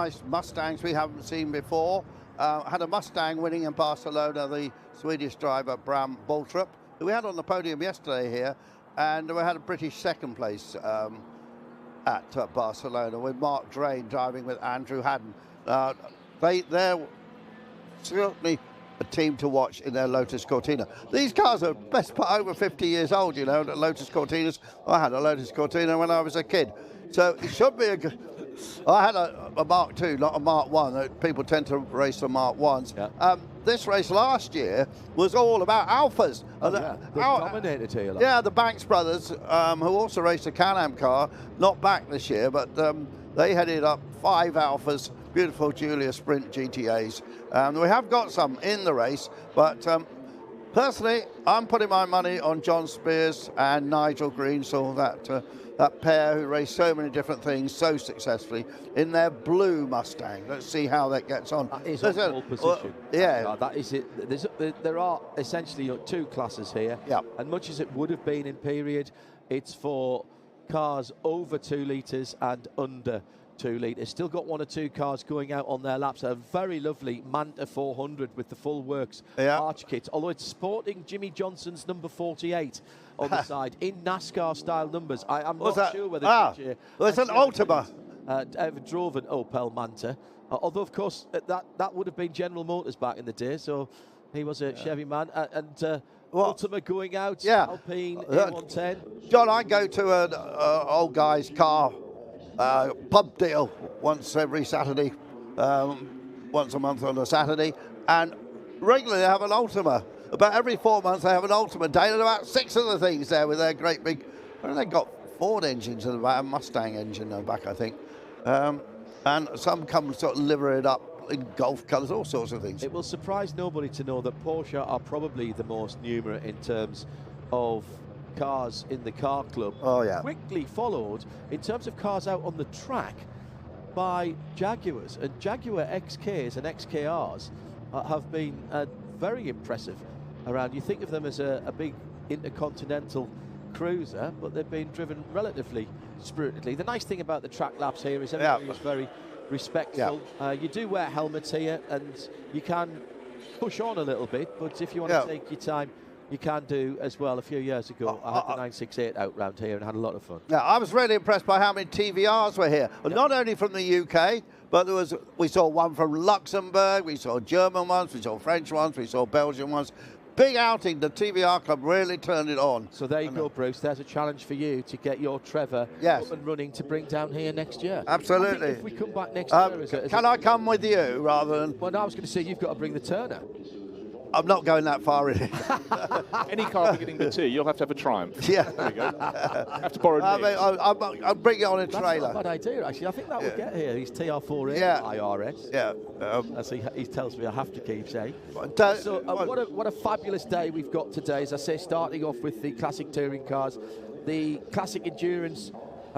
nice Mustangs we haven't seen before. Had a Mustang winning in Barcelona, the Swedish driver Bram Baltrup, who we had on the podium yesterday here, and we had a British second place at Barcelona with Mark Drain driving with Andrew Haddon. They're certainly a team to watch in their Lotus Cortina. These cars are best part over 50 years old, you know, the Lotus Cortinas. I had a Lotus Cortina when I was a kid. So it should be a good... I had a Mark II, not a Mark I. People tend to race the Mark Is. Yeah. This race last year was all about Alphas. They dominated here. Like. Yeah, the Banks brothers, who also raced a Can-Am car, not back this year, but they headed up 5 Alphas, beautiful Giulia Sprint GTAs. We have got some in the race, but personally, I'm putting my money on John Spears and Nigel Greensall, that pair who raced so many different things so successfully in their blue Mustang. Let's see how that gets on. That is on pole position. Yeah. That is it. There are essentially 2 classes here. Yeah. And much as it would have been in period, it's for cars over 2 litres and under 2 litres. Still got 1 or 2 cars going out on their laps. A very lovely Manta 400 with the full works arch kit, although it's sporting Jimmy Johnson's number 48 on the side in NASCAR style numbers. I'm not sure whether it's an Ultima. Ever drove an Opel Manta, although of course that would have been General Motors back in the day, so he was a Chevy man. Ultima going out, Alpine A110. John, I go to an old guy's car pub deal once every Saturday, once a month on a Saturday, and regularly they have an Ultima. About every 4 months they have an Ultima day, and about 6 of the things there with their great big, they've got Ford engines and about a Mustang engine in the back, I think. And some come sort of liver it up in Golf colours, all sorts of things. It will surprise nobody to know that Porsche are probably the most numerous in terms of cars in the car club. Oh yeah. Quickly followed in terms of cars out on the track by Jaguars, and Jaguar XKs and XKRs have been very impressive around. You think of them as a big intercontinental cruiser, but they've been driven relatively spiritedly. The nice thing about the track laps here is everybody is very respectful. You do wear helmets here, and you can push on a little bit, but if you want to take your time, you can do as well. A few years ago, I had the 968 out round here and had a lot of fun. Yeah, I was really impressed by how many TVRs were here. Not only from the UK, but we saw one from Luxembourg, we saw German ones, we saw French ones, we saw Belgian ones. Big outing, the TVR club really turned it on. So there you go, Bruce. There's a challenge for you to get your Trevor up and running to bring down here next year. Absolutely. If we come back next year... Can I come with you rather than... Well, no, I was going to say you've got to bring the Turner. I'm not going that far in it. Any car beginning with 2, you'll have to have a Triumph. Yeah. There you go. Have to borrow I'll bring it on a trailer. That's not a bad idea, actually. I think that would get here. These TR4 IRS. Yeah. As he tells me I have to keep saying. So what a fabulous day we've got today. As I say, starting off with the classic touring cars, the classic endurance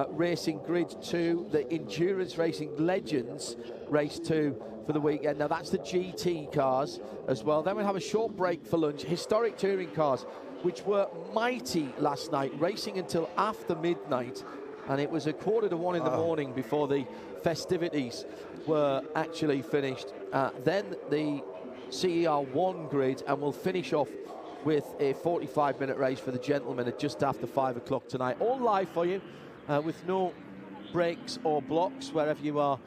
racing grid 2, the endurance racing legends race 2 for the weekend. Now that's the GT cars as well. Then we'll have a short break for lunch. Historic touring cars, which were mighty last night, racing until after midnight, and it was 1:45 in the morning before the festivities were actually finished. Then the CER1 grid, and we'll finish off with a 45-minute race for the gentlemen at just after 5 o'clock tonight. All live for you, with no breaks or blocks wherever you are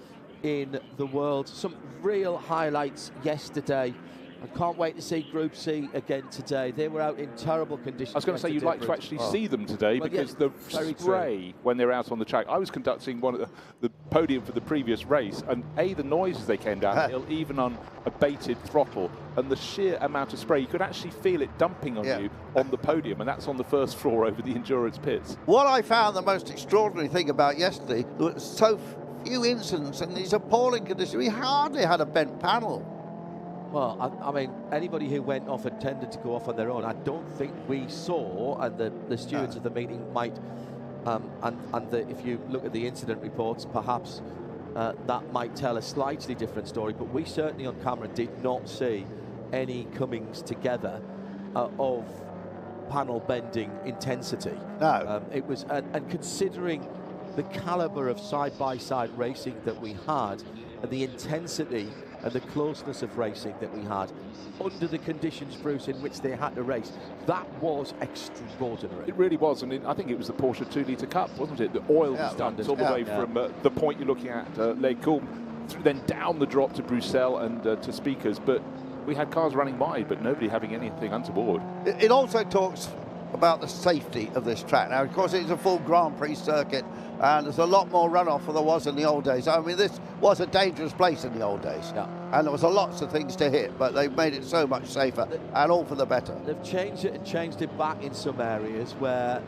in the world. Some real highlights yesterday. I can't wait to see Group C again today. They were out in terrible conditions. I was going to say you'd like to actually see them today, because the spray when they're out on the track. I was conducting one of the podium for the previous race, and the noise as they came down the hill, even on abated throttle, and the sheer amount of spray, you could actually feel it dumping on you on the podium, and that's on the first floor over the endurance pits. What I found the most extraordinary thing about yesterday was so few incidents in these appalling conditions. We hardly had a bent panel. Well, I mean, anybody who went off and tended to go off on their own, I don't think we saw, and the stewards of the meeting might, if you look at the incident reports, perhaps that might tell a slightly different story, but we certainly on camera did not see any comings together of panel bending intensity. No. It was, and considering the caliber of side-by-side racing that we had, and the intensity and the closeness of racing that we had under the conditions, Bruce, in which they had to race, that was extraordinary. It really was, and I think it was the Porsche 2-litre Cup, wasn't it? The oil standards all the way from the point you're looking at, Les Coulmes, then down the drop to Bruxelles and to Speakers, but we had cars running wide, but nobody having anything untoward. It also talks about the safety of this track. Now, of course, it's a full Grand Prix circuit, and there's a lot more runoff than there was in the old days. I mean, this was a dangerous place in the old days, and there was lots of things to hit, but they've made it so much safer, and all for the better. They've changed it and changed it back in some areas where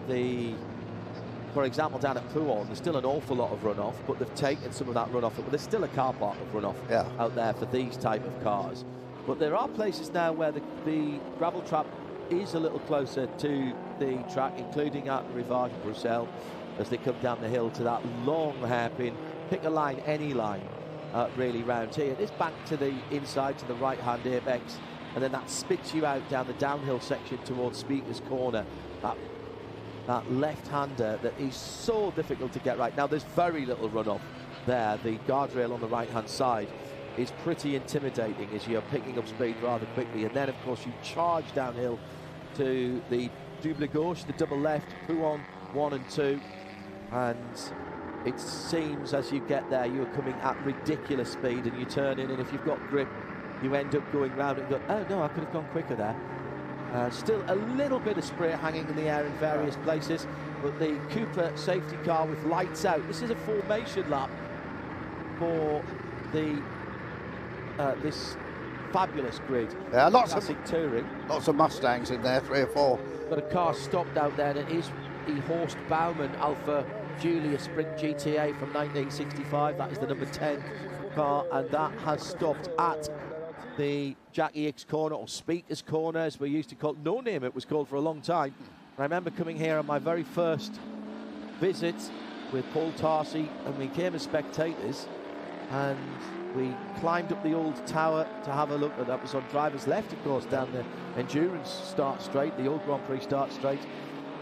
for example, down at Pouhon, there's still an awful lot of runoff, but they've taken some of that runoff, but there's still a car park of runoff out there for these type of cars. But there are places now where the gravel trap is a little closer to the track, including at Rivage Bruxelles, as they come down the hill to that long hairpin. Pick a line, any line, really round here. It's back to the inside, to the right-hand apex, and then that spits you out down the downhill section towards Speaker's Corner. That left-hander that is so difficult to get right. Now, there's very little runoff there. The guardrail on the right-hand side is pretty intimidating as you're picking up speed rather quickly. And then, of course, you charge downhill to the double gauche, the double left, Pouhon 1 and 2. And it seems as you get there, you're coming at ridiculous speed and you turn in, and if you've got grip, you end up going round and go, oh no, I could have gone quicker there. Still a little bit of spray hanging in the air in various places, but the Cooper safety car with lights out. This is a formation lap for the this fabulous grid. Yeah, lots classic of touring. Lots of Mustangs in there, 3 or 4. Got a car stopped out there, and it is the Horst Baumann Alpha Giulia Sprint GTA from 1965. That is the number 10 car, and that has stopped at the Jackie Hicks corner, or Speaker's Corner as we used to call it. No name it was called for a long time. I remember coming here on my very first visit with Paul Tarsi, and we came as spectators, and we climbed up the old tower to have a look. That was on driver's left, of course, down the endurance start straight, the old Grand Prix start straight,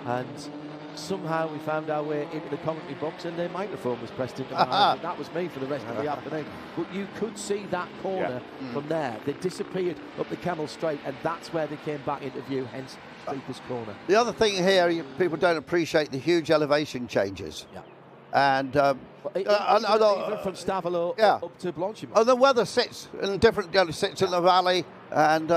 and somehow we found our way into the commentary box, and their microphone was pressed into my eyes, and that was me for the rest of the afternoon. But you could see that corner from there. They disappeared up the Camel Straight, and that's where they came back into view, hence Speaker's Corner. The other thing here, people don't appreciate the huge elevation changes. And even from Stavelot up to Blanchimont. Oh, the weather sits in different, sits in the valley, and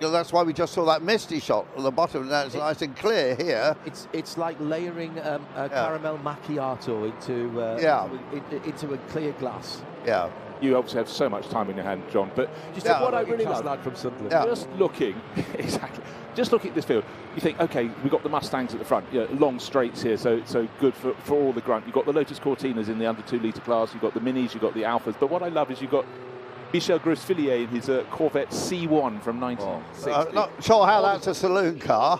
that's why we just saw that misty shot at the bottom. Now it's nice and clear here. It's like layering a caramel macchiato into a clear glass. Yeah. You obviously have so much time in your hand, John. But just what I really love from Sunderland. Just looking just looking at this field, you think, okay, we've got the Mustangs at the front, long straights here, so good for all the grunt. You've got the Lotus Cortinas in the under 2 litre class, you've got the Minis, you've got the Alphas. But what I love is you've got Michel Grossvilliers in his Corvette C1 from 1960. Not sure how that's a saloon car.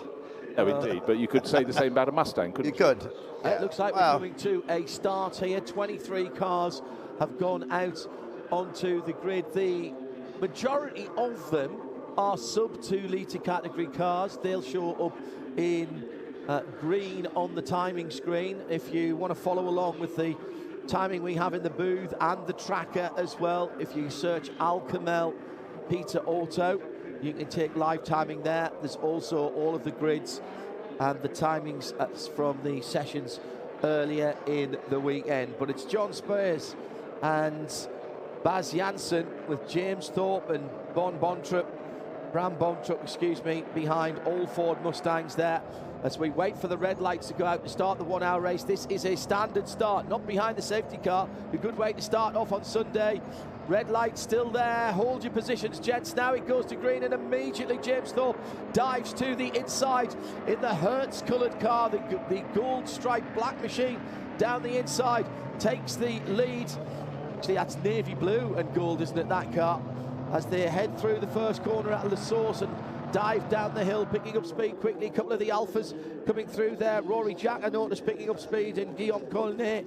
No, indeed, but you could say the same about a Mustang, couldn't you? You could. It looks like we're coming to a start here. 23 cars have gone out onto the grid. The majority of them are sub 2 litre category cars. They'll show up in green on the timing screen if you want to follow along with the timing we have in the booth and the tracker as well. If you search Alcamel Peter Auto, you can take live timing there. There's also all of the grids and the timings from the sessions earlier in the weekend. But it's John Spears and Baz Janssen with James Thorpe and Bram Bontrop, behind all Ford Mustangs there as we wait for the red lights to go out to start the 1 hour race. This is a standard start, not behind the safety car. A good way to start off on Sunday. Red light still there. Hold your positions, gents. Now it goes to green, and immediately James Thorpe dives to the inside in the Hertz-coloured car, the gold-striped black machine down the inside, takes the lead. Actually, that's navy blue and gold, isn't it, that car? As they head through the first corner at La Source and dive down the hill, picking up speed quickly. A couple of the Alphas coming through there. Rory Jack, I noticed, picking up speed, and Guillaume Collinet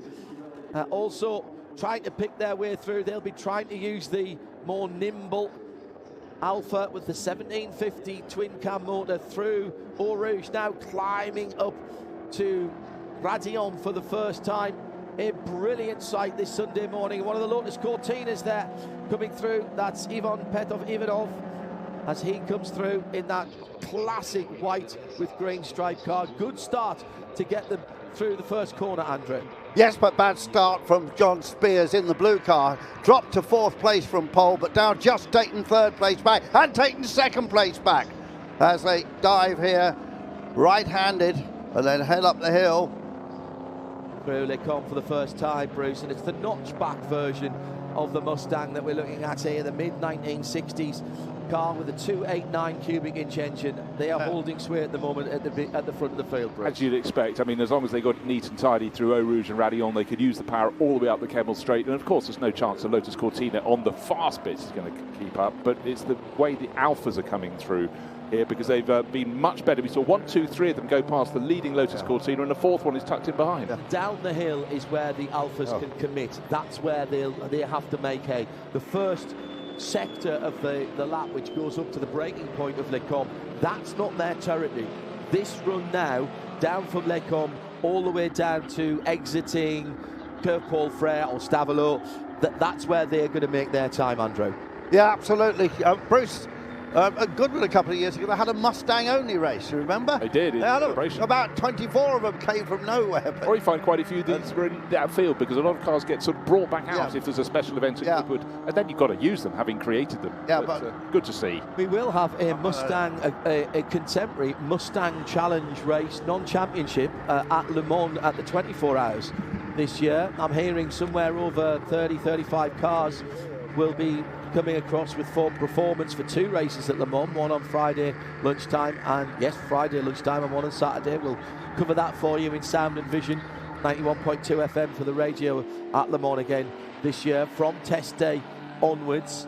also trying to pick their way through. They'll be trying to use the more nimble Alpha with the 1750 twin-cam motor through Eau Rouge, now climbing up to Radillon for the first time. A brilliant sight this Sunday morning. One of the Lotus Cortinas there coming through. That's Ivan Petov-Ivanov as he comes through in that classic white with green stripe car. Good start to get them through the first corner, Andrew. Yes, but bad start from John Spears in the blue car. Dropped to 4th place from pole, but now just taking 3rd place back and taking 2nd place back as they dive here, right-handed, and then head up the hill. Through Les Combes for the first time, Bruce, and it's the notchback version of the Mustang that we're looking at here, the mid-1960s car with a 289 cubic inch engine. They are holding sway at the moment at the front of the field, Bruce. As you'd expect. I mean, as long as they got it neat and tidy through Eau Rouge and Radillon, they could use the power all the way up the Kemmel Straight. And of course, there's no chance the Lotus Cortina on the fast bits is going to keep up, but it's the way the Alphas are coming through here, because they've been much better. We saw 1, 2, 3 of them go past the leading Lotus Cortina, and the 4th one is tucked in behind. Down the hill is where the Alphas can commit. That's where they have to make hay. The first sector of the lap, which goes up to the breaking point of Les Combes, that's not their territory. This run now, down from Les Combes, all the way down to exiting Curve Paul Frere or Stavelot, that's where they're going to make their time, Andrew. Yeah, absolutely. Bruce, Goodwood a couple of years ago, they had a Mustang-only race, you remember? They did, about 24 of them came from nowhere. Or you find quite a few of these were in that field, because a lot of cars get sort of brought back out if there's a special event at Goodwood, and then you've got to use them, having created them. Yeah, but good to see. We will have a Mustang, a contemporary Mustang Challenge race, non-championship, at Le Mans at the 24 hours this year. I'm hearing somewhere over 30, 35 cars will be coming across with full performance for 2 races at Le Mans, one on Friday lunchtime, and yes, Friday lunchtime, and one on Saturday. We'll cover that for you in sound and vision. 91.2 FM for the radio at Le Mans again this year from test day onwards.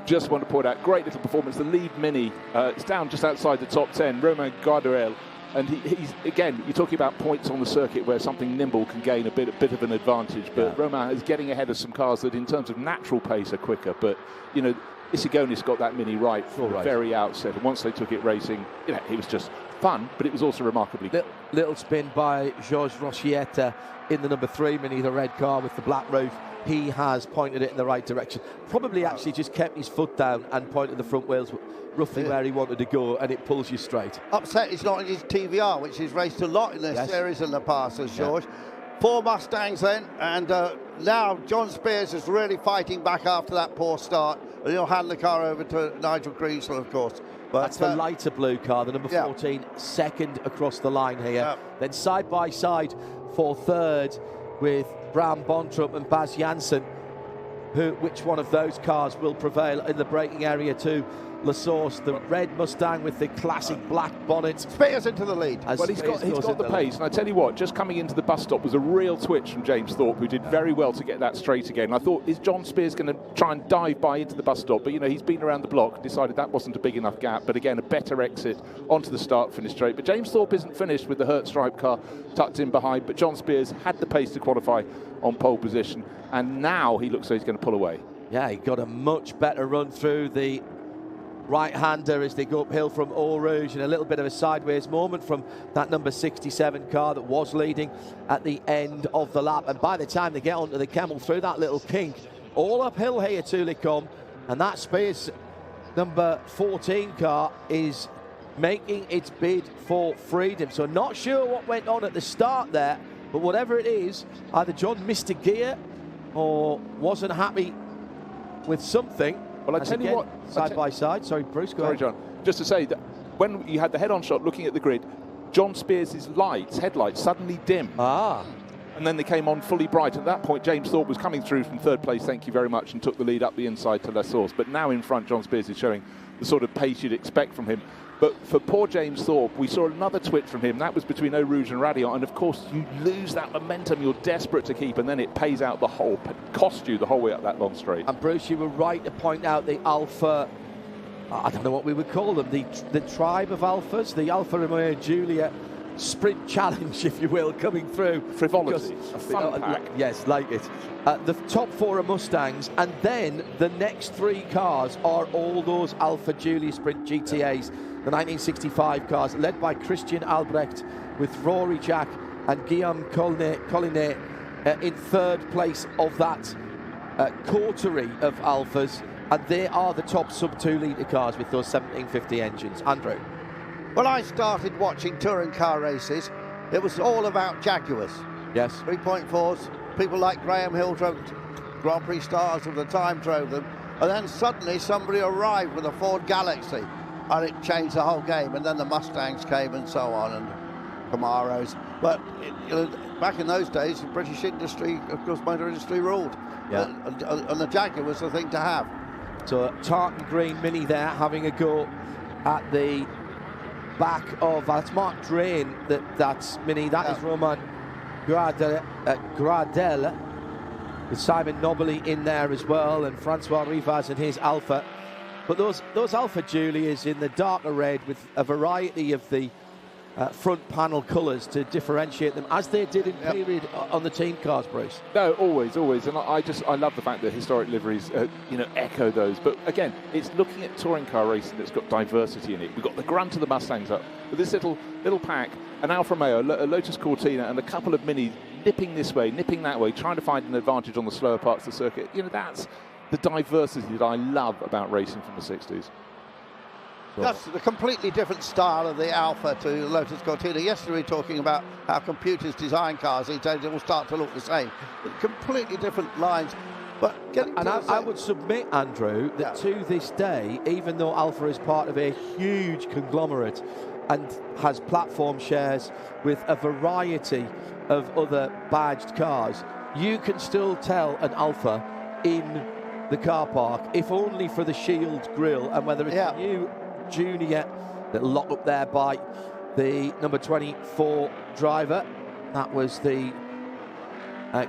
Just want to point out, great little performance. The lead Mini, it's down just outside the top 10, Romain Gardel. And he's, again, you're talking about points on the circuit where something nimble can gain a bit of an advantage. But Romain is getting ahead of some cars that, in terms of natural pace, are quicker. But, you know, Isigonis got that Mini right from the very outset. And once they took it racing, you know, it was just fun, but it was also remarkably good. Little spin by Georges Rochietta in the number 3 Mini, the red car with the black roof. He has pointed it in the right direction. Probably actually just kept his foot down and pointed the front wheels roughly where he wanted to go, and it pulls you straight. Upset he's not in his TVR, which he's raced a lot in this series in the past, as George. 4 Mustangs then, and now John Spears is really fighting back after that poor start, and he'll hand the car over to Nigel Greensell, of course. But that's the lighter blue car, the number 14, second across the line here. Then side by side for third with Bram Bontrup and Baz Janssen. Which one of those cars will prevail in the braking area to La Source? The red Mustang with the classic black bonnet. Spears into the lead. Well, he's got the pace, and I tell you what, just coming into the bus stop was a real twitch from James Thorpe, who did very well to get that straight again. I thought, is John Spears going to try and dive by into the bus stop? But, you know, he's been around the block, decided that wasn't a big enough gap. But again, a better exit onto the start-finish straight. But James Thorpe isn't finished with the Hurt Stripe car tucked in behind. But John Spears had the pace to qualify on pole position, and now he looks like he's going to pull away. Yeah, he got a much better run through the right-hander as they go uphill from Eau Rouge, and a little bit of a sideways moment from that number 67 car that was leading at the end of the lap. And by the time they get onto the Kemmel through that little kink, all uphill here to Les Combes, and that Spears number 14 car is making its bid for freedom. So not sure what went on at the start there, but whatever it is, either John missed a gear or wasn't happy with something. Well, I tell you what, side by side. Sorry, Bruce, go ahead. John. Just to say that when you had the head-on shot looking at the grid, John Spears' headlights suddenly dim. And then they came on fully bright. At that point, James Thorpe was coming through from third place, thank you very much, and took the lead up the inside to La Source. But now in front, John Spears is showing the sort of pace you'd expect from him. But for poor James Thorpe, we saw another twitch from him. That was between Eau Rouge and Radillon. And of course, you lose that momentum you're desperate to keep, and then it pays out cost you the whole way up that long straight. And Bruce, you were right to point out the Alpha, I don't know what we would call them, the tribe of Alphas, the Alfa Romeo Giulia sprint challenge, if you will, coming through. Frivolity, a fun pack. Yes, like it. The top 4 are Mustangs, and then the next 3 cars are all those Alfa Giulia Sprint GTAs, the 1965 cars, led by Christian Albrecht with Rory Jack and Guillaume Collinet in third place of that coterie of Alphas, and they are the top sub-2 litre cars with those 1750 engines. Andrew? When I started watching touring car races, it was all about Jaguars. Yes. 3.4s. People like Graham Hill drove Grand Prix stars of the time drove them, and then suddenly somebody arrived with a Ford Galaxy, and it changed the whole game. And then the Mustangs came and so on, and Camaros. But back in those days, the British industry, of course, motor industry ruled. Yeah. And the Jaguar was the thing to have. So tartan green Mini there, having a go at the back of, that's Mark Drain, that's Mini, that is Roman Gradel, with Simon Nobili in there as well, and Francois Rivas in his Alpha. But those Alpha Julias in the darker red with a variety of the front panel colours to differentiate them, as they did in period on the team cars, Bruce. No, always, and I love the fact that historic liveries, echo those. But again, it's looking at touring car racing that's got diversity in it. We've got the grunt of the Mustangs up, but this little pack, an Alfa Romeo, a Lotus Cortina, and a couple of Minis nipping this way, nipping that way, trying to find an advantage on the slower parts of the circuit. That's the diversity that I love about racing from the 60s. That's a completely different style of the Alfa to the Lotus Cortina. Yesterday we were talking about how computers design cars. These days they will start to look the same. Completely different lines. But I would submit, Andrew, that to this day, even though Alfa is part of a huge conglomerate and has platform shares with a variety of other badged cars, you can still tell an Alfa in the car park, if only for the shield grille, and whether it's a new Junior, that lock up there by the number 24 driver. That was the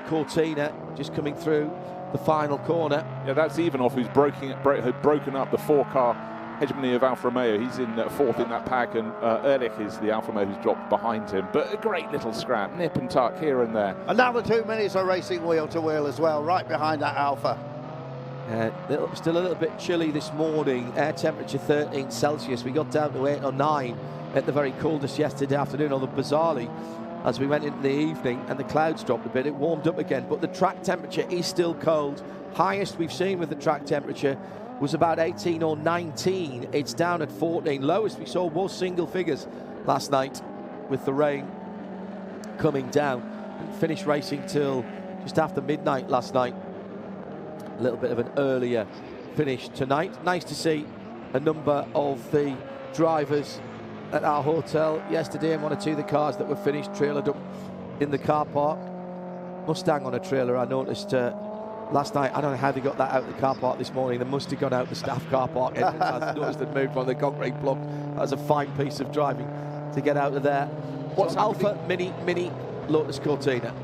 Cortina just coming through the final corner. Yeah, that's Ivanov, who's had broken up the four-car hegemony of Alfa Romeo. He's in fourth in that pack, and Ehrlich is the Alfa Romeo who's dropped behind him. But a great little scrap, nip and tuck here and there. And now the two Minis are racing wheel to wheel as well, right behind that Alfa. Still a little bit chilly this morning. Air temperature 13 Celsius. We got down to 8 or 9 at the very coldest yesterday afternoon, although bizarrely, as we went into the evening and the clouds dropped a bit, it warmed up again. But the track temperature is still cold. Highest we've seen with the track temperature was about 18 or 19. It's down at 14. Lowest we saw was single figures last night with the rain coming down. And finished racing till just after midnight last night. A little bit of an earlier finish tonight. Nice to see a number of the drivers at our hotel yesterday, and one or two of the cars that were finished trailered up in the car park. Mustang on a trailer, I noticed last night. I don't know how they got that out of the car park this morning. They must have gone out the staff car park entrance. I noticed they'd moved on the concrete block. That was a fine piece of driving to get out of there. What's Alpha Mini Lotus Cortina?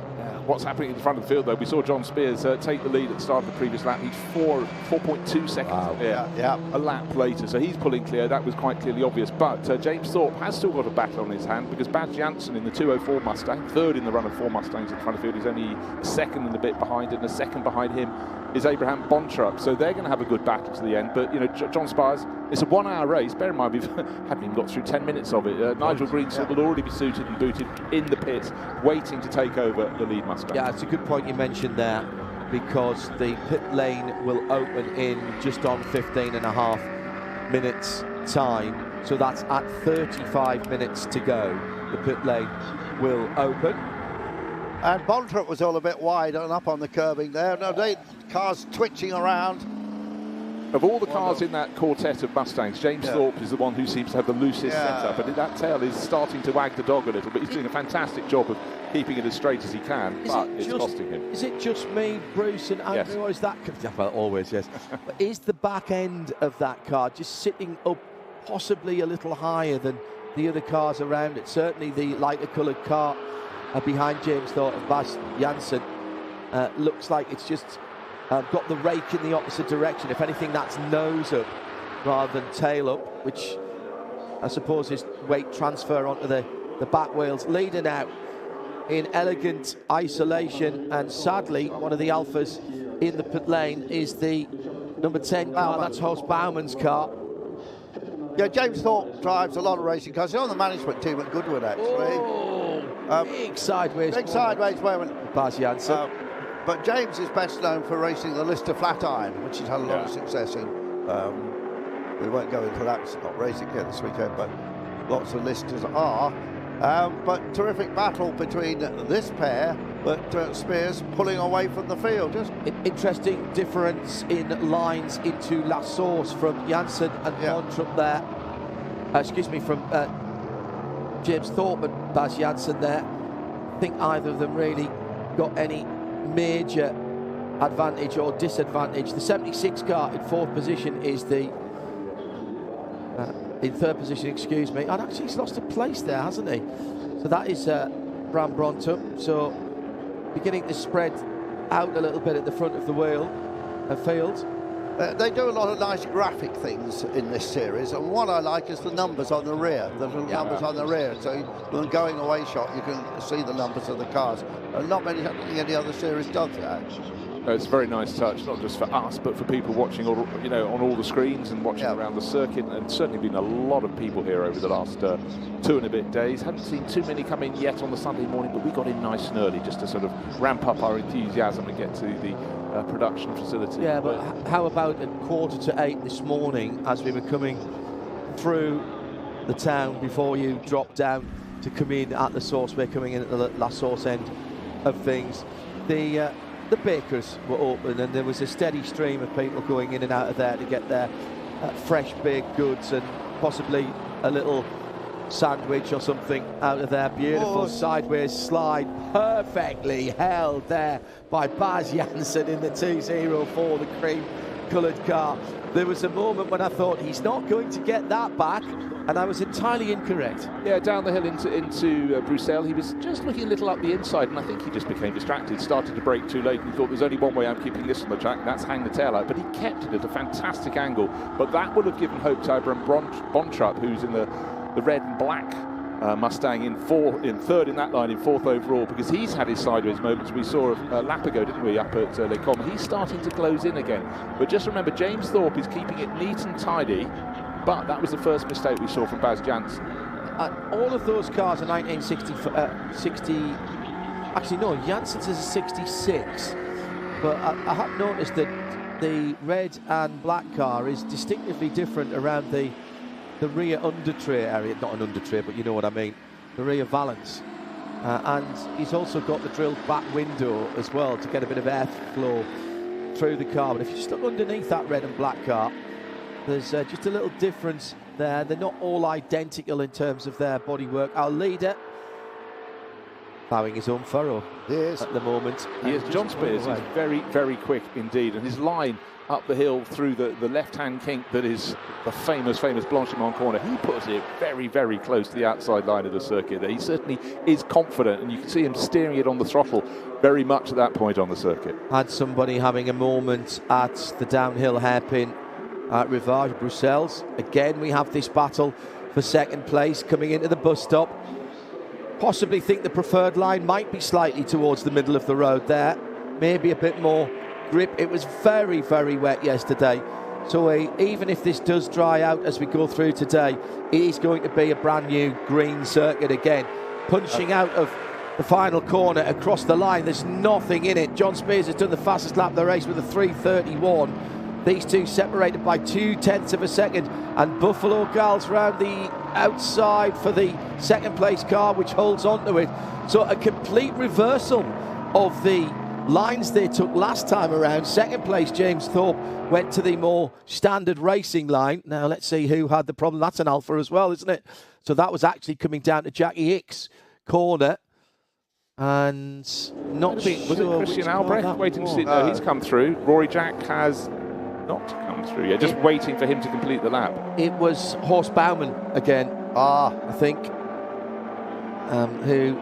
What's happening in the front of the field, though? We saw John Spears take the lead at the start of the previous lap. He's 4.2 seconds clear a lap later, so he's pulling clear. That was quite clearly obvious. But James Thorpe has still got a battle on his hand, because Baz Janssen in the 204 Mustang, third in the run of 4 Mustangs in the front of the field, is only a second and a bit behind, and a second behind him is Abraham Bontrup. So they're going to have a good battle to the end. But, John Spears, it's a 1 hour race. Bear in mind, we haven't even got through 10 minutes of it. Nigel Greensill will already be suited and booted in the pits, waiting to take over the lead Mustang. Yeah, it's a good point you mentioned there, because the pit lane will open in just on 15.5 minutes time. So that's at 35 minutes to go. The pit lane will open. And Bontrup was all a bit wide and up on the curbing there. No, cars twitching around. Of all the cars in that quartet of Mustangs, James Thorpe is the one who seems to have the loosest setup, and that tail is starting to wag the dog a little bit. He's doing a fantastic job of keeping it as straight as he can, but it's costing him. Is it just me, Bruce and Andrew, or is that... Well, always, yes. But is the back end of that car just sitting up possibly a little higher than the other cars around it? Certainly the lighter coloured car behind James Thorpe and Baz Janssen looks like it's just got the rake in the opposite direction. If anything, that's nose up rather than tail up, which I suppose is weight transfer onto the back wheels. Leading out in elegant isolation, and sadly one of the Alphas in the pit lane is the number 10 car. That's Horst Baumann's car. Yeah, James Thorpe drives a lot of racing cars. He's on the management team at Goodwood, actually. Big sideways moment. Baz Janssen. But James is best known for racing the Lister Flat Iron, which he's had a lot of success in. We won't go into that, it's not racing yet this weekend, but lots of Listers are. But terrific battle between this pair, but Spears pulling away from the field. Just interesting difference in lines into La Source from Janssen and Montrup there. From James Thorpe and Baz Janssen there. I think either of them really got any major advantage or disadvantage. The 76 car in fourth position is in third position, excuse me, and actually he's lost a place there, hasn't he? So that is Bram Brontup, so beginning to spread out a little bit at the front of the field. They do a lot of nice graphic things in this series, and what I like is the numbers on the rear. The little numbers on the rear, so when going away shot, you can see the numbers of the cars. And not any other series does that. It's a very nice touch, not just for us, but for people watching, on all the screens and watching around the circuit. And certainly been a lot of people here over the last 2 and a bit days. Haven't seen too many come in yet on the Sunday morning, but we got in nice and early just to sort of ramp up our enthusiasm and get to the production facility. Yeah, but how about at 7:45 this morning, as we were coming through the town before you dropped down to come in at the source? We're coming in at the La Source end of things. The bakers were open, and there was a steady stream of people going in and out of there to get their fresh baked goods and possibly a little sandwich or something out of there. Beautiful sideways slide, perfectly held there by Baz Janssen in the 204, the cream coloured car. There was a moment when I thought he's not going to get that back, and I was entirely incorrect. Yeah, down the hill into Bruxelles, he was just looking a little up the inside, and I think he just became distracted, started to brake too late, and thought there's only one way I'm keeping this on the track, and that's hang the tail out. But he kept it at a fantastic angle. But that would have given hope to Abraham Bontrup, who's in the red and black Mustang in third in that line, in fourth overall, because he's had his sideways moments. We saw a lap ago, didn't we, up at Les Combes. He's starting to close in again. But just remember, James Thorpe is keeping it neat and tidy. But that was the first mistake we saw from Baz Janssen. All of those cars are 1960. Actually, no, Janssen's is a 66. But I have noticed that the red and black car is distinctively different around the rear under tray area. Not an under tray, but you know what I mean. The rear valance. And he's also got the drilled back window as well to get a bit of airflow through the car. But if you just look underneath that red and black car, there's just a little difference there. They're not all identical in terms of their bodywork. Our leader ploughing his own furrow at the moment. He is. John Spears is very, very quick indeed. And his line up the hill through the left-hand kink that is the famous Blanchimont corner, he puts it very, very close to the outside line of the circuit. He certainly is confident, and you can see him steering it on the throttle very much at that point on the circuit. Had somebody having a moment at the downhill hairpin at Rivage Bruxelles. Again, we have this battle for second place coming into the bus stop. Possibly think the preferred line might be slightly towards the middle of the road there. Maybe a bit more grip. It was very, very wet yesterday. So even if this does dry out as we go through today, it is going to be a brand new green circuit again. Punching out of the final corner across the line, there's nothing in it. John Spears has done the fastest lap of the race with a 3:31. These two separated by 0.2 of a second, and Buffalo Gals round the outside for the second place car, which holds on to it. So a complete reversal of the lines they took last time around. Second place, James Thorpe, went to the more standard racing line. Now let's see who had the problem. That's an Alpha as well, isn't it? So that was actually coming down to Jackie Hicks' corner. And not being was sure it Christian Albrecht waiting to see? No, he's come through. Rory Jack has not come through yet, just waiting for him to complete the lap. It was Horst Baumann again, I think, who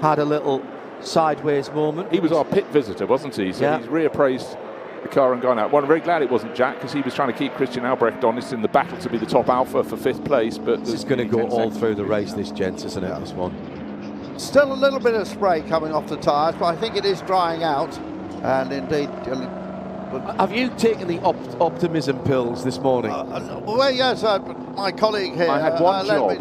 had a little sideways moment. He was our pit visitor, wasn't he? So he's reappraised the car and gone out. Well, I'm very glad it wasn't Jack, because he was trying to keep Christian Albrecht honest in the battle to be the top Alpha for 5th place. But this is going to go all through the race, this, gents, isn't it, this one? Still a little bit of spray coming off the tyres, but I think it is drying out. And indeed... Have you taken the optimism pills this morning? Well, yes, my colleague here. I had one job.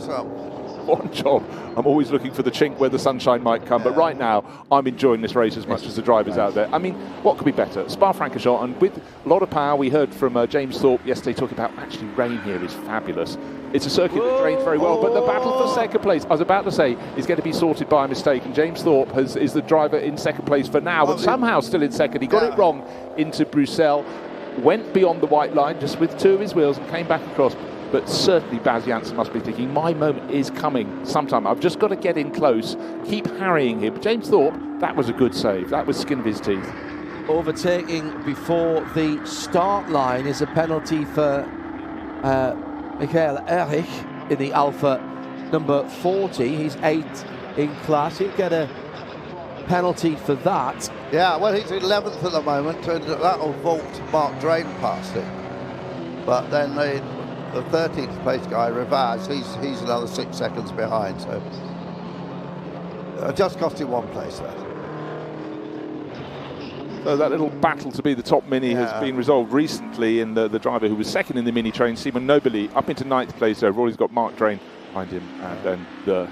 one job. I'm always looking for the chink where the sunshine might come. But right now, I'm enjoying this race as much as the drivers out there. I mean, what could be better? Spa-Francorchamps, and with a lot of power. We heard from James Thorpe yesterday talking about actually rain here is fabulous. It's a circuit that drains very well, but the battle for second place, I was about to say, is going to be sorted by a mistake. And James Thorpe is the driver in second place for now, but somehow still in second. He got it wrong into Bruxelles, went beyond the white line just with 2 of his wheels and came back across. But certainly Baz Jansen must be thinking, my moment is coming sometime. I've just got to get in close, keep harrying him. But James Thorpe, that was a good save. That was skin of his teeth. Overtaking before the start line is a penalty for Michael Erich in the Alpha number 40. He's 8th in class. He'll get a penalty for that. Yeah, well, he's 11th at the moment, and that'll vault Mark Drain past him. But then the 13th place guy, Rivaz, he's another 6 seconds behind, so just cost him 1 place there. So that little battle to be the top Mini has been resolved recently, and the driver who was second in the Mini train, Simon Nobili, up into 9th place overall. He's got Mark Drain behind him, and then the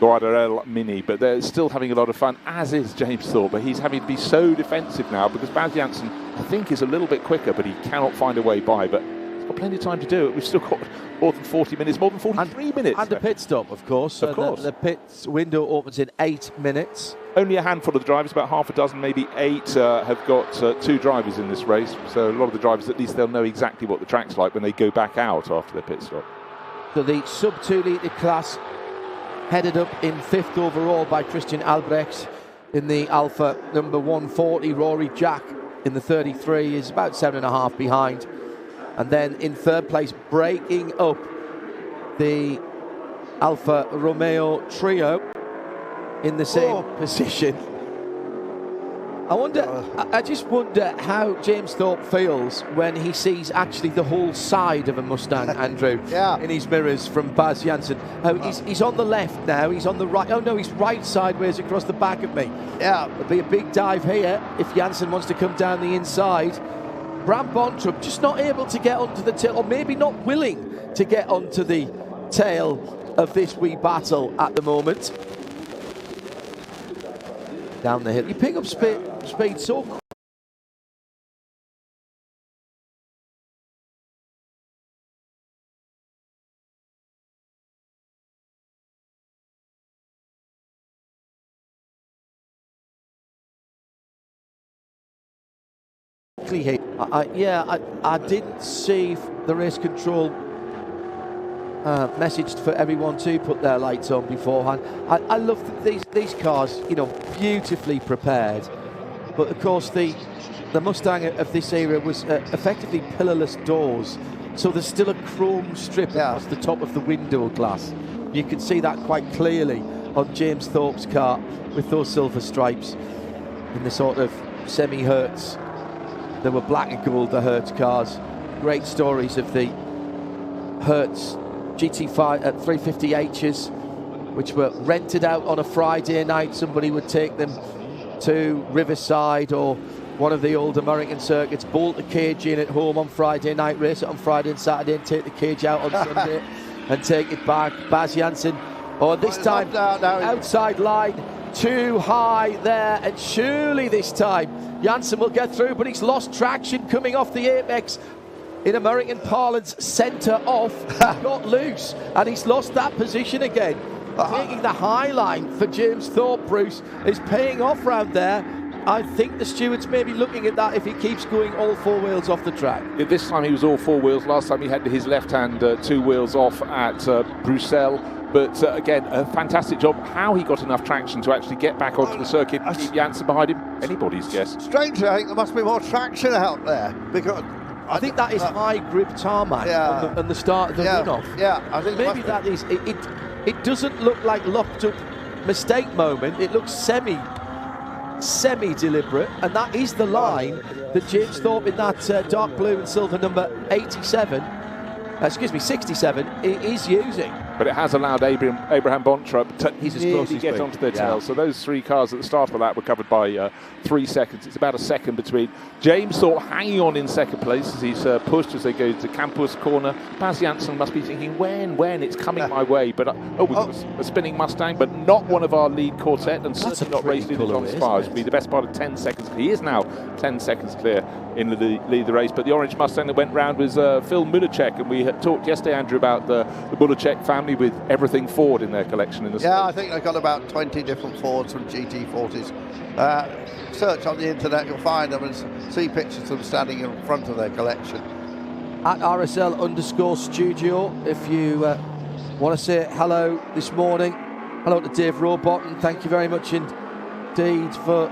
Guardarel Mini, but they're still having a lot of fun, as is James Thorpe. But he's having to be so defensive now because Baz Jansen, I think, is a little bit quicker, but he cannot find a way by. But he's got plenty of time to do it. We've still got more than 40 minutes, more than 43 minutes. And a pit stop, of course. Of course. The pit window opens in 8 minutes. Only a handful of the drivers, about half a dozen, maybe 8, have got 2 drivers in this race. So a lot of the drivers, at least they'll know exactly what the track's like when they go back out after their pit stop. So the sub-2 litre class headed up in 5th overall by Christian Albrechts in the Alpha number 140. Rory Jack in the 33 is about 7.5 behind. And then in 3rd place, breaking up the Alfa Romeo trio in the same position. I just wonder how James Thorpe feels when he sees actually the whole side of a Mustang, Andrew, in his mirrors from Baz Jansen. He's on the left now, he's on the right. Oh no, he's right sideways across the back of me. Yeah. There'll be a big dive here if Jansen wants to come down the inside. Bram Bontrup just not able to get onto the tail, or maybe not willing to get onto the tail of this wee battle at the moment. Down the hill. You pick up speed so quickly here. I didn't see the race control messaged for everyone to put their lights on beforehand. I love these cars, you know, beautifully prepared. But of course, the Mustang of this era was effectively pillarless doors, so there's still a chrome strip across the top of the window glass. You can see that quite clearly on James Thorpe's car with those silver stripes in the sort of semi-Hertz. They were black and gold, the Hertz cars. Great stories of the Hertz GT5 at 350Hs, which were rented out on a Friday night. Somebody would take them to Riverside or one of the old American circuits, bolt the cage in at home on Friday night, race it on Friday and Saturday, and take the cage out on Sunday and take it back. Baz Jansen, this time outside line, too high there, and surely this time Jansen will get through, but he's lost traction coming off the apex. In American parlance, centre off, got loose, and he's lost that position again. Taking the high line for James Thorpe, Bruce, is paying off round there. I think the stewards may be looking at that if he keeps going all 4 wheels off the track. Yeah, this time he was all 4 wheels. Last time he had his left hand 2 wheels off at Bruxelles. But again, a fantastic job. How he got enough traction to actually get back onto the circuit and keep Jansen behind him, anybody's guess. Strangely, I think there must be more traction out there, because I think that is high grip tarmac on the start of the runoff. Yeah, I think maybe that is it. It doesn't look like locked up mistake moment. It looks semi-deliberate, and that is the line that James Thorpe in that dark blue and silver number 67 is using. but it has allowed Abraham Bontrapp to nearly get onto their tail. So those 3 cars at the start of the lap were covered by 3 seconds. It's about a second between. James Thorpe hanging on in second place as he's pushed as they go to Campus corner. Baz Janssen must be thinking, when? It's coming my way. But we've got a spinning Mustang, but not one of our lead quartet, and certainly not raced in on Spa. It would be the best part of 10 seconds. He is now 10 seconds clear in the lead of the race. But the orange Mustang that went round was Phil Mulacek, and we had talked yesterday, Andrew, about the Mulacek family with everything Ford in their collection in the Yeah, I think they've got about 20 different Fords from GT40s. Search on the internet, you'll find them and see pictures of them standing in front of their collection. At RSL_studio, if you want to say hello this morning. Hello to Dave Rowbottom. Thank you very much indeed for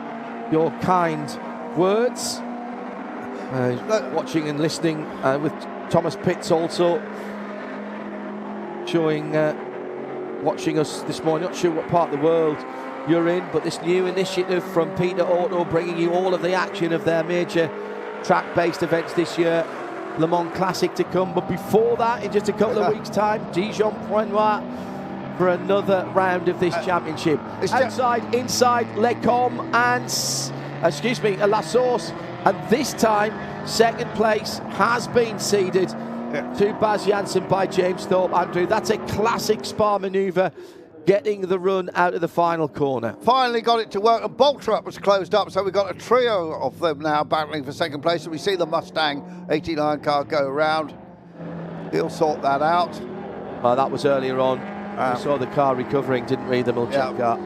your kind words. Watching and listening with Thomas Pitts also watching us this morning. Not sure what part of the world you're in, but this new initiative from Peter Auto bringing you all of the action of their major track-based events this year. Le Mans Classic to come, but before that, in just a couple of weeks' time, Dijon-Poignois for another round of this championship. Outside, inside, Lecombe and La Source, and this time second place has been ceded to Baz Janssen by James Thorpe. Andrew, that's a classic Spa manoeuvre, getting the run out of the final corner. Finally got it to work, and Bolter was closed up, so we've got a trio of them now battling for second place, and we see the Mustang 89 car go around. He'll sort that out. That was earlier on. We saw the car recovering, didn't we, the Mulacek car?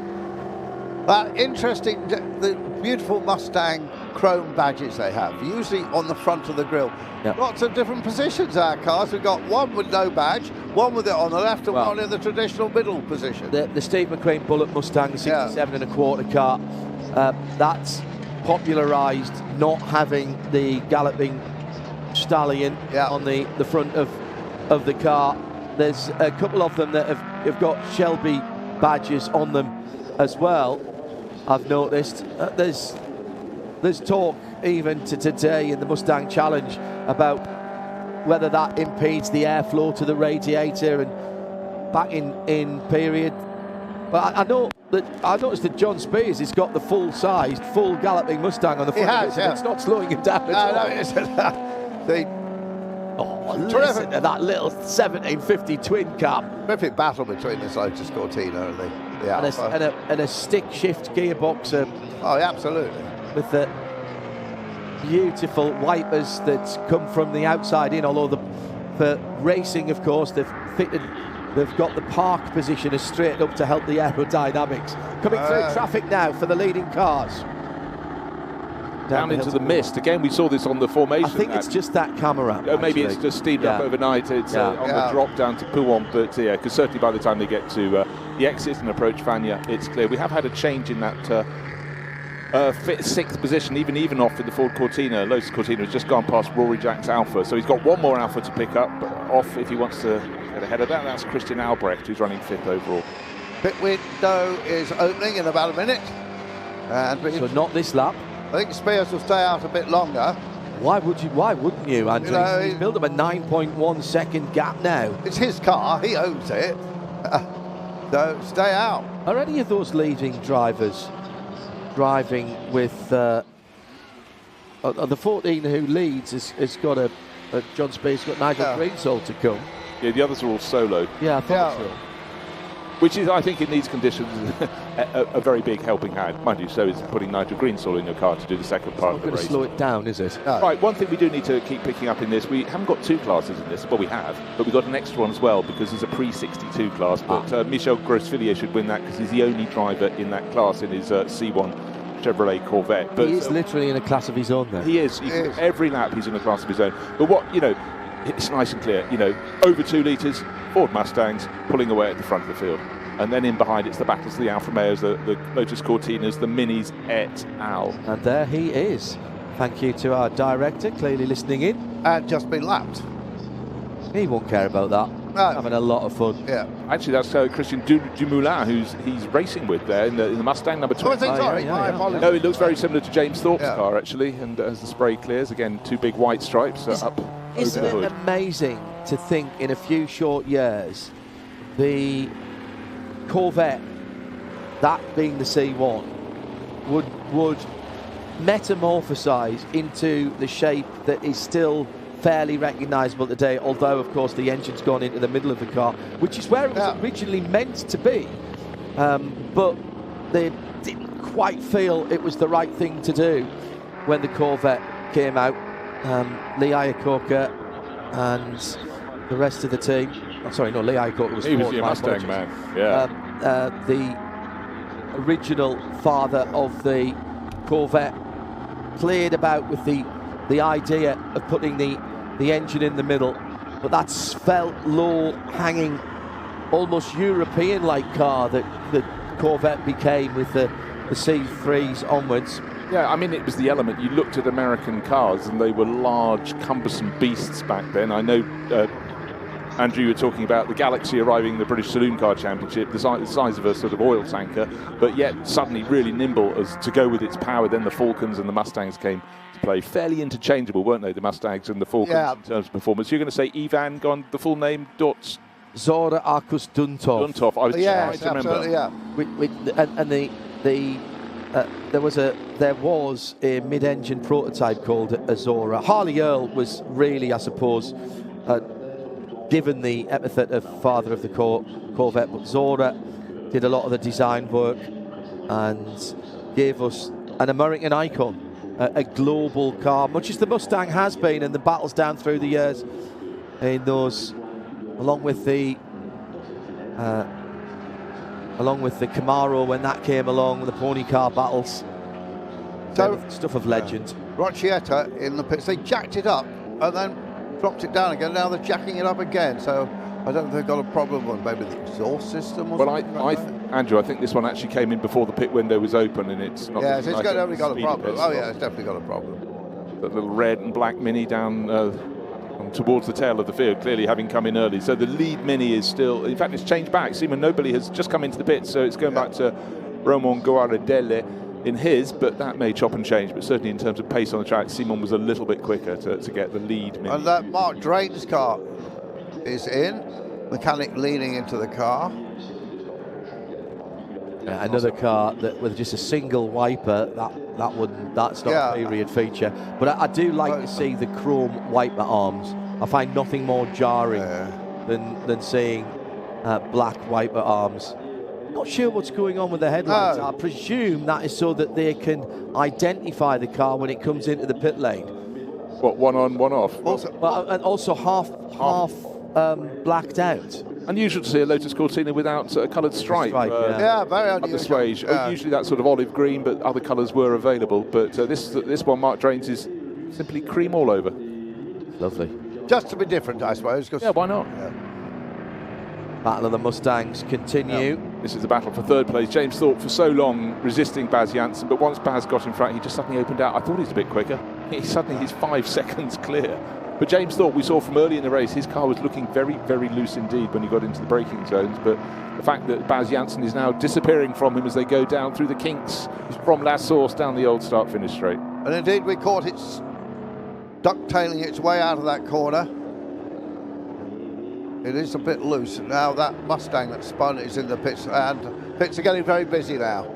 Interesting, the beautiful Mustang chrome badges they have, usually on the front of the grille. Lots of different positions, our cars. We've got one with no badge, one with it on the left, and one in the traditional middle position. The Steve McQueen Bullet Mustang, the 67 and a quarter car, that's popularised not having the galloping stallion on the front of the car. There's a couple of them that have got Shelby badges on them as well, I've noticed. There's talk even to today in the Mustang Challenge about whether that impedes the airflow to the radiator and back in period. But I noticed that John Spears has got the full-sized, full galloping Mustang on the front of it, and it's not slowing him down at all. No, it isn't. Listen to that little 1750 twin cam. Terrific battle between this Lotus Cortina and the Alfa. And a stick shift gearbox. Oh, yeah, absolutely. With the beautiful wipers that come from the outside in, although for racing, of course, they've got the park position as straight up to help the aerodynamics. Coming through traffic now for the leading cars. Down into the mist. Again, we saw this on the formation. I think it's just that camera. Maybe it's just steamed up overnight. It's on the drop down to Pouhon, but because certainly by the time they get to the exit and approach Fagnes, it's clear. We have had a change in that sixth position, even off in the Ford Cortina. Lotus Cortina has just gone past Rory Jack's Alfa, so he's got one more Alfa to pick up off if he wants to get ahead of that. That's Christian Albrecht, who's running fifth overall. Pit window is opening in about a minute. So not this lap. I think Spears will stay out a bit longer. Why wouldn't you, Andrew? He's built up a 9.1 second gap now. It's his car, he owns it. So stay out. Are any of those leading drivers driving with the 14 who leads has got John Spears, got Nigel Greensole to come? Yeah, the others are all solo. Yeah, I thought so. Which is, I think, in these conditions, a very big helping hand. Mind you, so is putting Nigel Greensole in your car to do the second part of the race. It's not going to slow it down, is it? No. Right, one thing we do need to keep picking up in this, we haven't got two classes in this. Well, we have, but we've got an extra one as well, because there's a pre-62 class. But Michel Grosvilliers should win that, because he's the only driver in that class in his C1 Chevrolet Corvette. But he is literally in a class of his own there. He is. Every lap he's in a class of his own. But what, it's nice and clear, over 2 litres, Ford Mustangs pulling away at the front of the field. And then in behind, it's the battles of the Alfa Romeos, the Lotus Cortinas, the Minis, et al. And there he is. Thank you to our director, clearly listening in. And just been lapped. He won't care about that. No. Having a lot of fun. Yeah. Actually, that's Christian Dumoulin, he's racing with there in the Mustang number 2. Oh, sorry, my apologies. No, it looks very similar to James Thorpe's car, actually. And as the spray clears, again, 2 big white stripes up over the hood. Isn't it amazing to think in a few short years the Corvette, that being the C1, would metamorphosize into the shape that is still fairly recognisable today, although of course the engine's gone into the middle of the car, which is where it was originally meant to be, but they didn't quite feel it was the right thing to do when the Corvette came out. Lee Iacocca and the rest of the team, sorry, no, Lee Iacocca was he was the Mustang man, the original father of the Corvette played about with the idea of putting the engine in the middle, but that's felt low-hanging, almost European-like car that the Corvette became with the C3s onwards. Yeah, I mean, it was the element. You looked at American cars and they were large, cumbersome beasts back then. I know, Andrew, you were talking about the Galaxy arriving in the British Saloon Car Championship, the size of a sort of oil tanker, but yet suddenly really nimble as to go with its power. Then the Falcons and the Mustangs came to play. Fairly interchangeable, weren't they, the Mustangs and the Falcons in terms of performance? You're going to say Ivan, gone the full name, Zora Arkus Duntov. Duntov, I was trying to remember. There was a mid-engine prototype called Azora. Harley Earl was really, I suppose, given the epithet of father of the Corvette, but Zora did a lot of the design work and gave us an American icon, a global car, much as the Mustang has been in the battles down through the years in those, along with the Camaro when that came along, the pony car battles. So stuff of legend. Roccietta in the pits, they jacked it up and then dropped it down again. Now they're jacking it up again. So I don't think they've got a problem with maybe the exhaust system or something. Andrew, I think this one actually came in before the pit window was open, and it's not. Yeah, so it's definitely got a problem. Oh yeah, it's definitely got a problem. That little red and black Mini down towards the tail of the field, clearly having come in early. So the lead Mini is still, in fact, it's changed back. Simon Nobili has just come into the pit, so it's going back to Romain Guaradelle in his, but that may chop and change. But certainly in terms of pace on the track, Simon was a little bit quicker to get the lead Mini. And that Mark Drain's car is in, mechanic leaning into the car. Yeah, another car that with just a single wiper, that's not a period feature. But I do like to see the chrome wiper arms. I find nothing more jarring than seeing black wiper arms. Not sure what's going on with the headlights. I presume that is so that they can identify the car when it comes into the pit lane. What, one on, one off? And also half blacked out. Unusual to see a Lotus Cortina without a coloured stripe. Very unusual. The swage. Usually that sort of olive green, but other colours were available. But this one, Mark Drains, is simply cream all over. Lovely. Just to be different, I suppose. Yeah, why not? Yeah. Battle of the Mustangs continue. This is the battle for third place. James Thorpe for so long resisting Baz Janssen, but once Baz got in front, he just suddenly opened out. I thought he was a bit quicker. He's 5 seconds clear. But James Thorpe, we saw from early in the race, his car was looking very, very loose indeed when he got into the braking zones. But the fact that Baz Janssen is now disappearing from him as they go down through the kinks from La Source down the old start-finish straight. And indeed, we caught it ducktailing its way out of that corner. It is a bit loose. Now that Mustang that spun is in the pits, and pits are getting very busy now.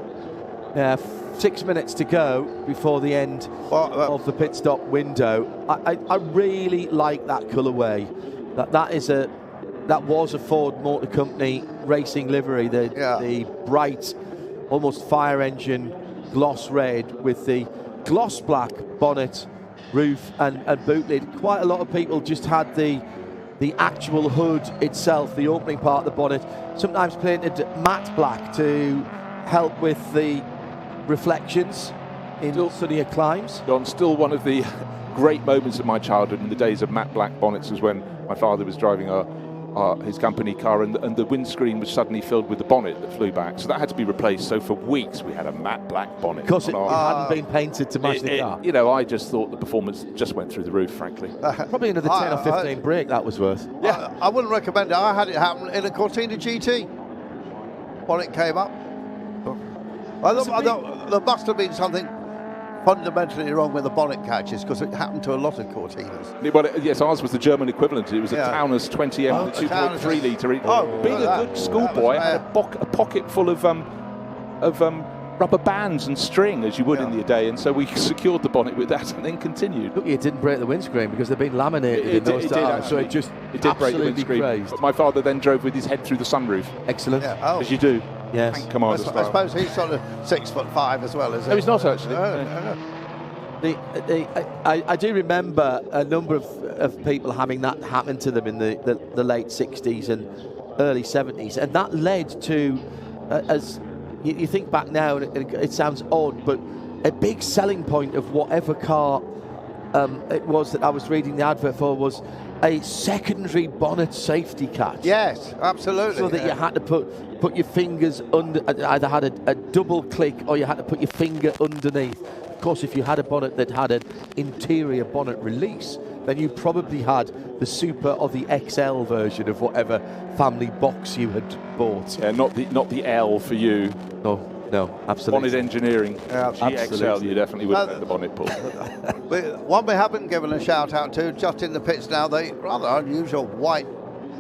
Yeah, 6 minutes to go before the end of the pit stop window. I really like that colourway. That was a Ford Motor Company racing livery. The bright, almost fire engine gloss red with the gloss black bonnet, roof and boot lid. Quite a lot of people just had the actual hood itself, the opening part of the bonnet, sometimes painted matte black to help with the reflections in sunnier climes. Don, still one of the great moments of my childhood in the days of matte black bonnets was when my father was driving his company car and the windscreen was suddenly filled with the bonnet that flew back. So that had to be replaced. So for weeks we had a matte black bonnet. Because it hadn't been painted to match the car. You know, I just thought the performance just went through the roof, frankly. Probably another 10 or 15 brake that was worth. Yeah, I wouldn't recommend it. I had it happen in a Cortina GT. Bonnet came up. There must have been something fundamentally wrong with the bonnet catches, because it happened to a lot of Cortinas. Well, yes, ours was the German equivalent. It was a Taunus 20M, 2.3 litre. Being a good schoolboy, I had a pocket full of rubber bands and string, as you would in the day, and so we secured the bonnet with that and then continued. Look, it didn't break the windscreen because they've been laminated in those times, so it just did break the windscreen. But my father then drove with his head through the sunroof. Excellent. As you do. Yes. Come on, I suppose he's sort of 6'5" as well, isn't he? No, he's not actually. I do remember a number of people having that happen to them in the late 60s and early 70s, and that led to, as you think back now, and it sounds odd, but a big selling point of whatever car it was that I was reading the advert for was a secondary bonnet safety catch. Yes, absolutely. So that you had to put your fingers under, either had a double click or you had to put your finger underneath. Of course, if you had a bonnet that had an interior bonnet release, then you probably had the Super or the XL version of whatever family box you had bought. Yeah, not the L for you. No, absolutely. Bonnet engineering, GXL, absolutely. You definitely would have had the bonnet pull. One we haven't given a shout out to, just in the pits now, the rather unusual white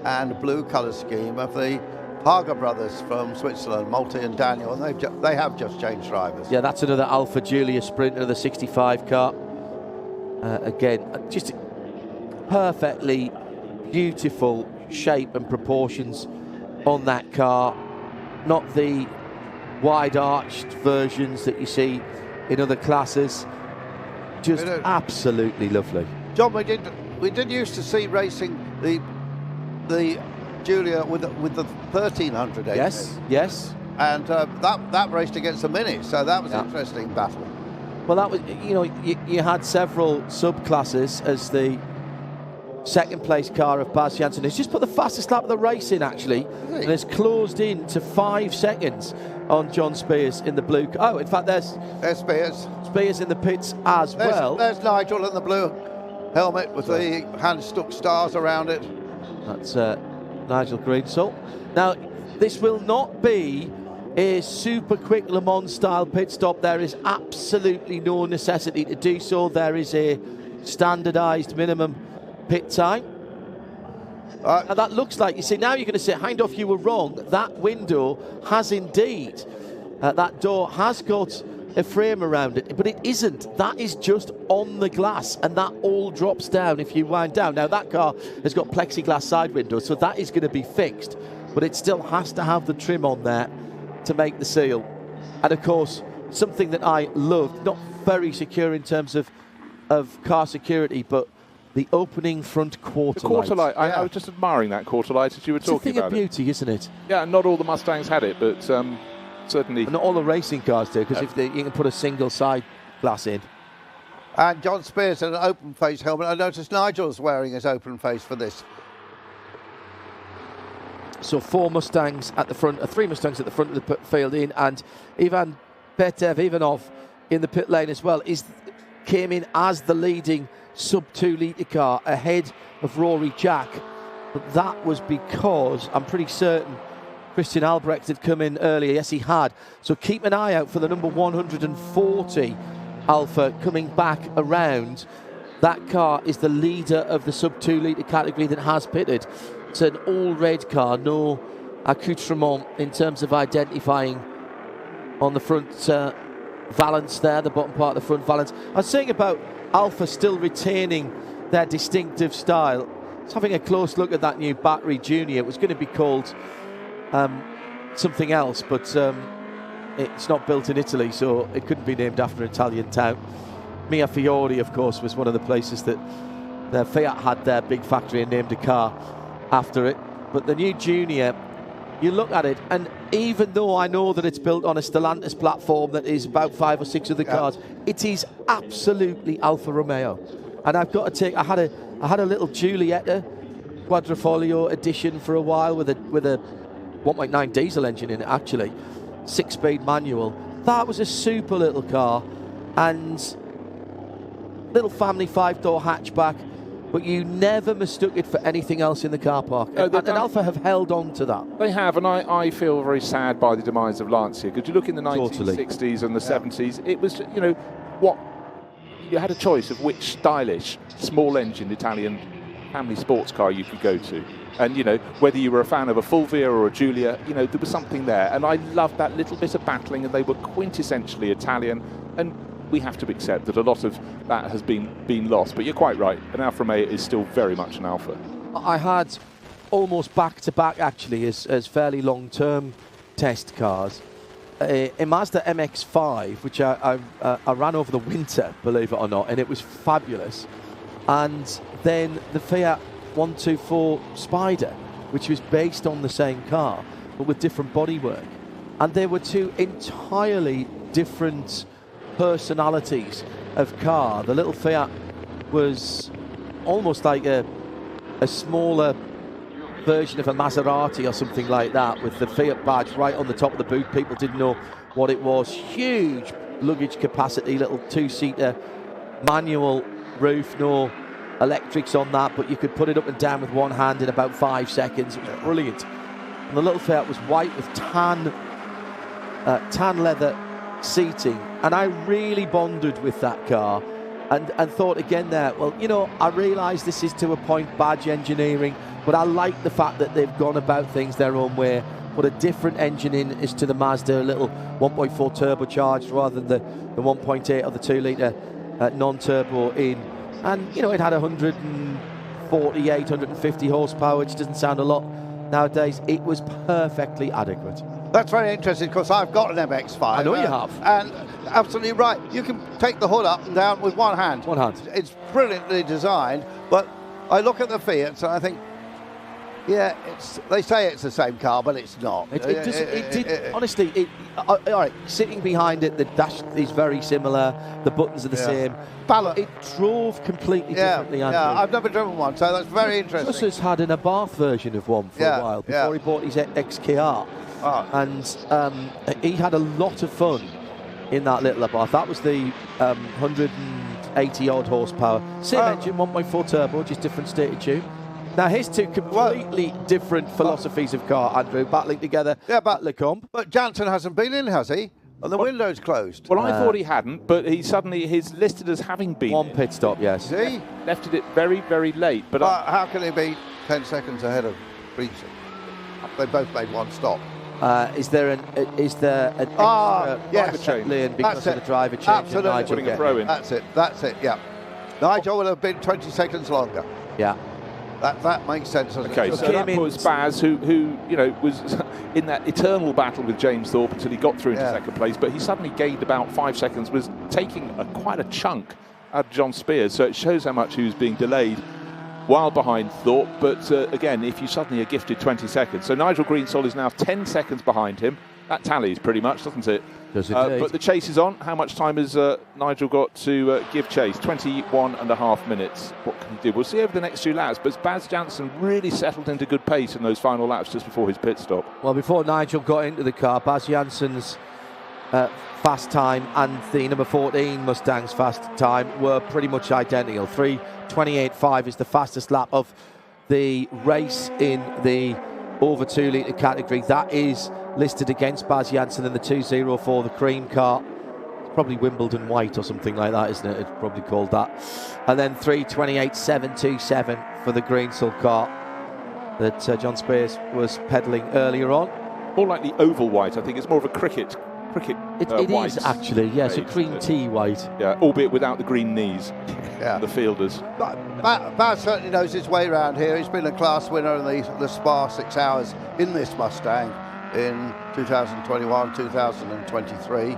and blue colour scheme of the Hager brothers from Switzerland, Multi and Daniel, and they have just changed drivers. Yeah, that's another Alfa Giulia Sprinter, the 65 car. Again, just perfectly beautiful shape and proportions on that car. Not the wide-arched versions that you see in other classes. Just absolutely lovely. John, we did used to see racing the Giulia with the 1300 engine. Yes. And that raced against the Mini, so that was an interesting battle. Well, that was, you had several subclasses as the second place car of Baz Janssen. He's just put the fastest lap of the race in, actually, and has closed in to 5 seconds on John Spears in the blue. Oh, in fact, there's Spears. Spears in the pits as well. There's Nigel in the blue helmet with the hand-stuck stars around it. That's Nigel Greensall. Now, this will not be a super quick Le Mans style pit stop. There is absolutely no necessity to do so. There is a standardised minimum pit time. And that looks like, you see, now you're going to say, Hindhoff, you were wrong. That window has indeed, that door has got a frame around it, but it isn't. That is just on the glass, and that all drops down if you wind down. Now, that car has got plexiglass side windows, so that is going to be fixed, but it still has to have the trim on there to make the seal. And, of course, something that I loved, not very secure in terms of car security, but the opening front quarter light. The quarter light. I was just admiring that quarter light as you were talking about it. It's a thing of beauty, isn't it? Yeah, not all the Mustangs had it, but certainly. And not all the racing cars do, because if you can put a single side glass in. And John Spears in an open face helmet. I noticed Nigel's wearing his open face for this. So 4 Mustangs at the front, 3 Mustangs at the front of the pit field in, and Ivan Ivanov in the pit lane as well. Came in as the leading sub-2 litre car ahead of Rory Jack, but that was because I'm pretty certain Christian Albrecht had come in earlier. Yes, he had. So keep an eye out for the number 140 Alfa coming back around. That car is the leader of the sub-2 litre category that has pitted. It's an all-red car, no accoutrement in terms of identifying on the front valance there, the bottom part of the front valance. I was saying about Alfa still retaining their distinctive style. I was having a close look at that new Battery Junior. It was going to be called something else, but it's not built in Italy, so it couldn't be named after an Italian town. Mia Fiore, of course, was one of the places that Fiat had their big factory and named a car after it. But the new Junior, you look at it, and even though I know that it's built on a Stellantis platform that is about 5 or 6 other cars, it is absolutely Alfa Romeo. And I've got to take, I had a little Giulietta Quadrifoglio edition for a while with a 1.9 diesel engine in it, actually, 6-speed manual. That was a super little car, and little family 5-door hatchback, but you never mistook it for anything else in the car park. And Alfa have held on to that. They have, and I feel very sad by the demise of Lancia, because you look in the 1960s and the 70s, it was, what you had a choice of which stylish, small-engined Italian family sports car you could go to. And, you know, whether you were a fan of a Fulvia or a Giulia, you know, there was something there. And I loved that little bit of battling, and they were quintessentially Italian. And we have to accept that a lot of that has been lost. But you're quite right, an Alfa Romeo is still very much an Alfa. I had almost back-to-back, actually, as fairly long-term test cars. A Mazda MX-5, which I ran over the winter, believe it or not, and it was fabulous. And then the Fiat 124 Spider, which was based on the same car, but with different bodywork. And there were two entirely different personalities of car. The little Fiat was almost like a smaller version of a Maserati or something like that, with the Fiat badge right on the top of the boot. People didn't know what it was. Huge luggage capacity, little two-seater manual roof, no electrics on that, but you could put it up and down with one hand in about 5 seconds. It was brilliant. And the little Fiat was white with tan leather seating, and I really bonded with that car and thought again there, well, you know, I realise this is to a point badge engineering, but I like the fact that they've gone about things their own way, put a different engine in as to the Mazda, a little 1.4 turbocharged rather than the 1.8 or the 2-litre non-turbo in. And, you know, it had 148, 150 horsepower, which doesn't sound a lot nowadays. It was perfectly adequate. That's very interesting, because I've got an MX-5. I know you have. And absolutely right. You can take the hood up and down with one hand. One hand. It's brilliantly designed, but I look at the Fiats and I think, yeah, they say it's the same car, but it's not. Honestly, all right, sitting behind it, the dash is very similar, the buttons are the same. It drove completely differently, Andrew. Yeah, I've never driven one, so that's very interesting. Justus had an Abarth version of one for a while before he bought his XKR. Oh. And he had a lot of fun in that little Abarth. That was the 180 odd horsepower. Same engine, 1.4 turbo, just different stated tune. Now, here's two completely different philosophies of car, Andrew, battling together at Le Combe. But Jansen hasn't been in, has he? And the window's closed. Well, I thought he hadn't, but he's listed as having been. One pit stop, yes. See? Left it very, very late. But how can he be 10 seconds ahead of Breach? They both made one stop. Is there an driver change lane because of the driver change? Absolutely. Putting a throw in. That's it, yeah. Nigel would have been 20 seconds longer. Yeah. That makes sense. Okay, so that puts Baz, who you know was in that eternal battle with James Thorpe until he got through into second place, but he suddenly gained about 5 seconds, was taking quite a chunk out of John Spears. So it shows how much he was being delayed while behind Thorpe. But again, if you suddenly are gifted 20 seconds, so Nigel Greensol is now 10 seconds behind him. That tallies pretty much, doesn't it? Does it? But the chase is on. How much time has Nigel got to give chase? 21.5 minutes. What can he do? We'll see over the next few laps. But Baz Jansen really settled into good pace in those final laps just before his pit stop. Well, before Nigel got into the car, Baz Jansen's fast time and the number 14 Mustang's fast time were pretty much identical. 3:28.5 is the fastest lap of the race in the over 2 litre category. That is listed against Baz Jansen in the 204, the cream car. It's probably Wimbledon white or something like that, isn't it? It's probably called that. And then 3:28.727 for the Greensol car that John Spears was pedaling earlier on. More like the oval white. I think it's more of a cricket it white. Is actually, yes, a cream tea white. Yeah, albeit without the green knees. Yeah. The fielders. Baz certainly knows his way around here. He's been a class winner in the Spa 6 hours in this Mustang in 2021, 2023.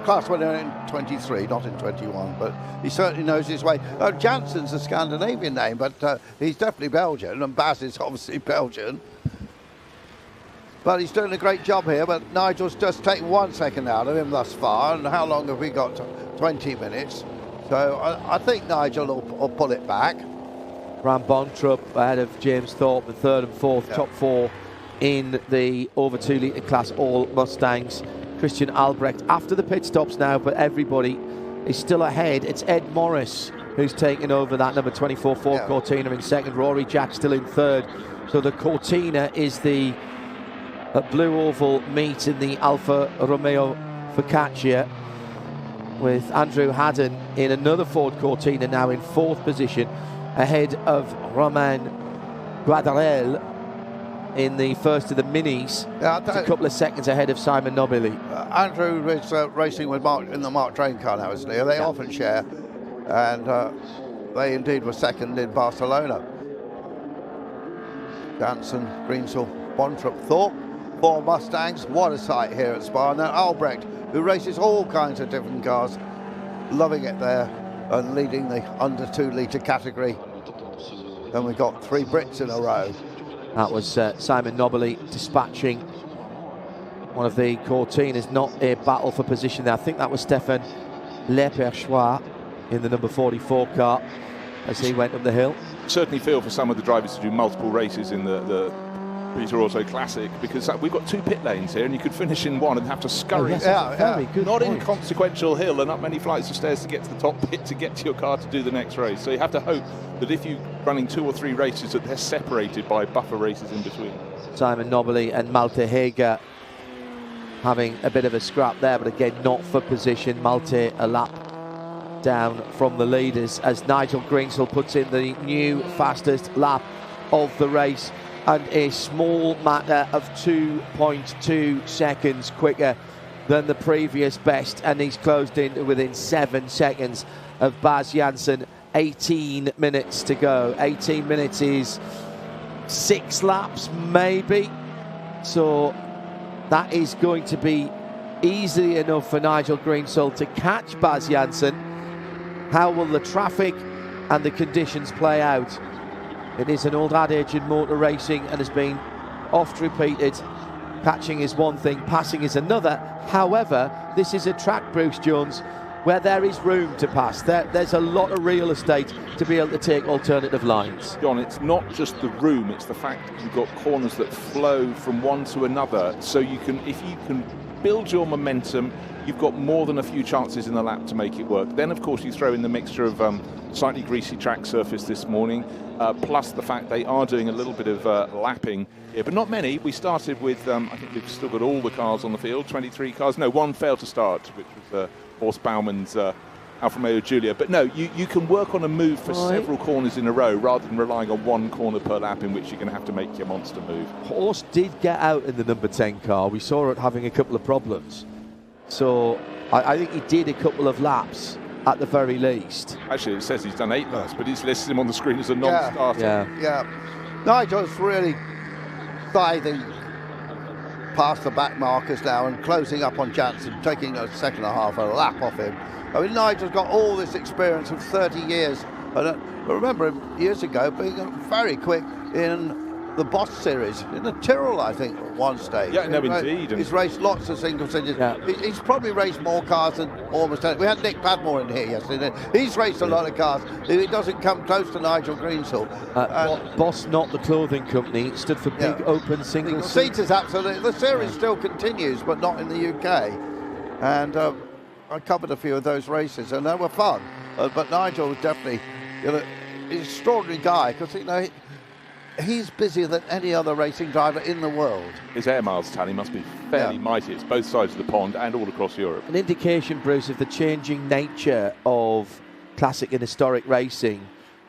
Class winner in 23, not in 21, but he certainly knows his way. Jansen's a Scandinavian name, but he's definitely Belgian, and Baz is obviously Belgian. But he's doing a great job here, but Nigel's just taken 1 second out of him thus far, and how long have we got? 20 minutes. So I think Nigel will pull it back. Bram Bontrup ahead of James Thorpe, the third and fourth, top four in the over 2 litre class, all Mustangs. Christian Albrecht after the pit stops now, but everybody is still ahead. It's Ed Morris who's taken over that number 24 Ford Cortina in second. Rory Jack still in third. So the Cortina is the blue oval meet in the Alfa Romeo Focaccia. with Andrew Haddon in another Ford Cortina, now in 4th position, ahead of Romain Guadarel in the first of the minis. Yeah, a couple of seconds ahead of Simon Nobili. Andrew is racing with Mark in the Mark Train car now, isn't he? They often share, and they indeed were second in Barcelona. Janssen, Greensel, Bontrop, Thorpe, 4 Mustangs. What a sight here at Spa. And then Albrecht, who races all kinds of different cars, loving it there and leading the under 2 litre category. Then we got 3 Brits in a row. That was Simon Nobili dispatching one of the Cortinas, not a battle for position there. I think that was Stéphane Leperchois in the number 44 car as he went up the hill. Certainly feel for some of the drivers to do multiple races in the Peter Auto Classic, because we've got 2 pit lanes here and you could finish in one and have to scurry. Oh, yes, very good Not point. inconsequential hill and up many flights of stairs to get to the top pit to get to your car to do the next race. So you have to hope that if you're running 2 or 3 races that they're separated by buffer races in between. Simon Nobili and Malte Heger having a bit of a scrap there, but again not for position. Malte a lap down from the leaders as Nigel Greensel puts in the new fastest lap of the race, and a small matter of 2.2 seconds quicker than the previous best, and he's closed in within 7 seconds of Baz Janssen. 18 minutes to go. 18 minutes is 6 laps maybe, so that is going to be easy enough for Nigel Greensel to catch Baz Janssen. How will the traffic and the conditions play out? It is an old adage in motor racing and has been oft repeated. Catching is one thing, passing is another. However, this is a track, Bruce Jones, where there is room to pass. There's a lot of real estate to be able to take alternative lines. John, it's not just the room, it's the fact that you've got corners that flow from one to another. So you can, if you can build your momentum, you've got more than a few chances in the lap to make it work. Then, of course, you throw in the mixture of slightly greasy track surface this morning, plus the fact they are doing a little bit of lapping here, but not many. We started with, I think we've still got all the cars on the field, 23 cars. No, one failed to start, which was Horst Baumann's Alfa Romeo Giulia. But no, you can work on a move for several corners in a row rather than relying on one corner per lap in which you're going to have to make your monster move. Horst did get out in the number 10 car. We saw it having a couple of problems. So I think he did a couple of laps at the very least. Actually, it says he's done 8 laps, but he's listed him on the screen as a non-starter. Yeah. Nigel's really sliding past the back markers now and closing up on Janssen, taking a second and a half a lap off him. I mean, Nigel's got all this experience of 30 years. I remember him years ago being very quick in the Boss Series, in the Tyrrell, I think, at one stage. Yeah, no, indeed. He's raced lots of single series. Yeah. He's probably raced more cars than almost any. We had Nick Padmore in here yesterday. He's raced a lot of cars. He doesn't come close to Nigel Greensel. Boss, not the clothing company, stood for big open single seaters. Absolutely. The series still continues, but not in the UK. And I covered a few of those races, and they were fun. But Nigel was definitely, an extraordinary guy, because he's busier than any other racing driver in the world. His air miles tally must be fairly mighty. It's both sides of the pond and all across Europe. An indication, Bruce, of the changing nature of classic and historic racing,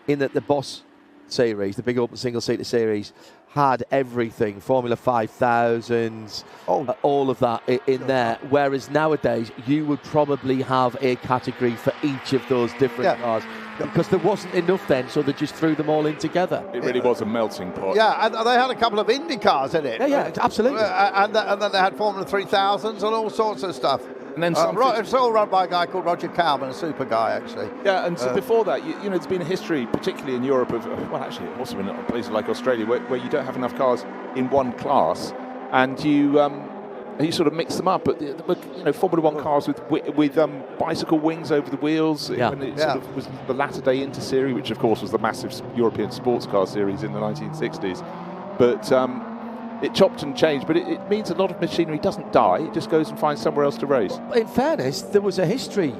in that the Boss series, the big open single-seater series, had everything, Formula 5000s, all of that in there, whereas nowadays you would probably have a category for each of those different cars, because there wasn't enough then, so they just threw them all in together. It really was a melting pot. Yeah, and they had a couple of Indy cars in it. Yeah, absolutely. And then they had Formula 3000s and all sorts of stuff. And then it's all run by a guy called Roger Cowman, a super guy, actually. Yeah, and so before that, you know, there's been a history, particularly in Europe, of, well, actually, also in places like Australia, where you don't have enough cars in one class, and you sort of mix them up. But you know, Formula One cars with bicycle wings over the wheels. When it sort of was the latter-day Inter Series, which of course was the massive European sports car series in the 1960s. But it chopped and changed, but it means a lot of machinery doesn't die. It just goes and finds somewhere else to race. In fairness, there was a history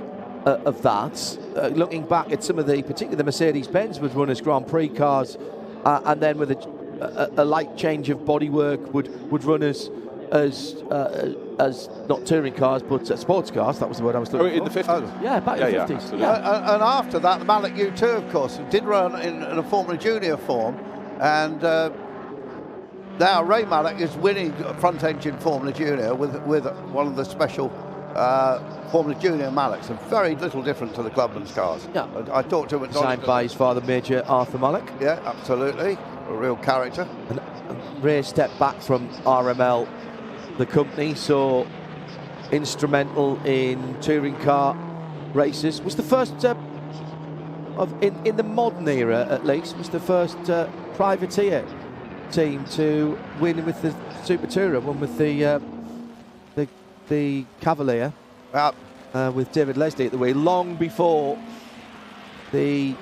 of that. Looking back at some of particularly the Mercedes-Benz would run as Grand Prix cars, and then with a light change of bodywork would run as as not touring cars, but sports cars. That was the word I was looking for. In the 50s? Yeah, back in the 50s. And after that, the Malik U2, of course, did run in a Formula Junior form, and now Ray Malik is winning front-engine Formula Junior with one of the special Formula Junior Maliks, and very little different to the Clubman's cars. Yeah. I talked to him at signed by his father, Major Arthur Malik. Yeah, absolutely. A real character. And Ray stepped back from RML, the company, so instrumental in touring car races. Was the first in the modern era, at least, was the first privateer team to win with the Super Tourer, one with the Cavalier, with David Leslie at the wheel, long before the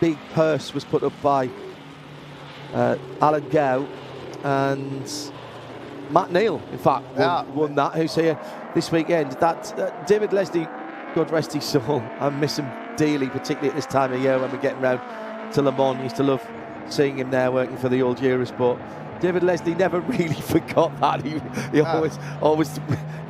big purse was put up by Alan Gow and Matt Neal, in fact, won that, who's here this weekend. That David Leslie, God rest his soul, I miss him dearly, particularly at this time of year when we're getting round to Le Mans. Used to love seeing him there working for the old Eurosport. David Leslie never really forgot that. He always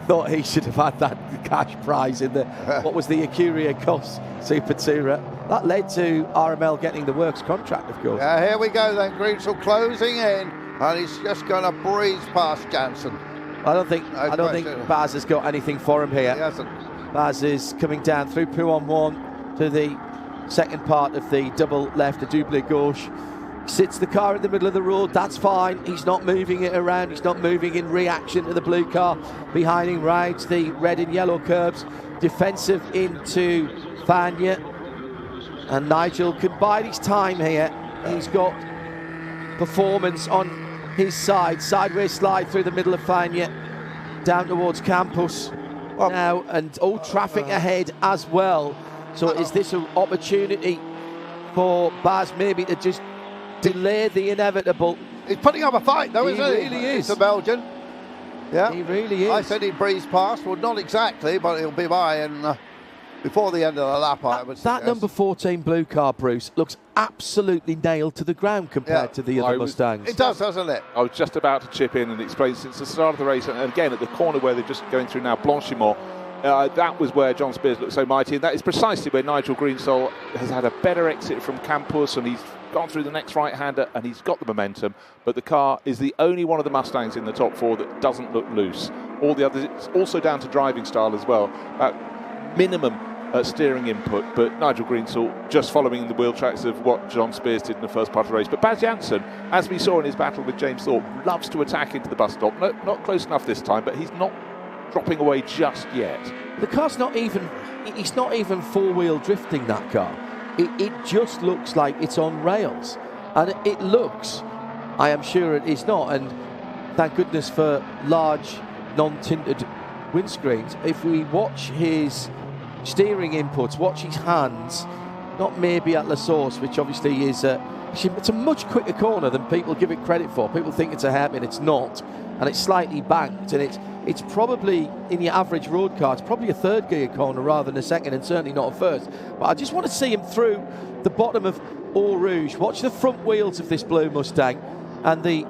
thought he should have had that cash prize in the what was the Acuria Cos Super Tourer. That led to RML getting the works contract, of course. Here we go then, Greensel closing in, and he's just going to breeze past Jansen. I don't think Baz has got anything for him here. He hasn't. Baz is coming down through Pouhon 1 to the second part of the double left, the double gauche. Sits the car in the middle of the road, that's fine. He's not moving it around, he's not moving in reaction to the blue car behind him. Rides the red and yellow curbs, defensive into Fagnes. And Nigel can bide his time here. He's got performance on his side. Sideways slide through the middle of Fagnes, down towards Campus now, and traffic ahead as well. So is this an opportunity for Baz maybe to just delay the inevitable? He's putting up a fight though, isn't he? He really is. It's a Belgian. Yeah, he really is. I said he'd breeze past. Well, not exactly, but he'll be by and before the end of the lap, I would suggest. That number 14 blue car, Bruce, looks absolutely nailed to the ground compared to the other Mustangs. It does, doesn't it? I was just about to chip in and explain since the start of the race, and again at the corner where they're just going through now, Blanchimont, that was where John Spears looked so mighty, and that is precisely where Nigel Greensol has had a better exit from Campus, and he's gone through the next right-hander and he's got the momentum, but the car is the only one of the Mustangs in the top four that doesn't look loose. All the others, it's also down to driving style as well. Minimum steering input, but Nigel Greensol just following the wheel tracks of what John Spears did in the first part of the race. But Baz Jansen, as we saw in his battle with James Thorpe, loves to attack into the bus stop. No, not close enough this time, but he's not dropping away just yet. The car's not even, it's not even four-wheel drifting, that car. It just looks like it's on rails. And it looks, I am sure it is not, and thank goodness for large non-tinted windscreens. If we watch his steering inputs, watch his hands, not maybe at La Source, which obviously is it's a much quicker corner than people give it credit for. People think it's a hairpin, it's not, and it's slightly banked, and it's probably, in your average road car, it's probably a third gear corner rather than a second, and certainly not a first. But I just want to see him through the bottom of Eau Rouge. Watch the front wheels of this blue Mustang and the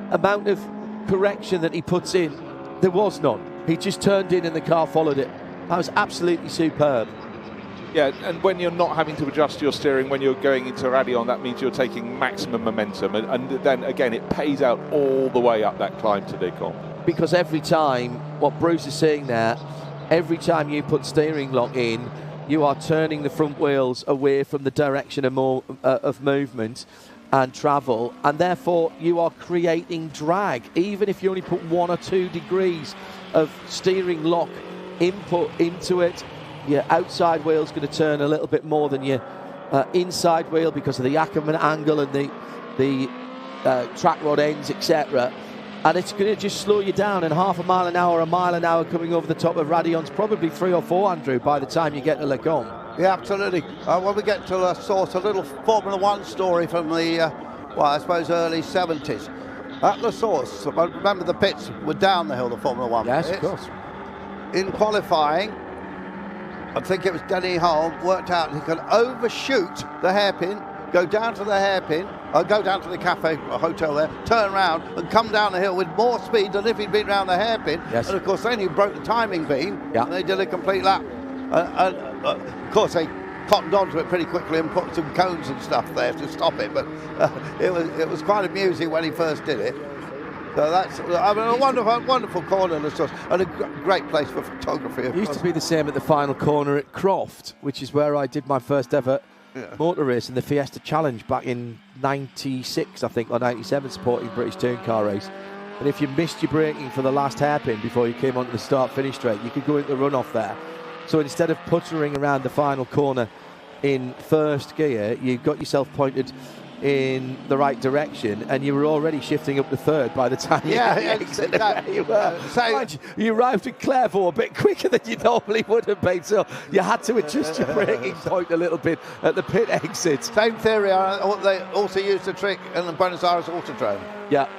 amount of correction that he puts in. There was none. He just turned in and the car followed it. That was absolutely superb. Yeah, and when you're not having to adjust your steering when you're going into Radion, that means you're taking maximum momentum, and then again it pays out all the way up that climb to Decon. Because every time, what Bruce is saying there, every time you put steering lock in, you are turning the front wheels away from the direction of movement and travel, and therefore you are creating drag. Even if you only put 1 or 2 degrees of steering lock input into it, your outside wheel's going to turn a little bit more than your inside wheel because of the Ackerman angle and the track rod ends, etc. And it's going to just slow you down. And half a mile an hour coming over the top of Radion's probably 3 or 4, Andrew, by the time you get to Le Combe. Yeah, absolutely. When we get to La Source, a little Formula One story from the, well, I suppose early 70s. At La Source, remember the pits were down the hill, the Formula One pits. Yes, of course. In qualifying, I think it was Denny Holm worked out he could overshoot the hairpin go down to the hairpin, go down to the cafe or hotel there, turn around and come down the hill with more speed than if he'd been round the hairpin. Yes. And of course then he broke the timing beam, and they did a complete lap. Of course they cottoned onto it pretty quickly and put some cones and stuff there to stop it, but it was quite amusing when he first did it. So that's a wonderful corner and a great place for photography. It used to be the same at the final corner at Croft, which is where I did my first ever motor race in the Fiesta Challenge back in 96, I think, or 97, supporting British touring car race. But if you missed your braking for the last hairpin before you came onto the start-finish straight, you could go into the runoff there. So instead of puttering around the final corner in first gear, you got yourself pointed in the right direction, and you were already shifting up to third by the time you exited where you were. You arrived at Clairvaux a bit quicker than you normally would have been, so you had to adjust your braking point a little bit at the pit exit. Same theory. They also used the trick in the Buenos Aires Autodrome. Yeah.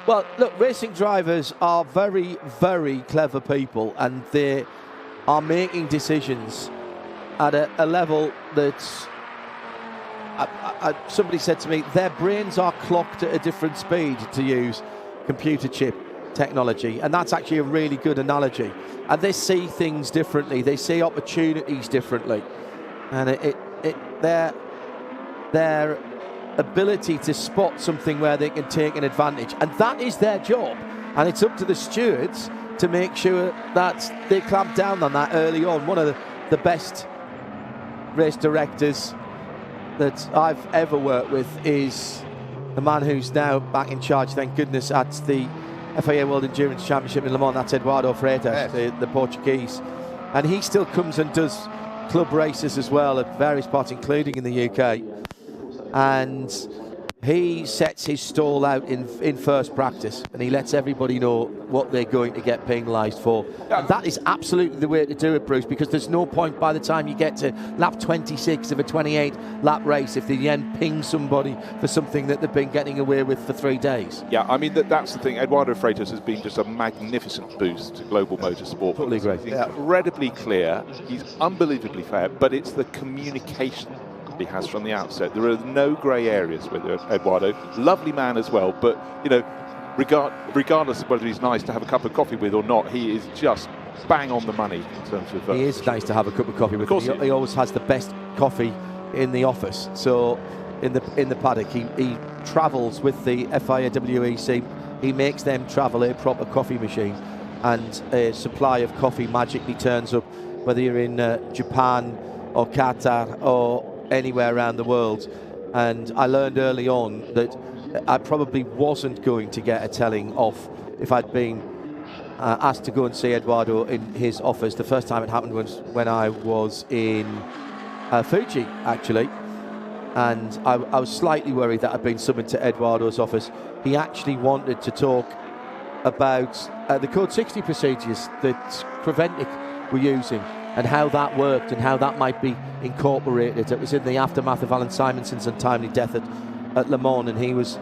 Well, look, racing drivers are very, very clever people, and they are making decisions at a level that's... somebody said to me, their brains are clocked at a different speed, to use computer chip technology, and that's actually a really good analogy. And they see things differently, they see opportunities differently, and their ability to spot something where they can take an advantage, and that is their job. And it's up to the stewards to make sure that they clamp down on that early on. One of the best race directors that I've ever worked with is the man who's now back in charge, thank goodness, at the FIA World Endurance Championship in Le Mans. That's Eduardo Freitas, the Portuguese. And he still comes and does club races as well at various parts, including in the UK. And he sets his stall out in first practice, and he lets everybody know what they're going to get penalised for. And that is absolutely the way to do it, Bruce, because there's no point by the time you get to lap 26 of a 28-lap race if they then ping somebody for something that they've been getting away with for 3 days. Yeah, I mean, that's the thing. Eduardo Freitas has been just a magnificent boost to global motorsport. Totally agree. He's incredibly clear. He's unbelievably fair, but it's the communication he has from the outset. There are no grey areas with Eduardo. Lovely man as well, but you know, regardless of whether he's nice to have a cup of coffee with or not, he is just bang on the money in terms of. He is nice to have a cup of coffee with. Of course, he always has the best coffee in the office. So in the paddock, he travels with the FIA WEC. He makes them travel a proper coffee machine, and a supply of coffee magically turns up, whether you're in Japan or Qatar or anywhere around the world. And I learned early on that I probably wasn't going to get a telling off if I'd been asked to go and see Eduardo in his office. The first time it happened was when I was in Fuji, actually, and I was slightly worried that I'd been summoned to Eduardo's office. He actually wanted to talk about the Code 60 procedures that Creventic were using, and how that worked and how that might be incorporated. It was in the aftermath of Alan Simonson's untimely death at Le Mans, and he was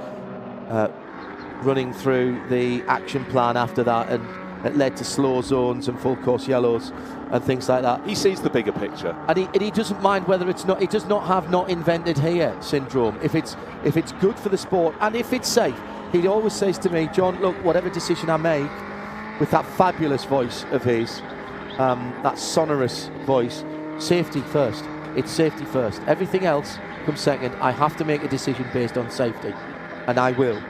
running through the action plan after that, and it led to slow zones and full course yellows and things like that. He sees the bigger picture, and he doesn't mind whether it's not. He does not have "not invented here" syndrome. If it's good for the sport and if it's safe, he always says to me, "John, look, whatever decision I make," with that fabulous voice of his. That sonorous voice, safety first. It's safety first. Everything else comes second. I have to make a decision based on safety, and I will.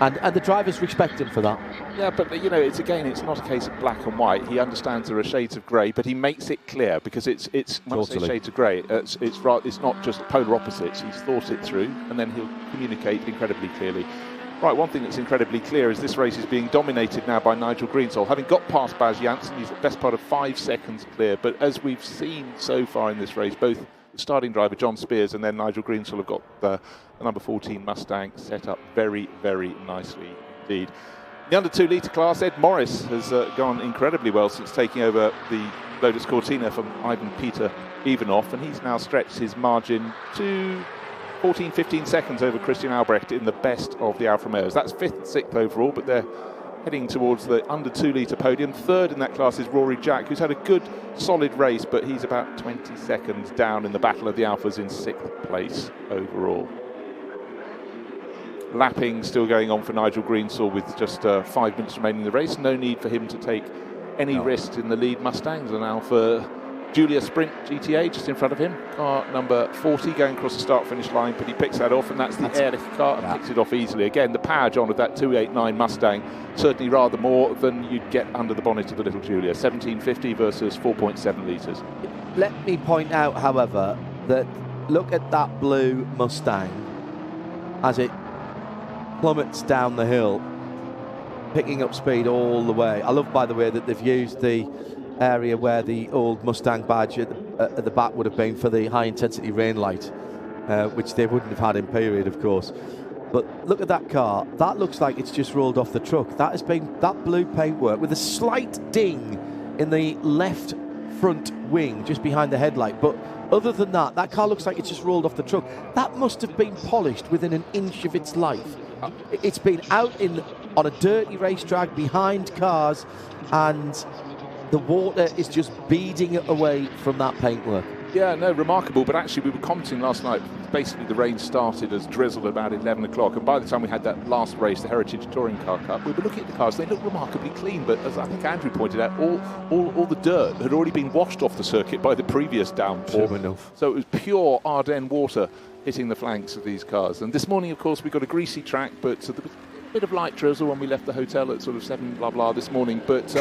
And the drivers respect him for that. Yeah, but you know, it's not a case of black and white. He understands there are shades of grey, but he makes it clear, because it's when I say shades of grey, it's not just polar opposites. He's thought it through, and then he'll communicate incredibly clearly. Right, one thing that's incredibly clear is this race is being dominated now by Nigel Greensole. Having got past Baz Janssen, he's the best part of 5 seconds clear. But as we've seen so far in this race, both the starting driver, John Spears, and then Nigel Greensole have got the number 14 Mustang set up very, very nicely indeed. In the under 2 litre class, Ed Morris has gone incredibly well since taking over the Lotus Cortina from Ivan Peter Ivanov, and he's now stretched his margin to 14-15 seconds over Christian Albrecht in the best of the Alfa Romeos. That's 5th and 6th overall, but they're heading towards the under 2 litre podium. Third in that class is Rory Jack, who's had a good solid race, but he's about 20 seconds down in the battle of the Alphas, in 6th place overall. Lapping still going on for Nigel Greensaw with just 5 minutes remaining in the race. No need for him to take any risks in the lead Mustangs. And now for Julia Sprint GTA just in front of him, car number 40 going across the start-finish line, but he picks that off, and that's the airlift car, and picks it off easily. Again, the power, John, of that 289 Mustang, certainly rather more than you'd get under the bonnet of the little Julia. 1750 versus 4.7 litres. Let me point out, however, that look at that blue Mustang as it plummets down the hill, picking up speed all the way. I love, by the way, that they've used the area where the old Mustang badge at the back would have been for the high-intensity rain light, which they wouldn't have had in period, of course. But look at that car. That looks like it's just rolled off the truck. That has been that blue paintwork with a slight ding in the left front wing, just behind the headlight. But other than that, that car looks like it's just rolled off the truck. That must have been polished within an inch of its life. It's been out on a dirty racetrack behind cars, and the water is just beading away from that paintwork. Yeah, no, remarkable. But actually, we were commenting last night. Basically, the rain started as drizzle at about 11 o'clock. And by the time we had that last race, the Heritage Touring Car Cup, we were looking at the cars. They looked remarkably clean. But as I think Andrew pointed out, all the dirt had already been washed off the circuit by the previous downpour. True enough. So it was pure Ardennes water hitting the flanks of these cars. And this morning, of course, we got a greasy track, but there was a bit of light drizzle when we left the hotel at sort of 7 blah blah this morning. But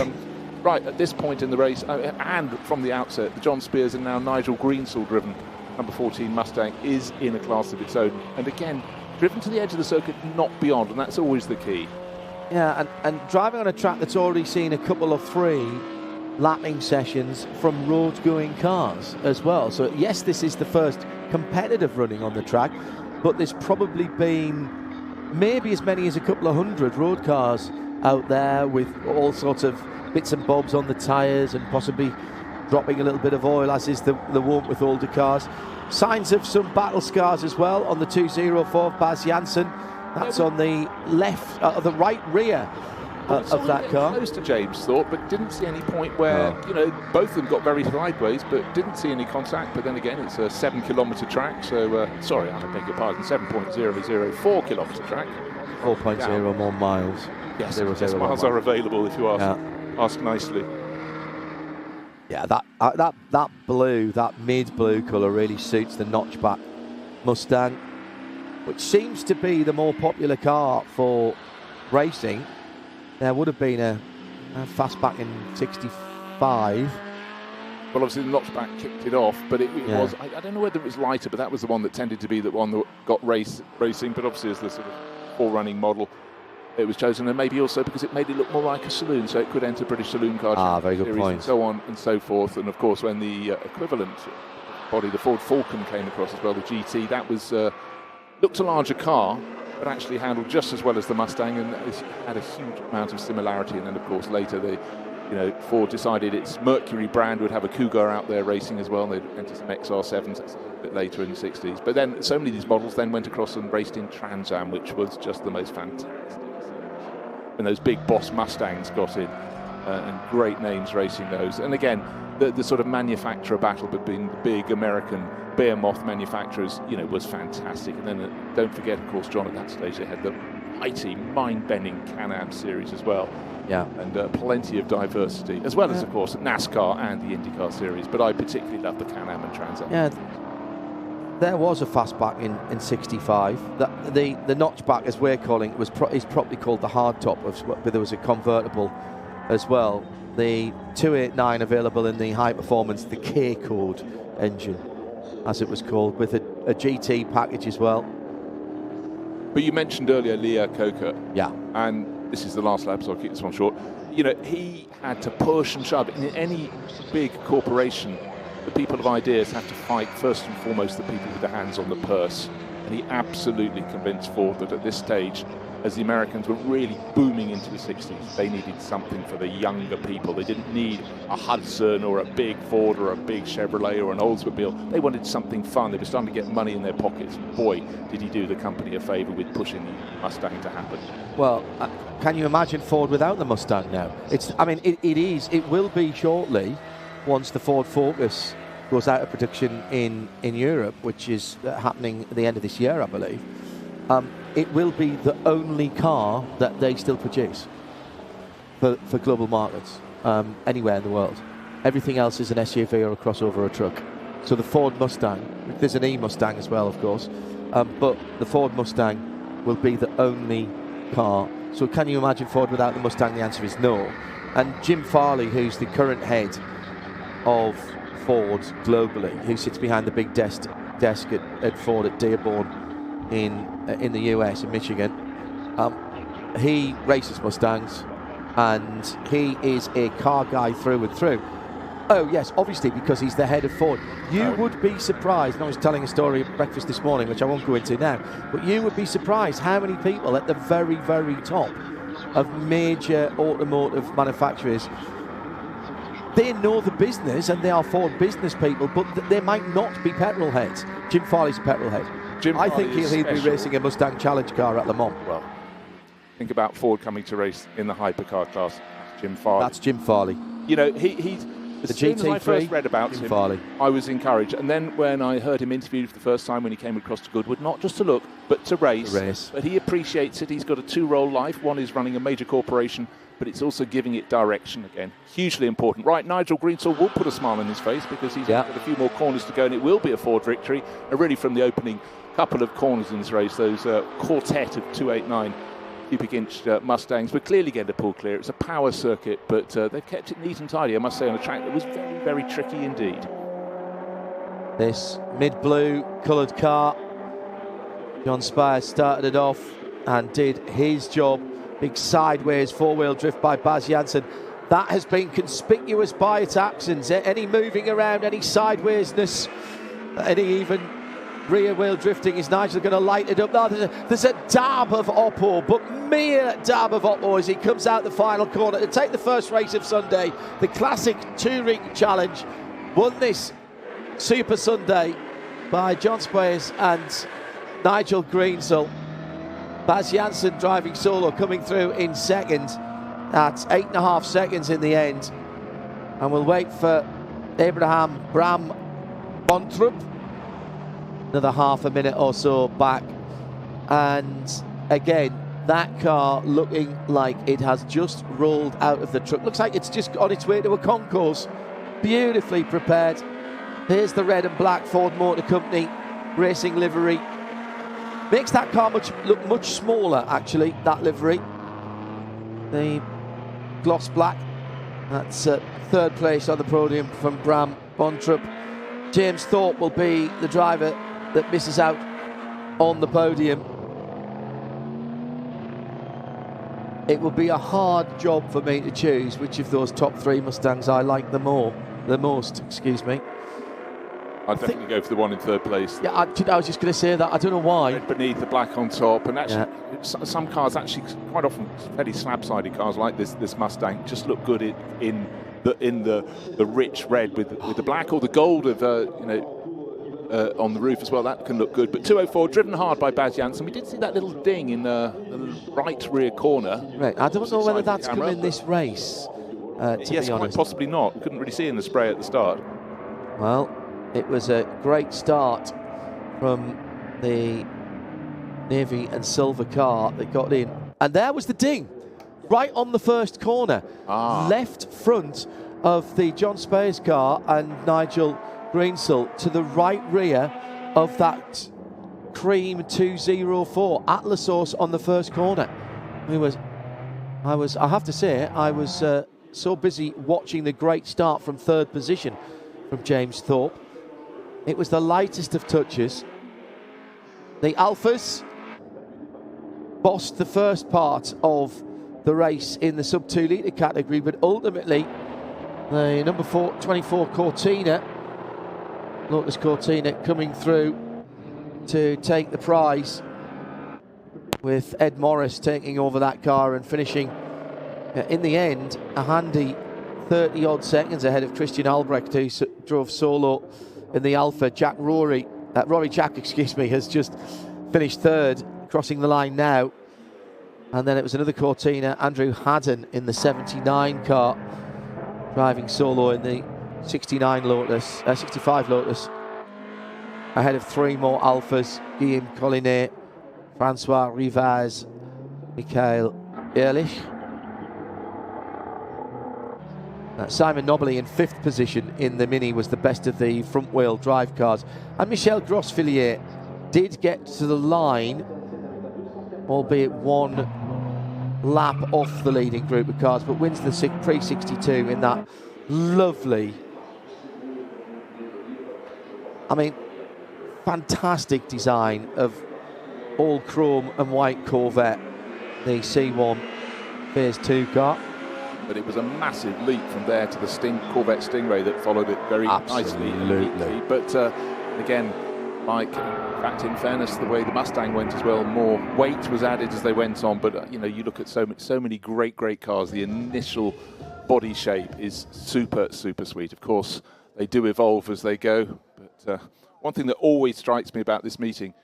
right at this point in the race, and from the outset, the John Spears and now Nigel Greensaw driven number 14 Mustang is in a class of its own. And again, driven to the edge of the circuit, not beyond, and that's always the key. Yeah, and driving on a track that's already seen a couple of 3 lapping sessions from road-going cars as well. So yes, this is the first competitive running on the track, but there's probably been maybe as many as a couple of 100 road cars out there with all sorts of bits and bobs on the tyres and possibly dropping a little bit of oil, as is the wont with older cars. Signs of some battle scars as well on the 204 of Baz Janssen. That's on the left, the right rear of that car. Close to James thought, but didn't see any point where both of them got very sideways, but didn't see any contact. But then again, it's a 7-kilometre track, so sorry, I beg your pardon, 7.004 kilometre track. 4.0 more miles. Yes, miles are available if you ask nicely. Yeah, that blue, that mid-blue colour really suits the notchback Mustang, which seems to be the more popular car for racing. There would have been a fastback in 65. Well, obviously the notchback kicked it off, but it was, I don't know whether it was lighter, but that was the one that tended to be the one that got racing, but obviously as the sort of forerunning model, it was chosen, and maybe also because it made it look more like a saloon, so it could enter British Saloon Car very good point. And so on and so forth. And of course, when the equivalent body, the Ford Falcon, came across as well, the GT, that was looked a larger car, but actually handled just as well as the Mustang, and it had a huge amount of similarity. And then, of course, later Ford decided its Mercury brand would have a Cougar out there racing as well. They'd enter some XR7s a bit later in the 60s. But then so many of these models then went across and raced in Trans Am, which was just the most fantastic. And those big Boss Mustangs got in, and great names racing those. And again, the sort of manufacturer battle between the big American behemoth manufacturers, was fantastic. And then don't forget, of course, John, at that stage they had the mighty, mind-bending Can-Am series as well. Yeah. And plenty of diversity, as well as, of course, NASCAR and the IndyCar series. But I particularly love the Can-Am and Trans Am. Yeah. There was a fastback in 65. The notchback, as we're calling it, is probably called the hardtop, but there was a convertible as well. The 289 available in the high performance, the K Code engine, as it was called, with a GT package as well. But you mentioned earlier Leah Coker. Yeah. And this is the last lap, so I'll keep this one short. He had to push and shove. In any big corporation, the people of ideas have to fight first and foremost the people with their hands on the purse. And he absolutely convinced Ford that at this stage, as the Americans were really booming into the 60s, they needed something for the younger people. They didn't need a Hudson or a big Ford or a big Chevrolet or an Oldsmobile. They wanted something fun. They were starting to get money in their pockets. Boy, did he do the company a favour with pushing the Mustang to happen. Well, can you imagine Ford without the Mustang now? It will be shortly, once the Ford Focus goes out of production in Europe, which is happening at the end of this year, I believe. It will be the only car that they still produce for global markets anywhere in the world. Everything else is an SUV or a crossover or a truck. So the Ford Mustang, there's an E-Mustang as well, of course, but the Ford Mustang will be the only car. So can you imagine Ford without the Mustang? The answer is no. And Jim Farley, who's the current head of Ford globally, who sits behind the big desk at Ford at Dearborn in the US, in Michigan, he races Mustangs, and he is a car guy through and through. Oh yes, obviously, because he's the head of Ford. You would be surprised, and I was telling a story at breakfast this morning, which I won't go into now, but you would be surprised how many people at the very, very top of major automotive manufacturers, they know the business and they are Ford business people, but they might not be petrol heads. Jim Farley's a petrol head. I think he'll be racing a Mustang Challenge car at Le Mans. Well, think about Ford coming to race in the hypercar class. Jim Farley. That's Jim Farley. You know, he's as soon as I first read about him, Farley. I was encouraged. And then when I heard him interviewed for the first time when he came across to Goodwood, not just to look, but to race. But he appreciates it. He's got a two-role life. One is running a major corporation, but it's also giving it direction again. Hugely important. Right, Nigel Greensall will put a smile on his face because he's got a few more corners to go, and it will be a Ford victory. And really from the opening couple of corners in this race, those quartet of 289 cubic inch Mustangs were clearly getting to pull clear. It's a power circuit, but they've kept it neat and tidy, I must say, on a track that was very, very tricky indeed. This mid-blue coloured car, John Spires started it off and did his job. Big sideways four-wheel drift by Baz Janssen. That has been conspicuous by its absence. Any moving around, any sidewaysness, any even rear-wheel drifting. Is Nigel going to light it up? No, there's a dab of Oppo, but mere dab of Oppo as he comes out the final corner to take the first race of Sunday. The classic Touring Challenge. Won this Super Sunday by John Spires and Nigel Greensall. Baz Janssen driving solo, coming through in second at 8.5 seconds in the end. And we'll wait for Abraham Bram Bontrup. Another half a minute or so back. And again, that car looking like it has just rolled out of the truck. Looks like it's just on its way to a concourse. Beautifully prepared. Here's the red and black Ford Motor Company racing livery. Makes that car look much smaller, actually, that livery. The gloss black. That's third place on the podium from Bram Bontrup. James Thorpe will be the driver that misses out on the podium. It will be a hard job for me to choose which of those top three Mustangs I like the most. I'd definitely go for the one in third place. Yeah, I was just going to say that. I don't know why. Red beneath, the black on top, and actually, some cars actually quite often fairly slab-sided cars like this Mustang just look good in the rich red with the black or the gold of on the roof as well. That can look good. But 204 driven hard by Baz Janssen. We did see that little ding in the right rear corner. Right. I don't know whether that's come in this race. Yes, quite possibly not. Couldn't really see in the spray at the start. Well, it was a great start from the navy and silver car that got in. And there was the ding, right on the first corner. Left front of the John Spires car and Nigel Greensall to the right rear of that cream 204 Atlas Horse on the first corner. I have to say, I was so busy watching the great start from third position from James Thorpe. It was the lightest of touches. The Alphas bossed the first part of the race in the sub 2 litre category, but ultimately the number 24 Cortina, Lotus Cortina, coming through to take the prize, with Ed Morris taking over that car and finishing, in the end, a handy 30-odd seconds ahead of Christian Albrecht, who drove solo in the Alpha. Rory Jack, excuse me, has just finished third, crossing the line now. And then it was another Cortina, Andrew Haddon in the 79 car, driving solo in the 65 Lotus, ahead of three more Alphas: Guillaume Collinet, Francois Rivaz, Michael Ehrlich. Simon Nobili in 5th position in the Mini was the best of the front-wheel drive cars. And Michel Grosfillier did get to the line, albeit one lap off the leading group of cars, but wins the pre-62 in that lovely, fantastic design of all chrome and white Corvette, the C1 Phase 2 car. But it was a massive leap from there to the Corvette Stingray that followed it very nicely. But again, Mike, in fact, in fairness, the way the Mustang went as well, more weight was added as they went on. But you look at so many great cars. The initial body shape is super sweet. Of course, they do evolve as they go. But one thing that always strikes me about this meeting,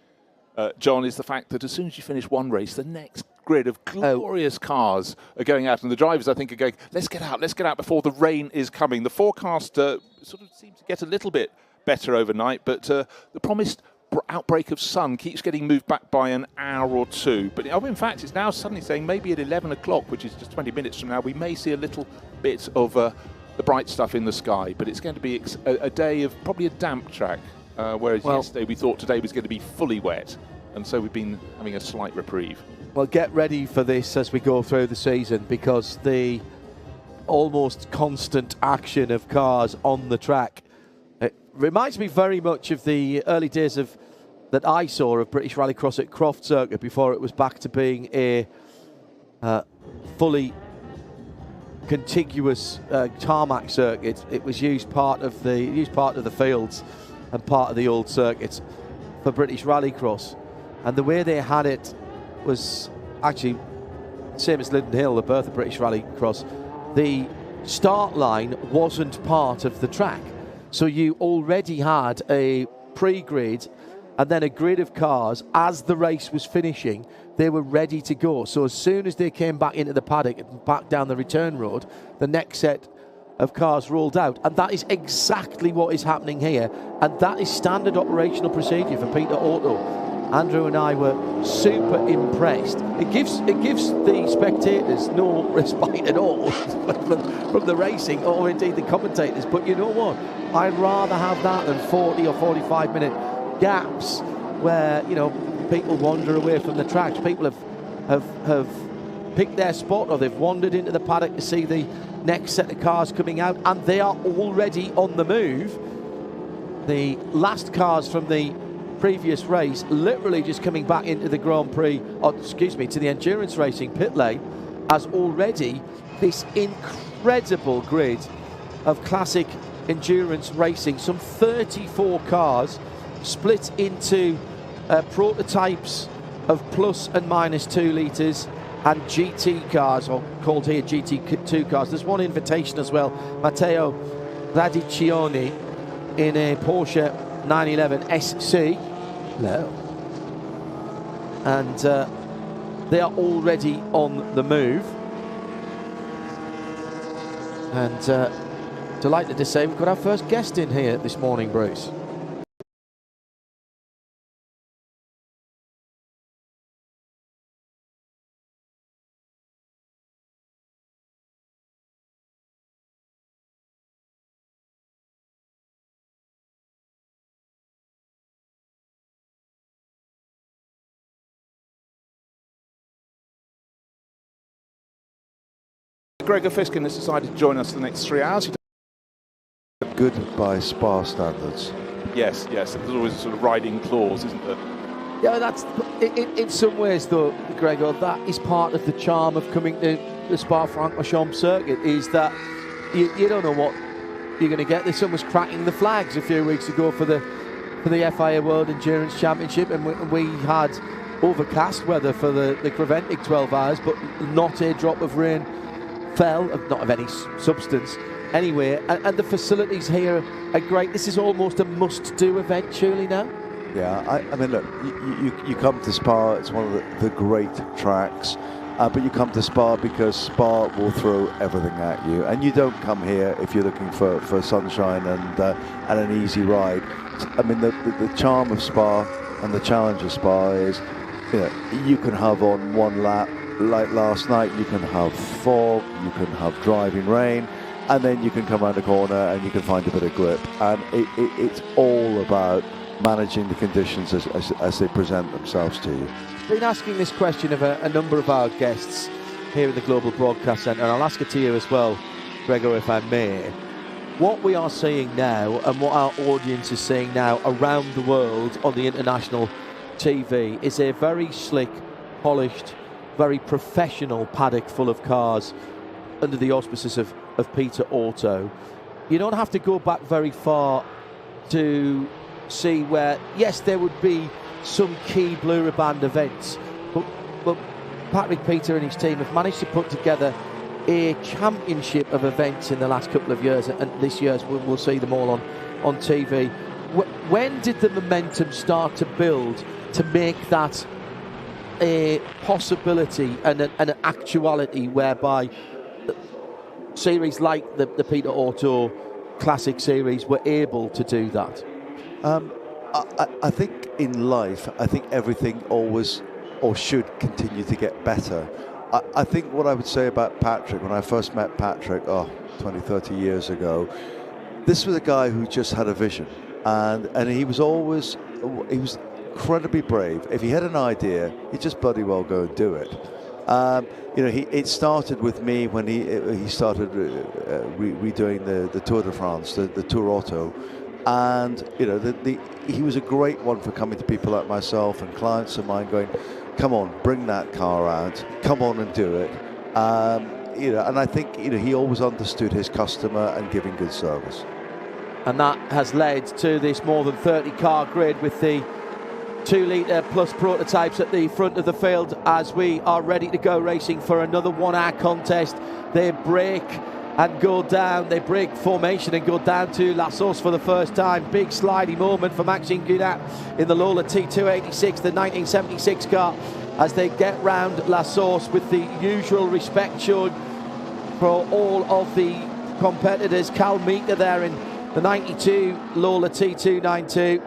John, is the fact that as soon as you finish one race, the next grid of glorious cars are going out, and the drivers, I think, are going, let's get out before the rain is coming. The forecast sort of seems to get a little bit better overnight, but the promised outbreak of sun keeps getting moved back by an hour or two. But in fact, it's now suddenly saying maybe at 11 o'clock, which is just 20 minutes from now, we may see a little bit of the bright stuff in the sky. But it's going to be a day of probably a damp track, whereas yesterday we thought today was going to be fully wet. And so we've been having a slight reprieve. Well, get ready for this as we go through the season, because the almost constant action of cars on the track, it reminds me very much of the early days that I saw of British Rallycross at Croft Circuit before it was back to being a fully contiguous tarmac circuit. It was used part of the fields and part of the old circuits for British Rallycross. And the way they had it was actually same as Linden Hill, the birth of British Rallycross. The start line wasn't part of the track, so you already had a pre-grid and then a grid of cars. As the race was finishing, they were ready to go. So as soon as they came back into the paddock and back down the return road, the next set of cars rolled out. And that is exactly what is happening here, and that is standard operational procedure for Peter Otto. Andrew and I were super impressed. It gives the spectators no respite at all from the racing, or indeed the commentators. But you know what? I'd rather have that than 40 or 45 minute gaps where people wander away from the tracks. People have picked their spot, or they've wandered into the paddock to see the next set of cars coming out, and they are already on the move. The last cars from the previous race literally just coming back into the Grand Prix, to the endurance racing pit lane, as already this incredible grid of classic endurance racing, some 34 cars split into prototypes of plus and minus 2 litres and GT cars, or called here GT2 cars. There's one invitation as well, Matteo Radiccioni in a Porsche 911 SC. No. And they are already on the move. And delighted to say we've got our first guest in here this morning, Bruce. Gregor Fiskin has decided to join us for the next 3 hours. Good by Spa standards. Yes, there's always a sort of riding clause, isn't there? Yeah, that's in some ways, though, Gregor, that is part of the charm of coming to the Spa-Francorchamps circuit, is that you don't know what you're going to get. Someone was cracking the flags a few weeks ago for the for the FIA World Endurance Championship, and we had overcast weather for the Creventic 12 hours, but not a drop of rain fell, not of any substance anyway, and the facilities here are great. This is almost a must-do event, surely now? Yeah, I mean, look, you come to Spa, it's one of the great tracks, but you come to Spa because Spa will throw everything at you, and you don't come here if you're looking for sunshine and an easy ride. I mean, the charm of Spa and the challenge of Spa is, you know, you can have on one lap, like last night, you can have fog, you can have driving rain, and then you can come around the corner and you can find a bit of grip. And it's all about managing the conditions as they present themselves to you. Been asking this question of a number of our guests here in the Global Broadcast Centre, and I'll ask it to you as well, Gregor, if I may. What we are seeing now and what our audience is seeing now around the world on the international TV is a very slick, polished, very professional paddock full of cars under the auspices of Peter Auto. You don't have to go back very far to see where, yes, there would be some key blue ribbon events, but Patrick Peter and his team have managed to put together a championship of events in the last couple of years, and this year's we'll see them all on TV. When did the momentum start to build to make that a possibility and an actuality whereby series like the Peter Auto Classic Series were able to do that? I think in life, I think everything always or should continue to get better. I think what I would say about Patrick, when I first met Patrick 20, 30 years ago, this was a guy who just had a vision, and he was incredibly brave. If he had an idea, he'd just bloody well go and do it. You know, it started with me when he started redoing the Tour de France, the Tour Auto, and you know, he was a great one for coming to people like myself and clients of mine, going, "Come on, bring that car out. Come on and do it." You know, and I think, you know, he always understood his customer and giving good service. And that has led to this more than 30 car grid with the 2-litre plus prototypes at the front of the field as we are ready to go racing for another 1 hour contest. They break and go down, they break formation and go down to La Sauce for the first time. Big slidey moment for Maxime Gudat in the Lola T286, the 1976 car, as they get round La Sauce with the usual respect shown for all of the competitors. Cal Meeker there in the 92 Lola T292,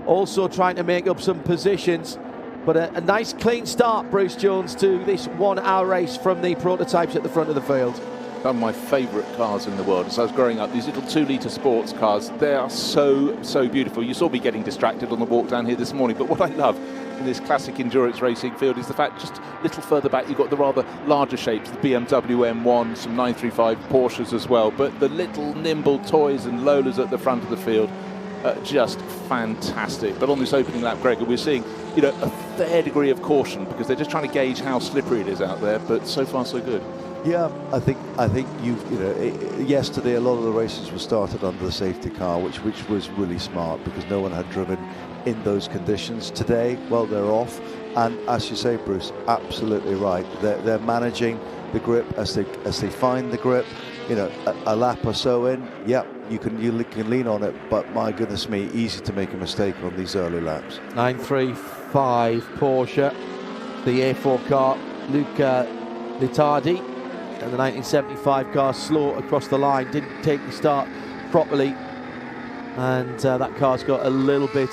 also trying to make up some positions, but a nice clean start, Bruce Jones, to this 1 hour race from the prototypes at the front of the field. One of my favourite cars in the world. As I was growing up, these little 2-litre sports cars, they are so beautiful. You saw me getting distracted on the walk down here this morning, but what I love in this classic endurance racing field is the fact just a little further back you've got the rather larger shapes, the BMW M1, some 935 Porsches as well, but the little nimble toys and Lolas at the front of the field, just fantastic. But on this opening lap, Gregor, we're seeing, you know, a fair degree of caution because they're just trying to gauge how slippery it is out there, but so far so good. Yeah, I think yesterday a lot of the races were started under the safety car, which was really smart because no one had driven in those conditions. Today, well, they're off, and as you say, Bruce, absolutely right. They're managing the grip as they find the grip. You know, a lap or so in, yeah, you can lean on it, but my goodness me, easy to make a mistake on these early laps. 935 Porsche, the A4 car, Luca Litardi, and the 1975 car slow across the line, didn't take the start properly, and that car's got a little bit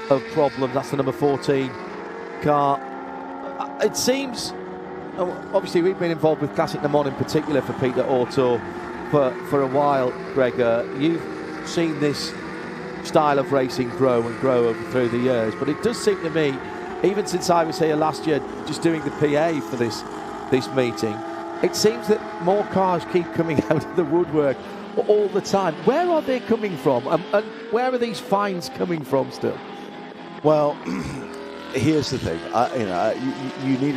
of problem. That's the number 14 car. It seems, obviously we've been involved with Classic Le Mans in particular for Peter Auto for a while, Gregor. You've seen this style of racing grow and grow through the years, but it does seem to me, even since I was here last year just doing the PA for this meeting, it seems that more cars keep coming out of the woodwork all the time. Where are they coming from, and where are these fines coming from still? Well, here's the thing. You need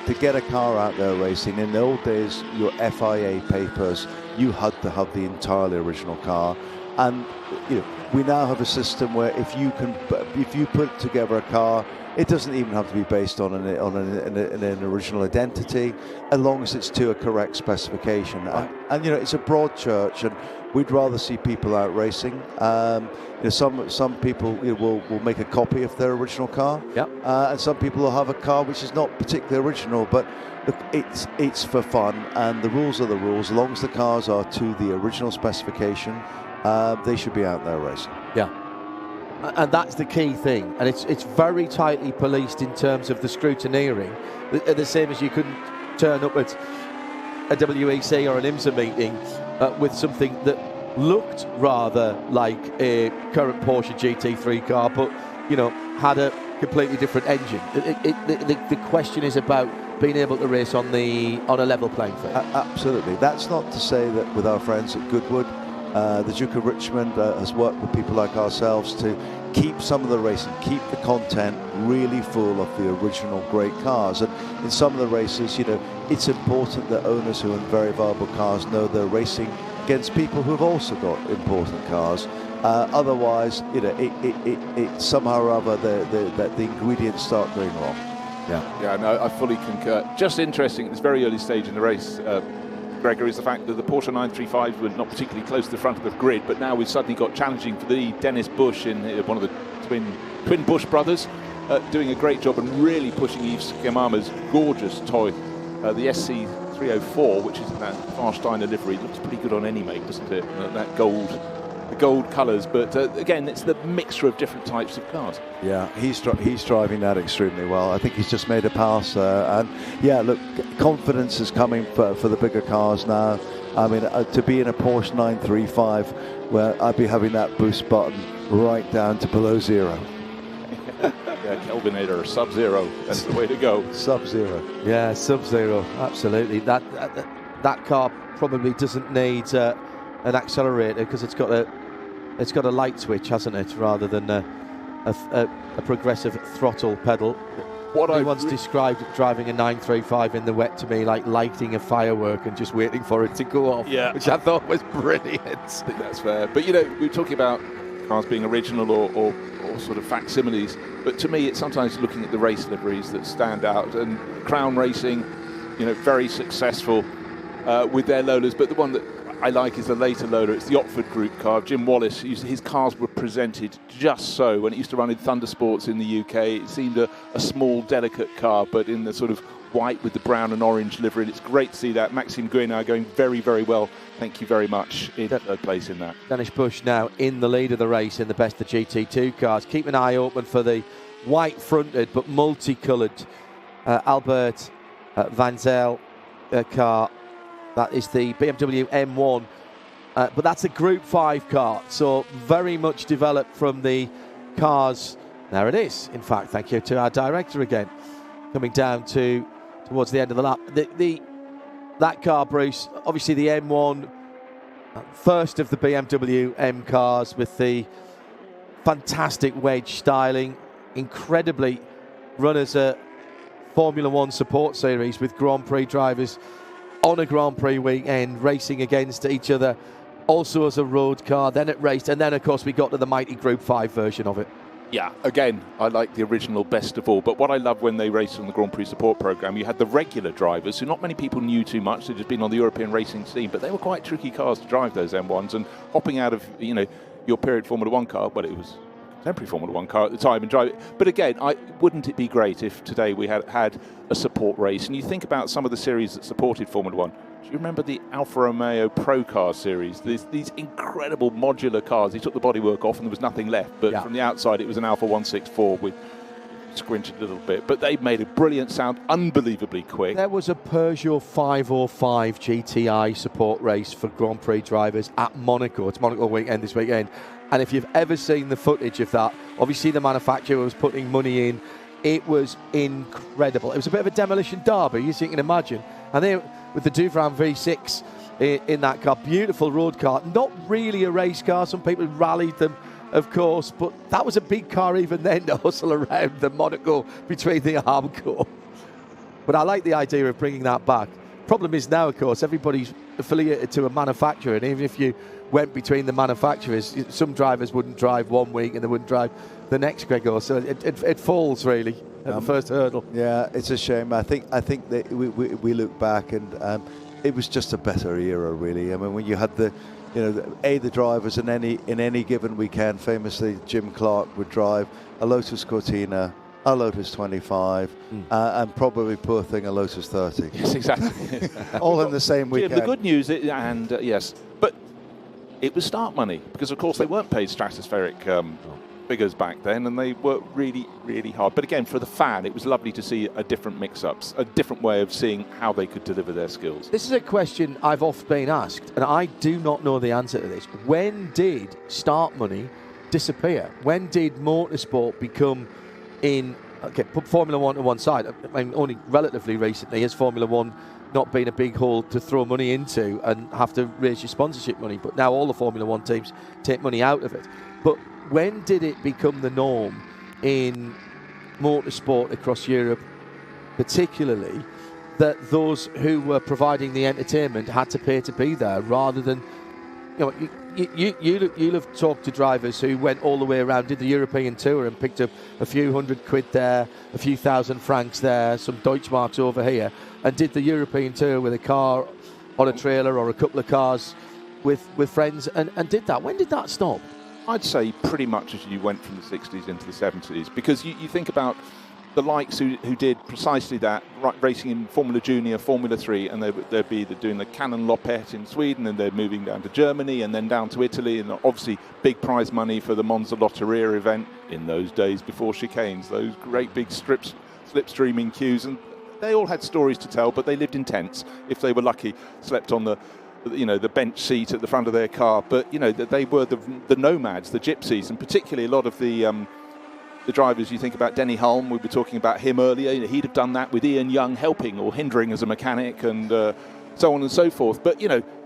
to get a car out there racing. In the old days, your FIA papers, you had to have the entirely original car. And we now have a system where if you put together a car, it doesn't even have to be based on an original identity, as long as it's to a correct specification. And it's a broad church, and we'd rather see people out racing. Some people will make a copy of their original car, and some people will have a car which is not particularly original, but look, it's for fun, and the rules are the rules. As long as the cars are to the original specification, they should be out there racing. Yeah. And that's the key thing, and it's very tightly policed in terms of the scrutineering. The same as you couldn't turn up at a WEC or an IMSA meeting with something that looked rather like a current Porsche GT3 car, but had a completely different engine. The question is about being able to race on a level playing field. Absolutely. That's not to say that with our friends at Goodwood, the Duke of Richmond has worked with people like ourselves to keep some of the racing, keep the content really full of the original great cars. And in some of the races, it's important that owners who own very valuable cars know they're racing against people who have also got important cars. Otherwise, it somehow or other the ingredients start going wrong. Yeah, no, I fully concur. Just interesting at this very early stage in the race, Gregor, is the fact that the Porsche 935s were not particularly close to the front of the grid, but now we've suddenly got challenging for the Dennis Bush in one of the twin Bush brothers, doing a great job and really pushing Yves Gemama's gorgeous toy, the SC304, which is in that Farsteiner livery. It looks pretty good on any make, doesn't it? That the gold colours, but again, it's the mixture of different types of cars. Yeah, he's driving that extremely well. I think he's just made a pass, and yeah, look, confidence is coming for the bigger cars now. I mean, to be in a Porsche 935, where I'd be having that boost button right down to below zero. Yeah, Kelvinator, Sub-Zero, that's the way to go. Sub-Zero. Yeah, Sub-Zero, absolutely. That car probably doesn't need an accelerator because it's got a light switch, hasn't it, rather than a progressive throttle pedal. He once described driving a 935 in the wet to me like lighting a firework and just waiting for it to go off, which I thought was brilliant. I think that's fair. But we're talking about cars being original or sort of facsimiles, but to me it's sometimes looking at the race liveries that stand out, and Crown Racing, very successful with their Lolas, but the one that I like is the later Lola. It's the Otford Group car. Jim Wallace, his cars were presented just so. When it used to run in Thundersports in the UK, it seemed a small, delicate car, but in the sort of white with the brown and orange livery. And it's great to see that. Maxime Guénard going very, very well. Thank you very much in third place in that. Dennis Bush now in the lead of the race in the best of GT2 cars. Keep an eye open for the white-fronted but multicoloured Albert Van Zyl car. That is the BMW M1, but that's a Group 5 car, so very much developed from the cars. There it is, in fact, thank you to our director again, coming down towards the end of the lap. That car, Bruce, obviously the M1, first of the BMW M cars with the fantastic wedge styling, incredibly run as a Formula One support series with Grand Prix drivers on a Grand Prix weekend, racing against each other, also as a road car, then it raced, and then, of course, we got to the mighty Group 5 version of it. Yeah, again, I like the original best of all, but what I love when they raced on the Grand Prix support programme, you had the regular drivers, who not many people knew too much, they'd just been on the European racing scene, but they were quite tricky cars to drive, those M1s, and hopping out of, your period Formula One car, well, it was contemporary Formula One car at the time, and drive it. But again, wouldn't it be great if today we had a support race? And you think about some of the series that supported Formula One. Do you remember the Alfa Romeo Pro Car series? These incredible modular cars. He took the bodywork off and there was nothing left. But from the outside, it was an Alfa 164 with squinted a little bit. But they made a brilliant sound, unbelievably quick. There was a Peugeot 505 GTI support race for Grand Prix drivers at Monaco. It's Monaco weekend this weekend. And if you've ever seen the footage of that, obviously the manufacturer was putting money in. It was incredible. It was a bit of a demolition derby, as you can imagine. And they, with the Duvran V6 in that car, beautiful road car. Not really a race car. Some people rallied them, of course, but that was a big car even then to hustle around the Monaco between the Armco. But I like the idea of bringing that back. Problem is now, of course, everybody's affiliated to a manufacturer, and even if you went between the manufacturers. Some drivers wouldn't drive one week and they wouldn't drive the next, Gregor. So it falls really at the first hurdle. Yeah, it's a shame. I think that we look back and it was just a better era, really. I mean, when you had the drivers in any given weekend. Famously, Jim Clark would drive a Lotus Cortina, a Lotus 25, and probably, poor thing, a Lotus 30. Yes, exactly. All in the same weekend. Jim, the good news, yes, but it was start money, because of course they weren't paid stratospheric figures back then, and they worked really, really hard. But again, for the fan, it was lovely to see a different mix-ups, a different way of seeing how they could deliver their skills. This is a question I've often been asked, and I do not know the answer to this. When did start money disappear? When did motorsport become put Formula One to one side? I mean, only relatively recently has Formula One not been a big hole to throw money into and have to raise your sponsorship money, but now all the Formula One teams take money out of it. But when did it become the norm in motorsport across Europe, particularly, that those who were providing the entertainment had to pay to be there, rather than, you'll have talked to drivers who went all the way around, did the European tour and picked up a few £100 there, a few £1,000 there, some Deutschmarks over here, and did the European tour with a car on a trailer or a couple of cars with friends and did that. When did that stop? I'd say pretty much as you went from the 60s into the 70s, because you think about the likes who did precisely that, racing in Formula Junior, Formula 3, and they'd be doing the Canon Lopette in Sweden, and they're moving down to Germany and then down to Italy, and obviously big prize money for the Monza Lotteria event in those days before chicanes, those great big slipstreaming queues, and they all had stories to tell, but they lived in tents. If they were lucky, slept on the bench seat at the front of their car, but they were the nomads, the gypsies, and particularly a lot of the drivers. You think about Denny Hulme, we were talking about him earlier. He'd have done that with Ian Young helping or hindering as a mechanic, and so on and so forth. But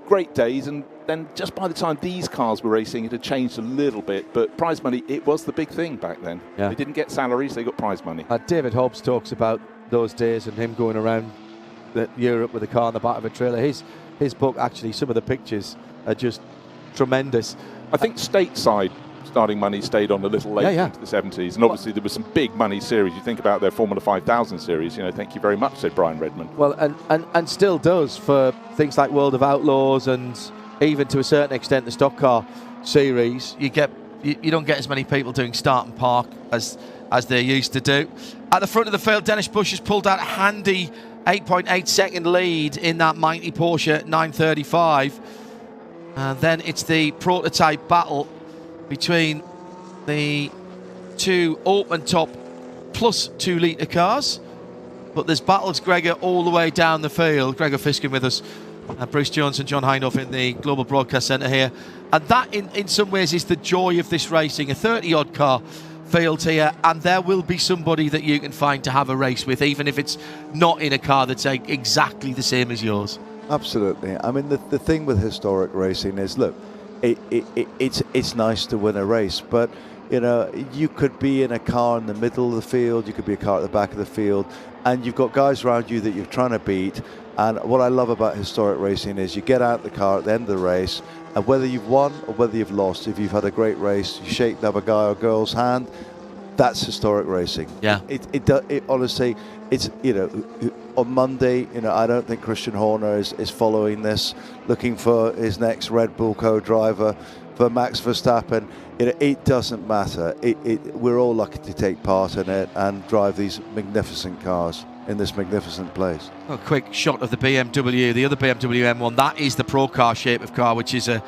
great days, and then just by the time these cars were racing, it had changed a little bit. But prize money, it was the big thing back then. Yeah. They didn't get salaries; they got prize money. David Hobbs talks about those days and him going around Europe with a car on the back of a trailer. His book, actually, some of the pictures are just tremendous. I think stateside starting money stayed on a little later into the 70s, and obviously there was some big money series. You think about their Formula 5000 series, thank you very much, said Brian Redmond. Well, and still does for things like World of Outlaws, and even to a certain extent the stock car series. You don't get as many people doing start and park as they used to do. At the front of the field, Dennis Bush has pulled out a handy 8.8 second lead in that mighty Porsche 935. And then it's the prototype battle between the two open top plus 2 litre cars. But there's battles, Gregor, all the way down the field. Gregor Fiskin with us, Bruce Jones and John Hindhoff in the Global Broadcast Centre here. And that in some ways is the joy of this racing. A 30-odd car field here, and there will be somebody that you can find to have a race with, even if it's not in a car that's exactly the same as yours. Absolutely. I mean, the thing with historic racing is, look, it's nice to win a race, but you could be in a car in the middle of the field, you could be a car at the back of the field, and you've got guys around you that you're trying to beat. And what I love about historic racing is you get out the car at the end of the race, and whether you've won or whether you've lost, if you've had a great race, you shake the other guy or girl's hand, that's historic racing. Yeah. It honestly, it's, on Monday, I don't think Christian Horner is following this, looking for his next Red Bull co-driver for Max Verstappen. It doesn't matter. We're all lucky to take part in it and drive these magnificent cars in this magnificent place. A quick shot of the BMW, the other BMW M1. That is the Pro Car shape of car, which is a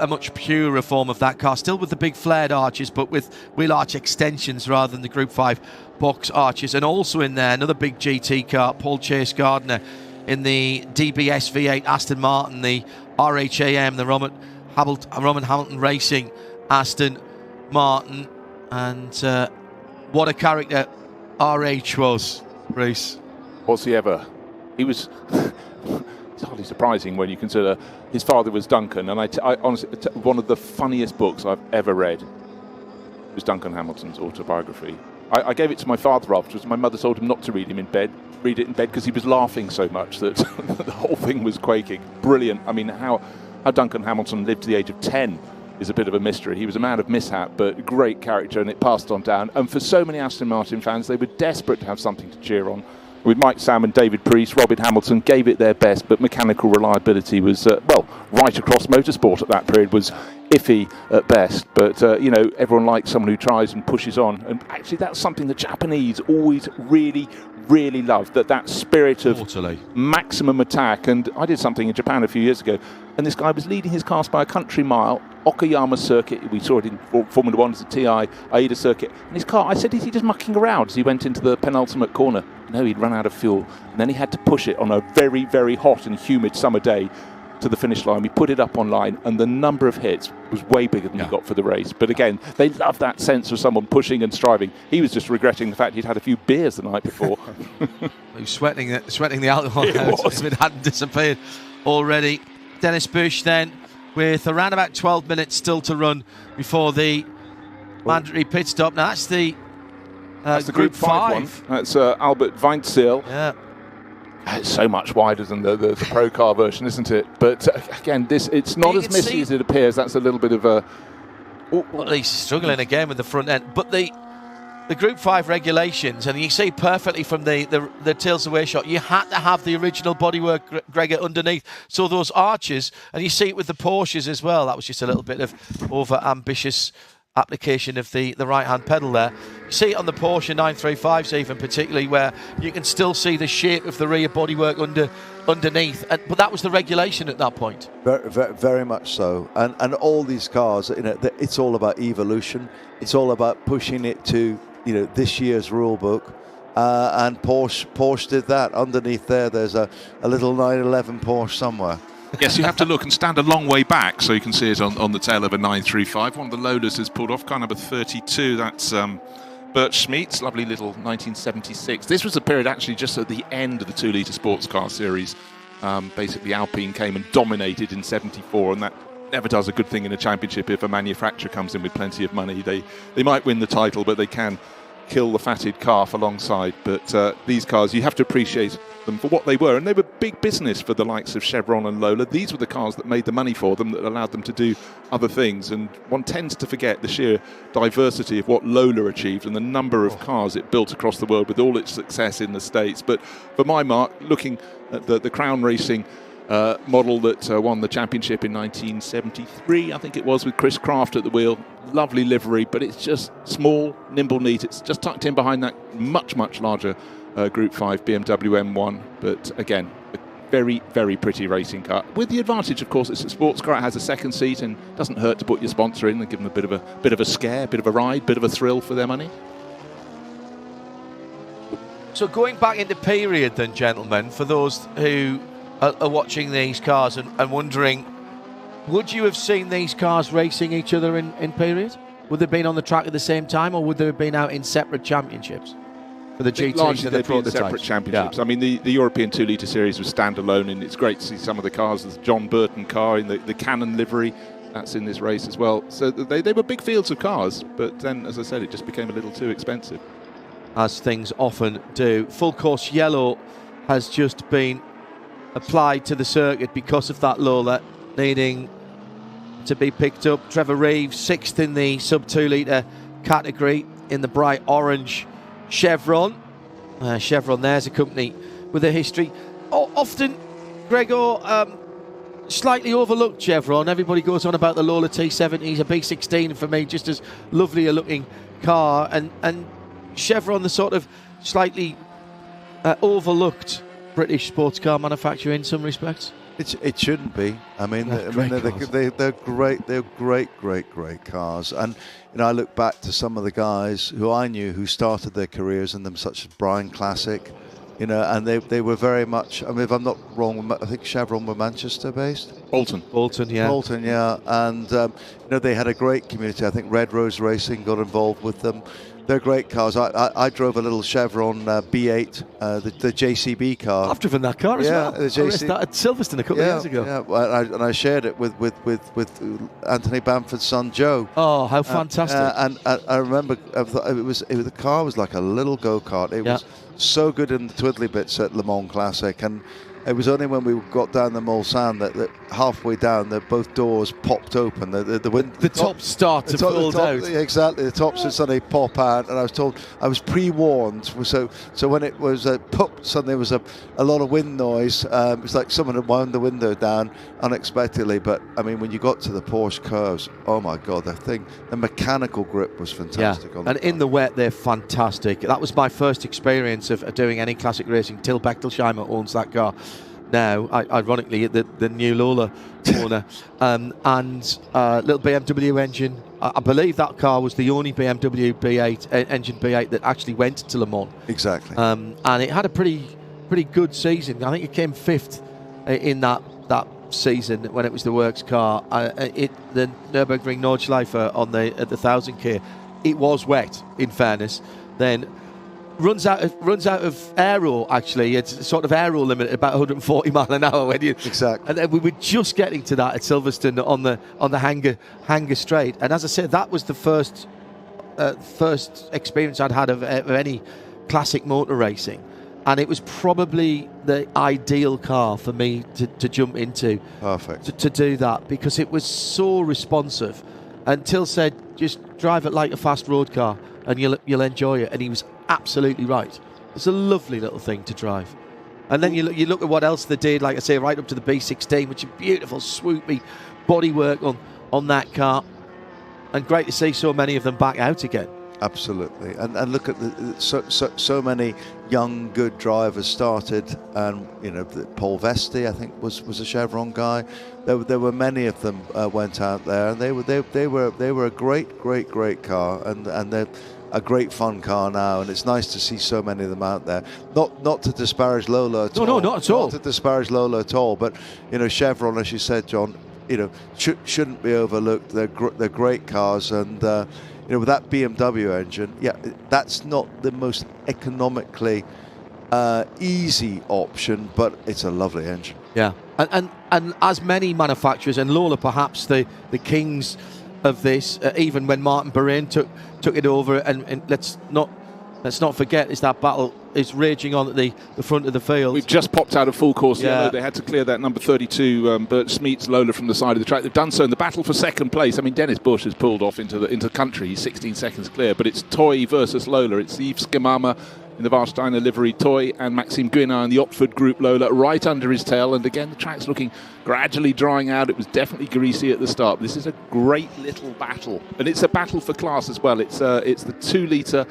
much purer form of that car, still with the big flared arches, but with wheel arch extensions rather than the Group 5 box arches. And also in there, another big GT car, Paul Chase Gardner in the DBS V8 Aston Martin, the RHAM, the Roman Hamilton Racing Aston Martin. And what a character RH was, Bruce. Was he ever? He was... It's hardly surprising when you consider his father was Duncan, and I honestly, one of the funniest books I've ever read was Duncan Hamilton's autobiography. I gave it to my father afterwards. My mother told him not to read it in bed because he was laughing so much that the whole thing was quaking. Brilliant. I mean, how How Duncan Hamilton lived to the age of 10 is a bit of a mystery. He was a man of mishap, but great character, and it passed on down. And for so many Aston Martin fans, they were desperate to have something to cheer on. With Mike Sam and David Priest, Robin Hamilton gave it their best, but mechanical reliability was, well, right across motorsport at that period was iffy at best. But, you know, everyone likes someone who tries and pushes on. And actually, that's something the Japanese always really love, that spirit of maximum attack. And I did something in Japan a few years ago, and this guy was leading his cars by a country mile, Okayama circuit. We saw it in Formula 1 as a TI, Aida circuit. And his car, I said, is he just mucking around as he went into the penultimate corner? No, he'd run out of fuel. And then he had to push it on a very hot and humid summer day to the finish line. We put it up online, and the number of hits was way bigger than he got for the race. But again, they love that sense of someone pushing and striving. He was just regretting the fact he'd had a few beers the night before. He was sweating the alcohol out if it hadn't disappeared already. Dennis Bush then, with around about 12 minutes still to run before the mandatory pit stop. Now that's the Group 5 one. That's Albert Weinzierl. Yeah. It's so much wider than the pro car version, isn't it? But again, it's not as messy as it appears. That's a little bit of a... Well, he's struggling again with the front end. But the Group 5 regulations, and you see perfectly from the tilts away shot, you had to have the original bodywork, Gregor, underneath. So those arches, and you see it with the Porsches as well. That was just a little bit of over-ambitious application of the right-hand pedal there. You see it on the Porsche 935s even, particularly, where you can still see the shape of the rear bodywork underneath. But that was the regulation at that point. Very much so. And all these cars, you know, it's all about evolution. It's all about pushing it to, you know, this year's rule book. And Porsche did that. Underneath there's a little 911 Porsche somewhere. Yes, you have to look and stand a long way back so you can see it on the tail of a 935. One of the loaders has pulled off, car number 32. That's Bert Schmeet's lovely little 1976. This was a period actually just at the end of the 2-litre sports car series. Basically, Alpine came and dominated in 74, and that never does a good thing in a championship. If a manufacturer comes in with plenty of money, they might win the title, but they can kill the fatted calf alongside. But these cars, you have to appreciate them for what they were, and they were big business for the likes of Chevron and Lola. These were the cars that made the money for them, that allowed them to do other things, and one tends to forget the sheer diversity of what Lola achieved and the number of cars it built across the world with all its success in the States. But for my mark, looking at the Crown Racing model that won the championship in 1973, I think it was, with Chris Craft at the wheel. Lovely livery, but it's just small, nimble, neat. It's just tucked in behind that much larger Group 5 BMW M1. But again, a very pretty racing car. With the advantage, of course, it's a sports car. It has a second seat, and doesn't hurt to put your sponsor in and give them a bit of a scare, a bit of a ride, bit of a thrill for their money. So going back into period then, gentlemen, for those who are watching these cars and wondering, would you have seen these cars racing each other in period? Would they have been on the track at the same time, or would they have been out in separate championships for the GTs and the prototypes? Separate championships. Yeah. I mean, the European 2-litre series was standalone, and it's great to see some of the cars. There's John Burton car in the Cannon livery. That's in this race as well. So they were big fields of cars, but then, as I said, it just became a little too expensive. As things often do. Full course yellow has just been applied to the circuit because of that Lola needing to be picked up. Trevor Reeves, 6th in the sub-2-litre category in the bright orange Chevron. Chevron there's a company with a history. Often, Gregor, slightly overlooked Chevron. Everybody goes on about the Lola T70s, a B16 for me, just as lovely a looking car. And Chevron, the sort of slightly overlooked British sports car manufacturer in some respects. It shouldn't be. I mean, they're great. They're great cars. And you know, I look back to some of the guys who I knew who started their careers in them, such as Brian Classic. You know, and they were very much. I mean, if I'm not wrong, I think Chevron were Manchester based. Bolton, yeah. And you know, they had a great community. I think Red Rose Racing got involved with them. They're great cars. I drove a little Chevron B8, the JCB car. I've driven that car as well. The JCB. I raced that at Silverstone a couple of years ago. Yeah, and I shared it with Anthony Bamford's son Joe. Oh, how fantastic! And I remember the car was like a little go-kart. It was so good in the twiddly bits at Le Mans Classic, and it was only when we got down the Mulsanne that halfway down, that both doors popped open. The top start to pull out. Exactly, the tops would suddenly pop out, and I was told, I was pre-warned. So when it was popped, suddenly there was a lot of wind noise. It was like someone had wound the window down unexpectedly. But I mean, when you got to the Porsche curves, oh my God, the mechanical grip was fantastic. Yeah, and in the wet, they're fantastic. That was my first experience of doing any classic racing. Till Bechtelsheimer owns that car now, ironically, the new Lola owner, and little BMW engine. I believe that car was the only BMW B8 engine B8 that actually went to Le Mans. Exactly. And it had a pretty good season. I think it came 5th in that season when it was the works car. The Nürburgring Nordschleife on the 1000k. It was wet, in fairness. Then runs out of aero. Actually, it's sort of aero limit at about 140 mile an hour when you exactly. And then we were just getting to that at Silverstone on the Hanger Straight. And as I said, that was the first experience I'd had of any classic motor racing, and it was probably the ideal car for me to jump into. Perfect. To do that, because it was so responsive. And Till said, just drive it like a fast road car and you'll enjoy it, and he was absolutely right. It's a lovely little thing to drive. And then you look at what else they did, like I say, right up to the B16, which is beautiful, swoopy bodywork on that car, and great to see so many of them back out again. Absolutely, and look at so many young good drivers started, and Paul Vesti, I think, was a Chevron guy. There were many of them went out there, and they were a great car, and they're a great fun car now, and it's nice to see so many of them out there. Not to disparage Lola at all. No, not at all. Not to disparage Lola at all, but Chevron, as you said, John, shouldn't be overlooked. They're great cars, and with that BMW engine, that's not the most economically easy option, but it's a lovely engine. Yeah, and as many manufacturers, and Lola perhaps the kings of this, even when Martin Bahrain took it over, and let's not forget, is that battle is raging on at the front of the field. We've just popped out of full course yellow. Yeah. They had to clear that number 32 Bert Smeets Lola from the side of the track. They've done so in the battle for second place. I mean, Dennis Bush has pulled off into the country. He's 16 seconds clear, but it's Toy versus Lola. It's Yves Skimama in the Warsteiner livery Toy and Maxime Guénard in the Opford Group Lola right under his tail. And again, the track's looking gradually drying out. It was definitely greasy at the start. This is a great little battle, and it's a battle for class as well. It's the 2-litre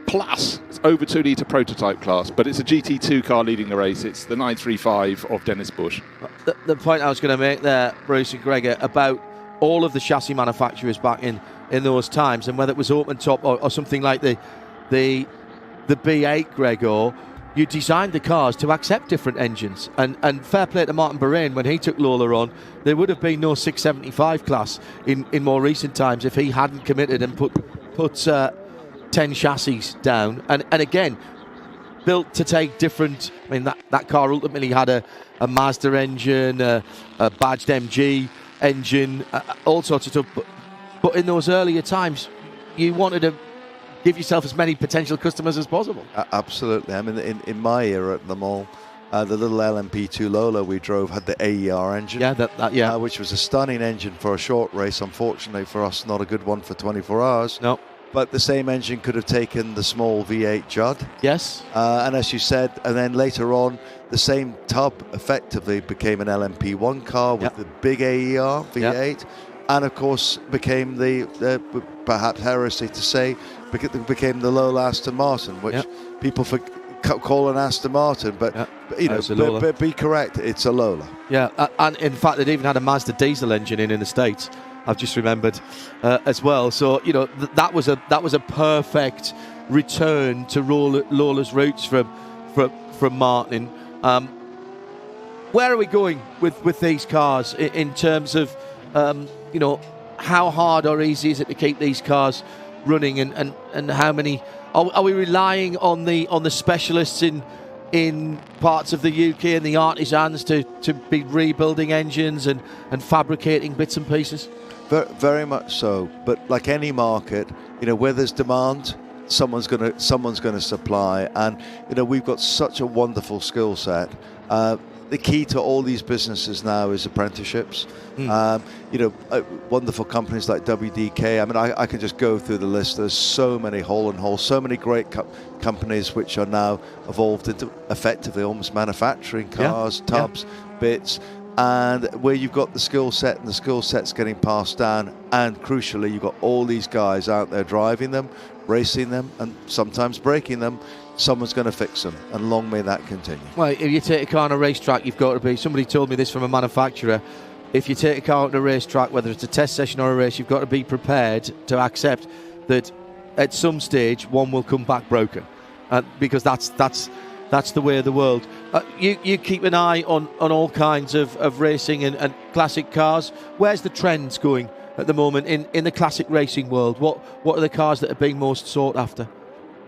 plus, it's over 2-litre prototype class, but it's a GT2 car leading the race. It's the 935 of Dennis Bush. The point I was going to make there, Bruce and Gregor, about all of the chassis manufacturers back in those times, and whether it was open top or something like the B8, Gregor, you designed the cars to accept different engines, and fair play to Martin Bahrain when he took Lola on. There would have been no 675 class in more recent times if he hadn't committed and put 10 chassis down, and again built to take different. I mean, that car ultimately had a Mazda engine, a badged MG engine, all sorts of stuff, but in those earlier times you wanted to give yourself as many potential customers as possible. Absolutely. I mean, in my era at Le Mans, the little LMP2 Lola we drove had the AER engine. Yeah, which was a stunning engine for a short race. Unfortunately for us, not a good one for 24 hours. No. But the same engine could have taken the small V8 Judd. Yes. And as you said, and then later on, the same tub effectively became an LMP1 car with the big AER V8. And of course, became the perhaps heresy to say, became the Lola Aston Martin, which people call an Aston Martin, but but be correct, it's a Lola. Yeah, and in fact, they'd even had a Mazda diesel engine in the States. I've just remembered as well. So that was a perfect return to Lola's roots from Martin. Where are we going with these cars in terms of how hard or easy is it to keep these cars running, and how many are we relying on the specialists in parts of the UK and the artisans to be rebuilding engines and fabricating bits and pieces? Very much so, but like any market, where there's demand, someone's gonna supply, and we've got such a wonderful skill set. The key to all these businesses now is apprenticeships. Wonderful companies like WDK. I mean, I can just go through the list. There's so many so many great companies which are now evolved into effectively almost manufacturing cars, tubs, bits, and where you've got the skill set, and the skill set's getting passed down, and crucially, you've got all these guys out there driving them, racing them, and sometimes breaking them. Someone's going to fix them, and long may that continue. Well, if you take a car on a racetrack, you've got to be, somebody told me this from a manufacturer, if you take a car on a racetrack, whether it's a test session or a race, you've got to be prepared to accept that at some stage one will come back broken, because that's the way of the world. You keep an eye on all kinds of racing and classic cars. Where's the trends going at the moment in the classic racing world? What are the cars that are being most sought after?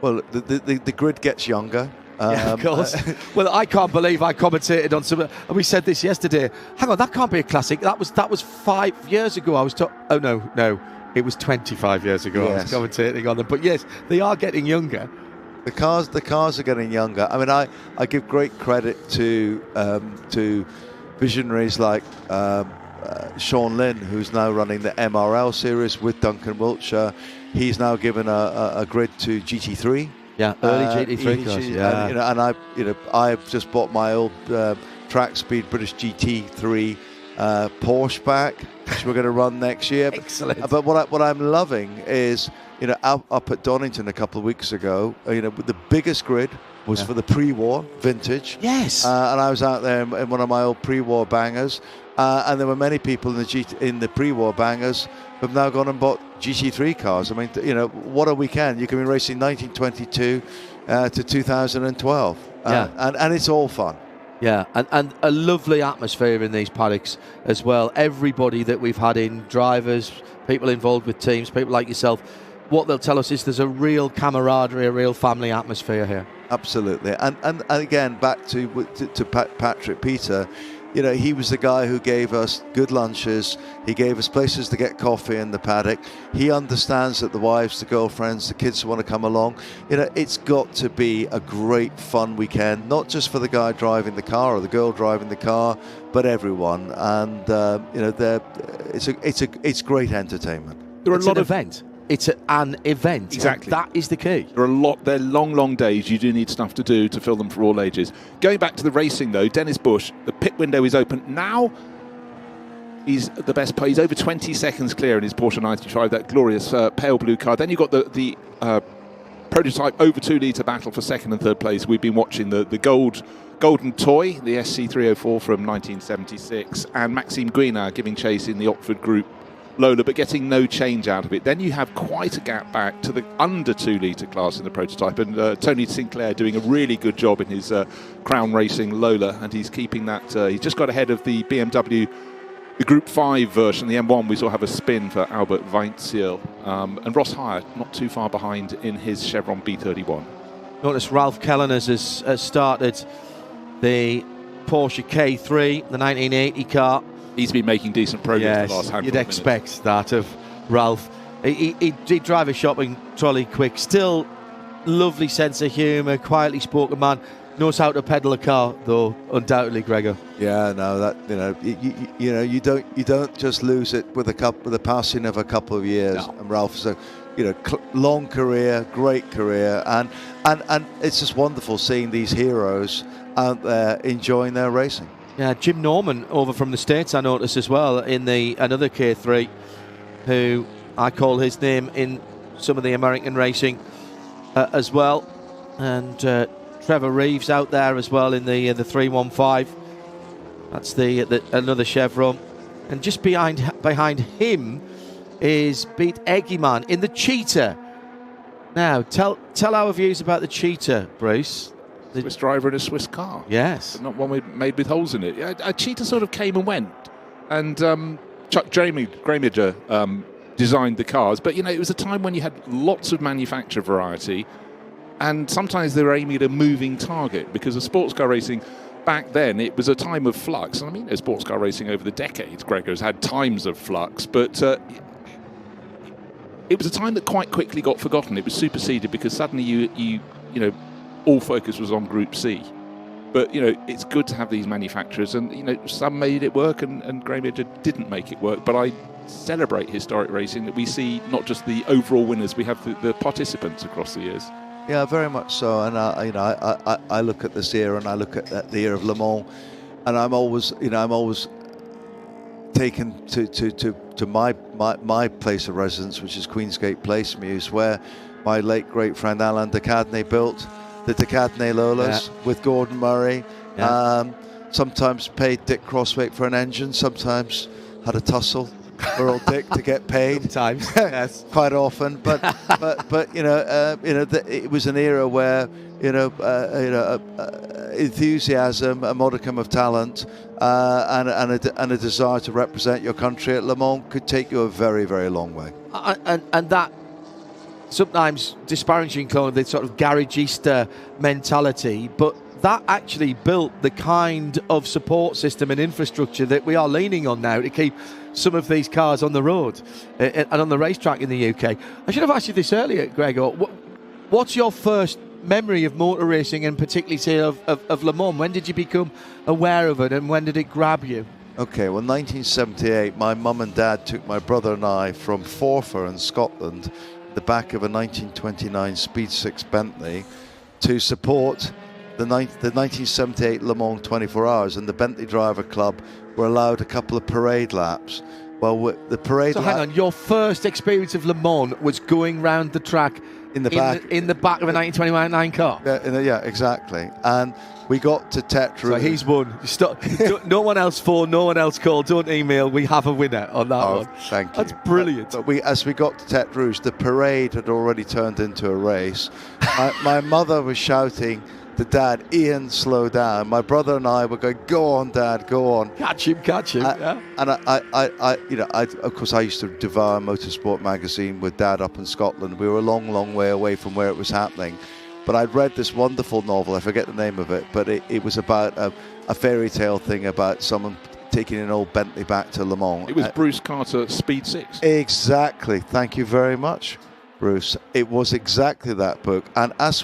Well, the grid gets younger. Of course. Well, I can't believe I commentated on some. And we said this yesterday. Hang on, that can't be a classic. That was 5 years ago. I was oh no, it was 25 years ago. Yes. I was commentating on them. But yes, they are getting younger. The cars are getting younger. I mean, I give great credit to visionaries like Sean Lynn, who's now running the MRL series with Duncan Wiltshire. He's now given a grid to GT3. Yeah, early GT3 cars. Yeah, and I've just bought my old track speed British GT3 Porsche back, which we're going to run next year. Excellent. But what I'm loving is, up at Donington a couple of weeks ago, the biggest grid was for the pre-war vintage. Yes. And I was out there in one of my old pre-war bangers, and there were many people in the pre-war bangers who've now gone and bought GT3 cars. I mean, what a weekend. You can be racing 1922 to 2012. And it's all fun. Yeah, and a lovely atmosphere in these paddocks as well. Everybody that we've had in, drivers, people involved with teams, people like yourself, what they'll tell us is there's a real camaraderie, a real family atmosphere here. Absolutely. And again, back to Patrick Peter, he was the guy who gave us good lunches. He gave us places to get coffee in the paddock. He understands that the wives, the girlfriends, the kids want to come along. It's got to be a great fun weekend, not just for the guy driving the car or the girl driving the car, but everyone. And it's great entertainment. It's an event. It's an event. Exactly. That is the key. They're long days. You do need stuff to do to fill them for all ages. Going back to the racing, though, Dennis Bush, the pit window is open. Now he's the best. He's over 20 seconds clear in his Porsche 935, that glorious pale blue car. Then you've got the prototype over 2 litre battle for second and third place. We've been watching the golden toy, the SC304 from 1976, and Maxime Guinard giving chase in the Oxford Group Lola, but getting no change out of it. Then you have quite a gap back to the under 2 litre class in the prototype, and Tony Sinclair doing a really good job in his Crown Racing Lola, and he's keeping that. He's just got ahead of the BMW, the Group 5 version, the M1. We saw have a spin for Albert Weinzierl, and Ross Hyatt not too far behind in his Chevron B31. Notice Ralph Kellen has started the Porsche K3, the 1980 car. He's been making decent progress the last handful of minutes. You'd expect that of Ralph. He'd drive a shopping trolley quick. Still, lovely sense of humour, quietly spoken man. Knows how to pedal a car, though, undoubtedly, Gregor. Yeah, no, that you don't just lose it with the passing of a couple of years. No. And Ralph's a long career, great career, and it's just wonderful seeing these heroes out there enjoying their racing. Yeah, Jim Norman over from the States, I noticed as well, in another K3, who I call his name in some of the American racing as well. And Trevor Reeves out there as well in the 315. That's another Chevron. And just behind him is Beat Eggyman in the Cheetah. Now, tell our views about the Cheetah, Bruce. Swiss driver in a Swiss car. Yes. But not one made with holes in it. A Cheetah sort of came and went. And Chuck Graminger designed the cars. But, it was a time when you had lots of manufacturer variety. And sometimes they were aiming at a moving target. Because of sports car racing, back then, it was a time of flux. And I mean, sports car racing over the decades, Gregor's had times of flux. But it was a time that quite quickly got forgotten. It was superseded because suddenly you know, all focus was on Group C. But, you know, it's good to have these manufacturers, and, you know, some made it work and Graham didn't make it work. But I celebrate historic racing, that we see not just the overall winners, we have the participants across the years. Yeah, very much so. And I look at this era, and I look at the era of Le Mans, and I'm always taken to my place of residence, which is Queensgate Place, Mews, where my late great friend Alain de Cadenet built the de Cadenet Lolas with Gordon Murray. Sometimes paid Dick Crosswaite for an engine, sometimes had a tussle for old Dick to get paid. Sometimes, yes, quite often. But it was an era where enthusiasm, a modicum of talent, and a desire to represent your country at Le Mans could take you a very, very long way. And that, sometimes disparaging kind of the sort of garagista mentality, but that actually built the kind of support system and infrastructure that we are leaning on now to keep some of these cars on the road and on the racetrack in the UK. I should have asked you this earlier, Gregor. What's your first memory of motor racing, and particularly, say, of Le Mans? When did you become aware of it, and when did it grab you? Okay, well, 1978, my mum and dad took my brother and I from Forfar in Scotland, the back of a 1929 Speed 6 Bentley, to support the 1978 Le Mans 24 Hours, and the Bentley Driver Club were allowed a couple of parade laps. Well, the parade. So hang on, your first experience of Le Mans was going round the track in the back of a 1929 car. Yeah, exactly. And we got to Tête Rouge. So he's won. Stop. No one else phone, no one else call. Don't email. We have a winner on that one. Thank you. That's brilliant. But as we got to Tête Rouge, the parade had already turned into a race. My mother was shouting to Dad, "Ian, slow down." My brother and I were going, "Go on, Dad, go on." Catch him. Yeah. And I of course, I used to devour Motorsport magazine with Dad up in Scotland. We were a long, long way away from where it was happening. But I'd read this wonderful novel, I forget the name of it, but it was about a fairy tale thing about someone taking an old Bentley back to Le Mans. It was Bruce Carter, Speed 6. Exactly. Thank you very much, Bruce. It was exactly that book. And as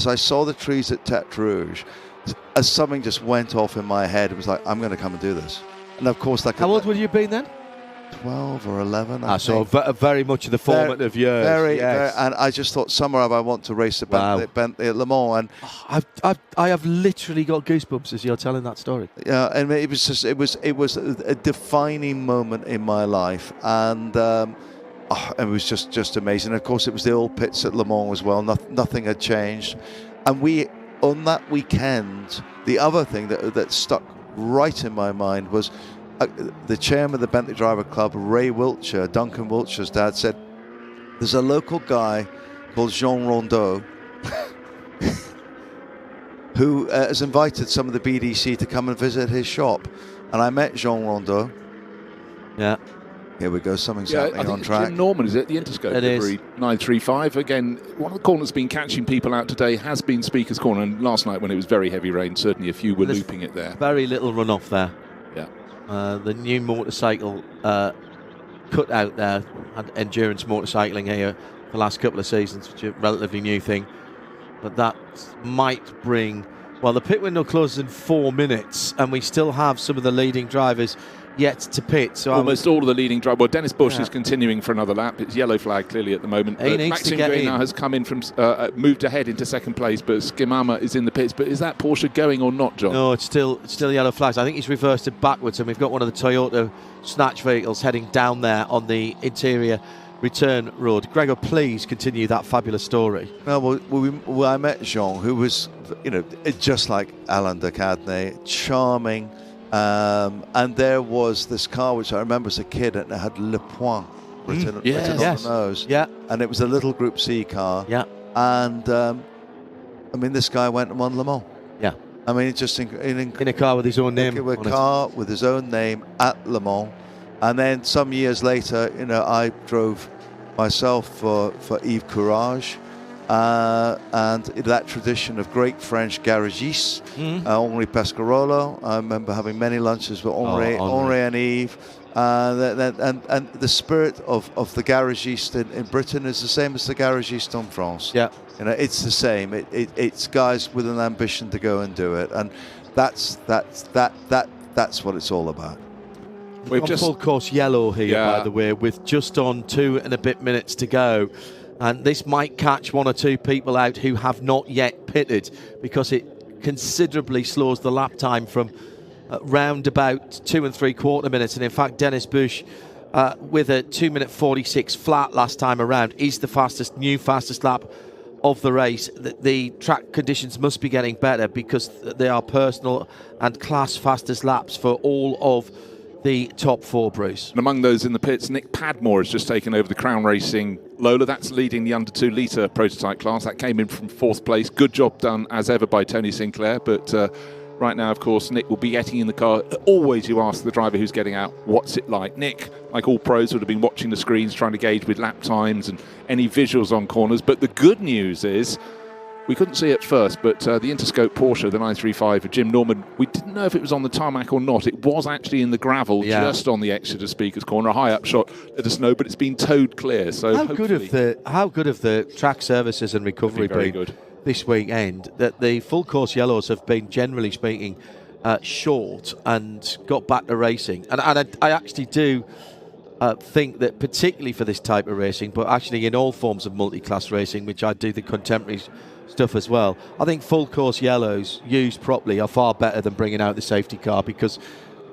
I saw the trees at Tête Rouge, as something just went off in my head, it was like, I'm going to come and do this. And of course, how old would you have been then? 12 or 11. So very much of the formative years. Very, and I just thought, somewhere I want to race the Bentley at Le Mans. And I have literally got goosebumps as you're telling that story. Yeah, and it was a defining moment in my life, and it was just amazing. Of course, it was the old pits at Le Mans as well. Nothing had changed, and we on that weekend. The other thing that stuck right in my mind was the chairman of the Bentley Driver Club, Ray Wiltshire, Duncan Wiltshire's dad, said, "There's a local guy called Jean Rondeau who has invited some of the BDC to come and visit his shop." And I met Jean Rondeau. Yeah. Here we go, something's happening on track. Jim Norman, is it? The Interscope livery 935. Again, one of the corners that's been catching people out today has been Speaker's Corner, and last night when it was very heavy rain, certainly a few were looping it there. Very little runoff there. Yeah. The new motorcycle cut out there, had endurance motorcycling here for the last couple of seasons, which is a relatively new thing. But that might bring... Well, the pit window closes in 4 minutes, and we still have some of the leading drivers yet to pit. So almost all of the leading drivers. Well, Dennis Bush is continuing for another lap. It's yellow flag clearly at the moment. Maxime Guénard has come in from moved ahead into second place, but Skimama is in the pits. But is that Porsche going or not, John? No, it's still yellow flags. I think he's reversed it backwards, and we've got one of the Toyota snatch vehicles heading down there on the interior return road. Gregor, please continue that fabulous story. Well, I met Jean, who was, just like Alain de Cadenet, charming. And there was this car which I remember as a kid, and it had Le Point written on the nose. Yeah. And it was a little Group C car. Yeah. And this guy went and won Le Mans. Yeah. I mean, just in a car with his own name. A car with his own name at Le Mans. And then some years later, I drove myself for Yves Courage. and that tradition of great French garagistes, Henri Pescarolo. I remember having many lunches with Henri and Yves. And the spirit of the garagiste in Britain is the same as the garagiste in France. Yeah, you know, it's the same. It's guys with an ambition to go and do it, and that's what it's all about. We've just full course yellow here, by the way, with just on 2 and a bit minutes to go. And this might catch 1 or 2 people out who have not yet pitted, because it considerably slows the lap time from round about 2 3/4 minutes. And in fact, Dennis Bush, with a 2:46 flat last time around, is the new fastest lap of the race. The track conditions must be getting better, because they are personal and class fastest laps for all of the top 4, Bruce. And among those in the pits, Nick Padmore has just taken over the Crown Racing Lola. That's leading the under 2 litre prototype class. That came in from 4th place. Good job done as ever by Tony Sinclair. But right now, of course, Nick will be getting in the car. Always you ask the driver who's getting out, what's it like? Nick, like all pros, would have been watching the screens, trying to gauge with lap times and any visuals on corners. But the good news is, we couldn't see it first, but the Interscope Porsche, the 935 of Jim Norman, we didn't know if it was on the tarmac or not. It was actually in the gravel, just on the Exeter Speakers corner. A high up shot let us know, but it's been towed clear. So how good have the track services and recovery been this weekend? That the full course yellows have been, generally speaking, short and got back to racing. And I actually do think that, particularly for this type of racing, but actually in all forms of multi-class racing, which I do the contemporary stuff as well, I think full course yellows used properly are far better than bringing out the safety car, because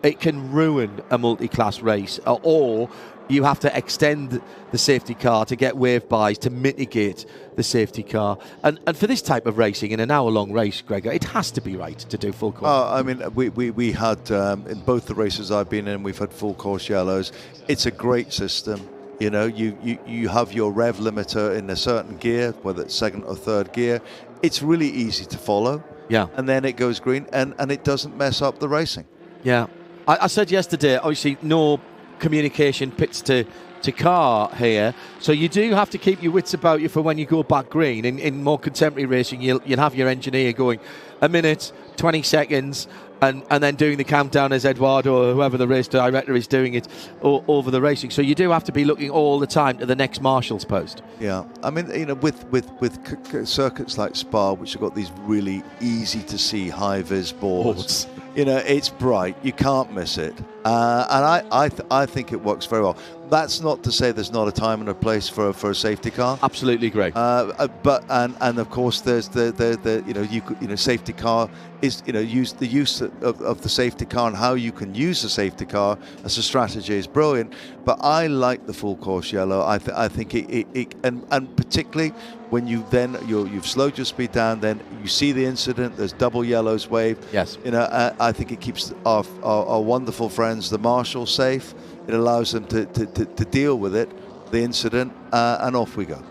it can ruin a multi-class race, or you have to extend the safety car to get wave bys to mitigate the safety car. And for this type of racing, in an hour-long race, Gregor, it has to be right to do full course. I mean, we had, in both the races I've been in, we've had full course yellows. It's a great system. You know, you have your rev limiter in a certain gear, whether it's 2nd or 3rd gear. It's really easy to follow. Yeah. And then it goes green, and it doesn't mess up the racing. Yeah. I said yesterday, obviously, no communication pits to car here, so you do have to keep your wits about you for when you go back green. In more contemporary racing, you'll have your engineer going a minute, 20 seconds, and then doing the countdown as Eduardo or whoever the race director is doing it over the racing. So you do have to be looking all the time to the next marshal's post. Yeah, I mean, you know, with circuits like Spa, which have got these really easy to see high vis boards, you know, it's bright, you can't miss it, and I think it works very well. That's not to say there's not a time and a place for a safety car. Absolutely agree. But of course there's the safety car is, you know, use of the safety car, and how you can use the safety car as a strategy is brilliant. But I like the full course yellow. I think it and particularly when you've slowed your speed down, then you see the incident. There's double yellows waved. Yes. You know, I think it keeps our wonderful friends, the marshals, safe. It allows them to deal with it, the incident, and off we go.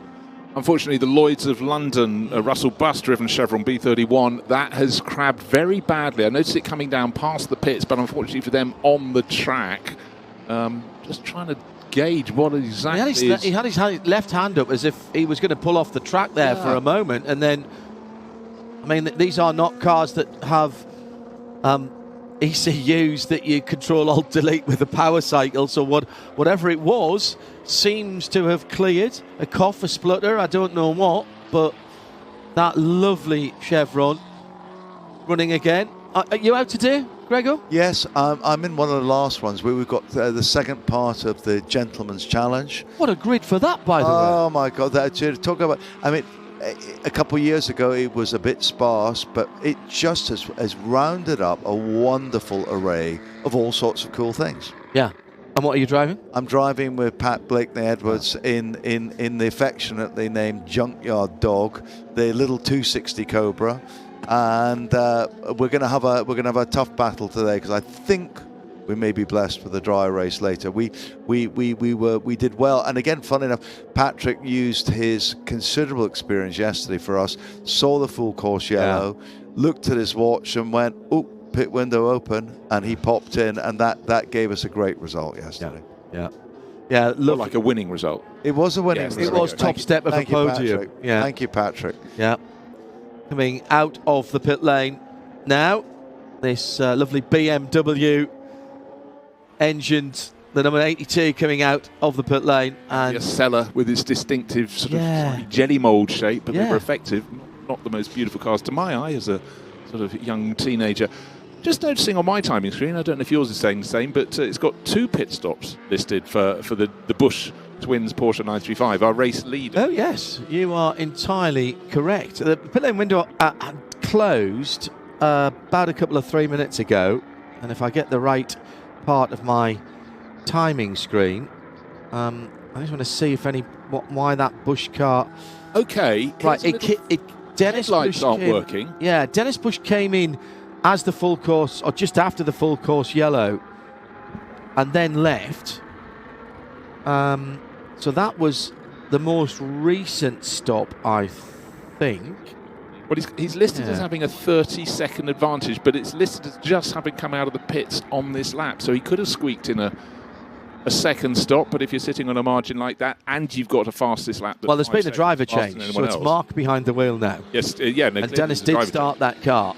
Unfortunately, the Lloyds of London, Russell Bus driven Chevron B31, that has crabbed very badly. I noticed it coming down past the pits, but unfortunately for them on the track, just trying to gauge what exactly he had his left hand up as if he was going to pull off the track there for a moment, and then, I mean, these are not cars that have ECUs that you control alt delete with a power cycle, so whatever it was seems to have cleared. A cough, a splutter, I don't know what, but that lovely Chevron running again. Are you out today, Gregor? Yes, I'm in one of the last ones where we've got the second part of the Gentleman's Challenge. What a grid for that, by the way. Oh my God, talk about, I mean, a couple of years ago it was a bit sparse, but it just has rounded up a wonderful array of all sorts of cool things. Yeah. And what are you driving? I'm driving with Pat Blakeney-Edwards in the affectionately named Junkyard Dog, the little 260 Cobra, and we're gonna have a tough battle today, because I think we may be blessed with a dry race later. We did well, and again, fun enough, Patrick used his considerable experience yesterday for us. Saw the full course yellow, looked at his watch, and went, "Oh, pit window open," and he popped in, and that gave us a great result yesterday. Yeah. Yeah, like a winning result. It was a winning result. It was top step of a podium. Yeah. Thank you, Patrick. Yeah. Coming out of the pit lane now, this lovely BMW engined, the number 82 coming out of the pit lane. And a Seller with its distinctive sort of jelly mould shape, but they were effective. Not the most beautiful cars to my eye as a sort of young teenager. Just noticing on my timing screen, I don't know if yours is saying the same, but it's got 2 pit stops listed for the Busch Twins Porsche 935, our race leader. Oh, yes, you are entirely correct. The pit lane window closed about a couple of 3 minutes ago, and if I get the right part of my timing screen, I just want to see if why that Busch car. Okay, right. Dennis lights Busch aren't working. Yeah, Dennis Busch came in as the full course, or just after the full course yellow, and then left. So that was the most recent stop, I think. Well, he's listed as having a 30-second advantage, but it's listed as just having come out of the pits on this lap. So he could have squeaked in a second stop, but if you're sitting on a margin like that and you've got a fastest lap... Well, there's been a driver change, so it's Mark behind the wheel now. Yes, yeah. No, and Dennis did start that car.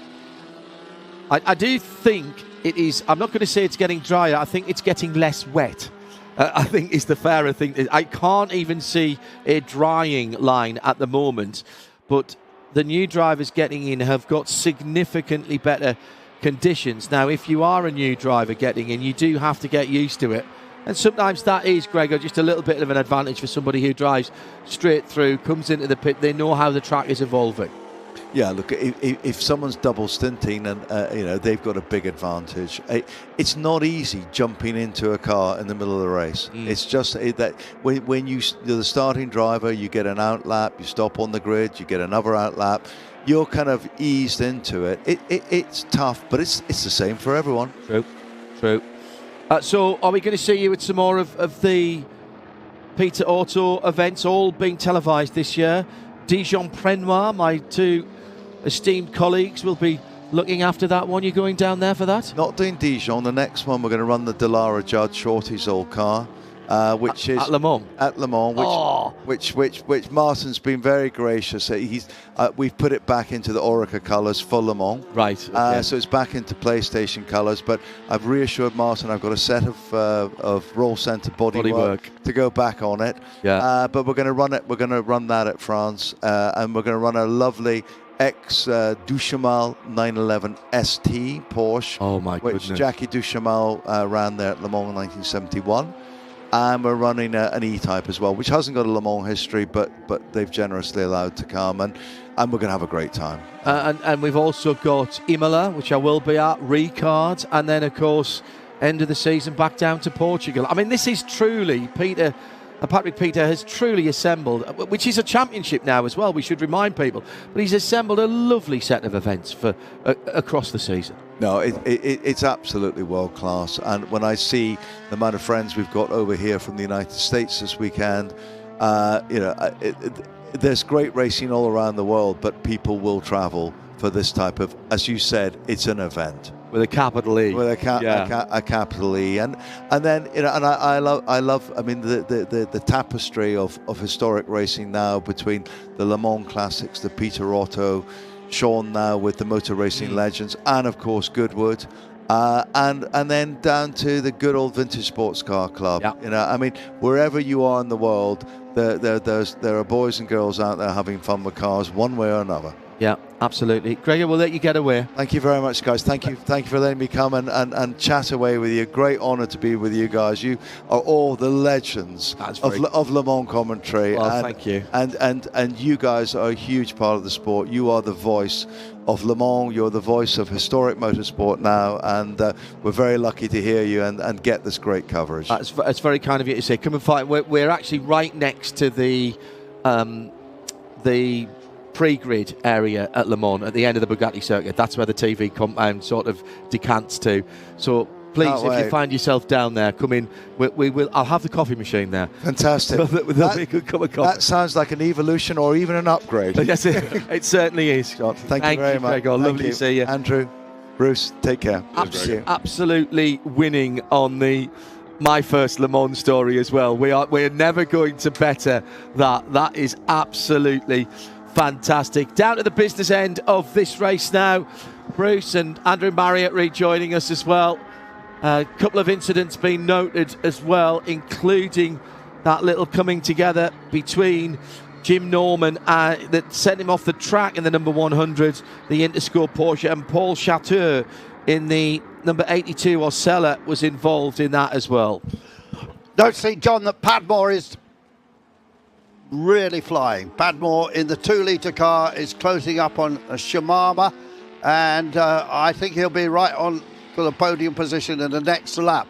I do think it is... I'm not going to say it's getting drier. I think it's getting less wet. I think is the fairer thing. I can't even see a drying line at the moment, but the new drivers getting in have got significantly better conditions. Now, if you are a new driver getting in, you do have to get used to it. And sometimes that is, Gregor, just a little bit of an advantage for somebody who drives straight through, comes into the pit. They know how the track is evolving. Yeah, look, if someone's double stinting and they've got a big advantage. It's not easy jumping into a car in the middle of the race. It's just that when you're the starting driver, you get an outlap, you stop on the grid, you get another outlap. You're kind of eased into it. It's tough, but it's the same for everyone. True. So are we going to see you at some more of the Peter Auto events, all being televised this year? Dijon-Prenois, my 2 esteemed colleagues, will be looking after that one. You're going down there for that? Not doing Dijon. The next one, we're going to run the Delara Judd, Shorty's old car, which is at Le Mans. At Le Mans, which Martin's been very gracious. We've put it back into the Orica colours for Le Mans. Right. Okay. So it's back into PlayStation colours. But I've reassured Martin I've got a set of roll centre bodywork to go back on it. Yeah. But we're going to run it. We're going to run that at France, and we're going to run a lovely Duchamal 911 ST Porsche. Oh my goodness! Which Jackie Duchamal ran there at Le Mans in 1971. And we're running an E-Type as well, which hasn't got a Le Mans history, but they've generously allowed to come, and we're going to have a great time. And we've also got Imola, which I will be at, Ricard, and then, of course, end of the season back down to Portugal. I mean, this is truly, Patrick Peter has truly assembled, which is a championship now as well, we should remind people, but he's assembled a lovely set of events for across the season. No, it's absolutely world class, and when I see the amount of friends we've got over here from the United States this weekend, there's great racing all around the world, but people will travel for this type of, as you said, it's an event. With a capital E. With a capital E, and then and I love. I mean the tapestry of historic racing now between the Le Mans Classics, the Peter Otto, Sean now with the Motor Racing Legends, and of course Goodwood, and then down to the good old Vintage Sports Car Club. Yeah. I mean wherever you are in the world, there are boys and girls out there having fun with cars one way or another. Yeah, absolutely. Gregor, we'll let you get away. Thank you very much, guys. Thank you for letting me come and chat away with you. Great honour to be with you guys. You are all the legends of Le Mans commentary. Well, thank you. And you guys are a huge part of the sport. You are the voice of Le Mans. You're the voice of historic motorsport now, and we're very lucky to hear you and get this great coverage. That's very kind of you to say. Come and find. We're actually right next to the pre-grid area at Le Mans at the end of the Bugatti circuit. That's where the TV compound sort of decants to. So please, if you find yourself down there, come in. We will. I'll have the coffee machine there. Fantastic. There'll be a good cup of coffee. That sounds like an evolution or even an upgrade. Yes, it certainly is. John, thank you very much. Gregor. Lovely to see you. Andrew, Bruce, take care. Absolutely winning on the my first Le Mans story as well. We're never going to better that. That is absolutely fantastic. Down to the business end of this race now. Bruce and Andrew Marriott rejoining us as well. A couple of incidents being noted as well, including that little coming together between Jim Norman that sent him off the track in the number 100, the Interscore Porsche, and Paul Chateau in the number 82 Osella was involved in that as well. Don't see, John, that Padmore is really flying. Padmore in the 2-litre car is closing up on Shimama, and I think he'll be right on for the podium position in the next lap.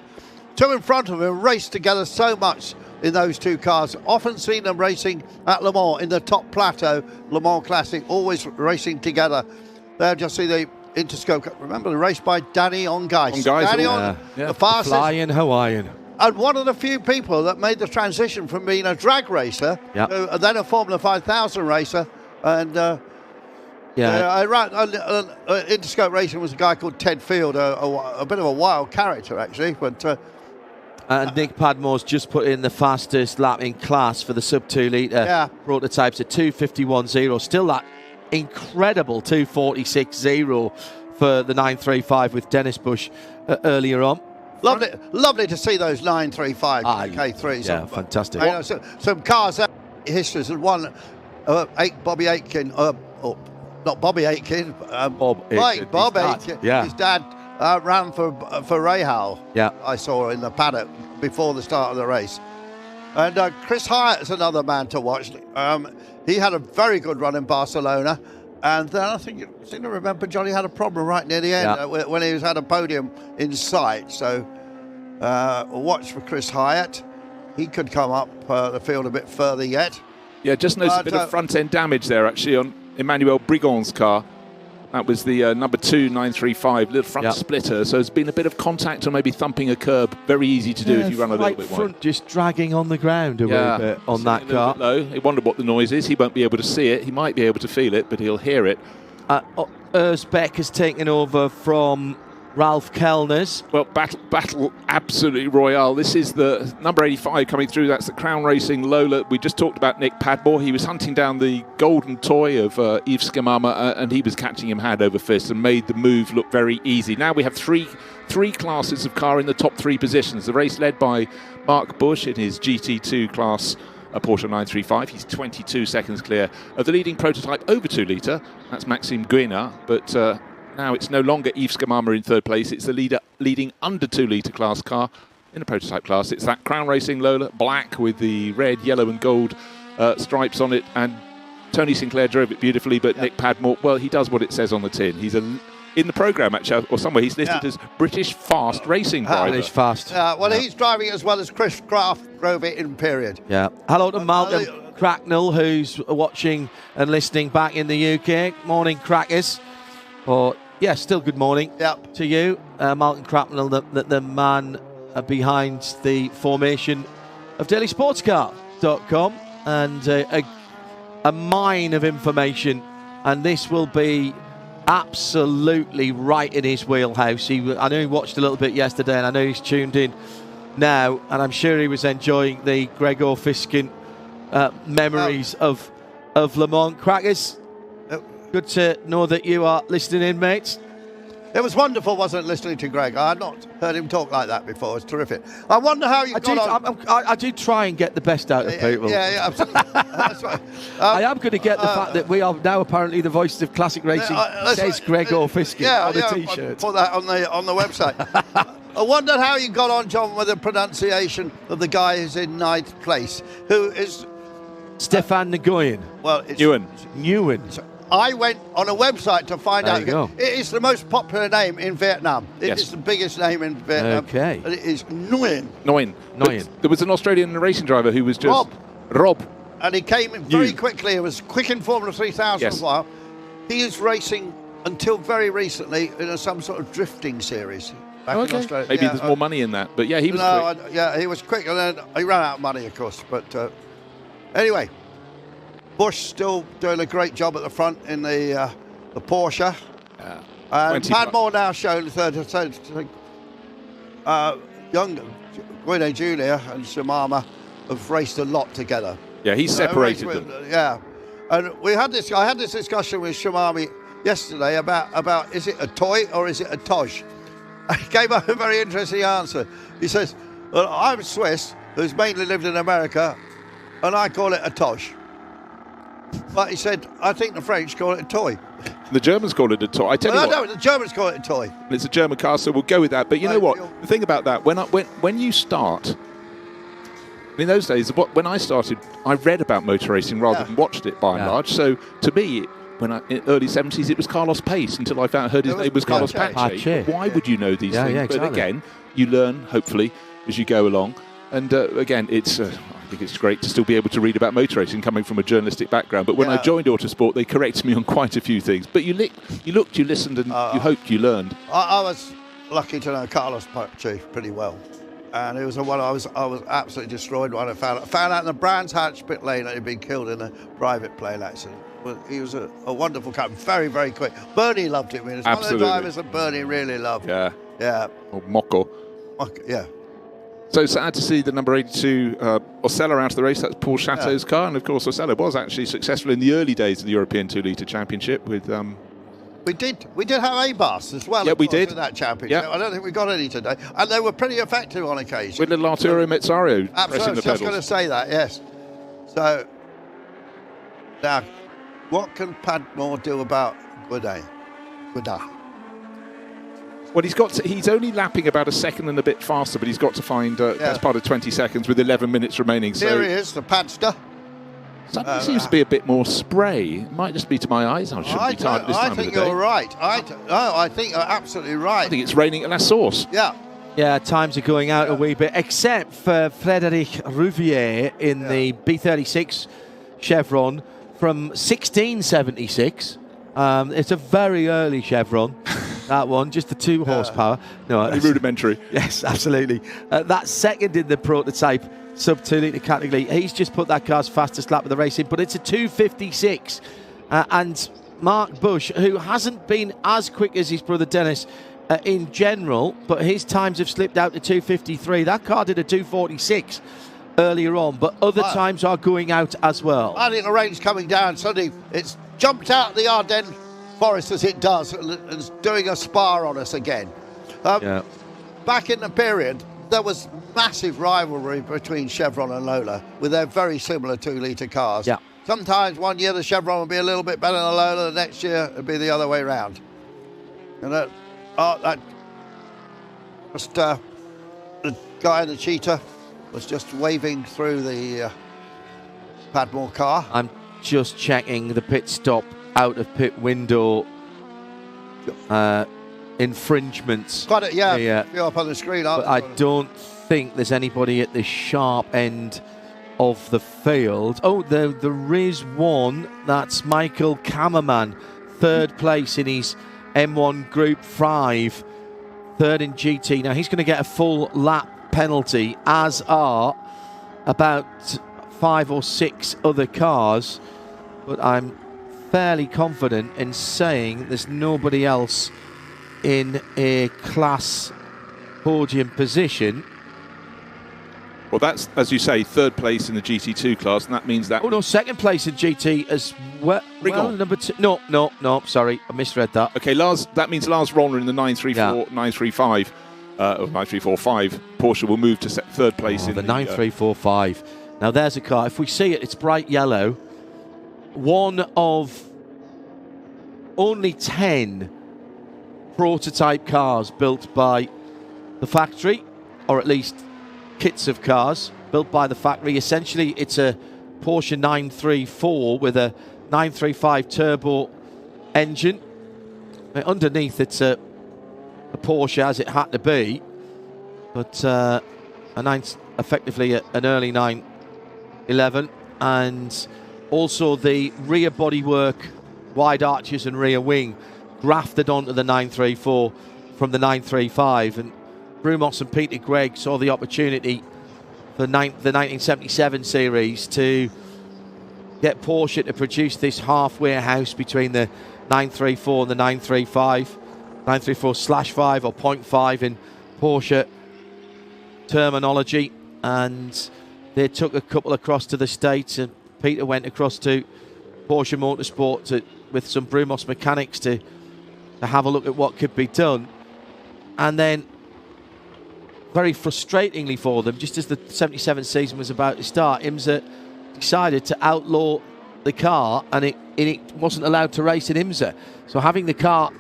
Two in front of him race together so much in those two cars. Often seen them racing at Le Mans in the top plateau, Le Mans Classic, always racing together. There, just see the Interscope. Remember the race by Danny Ongeis. Danny the fastest. Flying Hawaiian. And one of the few people that made the transition from being a drag racer to then a Formula 5000 racer. And Interscope Racing was a guy called Ted Field, a bit of a wild character actually. But and Nick Padmore's just put in the fastest lap in class for the sub 2-litre prototypes at 2:51.0. Still that incredible 2:46.0 for the 935 with Dennis Bush earlier on. Lovely to see those 935 K3s. Yeah, fantastic. Some cars that histories, and one Bobby Aitken, not Bobby Aitken, Bob Aitken. Yeah. His dad ran for Rahal. Yeah, I saw in the paddock before the start of the race. And Chris Hyatt's another man to watch. He had a very good run in Barcelona, and then I think I remember Johnny had a problem right near the end when he had a podium in sight. So watch for Chris Hyatt. He could come up the field a bit further yet. Yeah, just noticed a bit of front end damage there actually on Emmanuel Brigand's car. That was the number 2 935, little front splitter. So there's been a bit of contact or maybe thumping a curb. Very easy to do if you run a little bit front wide. Just dragging on the ground a little bit on that car. Low. He wondered what the noise is. He won't be able to see it. He might be able to feel it, but he'll hear it. Urs Beck has taken over from Ralph Kellner's. Well, battle absolutely royale. This is the number 85 coming through. That's the Crown Racing Lola. We just talked about Nick Padmore. He was hunting down the golden toy of Yves Scamama, and he was catching him hand over fist and made the move look very easy. Now we have three classes of car in the top 3 positions. The race led by Mark Bush in his GT2 class, a Porsche 935. He's 22 seconds clear of the leading prototype over 2-litre. That's Maxime Guéna, but now it's no longer Yves Scamama in third place. It's the leading under 2-litre class car in the prototype class. It's that Crown Racing Lola, black with the red, yellow and gold stripes on it. And Tony Sinclair drove it beautifully, but Nick Padmore, well, he does what it says on the tin. He's in the programme, actually, or somewhere, he's listed as British Fast Racing Driver. British Fast. He's driving as well as Chris Graff drove it in period. Yeah. Hello to Malcolm Cracknell, who's watching and listening back in the UK. Morning, crackers. Or still good morning to you, Malcolm Cracknell, the man behind the formation of dailysportscar.com, and a mine of information, and this will be absolutely right in his wheelhouse. I know he watched a little bit yesterday, and I know he's tuned in now, and I'm sure he was enjoying the Gregor Fiskin memories of Le Mans. Crackers, good to know that you are listening in, mates. It was wonderful, wasn't it, listening to Greg? I had not heard him talk like that before. It's terrific. I wonder how you got on. I do try and get the best out of people. Yeah, absolutely. That's right. I am going to get the fact that we are now apparently the voices of classic racing, says Gregor Fiskin on the T-shirt. Put that on the website. I wondered how you got on, John, with the pronunciation of the guy who's in 9th place, who is... Stefan Nguyen. Well, it's... Nguyen. So I went on a website to find out. It is the most popular name in Vietnam. It is the biggest name in Vietnam. Okay. It is Nguyen. There was an Australian racing driver who was just... Rob. And he came in very quickly. It was quick in Formula 3000 for a while. He is racing until very recently in some sort of drifting series. Back in Australia. Maybe there's more money in that. But yeah, he was quick. He was quick. And then he ran out of money, of course. But anyway... Bush still doing a great job at the front in the Porsche. And Padmore now showing third. young Guido Jr. and Shimama have raced a lot together. Yeah, he's separated them. Yeah, and we had this. I had this discussion with Shimami yesterday about is it a toy or is it a Tosh? He gave up a very interesting answer. He says, "Well, I'm Swiss, who's mainly lived in America, and I call it a Tosh." But he said, "I think the French call it a toy." The Germans call it a toy. I tell you what, no, the Germans call it a toy. it's a German car, so we'll go with that. But you know what? The thing about that, when you start, in those days, when I started, I read about motor racing rather than watched it by and large. So to me, in early 70s, it was Carlos Pace until I heard his name was Carlos Pache. Why would you know these things? Exactly. But again, you learn, hopefully, as you go along. And again, I think it's great to still be able to read about motor racing coming from a journalistic background. But when I joined Autosport, they corrected me on quite a few things. But you looked, you listened, and you hoped you learned. I was lucky to know Carlos Pache pretty well. And it was the one I was absolutely destroyed when I found out in the Brands Hatch pit lane that he'd been killed in a private plane accident. Well, he was a wonderful captain, very, very quick. Bernie loved him. He was one of the drivers that Bernie really loved. Yeah. Yeah. Or Mocco. Yeah. So sad to see the number 82 Osella out of the race. That's Paul Chateau's car. And, of course, Osella was actually successful in the early days of the European 2-litre Championship with... We did have A-Bus as well. Yeah, we did. In that championship. Yeah. I don't think we got any today. And they were pretty effective on occasion. With little Arturo Mezzario pressing the Absolutely. I was pedals. going to say that, yes. So, now, what can Padmore do about Guida? Well, he's only lapping about a second and a bit faster, but he's got to find best part of 20 seconds with 11 minutes remaining. Here he is, the Padster. Suddenly seems to be a bit more spray. It might just be to my eyes. I shouldn't be tired this time of the day. I think you're right. I think you're absolutely right. I think it's raining at La Source. Yeah. Yeah, times are going out a wee bit, except for Frédéric Rouvier in the B36 Chevron from 1676. It's a very early Chevron, that one, just the 2 horsepower. No, rudimentary. Yes, absolutely. That's second in the prototype sub 2 litre category. He's just put that car's fastest lap of the racing, but it's a 2:56. And Mark Bush, who hasn't been as quick as his brother Dennis in general, but his times have slipped out to 2:53. That car did a 2:46 earlier on, but other times are going out as well. I think the rain's coming down. Suddenly it's jumped out the Ardennes forest as it does, and it's doing a Spa on us again. Back in the period, there was massive rivalry between Chevron and Lola with their very similar 2-litre cars. Yeah. Sometimes one year the Chevron would be a little bit better than the Lola, the next year it would be the other way around. And the guy in the Cheetah was just waving through the Padmore car. I'm just checking the pit stop out of pit window infringements. Got it, yeah. You're up on the screen, aren't but I don't think there's anybody at the sharp end of the field. Oh, there is one. That's Michael Kammerman, 3rd place in his M1 Group 5, 3rd in GT. Now, he's going to get a full lap penalty, as are about 5 or 6 other cars. But I'm fairly confident in saying there's nobody else in a class podium position. Well, that's, as you say, 3rd place in the GT2 class, and that means that... Oh, no, 2nd place in GT as well. Well, number 2. No, sorry, I misread that. Okay, that means Lars Rollner in the 934, 935, or 9345. Porsche will move to 3rd place in the 9345. Now, there's a car. If we see it, it's bright yellow. One of only 10 prototype cars built by the factory, or at least kits of cars built by the factory. Essentially, it's a Porsche 934 with a 935 turbo engine. Underneath, it's a Porsche as it had to be, but effectively an early 911, and also the rear bodywork, wide arches and rear wing grafted onto the 934 from the 935. And Brumos and Peter Gregg saw the opportunity for the 1977 series to get Porsche to produce this halfway house between the 934 and the 935, 934/5 or 0.5 in Porsche terminology, and they took a couple across to the States, and Peter went across to Porsche Motorsport with some Brumos mechanics to have a look at what could be done. And then, very frustratingly for them, just as the 77 season was about to start, IMSA decided to outlaw the car, and it wasn't allowed to race in IMSA. So having the car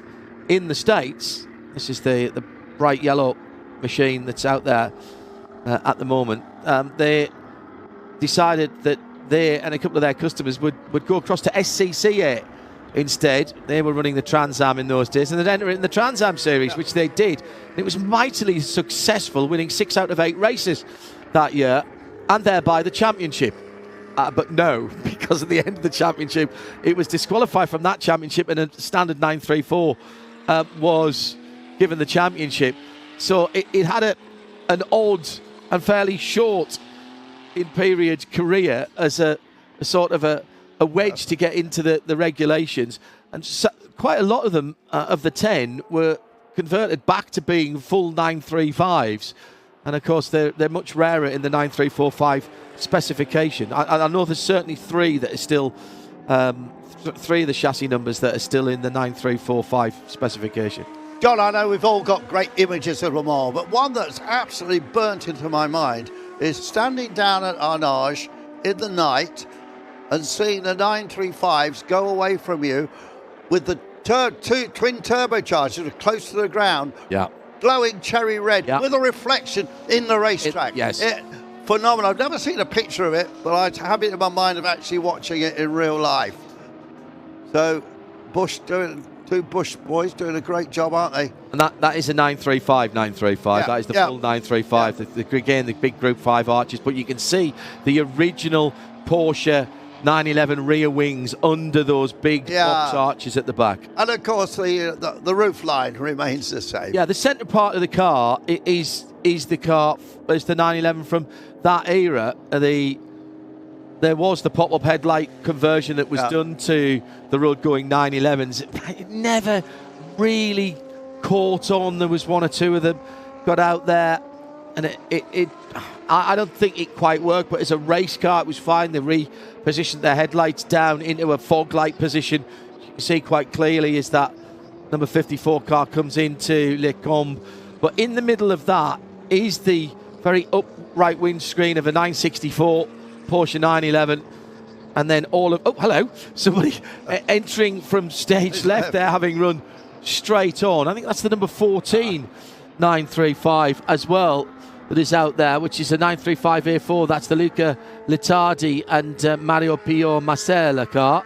in the States, this is the bright yellow machine that's out there at the moment, they decided that they and a couple of their customers would go across to SCCA instead. They were running the Trans Am in those days, and they'd enter it in the Trans Am series, which they did. And it was mightily successful, winning 6 out of 8 races that year, and thereby the championship. But no, because at the end of the championship, it was disqualified from that championship, and a standard 934 was given the championship. So it had an odd and fairly short in period career as a sort of a wedge to get into the regulations, and so quite a lot of them of the 10 were converted back to being full 935s, and of course they're much rarer in the 9345 specification. I know there's certainly 3 that are still 3 of the chassis numbers that are still in the 9345 specification. John, I know we've all got great images of Le Mans, but one that's absolutely burnt into my mind is standing down at Arnage in the night and seeing the 935s go away from you with the 2 twin turbochargers close to the ground, glowing cherry red with a reflection in the racetrack. Yes. Phenomenal. I've never seen a picture of it, but I have it in my mind of actually watching it in real life. So two Bush boys doing a great job, aren't they? And that is a 935. Yeah. That is the full 935. Yeah. Again, the big Group 5 arches, but you can see the original Porsche 911 rear wings under those big box arches at the back. And of course, the roof line remains the same. Yeah, the centre part of the car is the car, is the 911 from that era. There was the pop-up headlight conversion that was done to the road-going 911s. It never really caught on. There was 1 or 2 of them got out there, and I don't think it quite worked, but as a race car, it was fine. They repositioned their headlights down into a fog light position. You can see quite clearly as that number 54 car comes into Les Combes. But in the middle of that is the very upright windscreen of a 964 Porsche 911, and then somebody entering from stage left there, having run straight on. I think that's the number 14 935 as well that is out there, which is a 935 A4. That's the Luca Litardi and Mario Pio Masella car.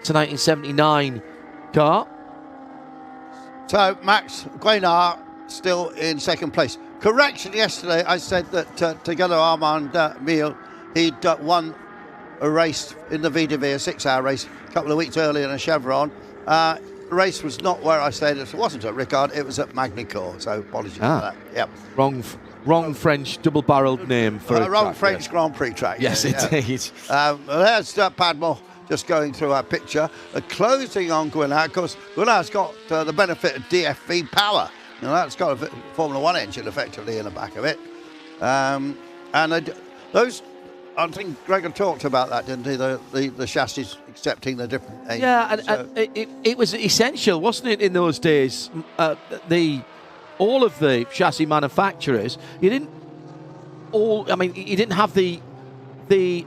It's a 1979 car. So Max Guénard still in second place. Correction, yesterday I said that together Armand Mille, he'd won a race in the VDV, a 6-hour race, a couple of weeks earlier in a Chevron. The race was not where I said it wasn't at Ricard, it was at Magny-Cours, so apologies for that. Yep. Wrong French double-barrelled name for a wrong track, French Grand Prix track. Yes, indeed. There's Padmore just going through our picture. Closing on Guénard. Of course, Guénard's got the benefit of DFV power. You know, that's got a Formula 1 engine effectively in the back of it. And those, I think Gregor talked about that, didn't he? The chassis accepting the different engines. Yeah, and it was essential, wasn't it, in those days? All of the chassis manufacturers, you didn't have the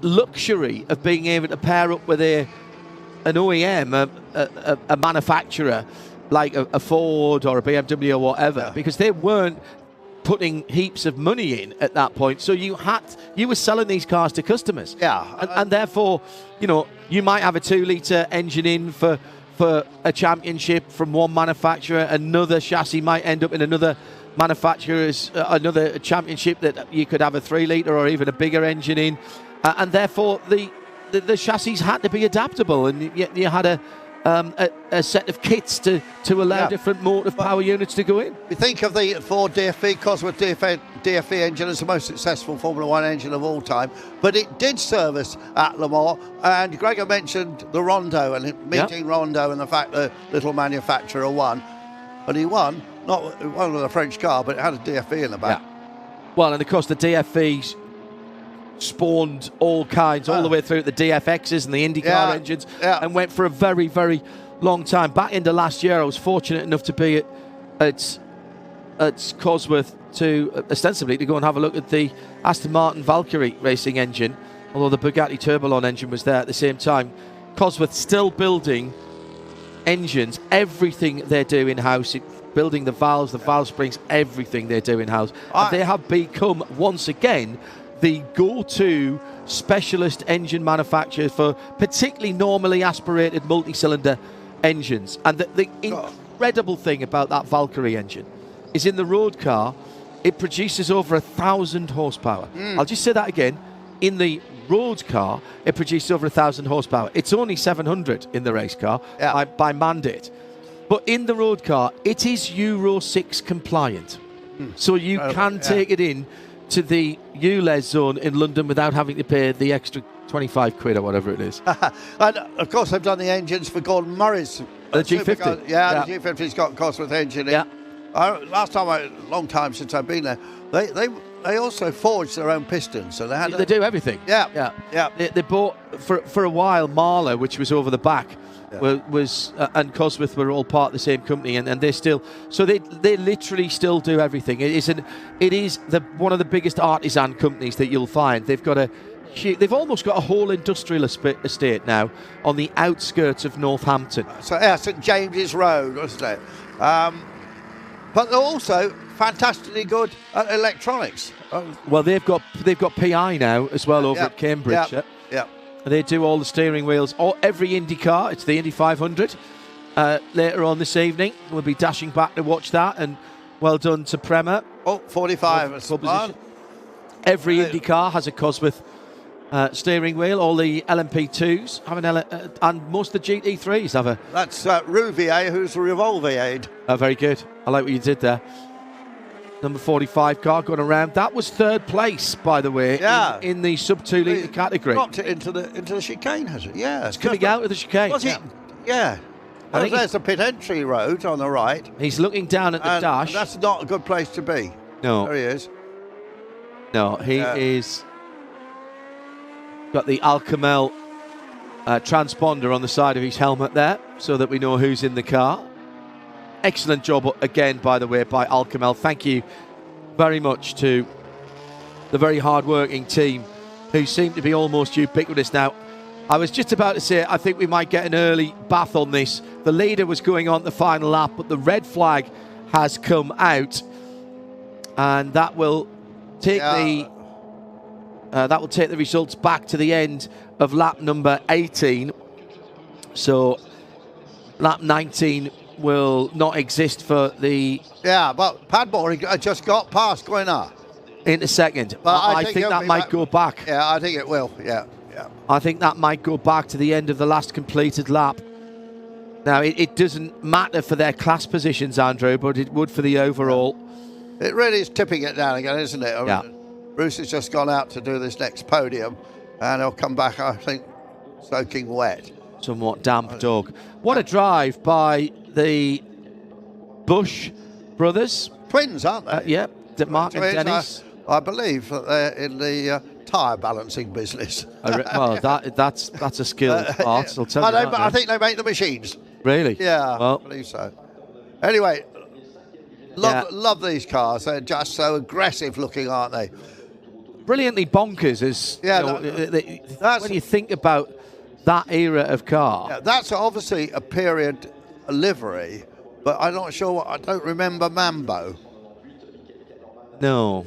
luxury of being able to pair up with an OEM, a manufacturer like a Ford or a BMW or whatever, because they weren't putting heaps of money in at that point. So you were selling these cars to customers. And therefore, you might have a 2-litre engine in for a championship from one manufacturer. Another chassis might end up in another manufacturer's another championship that you could have a 3-litre or even a bigger engine in. And therefore the chassis had to be adaptable, and you had a set of kits to allow different motive power units to go in. We think of the Ford DFV, Cosworth DFV engine as the most successful Formula 1 engine of all time, but it did service at Le Mans, and Gregor mentioned the Rondo and meeting Rondo and the fact that little manufacturer won, but he won, not one with a French car, but it had a DFV in the back. Well, and of course the DFVs spawned all kinds, all the way through the DFXs and the IndyCar engines, and went for a very, very long time. Back into last year, I was fortunate enough to be at Cosworth to ostensibly to go and have a look at the Aston Martin Valkyrie racing engine, although the Bugatti Turbolon engine was there at the same time. Cosworth still building engines, everything they do in-house, building the valve springs, everything they do in-house. And they have become, once again, the go-to specialist engine manufacturer for particularly normally aspirated multi-cylinder engines. And the incredible thing about that Valkyrie engine is in the road car, it produces over 1,000 horsepower. I'll just say that again. In the road car, it produces over 1,000 horsepower. It's only 700 in the race car by mandate. But in the road car, it is Euro 6 compliant. So you can take it in to the ULEZ zone in London without having to pay the extra 25 quid or whatever it is. And of course, they've done the engines for Gordon Murray's. The G50. The G50's got Cosworth engine in. Last time, long time since I've been there, they also forged their own pistons. So they do everything. They bought, for a while, Marlow, which was over the back, was and Cosworth were all part of the same company, and they still, so they literally still do everything. It is one of the biggest artisan companies that you'll find. They've almost got a whole industrial estate now on the outskirts of Northampton. So St James's Road, wasn't it? But they're also fantastically good at electronics. Well, they've got PI now as well over at Cambridge. They do all the steering wheels, every Indy car. It's the Indy 500. Later on this evening, we'll be dashing back to watch that. And well done to Prema. 45. Every Indy car has a Cosworth steering wheel. All the LMP2s have and most of the GT3s have a. That's Rouvier, who's the Revolvier. Very good. I like what you did there. Number 45 car going around. That was third place, by the way, in the sub-2 litre category. Dropped it into the chicane, has it? Yeah. It's coming out of the chicane. Was it? Yeah. There's the pit entry road on the right. He's looking down at the dash. That's not a good place to be. No. There he is. No, he is. Got the Alcamel transponder on the side of his helmet there, so that we know who's in the car. Excellent job again, by the way, by Alcamel. Thank you very much to the very hard-working team who seem to be almost ubiquitous now. I was just about to say, I think we might get an early bath on this. The leader was going on the final lap, but the red flag has come out, and that will take the results back to the end of lap number 18. So lap 19 will not exist for the... Yeah, but Padmore just got past going up. Into second. But I think that might go back. Yeah, I think it will, yeah. I think that might go back to the end of the last completed lap. Now, it doesn't matter for their class positions, Andrew, but it would for the overall. It really is tipping it down again, isn't it? Yeah. Bruce has just gone out to do this next podium, and he'll come back, I think, soaking wet. Somewhat damp dog. What a drive by the Bush brothers. Twins, aren't they? Yeah, Mark and Dennis. I believe that they're in the tyre balancing business. Well, that's a skilled part. I'll tell you that, I think they make the machines. Really? Yeah, well, I believe so. Anyway, love these cars. They're just so aggressive looking, aren't they? Brilliantly bonkers. When you think about that era of car. Yeah, that's obviously a period livery, but I'm not sure. I don't remember Mambo. No.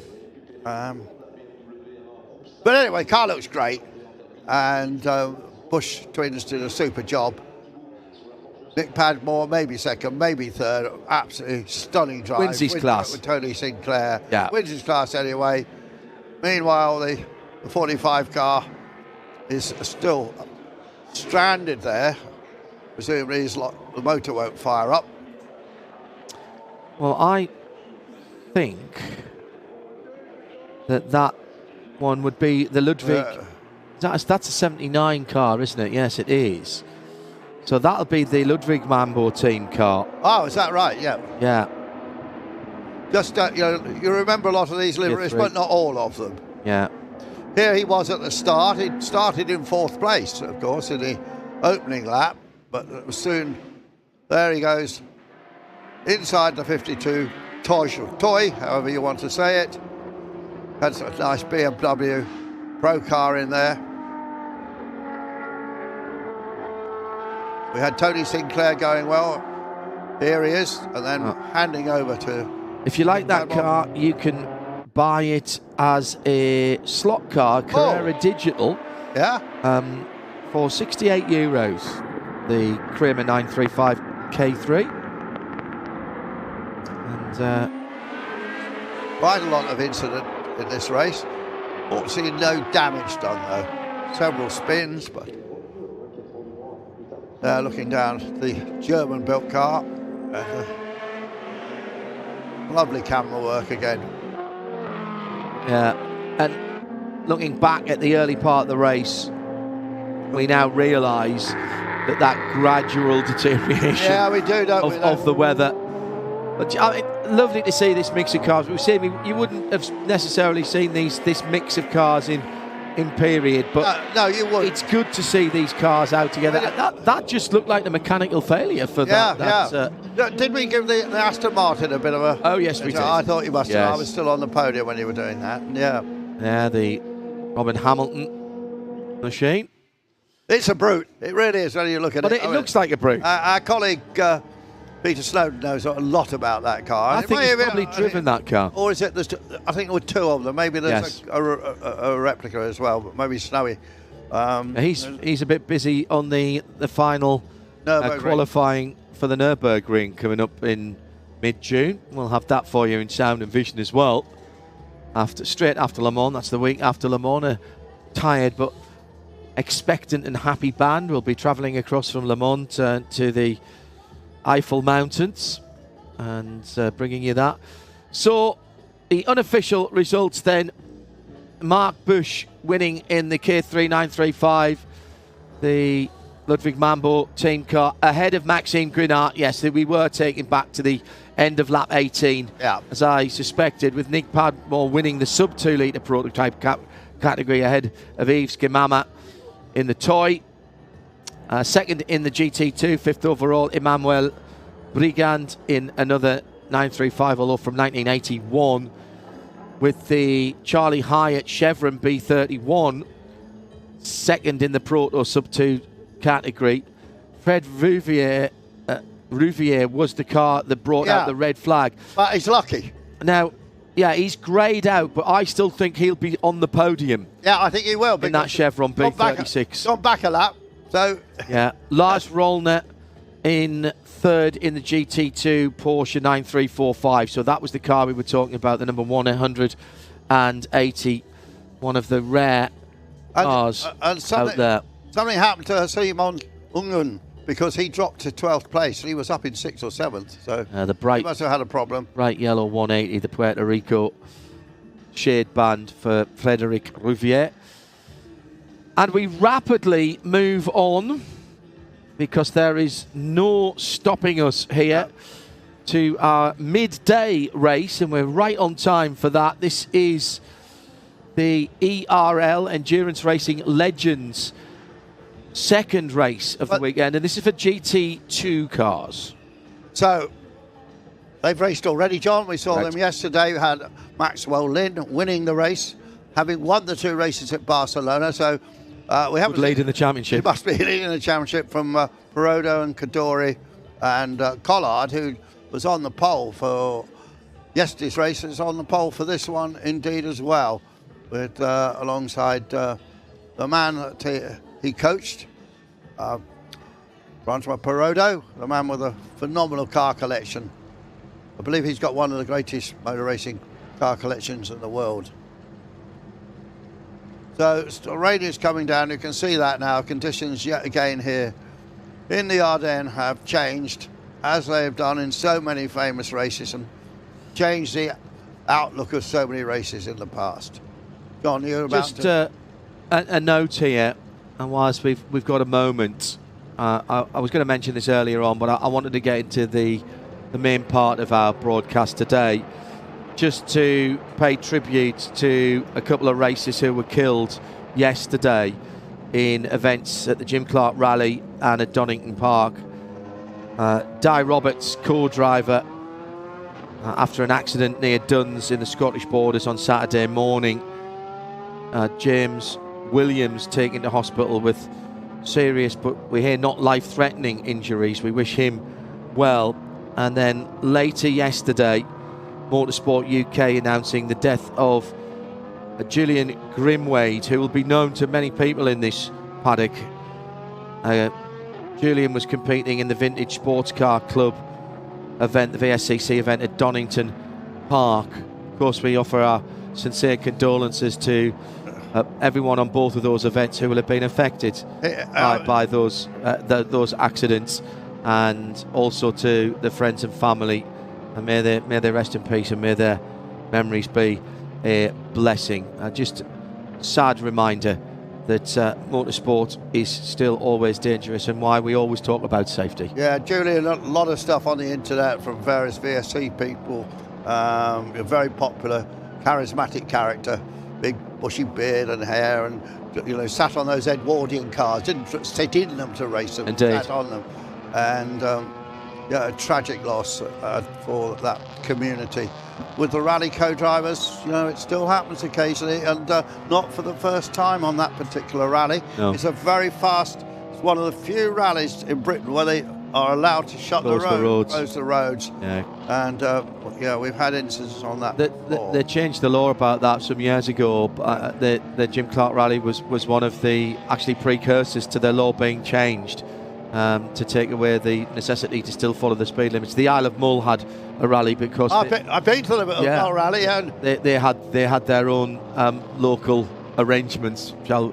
But anyway, car looks great, and Bush twins did a super job. Nick Padmore, maybe second, maybe third. Absolutely stunning drive. Wins his class. With Tony Sinclair. Yeah. Wins his class anyway. Meanwhile, the 45 car is still stranded there. Presumably the motor won't fire up. Well, I think that one would be the Ludwig. That's a 79 car, isn't it? Yes, it is. So that'll be the Ludwig Mambo team car. Oh, is that right? Yeah. Yeah. Just, you remember a lot of these liveries, but not all of them. Yeah. Here he was at the start. He started in 4th place, of course, in the opening lap, but soon, there he goes, inside the 52 toy, however you want to say it. That's a nice BMW Pro car in there. We had Tony Sinclair going well. Here he is, and then handing over to... If you like that car, you can buy it as a slot car, Carrera Digital. Yeah. For €68. The Creamer 935 K3. And quite a lot of incident in this race. Fortunately, no damage done though. Several spins, but looking down the German-built car. Lovely camera work again. Yeah, and looking back at the early part of the race, we now realise that gradual deterioration we do, don't we, of the weather. But I mean, lovely to see this mix of cars. We've seen, you wouldn't have necessarily seen this mix of cars in period, but no, you wouldn't. It's good to see these cars out together. That just looked like the mechanical failure for that. Did we give the Aston Martin a bit of a... Oh, yes, we did. I thought you must have. I was still on the podium when you were doing that. Yeah. Yeah, the Robin Hamilton machine. It's a brute. It really is when you look at it. But it looks like a brute. Our colleague Peter Snowden knows a lot about that car. I think he's probably driven that car. Or is it? I think there were 2 of them. Maybe there's a replica as well, but maybe Snowy. He's a bit busy on the final qualifying for the Nürburgring coming up in mid-June. We'll have that for you in sound and vision as well. Straight after Le Mans, that's the week after Le Mans. A tired but expectant and happy band will be travelling across from Le Mans to the Eiffel Mountains and bringing you that. So the unofficial results then: Mark Busch winning in the K3 935, the Ludwig Mambo team car, ahead of Maxime Grenat. Yes, we were taken back to the end of lap 18, as I suspected, with Nick Padmore winning the sub 2 litre prototype category ahead of Yves Guimama in the toy. Second in the GT2, 5th overall, Emmanuel Brigand in another 935, although from 1981, with the Charlie Hyatt Chevron B31, second in the Proto Sub 2 category. Fred Rouvier was the car that brought out the red flag. But he's lucky. Now, he's greyed out, but I still think he'll be on the podium. Yeah, I think he will. In that Chevron B36. Gone back a lap. So Lars Rollner in 3rd in the GT2 Porsche 9345. So that was the car we were talking about, the number 180, one of the rare cars out there. Something happened to Simon Ungen because he dropped to 12th place. He was up in 6th or 7th. So he must have had a problem. Bright yellow 180, the Puerto Rico shade band for Frédéric Rouvier. And we rapidly move on because there is no stopping us here to our midday race, and we're right on time for that. This is the ERL Endurance Racing Legends second race of the weekend, and this is for GT2 cars. So they've raced already, John. We saw them yesterday. We had Maxwell Lynn winning the race, having won the 2 races at Barcelona. So we haven't lead in the championship. He must be leading the championship from Perodo and Cadore and Collard, who was on the pole for yesterday's race, is on the pole for this one indeed as well, with alongside the man that he coached, Francois Perodo, the man with a phenomenal car collection. I believe he's got one of the greatest motor racing car collections in the world. So rain is coming down. You can see that now. Conditions yet again here in the Ardennes have changed, as they have done in so many famous races, and changed the outlook of so many races in the past. John, you're about a note here, and whilst we've got a moment, I was going to mention this earlier on, but I wanted to get into the main part of our broadcast today. just to pay tribute to a couple of racers who were killed yesterday in events at the Jim Clark Rally and at Donington Park. Di Roberts, co-driver, after an accident near Duns in the Scottish borders on Saturday morning. James Williams taken to hospital with serious, but we hear not life-threatening injuries. We wish him well. And then later yesterday, Motorsport UK announcing the death of Julian Grimwade, who will be known to many people in this paddock. Julian was competing in the Vintage Sports Car Club event, the VSCC event at Donington Park. Of course, we offer our sincere condolences to everyone on both of those events who will have been affected by those accidents, and also to the friends and family. And may they rest in peace, and may their memories be a blessing. Just sad reminder that motorsport is still always dangerous, and why we always talk about safety. Yeah, Julian, a lot of stuff on the internet from various VSC people. A very popular, charismatic character, big bushy beard and hair, and sat on those Edwardian cars, didn't sit in them to race them, indeed, sat on them, and a tragic loss for that community. With the rally co-drivers, it still happens occasionally, and not for the first time on that particular rally. No. It's a very fast, it's one of the few rallies in Britain where they are allowed to shut close the roads. Yeah. And we've had instances on that. They changed the law about that some years ago. The Jim Clark Rally was one of the actually precursors to the law being changed, to take away the necessity to still follow the speed limits. The Isle of Mull had a rally because I've been to the Mull rally, and they had their own local arrangements, shall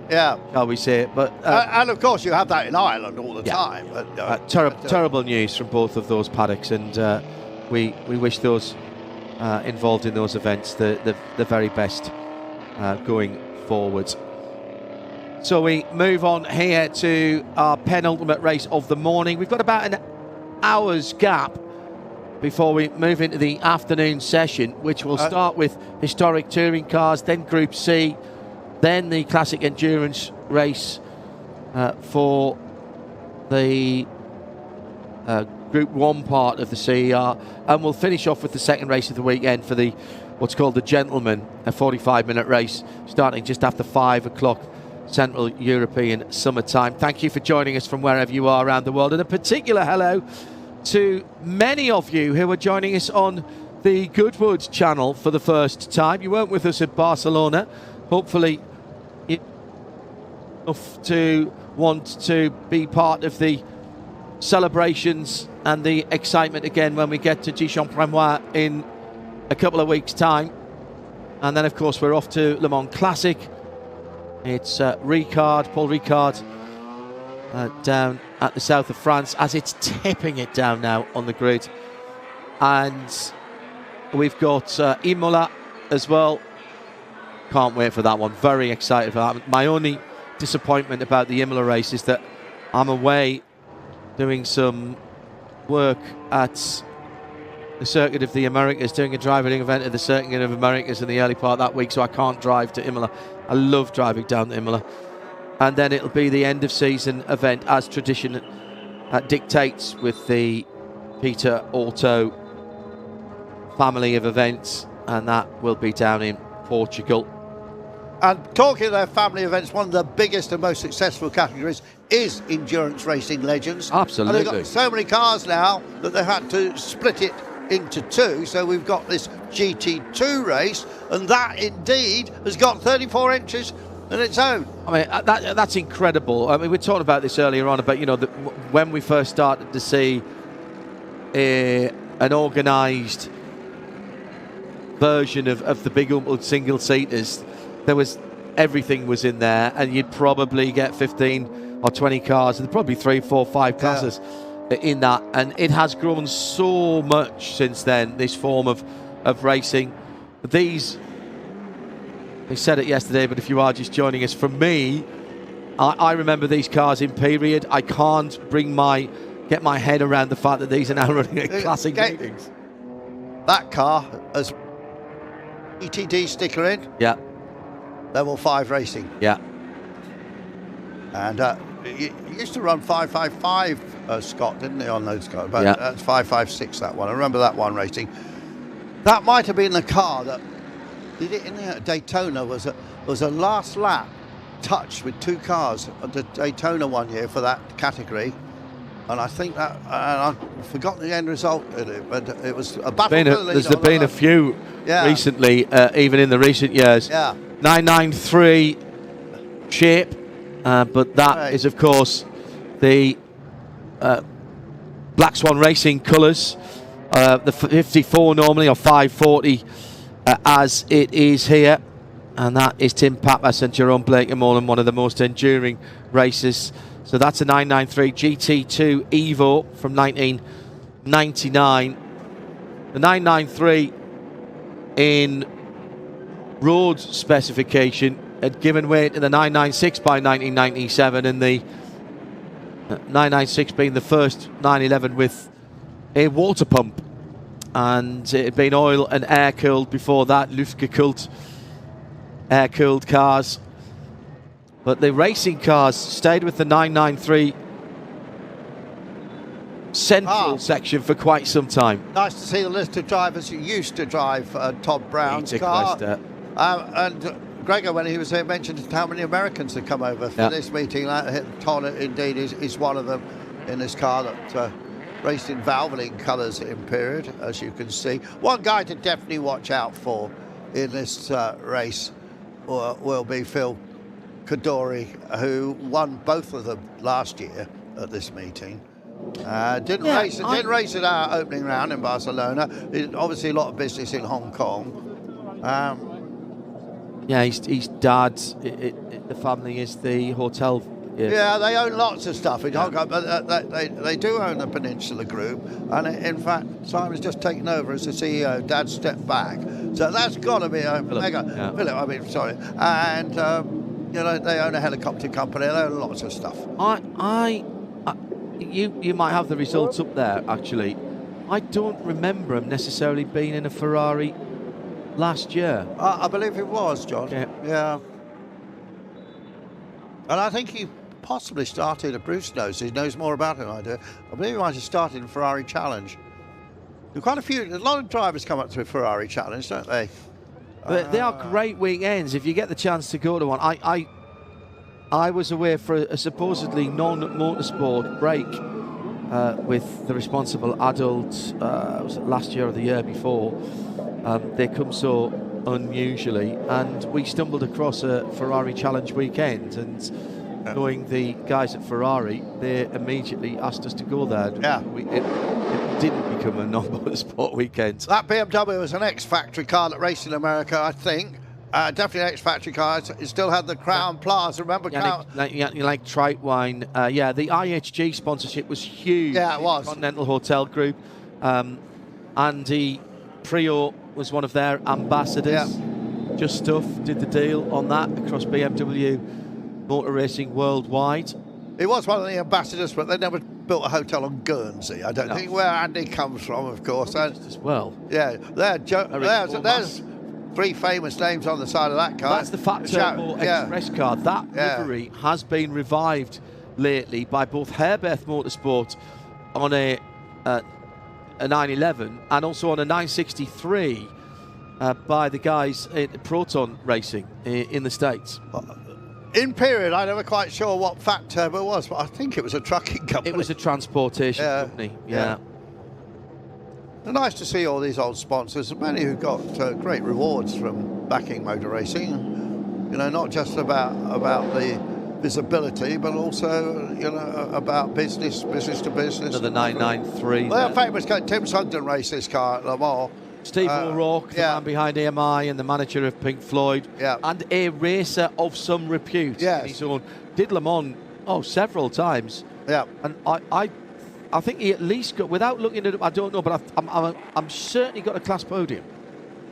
we say? But and of course you have that in Ireland all the time. But, terrible news from both of those paddocks, and we wish those involved in those events the very best going forward. So we move on here to our penultimate race of the morning. We've got about an hour's gap before we move into the afternoon session, which will start with historic touring cars, then Group C, then the classic endurance race for the Group 1 part of the CER, and we'll finish off with the second race of the weekend for the what's called the Gentleman, a 45-minute race starting just after 5 o'clock Central European Summer Time. Thank you for joining us from wherever you are around the world, and a particular hello to many of you who are joining us on the Goodwood channel for the first time. You weren't with us at Barcelona. Hopefully enough to want to be part of the celebrations and the excitement again when we get to Dijon-Pramois in a couple of weeks' time. And then, of course, we're off to Le Mans Classic. It's Paul Ricard, down at the south of France, as it's tipping it down now on the grid. And we've got Imola as well. Can't wait for that one. Very excited for that. My only disappointment about the Imola race is that I'm away doing some work at the Circuit of the Americas, doing a driving event at the Circuit of Americas in the early part of that week, so I can't drive to Imola. I love driving down to Imola. And then it'll be the end of season event as tradition dictates, with the Peter Auto family of events, and that will be down in Portugal. And talking of their family events, one of the biggest and most successful categories is endurance racing legends. Absolutely. And they've got so many cars now that they've had to split it into two. So we've got this GT2 race, and that indeed has got 34 entries in its own. I mean, that's incredible. I mean, we talked about this earlier on about, when we first started to see an organised version of the big single-seaters, everything was in there, and you'd probably get 15 or 20 cars, and probably 3, 4, 5 classes in that. And it has grown so much since then, this form of racing. I said it yesterday, but if you are just joining us, for me, I remember these cars in period. I can't get my head around the fact that these are now running at classic meetings. That car has ETD sticker in. Yeah. Level 5 racing. Yeah. And he used to run 555, Scott, didn't he, on those cars? But that's 556, that one. I remember that one racing. That might have been the car that did it in Daytona. Was a last lap touch with 2 cars at the Daytona one year for that category. And I think that, and I've forgotten the end result of it, but it was a battle for the lead. There's been a few recently, even in the recent years. Yeah. 993 shape, but that is, of course, the Black Swan Racing colours. The 54 normally, or 540 as it is here. And that is Tim Pappas and Jerome Blake and Moreland, one of the most enduring races. So that's a 993 GT2 Evo from 1999. The 993 in road specification had given way to the 996 by 1997, and the 996 being the first 911 with a water pump. And it had been oil and air cooled before that, Luftgekühlt, air cooled cars. But the racing cars stayed with the 993 central section for quite some time. Nice to see the list of drivers who used to drive Todd Brown's car. And Gregor, when he was here, mentioned how many Americans had come over for this meeting. Todd, indeed, is one of them in this car that raced in Valvoline colours in period, as you can see. One guy to definitely watch out for in this race will be Phil Kadori, who won both of them last year at this meeting. Didn't race at our opening round in Barcelona. Obviously, a lot of business in Hong Kong. His dad, the family is the hotel. Yeah, they own lots of stuff in Hong Kong, but they do own the Peninsula Group. And in fact, Simon's just taken over as the CEO. Dad stepped back. So that's got to be a mega. Philip, I mean, sorry. And they own a helicopter company. They own lots of stuff. You might have the results up there, actually. I don't remember him necessarily being in a Ferrari last year. I believe it was, John. Yeah. And I think he possibly started, Bruce knows, he knows more about it than I do. I believe he might have started in Ferrari Challenge. A lot of drivers come up to a Ferrari Challenge, don't they? But they are great weekends if you get the chance to go to one. I was away for a supposedly non-motorsport break with the Responsible Adults was it last year or the year before. They come so unusually, and we stumbled across a Ferrari Challenge weekend, and knowing the guys at Ferrari, they immediately asked us to go there. Yeah. It didn't become a non-motorsport weekend. That BMW was an ex-factory car that raced in America, I think. Definitely an ex-factory car. It still had the Crown Plaza. Remember Crown? Like Trightwine. The IHG sponsorship was huge. Yeah, it was. Continental Hotel Group. Andy Prio was one of their ambassadors. Yeah. Just Stuff did the deal on that across BMW Motor Racing worldwide. He was one of the ambassadors, but they never built a hotel on Guernsey. I don't think where Andy comes from, of course. As well. Yeah, there's 3 famous names on the side of that car. That's the Fat Turbo Express car. That livery has been revived lately by both Herbeth Motorsport on a 911 and also on a 963 by the guys at Proton Racing in the States. In period, I'm never quite sure what Fat Turbo was, but I think it was a trucking company. It was a transportation company, yeah. It's nice to see all these old sponsors, many who got great rewards from backing motor racing. Not just about the visibility, but also about business to business. Another 993. Well, famous Tim Sugden raced this car at Le Mans. Steve O'Rourke, the man behind AMI and the manager of Pink Floyd, and a racer of some repute in his own. Did Le Mans several times. Yeah, and I think he at least got, without looking at it, I don't know, but I'm certainly got a class podium.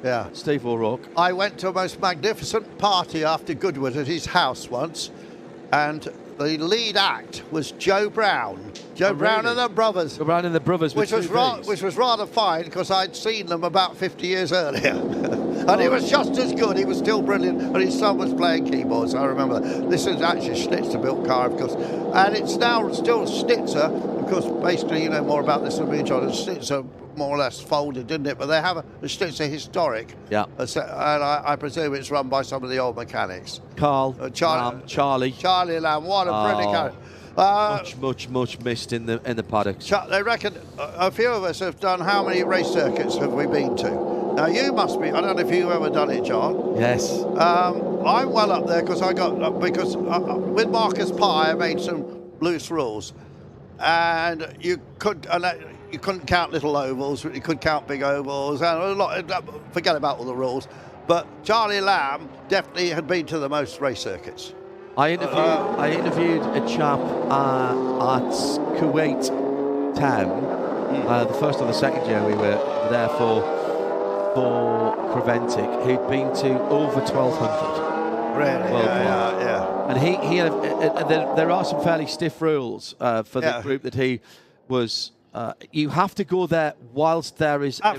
Yeah, Steve O'Rourke. I went to a most magnificent party after Goodwood at his house once, and the lead act was Joe Brown. Brown and the Brothers. Joe Brown and the Brothers, which was rather fine because I'd seen them about 50 years earlier. And he was just as good. He was still brilliant. And his son was playing keyboards. I remember that. This is actually a Schnitzer-built car, of course. And it's now still Schnitzer. Of course, basically, you know more about this than me, John. Schnitzer more or less folded, didn't it? But they have a Schnitzer historic. Yeah. And I presume it's run by some of the old mechanics. Carl, Charlie. Charlie Lamb, what a brilliant character. Much missed in the paddocks. They reckon a few of us have done. How many race circuits have we been to? Now you must be. I don't know if you've ever done it, John. Yes. I'm well up there because with Marcus Pye I made some loose rules, and you couldn't count little ovals, but you could count big ovals, and a lot. Forget about all the rules. But Charlie Lamb definitely had been to the most race circuits. I interviewed a chap at Kuwait Town, the first or the second year we were there for Preventic, who'd been to over 1,200. Really? Yeah. And he had, there are some fairly stiff rules for the group that he was. You have to go there whilst there is a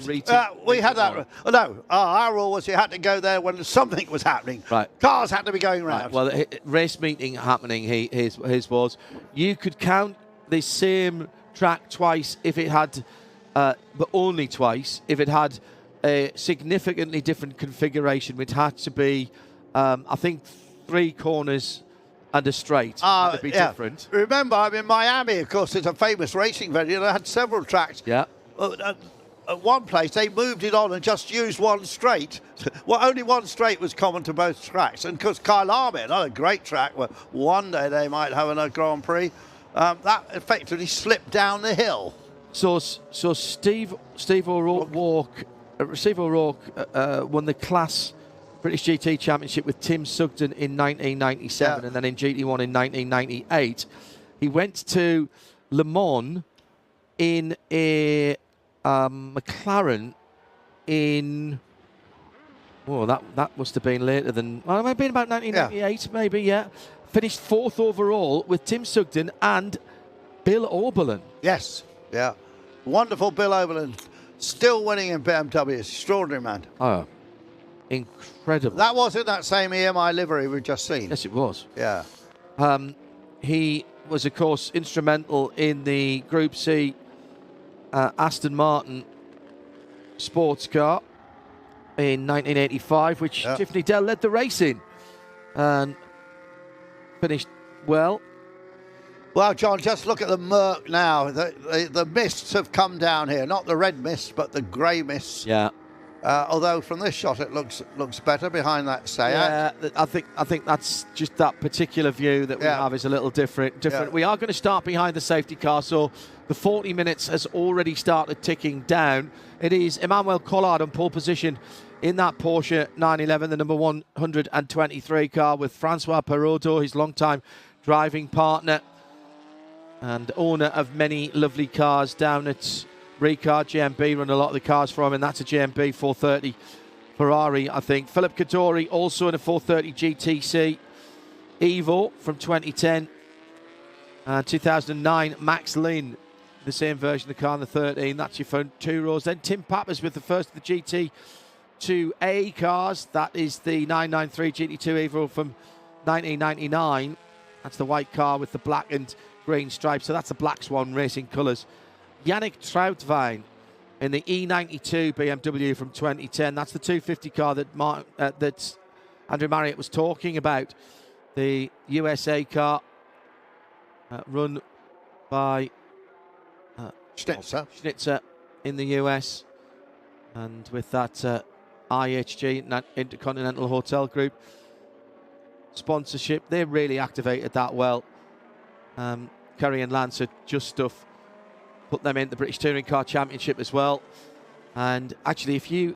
we had that. No, our rule was you had to go there when something was happening. Right. Cars had to be going round. Right. Well, race meeting happening, his was, you could count the same track twice if it had, but only twice if it had a significantly different configuration, which had to be, I think, 3 corners and a straight. Had to be different. Remember, I'm in Miami, of course. It's a famous racing venue. They had several tracks. Yeah. At one place, they moved it on and just used one straight. Well, only one straight was common to both tracks. And because Kyalami, another great track, where one day they might have a Grand Prix, that effectively slipped down the hill. So Steve O'Rourke won the Class British GT Championship with Tim Sugden in 1997 and then in GT1 in 1998. He went to Le Mans in a McLaren in... Oh, that must have been later than... Well, it might have been about 1998, maybe, yeah. Finished 4th overall with Tim Sugden and Bill Oberlin. Yes, yeah. Wonderful Bill Oberlin. Still winning in BMW. Extraordinary man. Oh, incredible. That was in that same EMI livery we've just seen. Yes, it was. Yeah. He was, of course, instrumental in the Group C Aston Martin sports car in 1985, which Tiffany Dell led the race in and finished well. Well, John, just look at the murk now. The mists have come down here. Not the red mists, but the grey mists. Yeah. Although from this shot it looks better behind that Seat. Yeah, I think that's just that particular view that we have is a little different. Yeah. We are going to start behind the safety car, so the 40 minutes has already started ticking down. It is Emmanuel Collard on pole position in that Porsche 911, the number 123 car, with Francois Perraudot, his longtime driving partner and owner of many lovely cars down at Ricard. GMB run a lot of the cars for him, and that's a GMB 430 Ferrari, I think. Philip Kadori also in a 430 GTC Evo from 2010. 2009, Max Lynn, the same version of the car in the 13. That's your front 2 rows. Then Tim Pappas with the first of the GT2A cars. That is the 993 GT2 Evo from 1999. That's the white car with the black and green stripes. So that's the Black Swan Racing colours. Yannick Troutvine in the E92 BMW from 2010. That's the 250 car that Andrew Marriott was talking about. The USA car run by Schnitzer in the US. And with that IHG, Intercontinental Hotel Group sponsorship, they really activated that well. Curry and Lance had just stuff put them in the British Touring Car Championship as well. And actually, if you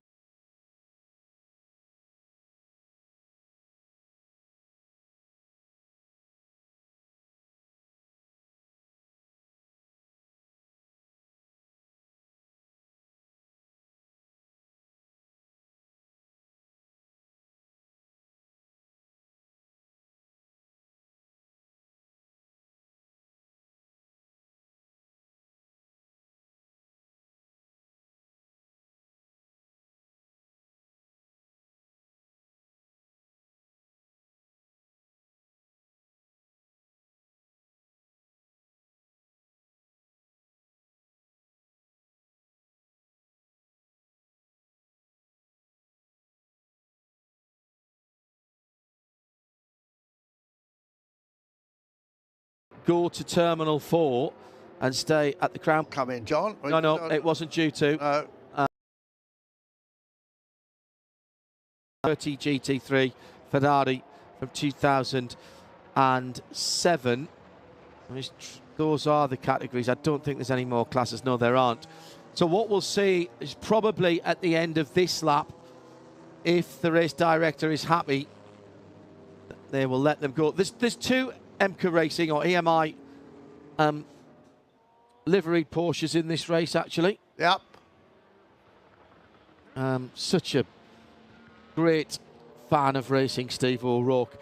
go to Terminal 4 and stay at the Crown. Come in, John. No, it wasn't due to. 30 GT3 Ferrari from 2007. Those are the categories. I don't think there's any more classes. No, there aren't. So what we'll see is probably at the end of this lap, if the race director is happy, they will let them go. There's two EMCA Racing or EMI liveried Porsches in this race, actually. Yep. Such a great fan of racing, Steve O'Rourke.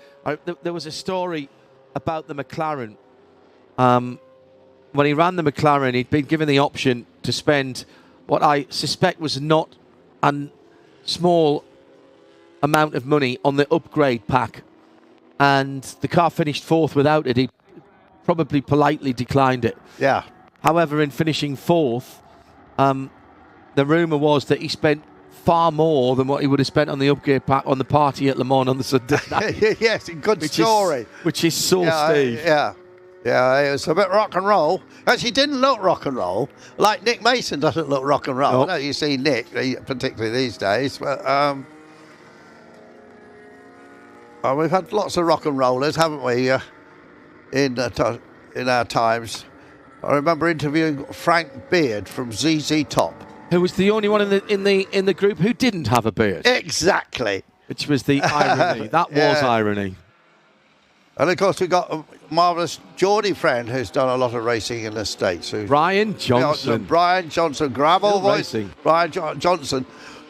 There was a story about the McLaren. When he ran the McLaren, he'd been given the option to spend what I suspect was not a small amount of money on the upgrade pack. And the car finished fourth without it. He probably politely declined it. Yeah. However, in finishing fourth, the rumour was that he spent far more than what he would have spent on the upgrade pack on the party at Le Mans on the Sunday night. Yes, good story. Which is so Steve. Yeah, it was a bit rock and roll. Actually, didn't look rock and roll. Like Nick Mason doesn't look rock and roll. Nope. I know you see Nick, particularly these days. But we've had lots of rock and rollers, haven't we, in our times. I remember interviewing Frank Beard from ZZ Top, who was the only one in the group who didn't have a beard. Exactly. Which was the irony. That was irony. And of course, we've got a marvellous Geordie friend who's done a lot of racing in the States. Brian Johnson. Brian Johnson, gravel voice. Brian Johnson.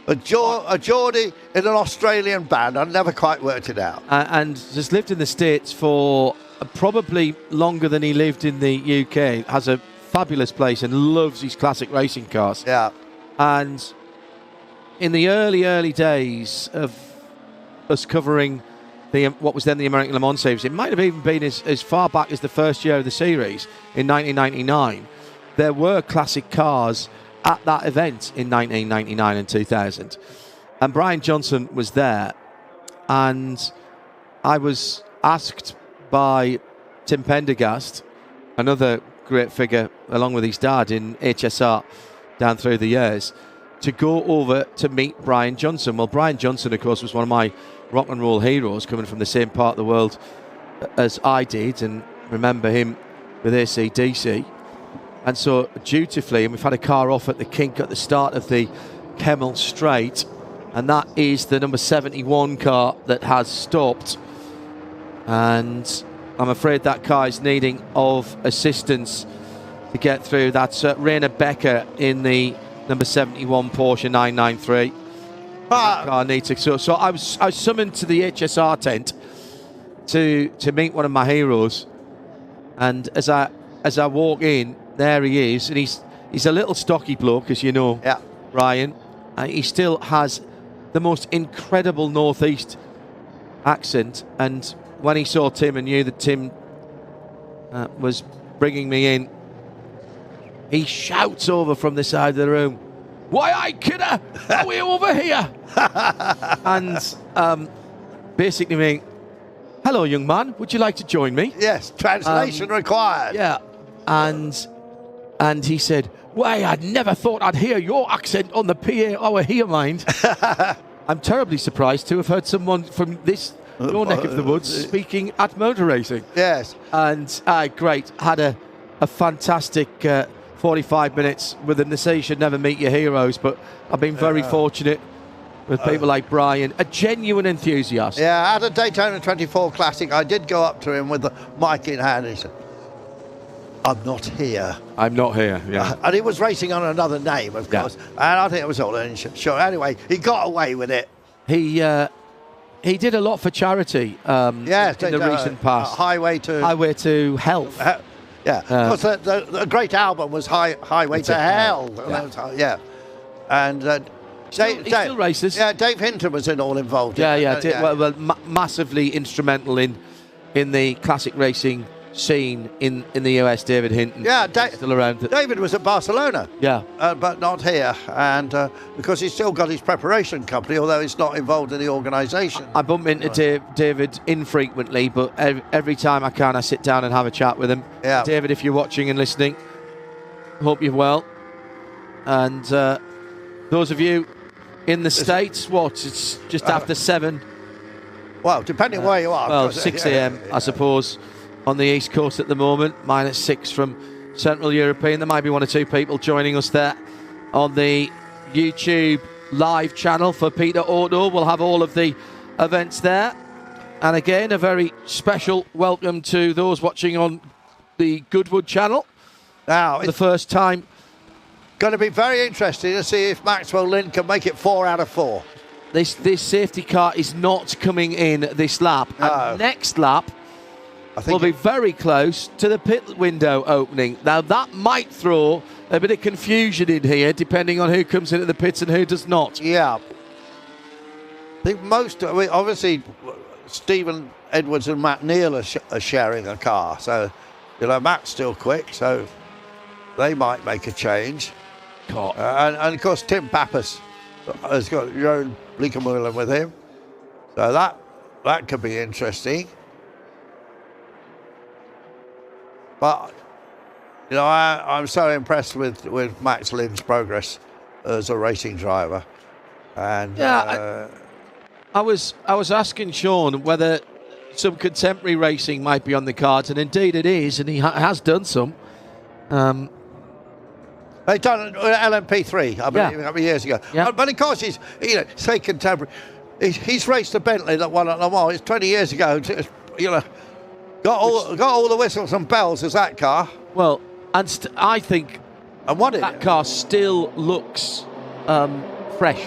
A Geordie in an Australian band. I never quite worked it out. And has lived in the States for probably longer than he lived in the UK. Has a fabulous place and loves his classic racing cars. Yeah. And in the early days of us covering what was then the American Le Mans Series, it might have even been as far back as the first year of the series in 1999. There were classic cars at that event in 1999 and 2000. And Brian Johnson was there. And I was asked by Tim Pendergast, another great figure along with his dad in HSR down through the years, to go over to meet Brian Johnson. Well, Brian Johnson, of course, was one of my rock and roll heroes, coming from the same part of the world as I did, and remember him with AC/DC. And so dutifully, and we've had a car off at the kink at the start of the Kemmel Straight, and that is the number 71 car that has stopped. And I'm afraid that car is needing of assistance to get through. That's Rainer Becker in the number 71 Porsche 993. Car needs to, so I was summoned to the HSR tent to meet one of my heroes. And as I walk in, there he is, and he's a little stocky bloke, as you know, yeah. Ryan. He still has the most incredible northeast accent, and when he saw Tim and knew that Tim was bringing me in, he shouts over from the side of the room, "Why, aye, kidder, are we over here?" And basically meaning, "Hello, young man, would you like to join me?" Yes, translation required. Yeah, and he said, "Why, I'd never thought I'd hear your accent on the PA hour here, mind." I'm terribly surprised to have heard someone from your neck of the woods speaking at motor racing. Yes. And great, had a fantastic 45 minutes with them. They say you should never meet your heroes, but I've been very fortunate with people like Brian, a genuine enthusiast. Yeah, at a Daytona 24 Classic, I did go up to him with the mic in hand, and he said, "I'm not here." I'm not here, yeah. And he was racing on another name, of course. And I think it was all sure. Anyway, he got away with it. He did a lot for charity in the recent past. Highway to Health. Because the great album was Highway to Hell. Yeah. And he still races. Yeah, Dave Hinton was involved. Massively instrumental in the classic racing seen in the US, David Hinton. Yeah, still around. David was at Barcelona. Yeah. But not here. And because he's still got his preparation company, although he's not involved in the organisation. I bump into David infrequently, but every time I can, I sit down and have a chat with him. Yeah. David, if you're watching and listening, hope you're well. And those of you in the States, it's just after 7. Well, depending where you are. Well, 6 a.m., I suppose, on the East Coast at the moment, -6 from Central European. There might be 1 or 2 people joining us there on the YouTube live channel for Peter Auto. We'll have all of the events there. And again, a very special welcome to those watching on the Goodwood channel. Now, for the first time. Going to be very interesting to see if Maxwell Lynn can make it 4 out of 4. This safety car is not coming in this lap. No. And next lap will be very close to the pit window opening. Now, that might throw a bit of confusion in here, depending on who comes into the pits and who does not. Yeah. I think obviously, Stephen Edwards and Matt Neal are sharing a car. So, Matt's still quick, so they might make a change. And of course, Tim Pappas has got Jeroen Bleekemolen with him. So that could be interesting. But, I'm so impressed with Max Lynn's progress as a racing driver. And I was asking Sean whether some contemporary racing might be on the cards, and indeed it is, and he has done some. They've done LMP3, I believe, a couple of years ago. Yeah. But of course, say contemporary. He's raced a Bentley that won at Le Mans. It's 20 years ago. Got all the whistles and bells as that car. Well, and I think that car still looks fresh.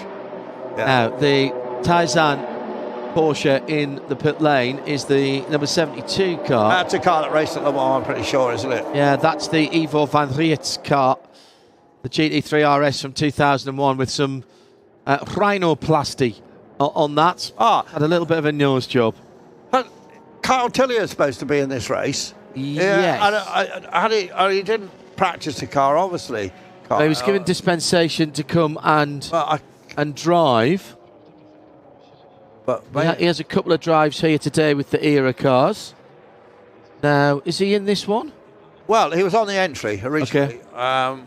Yeah. Now, the Taizan Porsche in the pit lane is the number 72 car. That's a car that raced at Le Mans, I'm pretty sure, isn't it? Yeah, that's the Ivo van Riet's car, the GT3 RS from 2001 with some rhinoplasty on that. Had a little bit of a nose job. Kyle Tilley is supposed to be in this race. Yes. He didn't practice the car, obviously. He was given dispensation to come and drive. But he has a couple of drives here today with the ERA cars. Now, is he in this one? Well, he was on the entry originally. Okay.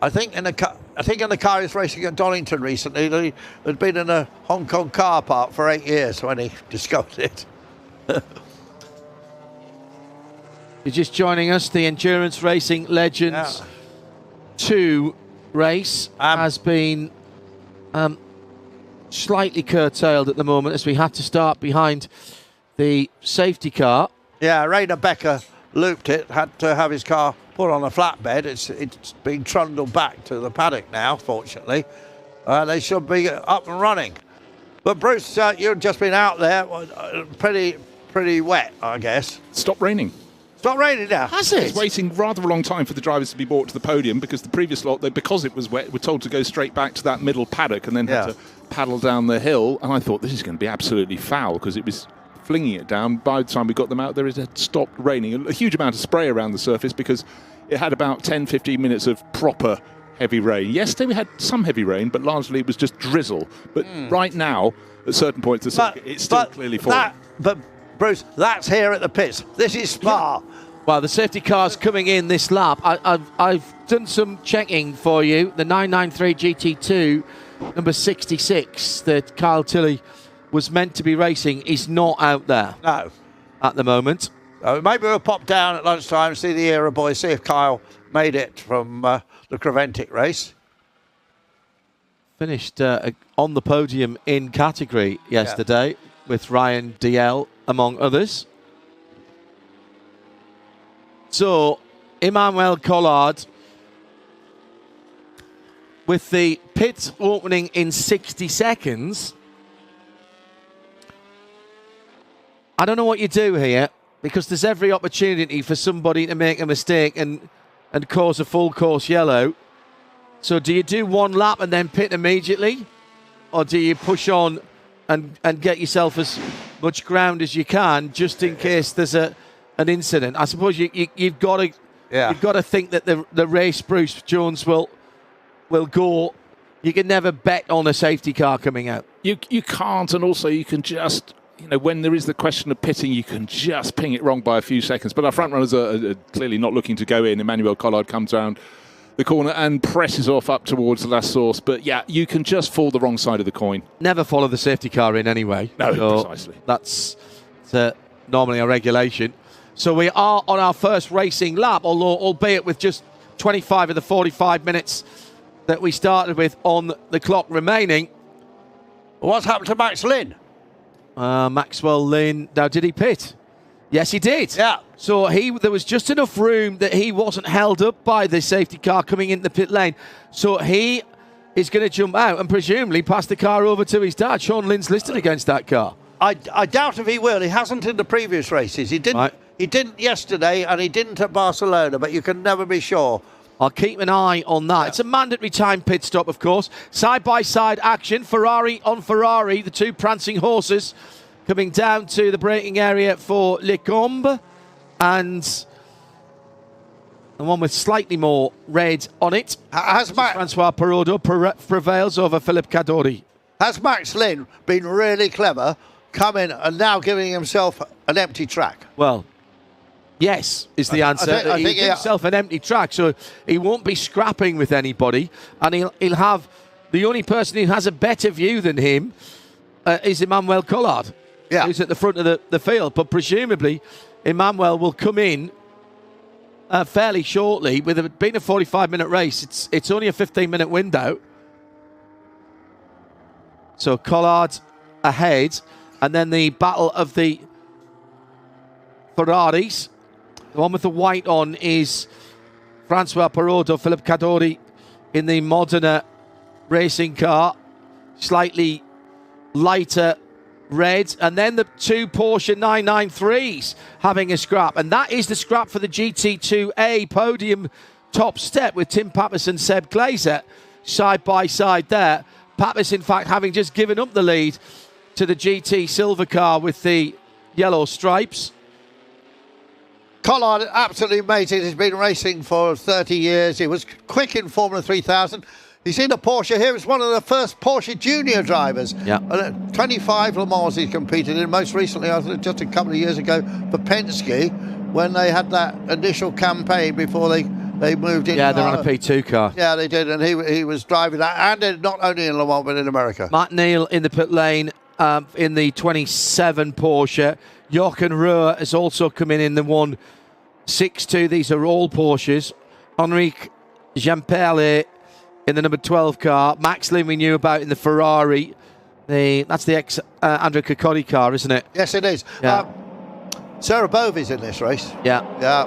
I think in the car he's racing at Donington recently. He had been in a Hong Kong car park for 8 years when he discovered it. You're just joining us. The Endurance Racing Legends 2 race has been slightly curtailed at the moment as we had to start behind the safety car. Yeah, Rainer Becker looped it, had to have his car put on a flatbed. It's been trundled back to the paddock now, fortunately. They should be up and running. But Bruce, you've just been out there, pretty wet, I guess. Stopped raining. Stopped raining now. Has it? It's waiting rather a long time for the drivers to be brought to the podium because the previous lot, because it was wet, were told to go straight back to that middle paddock and then had to paddle down the hill. And I thought this is going to be absolutely foul because it was flinging it down. By the time we got them out there, it had stopped raining. A huge amount of spray around the surface because it had about 10-15 minutes of proper heavy rain. Yesterday we had some heavy rain, but largely it was just drizzle. But right now, at certain points, it's still clearly falling. But Bruce, that's here at the pits. This is Spa. Well, the safety car's coming in this lap. I've done some checking for you. The 993 GT2, number 66, that Kyle Tilley was meant to be racing, is not out there. No. At the moment. Maybe we'll pop down at lunchtime and see the ERA boys, see if Kyle made it from the Creventic race. Finished on the podium in category yesterday with Ryan DL, among others. So, Emmanuel Collard, with the pit opening in 60 seconds, I don't know what you do here, because there's every opportunity for somebody to make a mistake and cause a full course yellow. So do you do one lap and then pit immediately? Or do you push on and get yourself as much ground as you can, just in case there's a an incident. I suppose you've got to think that the race Bruce Jones will go. You can never bet on a safety car coming out. You can't, and also you can just, when there is the question of pitting, you can just ping it wrong by a few seconds. But our front runners are clearly not looking to go in. Emmanuel Collard comes around the corner and presses off up towards the last source. But yeah, you can just fall the wrong side of the coin. Never follow the safety car in anyway. No, so precisely. That's normally a regulation. So we are on our first racing lap, albeit with just 25 of the 45 minutes that we started with on the clock remaining. What's happened to Max Lynn? Maxwell Lynn. Now, did he pit? Yes, he did. Yeah. So there was just enough room that he wasn't held up by the safety car coming into the pit lane. So he is going to jump out and presumably pass the car over to his dad. Sean Lynn's listed against that car. I doubt if he will. He hasn't in the previous races. He didn't. Right. He didn't yesterday, and he didn't at Barcelona. But you can never be sure. I'll keep an eye on that. Yeah. It's a mandatory time pit stop, of course. Side-by-side action, Ferrari on Ferrari, the two prancing horses coming down to the braking area for Lecombe. And the one with slightly more red on it. Francois Perraudot prevails over Philippe Cadori. Has Max Lynn been really clever, coming and now giving himself an empty track? Well, yes, is the answer. I think he himself an empty track, so he won't be scrapping with anybody, and he'll have the only person who has a better view than him is Emmanuel Collard, who's at the front of the field. But presumably, Emmanuel will come in fairly shortly. With it being a 45-minute race, it's only a 15-minute window. So Collard ahead, and then the battle of the Ferraris. The one with the white on is Francois Perraudot, Philippe Cadori in the Modena racing car. Slightly lighter red. And then the two Porsche 993s having a scrap. And that is the scrap for the GT2A podium top step with Tim Pappas and Seb Glazer side by side there. Pappas, in fact, having just given up the lead to the GT silver car with the yellow stripes. Collard absolutely mated. He's been racing for 30 years. He was quick in Formula 3000. He's in a Porsche here. He's one of the first Porsche junior drivers. Yeah. 25 Le Mans he's competed in. Most recently, I think just a couple of years ago, for Penske, when they had that initial campaign before they moved in. Yeah, they're on a P2 car. Yeah, they did, and he was driving that, and not only in Le Mans, but in America. Matt Neal in the pit lane in the 27 Porsche. Jochen Ruhr has also come in the 162. These are all Porsches. Henrique Giamperle in the number 12 car. Max Lynn we knew about in the Ferrari. That's the ex-Andrea Cocotti car, isn't it? Yes, it is. Yeah. Sarah Bove's in this race. Yeah.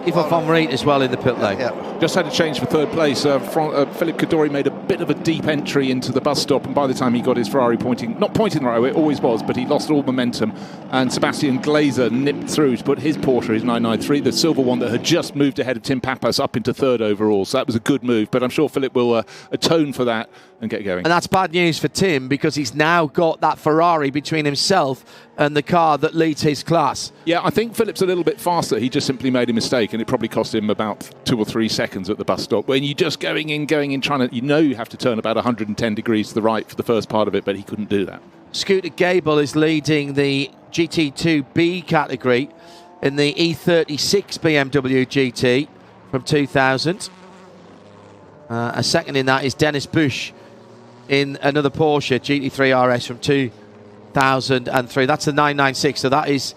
Ivo von Riet as well in the pit lane. Yeah. Just had a change for third place. Philippe Cadori made a bit of a deep entry into the bus stop, and by the time he got his Ferrari not pointing the right way, it always was, but he lost all momentum, and Sebastian Glazer nipped through to put his Porsche, his 993, the silver one that had just moved ahead of Tim Pappas, up into third overall. So that was a good move, but I'm sure Philippe will atone for that and get going. And that's bad news for Tim, because he's now got that Ferrari between himself and the car that leads his class. Yeah, I think Philippe's a little bit faster. He just simply made a mistake, and it probably cost him about 2 or 3 seconds at the bus stop. When you're just going in, trying to, you have to turn about 110 degrees to the right for the first part of it, but he couldn't do that. Scooter Gable is leading the GT2B category in the E36 BMW GT from 2000. A second in that is Dennis Busch in another Porsche GT3 RS from 2003. That's the 996, so that is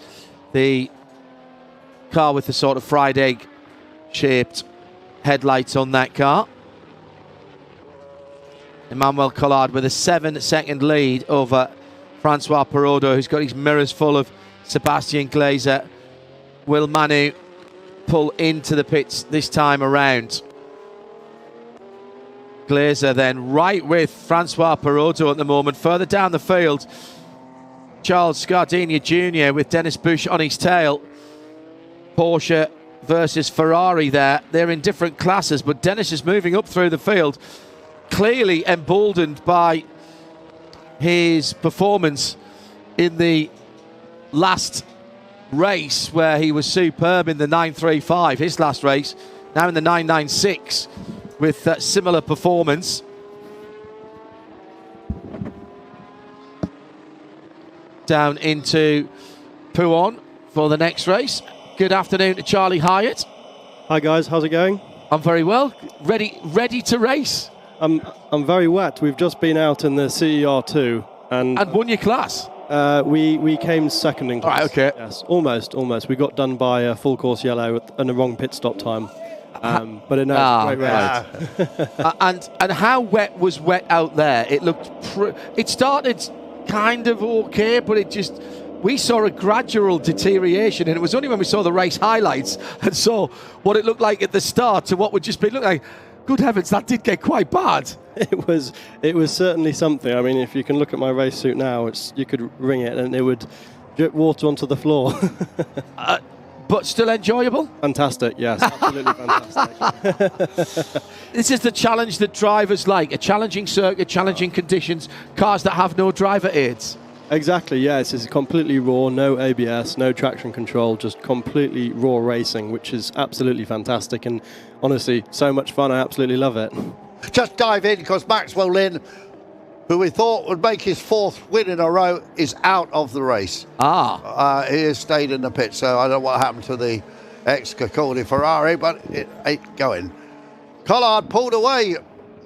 the car with the sort of fried egg shaped headlights on that car. Emmanuel Collard with a 7-second lead over Francois Perraudot, who's got his mirrors full of Sebastian Glazer. Will Manu pull into the pits this time around? Glazer then right with Francois Perraudot at the moment. Further down the field, Charles Scardina Jr. with Dennis Busch on his tail. Porsche versus Ferrari there. They're in different classes, but Dennis is moving up through the field, clearly emboldened by his performance in the last race where he was superb in the 9.35, his last race, now in the 9.96 with similar performance. Down into Pouon for the next race. Good afternoon to Charlie Hyatt. Hi guys, how's it going? I'm very well. Ready to race. I'm very wet. We've just been out in the CER2 and won your class. We came second in class. Right, okay. Yes, almost. We got done by a full course yellow and the wrong pit stop time. But it great race. And how wet was wet out there? It looked. It started kind of okay, but we saw a gradual deterioration, and it was only when we saw the race highlights and saw what it looked like at the start to what would just be look like. Good heavens, that did get quite bad. It was certainly something. I mean, if you can look at my race suit now, you could wring it and it would drip water onto the floor. But still enjoyable? Fantastic, yes, absolutely fantastic. This is the challenge that drivers like, a challenging circuit, challenging conditions, cars that have no driver aids. Exactly, yes, it's completely raw, no ABS, no traction control, just completely raw racing, which is absolutely fantastic and honestly, so much fun, I absolutely love it. Just dive in because Maxwell Lynn, who we thought would make his 4th win in a row, is out of the race. He has stayed in the pit, so I don't know what happened to the ex-Cacordi Ferrari, but it ain't going. Collard pulled away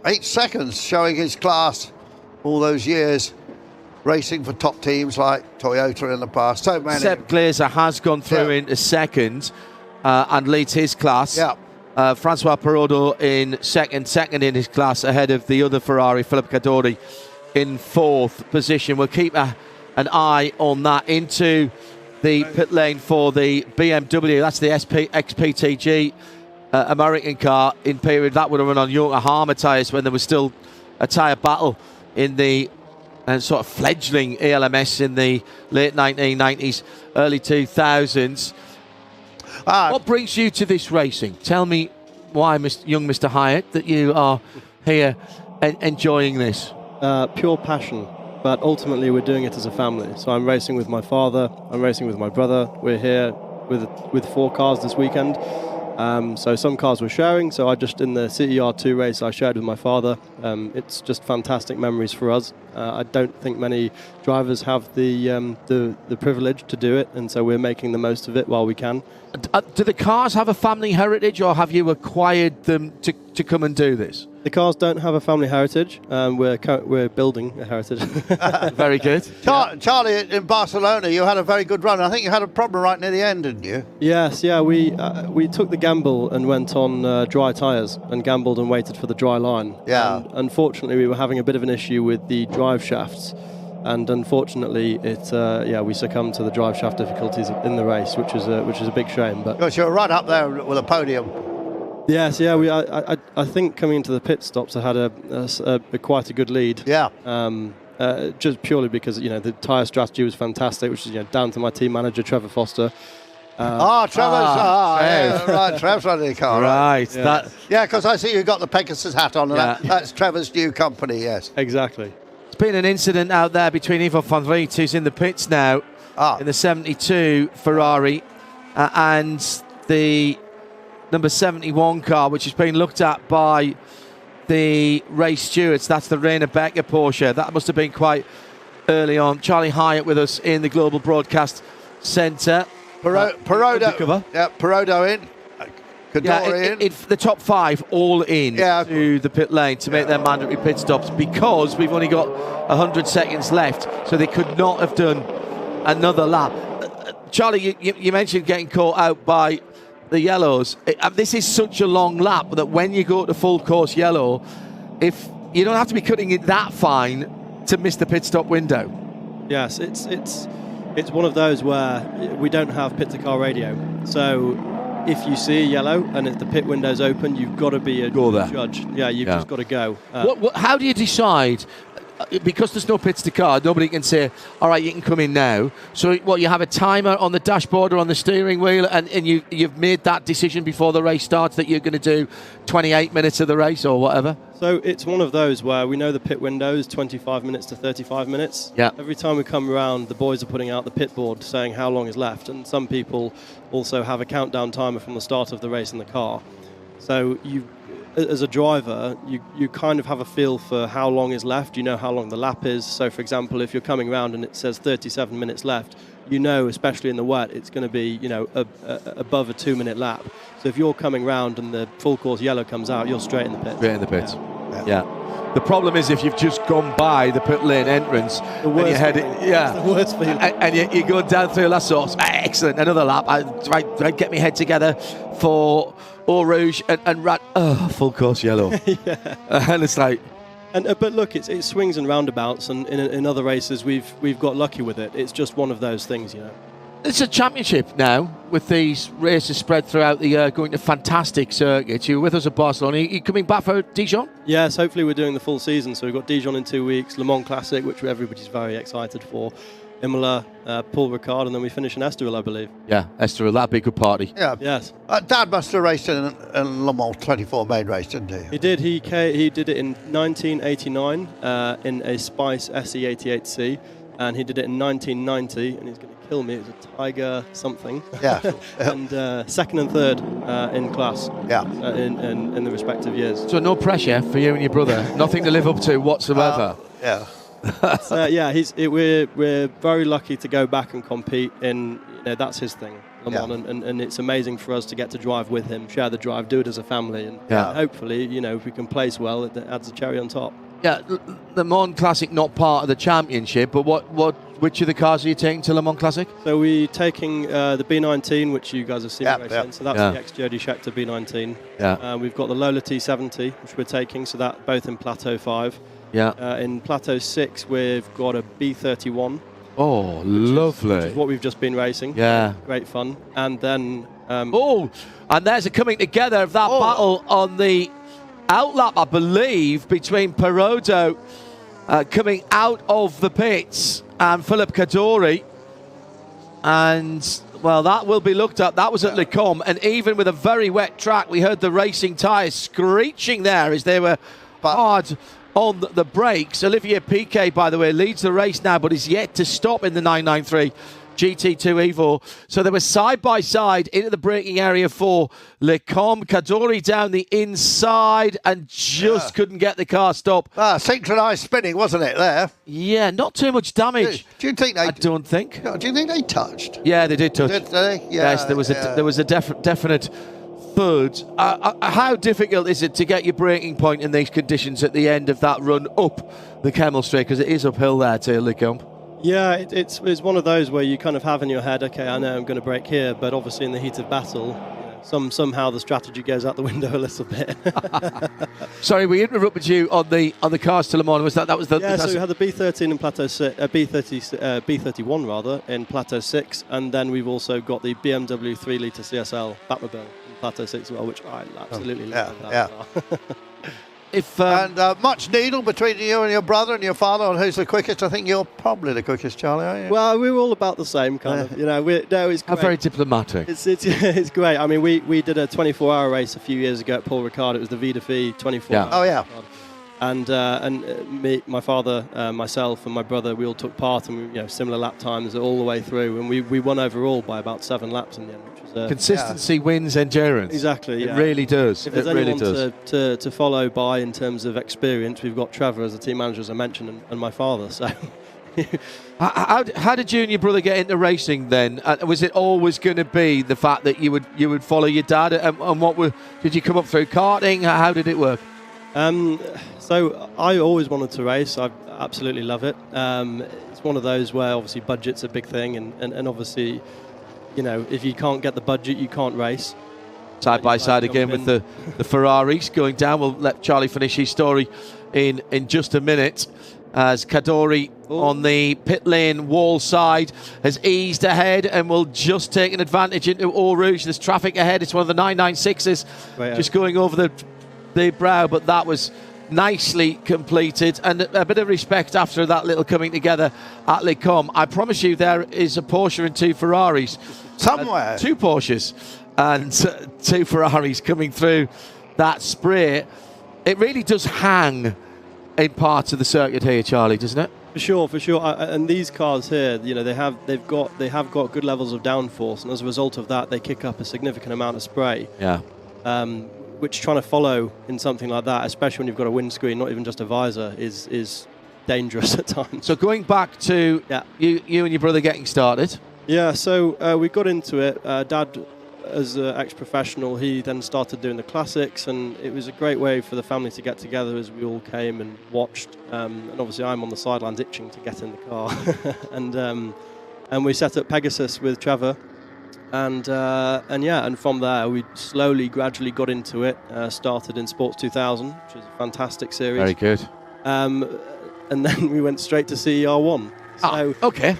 8 seconds, showing his class all those years, racing for top teams like Toyota in the past. So many. Seb Glazer has gone through into second and leads his class. Yeah. Francois Perrodo in second in his class, ahead of the other Ferrari, Philip Cadori, in 4th position. We'll keep an eye on that. Into the pit lane for the BMW. That's the XPTG American car in period. That would have run on Yokohama tyres when there was still a tyre battle in the sort of fledgling ALMS in the late 1990s, early 2000s. What brings you to this racing? Tell me why, young Mr. Hyatt, that you are here enjoying this. Pure passion, but ultimately we're doing it as a family. So I'm racing with my father, I'm racing with my brother. We're here with 4 cars this weekend. So some cars we're sharing. So I just, in the CER2 race, I shared with my father. It's just fantastic memories for us. I don't think many drivers have the privilege to do it, and so we're making the most of it while we can. Do the cars have a family heritage, or have you acquired them to come and do this? The cars don't have a family heritage. We're building a heritage. Very good. Charlie, in Barcelona, you had a very good run. I think you had a problem right near the end, didn't you? Yes, yeah. We took the gamble and went on dry tyres and gambled and waited for the dry line. Yeah. And unfortunately, we were having a bit of an issue with the drive shafts. And unfortunately, we succumbed to the drive shaft difficulties in the race, which is a big shame. But because you're right up there with a podium. Yes, yeah. I think coming into the pit stops, I had quite a good lead. Yeah. Just purely because the tyre strategy was fantastic, which is down to my team manager Trevor Foster. Trevor's right. Trev's running the car. Right. Yeah, because I see you got the Pegasus hat on. And that's Trevor's new company. Yes. Exactly. There's been an incident out there between Ivo van Vliet, who's in the pits now, in the 72 Ferrari, and the number 71 car, which has been looked at by the race stewards. That's the Rainer Becker Porsche. That must have been quite early on. Charlie Hyatt with us in the Global Broadcast Centre. Perrodo in. In the top 5 all in to the pit lane to make their mandatory pit stops, because we've only got 100 seconds left, so they could not have done another lap. Charlie, you mentioned getting caught out by the yellows. This is such a long lap that when you go to full course yellow, if you don't have to be cutting it that fine to miss the pit stop window. Yes, it's one of those where we don't have pit to car radio, so if you see a yellow and if the pit window's open, you've got to be a judge. Yeah, you've just got to go. How do you decide? because there's no pits to card, nobody can say, all right, you can come in now. So what, you have a timer on the dashboard or on the steering wheel, and you've made that decision before the race starts that you're going to do 28 minutes of the race or whatever? So it's one of those where we know the pit window is 25 minutes to 35 minutes. Yeah. Every time we come around, the boys are putting out the pit board saying how long is left, and some people also have a countdown timer from the start of the race in the car. So you, as a driver, you kind of have a feel for how long is left. You know how long the lap is. So, for example, if you're coming around and it says 37 minutes left, you know, especially in the wet, it's going to be, you know, above a 2-minute lap. So if you're coming round and the full course yellow comes out, you're straight in the pits. Straight in the pits. Yeah. The problem is if you've just gone by the pit lane entrance and you head it, the worst feeling. And you go down through La Source, excellent, another lap. I get my head together for Eau Rouge and ran, full course yellow. Yeah. And it's like... But look, it swings and roundabouts, and in other races we've got lucky with it. It's just one of those things, you know. It's a championship now, with these races spread throughout the year, going to fantastic circuits. You were with us at Barcelona. Are you coming back for Dijon? Yes, hopefully we're doing the full season. So we've got Dijon in 2 weeks, Le Mans Classic, which everybody's very excited for, Imola, Paul Ricard, and then we finish in Estoril, I believe. Yeah, Estoril, that'd be a good party. Yeah. Yes. Dad must have raced in Le Mans 24 main race, didn't he? He did. He did it in 1989 in a Spice SE88C, and he did it in 1990, and he's going to kill me. It was a Tiger something. Yeah. And second and third in class. Yeah. In the respective years. So no pressure for you and your brother. Nothing to live up to whatsoever. Yeah. We're very lucky to go back and compete in, you know, that's his thing, Le Mans, and it's amazing for us to get to drive with him, share the drive, do it as a family, and hopefully, you know, if we can place well, it adds a cherry on top. Yeah, the Mans Classic not part of the championship, but which of the cars are you taking to Le Mans Classic? So we're taking the B19, which you guys have seen racing. So that's the ex-Jody Scheckter B19. Yeah. We've got the Lola T70, which we're taking, so that both in Plateau 5. Yeah. In Plateau 6, we've got a B31. Oh, lovely. Which is what we've just been racing. Yeah. Great fun. And then... and there's a coming together of that battle on the outlap, I believe, between Perodo coming out of the pits and Philip Cadori. And, well, that will be looked at. That was at Le Combe. And even with a very wet track, we heard the racing tyres screeching there as they were hard on the brakes. Olivier Piquet, by the way, leads the race now, but is yet to stop in the 993 GT2 Evo. So they were side by side into the braking area for Le Combe. Cadori down the inside and just couldn't get the car stopped. Synchronised spinning, wasn't it, there? Yeah, not too much damage. Do you think they... I don't think. Do you think they touched? Yeah, they did touch. Did they? Yeah, yes, there was a definite third. How difficult is it to get your braking point in these conditions at the end of that run up the Kemmel Straight? Because it is uphill there to Le Combe. Yeah, it's one of those where you kind of have in your head, okay, I know I'm going to brake here, but obviously in the heat of battle, somehow the strategy goes out the window a little bit. Sorry, we interrupted you on the cars to Le Mans. Was that was the? Yeah, so we had the B13 in Plateau 6, B31 rather in Plateau 6, and then we've also got the BMW 3-litre CSL Batmobile in Plateau 6 as well, which I absolutely love. That car. And much needle between you and your brother and your father on who's the quickest. I think you're probably the quickest, Charlie, aren't you? Well, we're all about the same kind of. You know, it's great. Very diplomatic. It's great. I mean, we did a 24-hour race a few years ago at Paul Ricard. It was the Vie de Fille 24. Yeah. Oh yeah. And me, my father, myself, and my brother, we all took part, and we, similar lap times all the way through, and we won overall by about 7 laps in the end, which was consistency wins endurance. Exactly, it really does. If there's anyone to follow by in terms of experience, we've got Trevor as the team manager, as I mentioned, and my father. So. How did you and your brother get into racing then? Was it always going to be the fact that you would follow your dad? And did you come up through karting? How did it work? So I always wanted to race. I absolutely love it. It's one of those where obviously budget's a big thing, and obviously, if you can't get the budget, you can't race. Side by side again with the Ferraris going down. We'll let Charlie finish his story in just a minute. As Cadori on the pit lane wall side has eased ahead and will just take an advantage into Eau Rouge. There's traffic ahead. It's one of the 996s just going over the brow, but that was nicely completed, and a bit of respect after that little coming together at Les Combes. I promise you there is a Porsche and 2 Ferraris. Somewhere. 2 Porsches and 2 Ferraris coming through that spray. It really does hang in parts of the circuit here, Charlie, doesn't it? For sure. And these cars here, you know, they have got good levels of downforce, and as a result of that, they kick up a significant amount of spray. Yeah. Which trying to follow in something like that, especially when you've got a windscreen, not even just a visor, is dangerous at times. So going back to you and your brother getting started. Yeah. So we got into it. Dad, as an ex-professional, he then started doing the classics, and it was a great way for the family to get together as we all came and watched. And obviously, I'm on the sidelines itching to get in the car, and we set up Pegasus with Trevor, and from there we slowly, gradually got into it. Started in Sports 2000, which is a fantastic series. Very good. And then we went straight to CER1. So okay.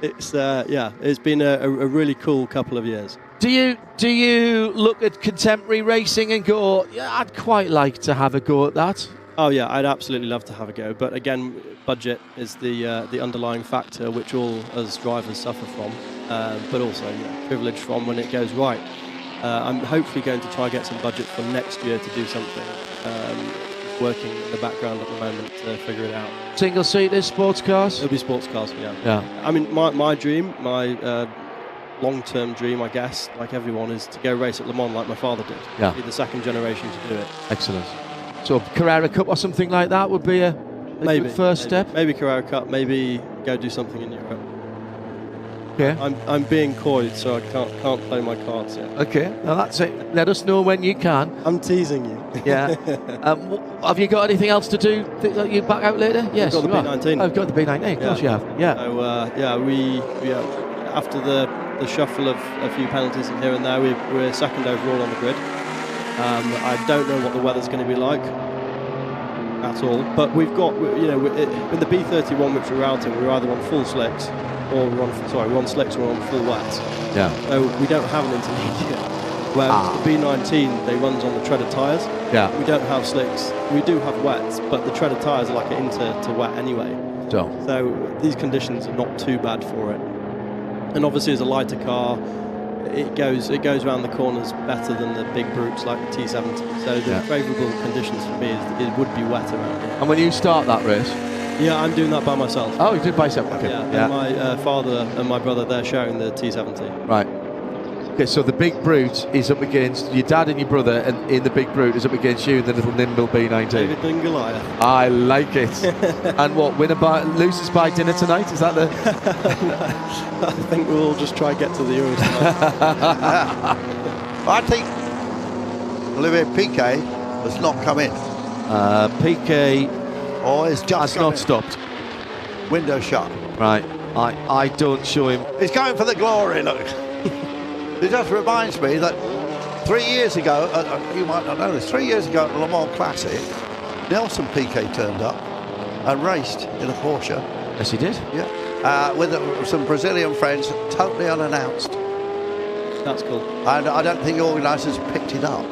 It's been a really cool couple of years. Do you look at contemporary racing and go, yeah, I'd quite like to have a go at that? Oh yeah, I'd absolutely love to have a go, but again, budget is the underlying factor which all us drivers suffer from, but also privilege from when it goes right. I'm hopefully going to try and get some budget for next year to do something. Working in the background at the moment to figure it out. Single-seaters, sports cars? It'll be sports cars, yeah. I mean, my dream, my long-term dream, I guess, like everyone, is to go race at Le Mans like my father did. Yeah. Be the second generation to do it. Excellent. So Carrera Cup or something like that would be a good first step? Maybe Carrera Cup, maybe go do something in Europe. Okay. I'm being coyed, so I can't play my cards yet. Okay, well that's it. Let us know when you can. I'm teasing you. Yeah. Have you got anything else to do? That you back out later? Yes. I've got the B19. I've got the B19. Of course you have. Yeah. So we after the shuffle of a few penalties and here and there, we're second overall on the grid. I don't know what the weather's going to be like at all, but we've got with the B31 which we're out in, we're either on full slicks or we're on slicks or on full wets. Yeah. So we don't have an intermediate. Whereas the B19, they runs on the treaded tyres. Yeah. We don't have slicks. We do have wets, but the treaded tyres are like an inter to wet anyway. So these conditions are not too bad for it. And obviously, as a lighter car, it goes around the corners better than the big brutes like the T70. So the favourable conditions for me is it would be wet around here. And when you start that race? Yeah, I'm doing that by myself. Oh, you did by yourself? Okay. Yeah. And my father and my brother, they're sharing the T70. Right. Okay, so the big brute is up against your dad and your brother, and in the big brute is up against you in the little nimble B19. David and Goliath. I like it. And what, losers by dinner tonight? Is that the... I think we'll all just try and get to the Euros tonight. I think Olivier Piquet has not come in. Piquet is just has not stopped. Window shut. Right. I don't show him. He's going for the glory, look. It just reminds me that 3 years ago, you might not know this, 3 years ago at the Le Mans Classic, Nelson Piquet turned up and raced in a Porsche. Yes, he did. Yeah. With some Brazilian friends, totally unannounced. That's cool. And I don't think the organisers picked it up.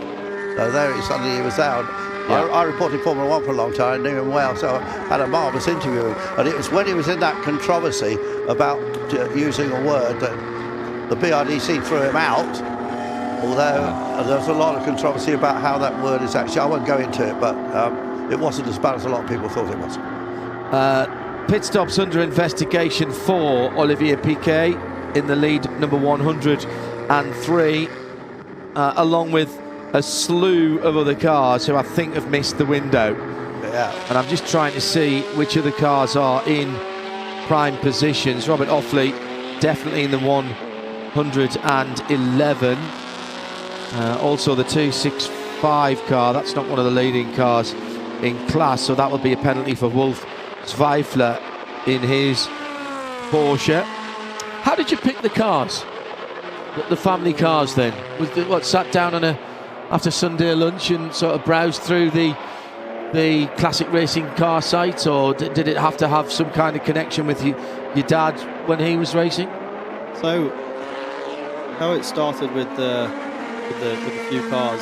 So there, suddenly he was there. I reported Formula 1 for a long time, knew him well, so I had a marvellous interview. And it was when he was in that controversy about using a word that the BRDC threw him out, although there was a lot of controversy about how that word is actually, I won't go into it, but it wasn't as bad as a lot of people thought it was. Pit stops under investigation for Olivier Piquet in the lead, number 103, along with a slew of other cars who I think have missed the window. Yeah. And I'm just trying to see which of the cars are in prime positions. Robert Offley definitely in the 111. Also the 265 car, that's not one of the leading cars in class, so that would be a penalty for Wolf Zweifler in his Porsche. How did you pick the cars? The family cars then? Sat down on after Sunday lunch and sort of browsed through the classic racing car site, or did it have to have some kind of connection with your dad when he was racing? So how it started with the few cars,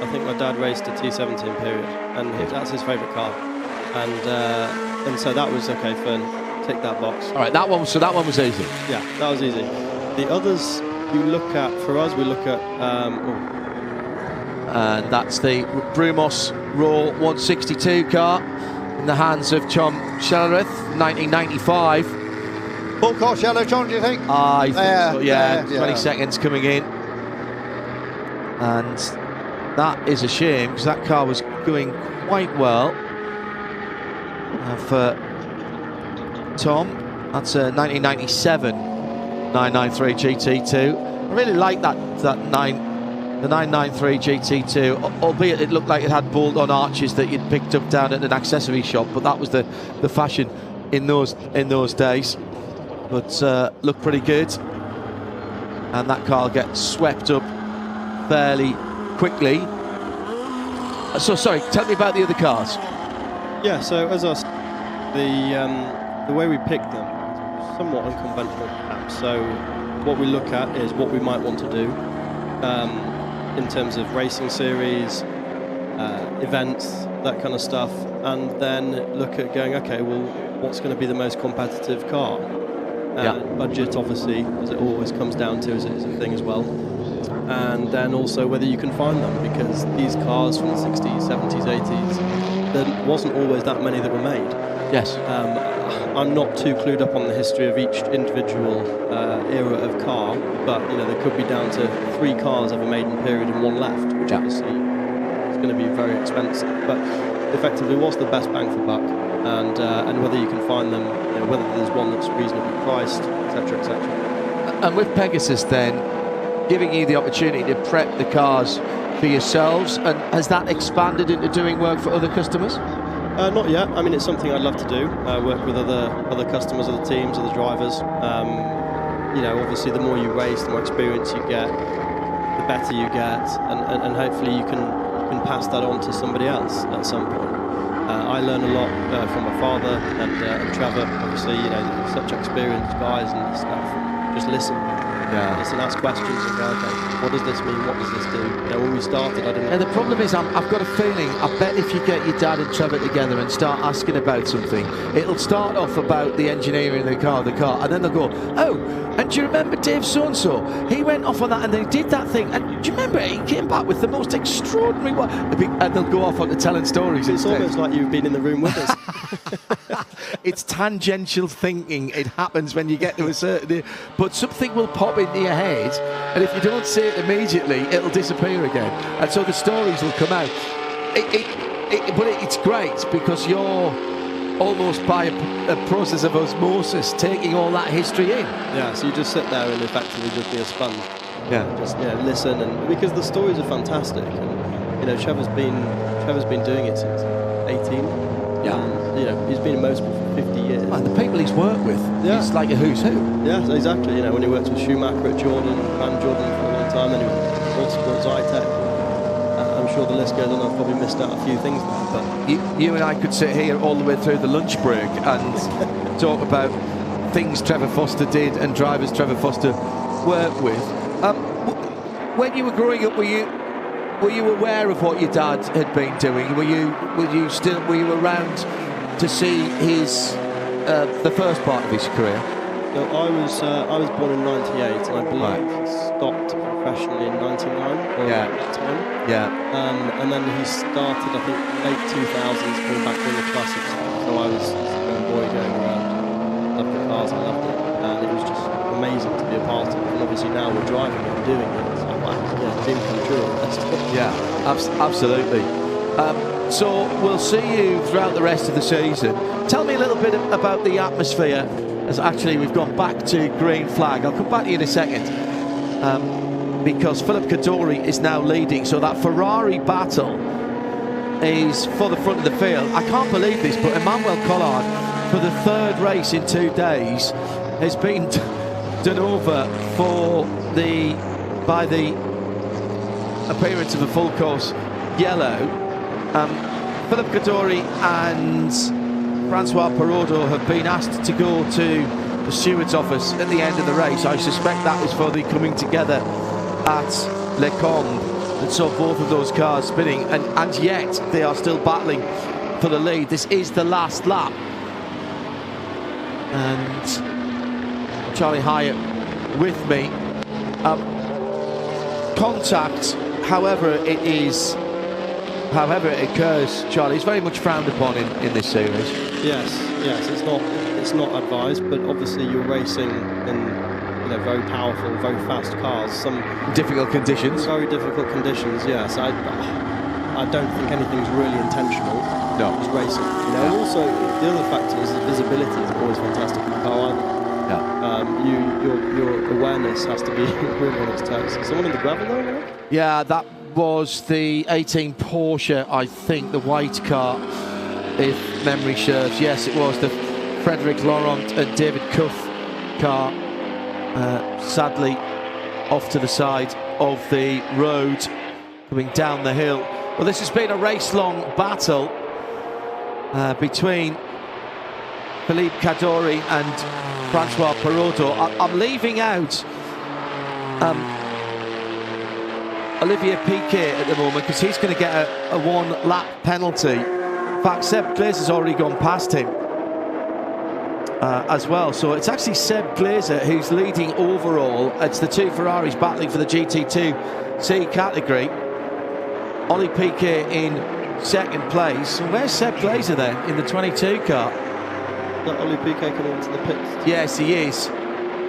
I think my dad raced a T70 Imperial, and that's his favourite car. And so that was okay, fun. Tick that box. All right, that one was easy. Yeah, that was easy. The others you look at, for us, we look at... and that's the Brumos Raw 162 car in the hands of Tom Shellerith, 1995. Full course yellow, John, do you think? I think so, yeah. 20 seconds coming in. And that is a shame, because that car was going quite well for Tom. That's a 1997 993 GT2. I really like the 993 GT2, albeit it looked like it had bolt-on arches that you'd picked up down at an accessory shop, but that was the fashion in those days. But looked pretty good, and that car gets swept up fairly quickly. So sorry, tell me about the other cars. Yeah, so as I said, the way we pick them is somewhat unconventional perhaps. So what we look at is what we might want to do in terms of racing series, events, that kind of stuff, and then look at going, okay, well, what's going to be the most competitive car? Budget, obviously, as it always comes down to, is a thing as well. And then also whether you can find them, because these cars from the 60s, 70s, 80s, there wasn't always that many that were made. Yes. I'm not too clued up on the history of each individual era of car, but there could be down to 3 cars ever made in period and 1 left, which obviously is going to be very expensive. But effectively, what's the best bang for buck, and whether you can find them, whether there's one that's reasonably priced, etc., etc. And with Pegasus, then, giving you the opportunity to prep the cars for yourselves, and has that expanded into doing work for other customers? Not yet. I mean, it's something I'd love to do. Work with other customers, other teams, other drivers. Obviously, the more you race, the more experience you get, the better you get, and hopefully you can pass that on to somebody else at some point. I learn a lot from my father and Trevor. Obviously, such experienced guys and stuff. Just listen. Yeah. Listen, ask questions and go, okay, what does this mean? What does this do? When we started, I didn't know. And the problem is, I've got a feeling, I bet if you get your dad and Trevor together and start asking about something, it'll start off about the engineering of the car, and then they'll go, oh, and do you remember Dave so-and-so? He went off on that and then he did that thing, and do you remember he came back with the most extraordinary one? And they'll go off on to telling stories. It's almost like you've been in the room with us. It's tangential thinking. It happens when you get to a certain... But something will pop into your head, and if you don't say it immediately, it'll disappear again. And so the stories will come out. But it's great, because you're almost by a process of osmosis taking all that history in. Yeah, so you just sit there and effectively just be a sponge. Yeah. Just listen, and because the stories are fantastic, and Trevor's been doing it since 18. Yeah. And, he's been in motorsport for 50 years. And the people he's worked with, it's like a who's who. Yeah, exactly. When he worked with Schumacher at Jordan, ran Jordan for a long time, then he was Autosport, Zytec. I'm sure the list goes on. I've probably missed out a few things there, but you and I could sit here all the way through the lunch break and talk about things Trevor Foster did and drivers Trevor Foster worked with. When you were growing up, were you aware of what your dad had been doing? Were you around to see his the first part of his career? No, I was born in '98, and I believe he stopped professionally in '99. At that time. Yeah. And then he started, I think, late 2000s, coming back doing the classics. So I was a young boy going around, loved the cars, I loved it, and it was just amazing to be a part of it. And obviously now we're driving it and doing it. It's like, wow, dream come true. Yeah, absolutely. So we'll see you throughout the rest of the season. Tell me a little bit about the atmosphere. As actually we've gone back to green flag. I'll come back to you in a second. Because Philip Cadori is now leading, so that Ferrari battle is for the front of the field. I can't believe this, but Emmanuel Collard, for the 3rd race in 2 days, has been done over by the appearance of a full course yellow. Philip Cadori and Francois Perraudot have been asked to go to the steward's office at the end of the race. I suspect that was for the coming together at Le Combe that saw both of those cars spinning, and yet they are still battling for the lead. This is the last lap, and Charlie Hyatt with me. Contact, however it occurs, Charlie, is very much frowned upon in this series. Yes, it's not advised, but obviously you're racing in very powerful, very fast cars. Some difficult conditions. Very difficult conditions. Yes, I don't think anything's really intentional. No, it's racing. And also the other factor is the visibility is always fantastic in the car either. Yeah. Your awareness has to be really on its toes. Is someone in the gravel there? Yeah, that was the 18 Porsche, I think, the white car, if memory serves. Yes, it was the Frederic Laurent and David Cuff car. Sadly, off to the side of the road, coming down the hill. Well, this has been a race-long battle between Philippe Cadore and Francois Perraudot. I'm leaving out Olivier Piquet at the moment because he's going to get a one-lap penalty. In fact, Seb Glazer has already gone past him as well. So it's actually Seb Glazer who's leading overall. It's the two Ferraris battling for the GT2C category. Ollie Piquet in second place. And where's Seb Glazer then in the 22 car? That Ollie Piquet coming into the pits? Yes, he is.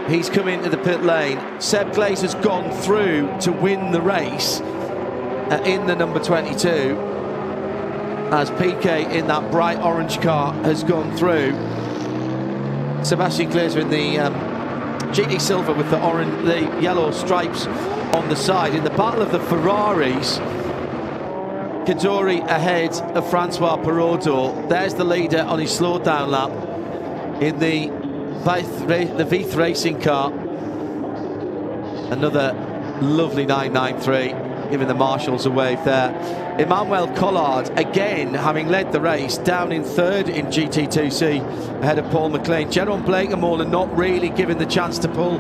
He's come into the pit lane. Seb Glazer's gone through to win the race in the number 22, as Piquet in that bright orange car has gone through. Sebastian Glazer in the GT Silver with the yellow stripes on the side. In the battle of the Ferraris, Cadore ahead of Francois Perraudot. There's the leader on his slowed down lap in the Veith Racing car. Another lovely 993, giving the marshals a wave there. Emmanuel Collard, again, having led the race, down in third in GT2C, ahead of Paul McLean. Jerome Blakemolen not really given the chance to pull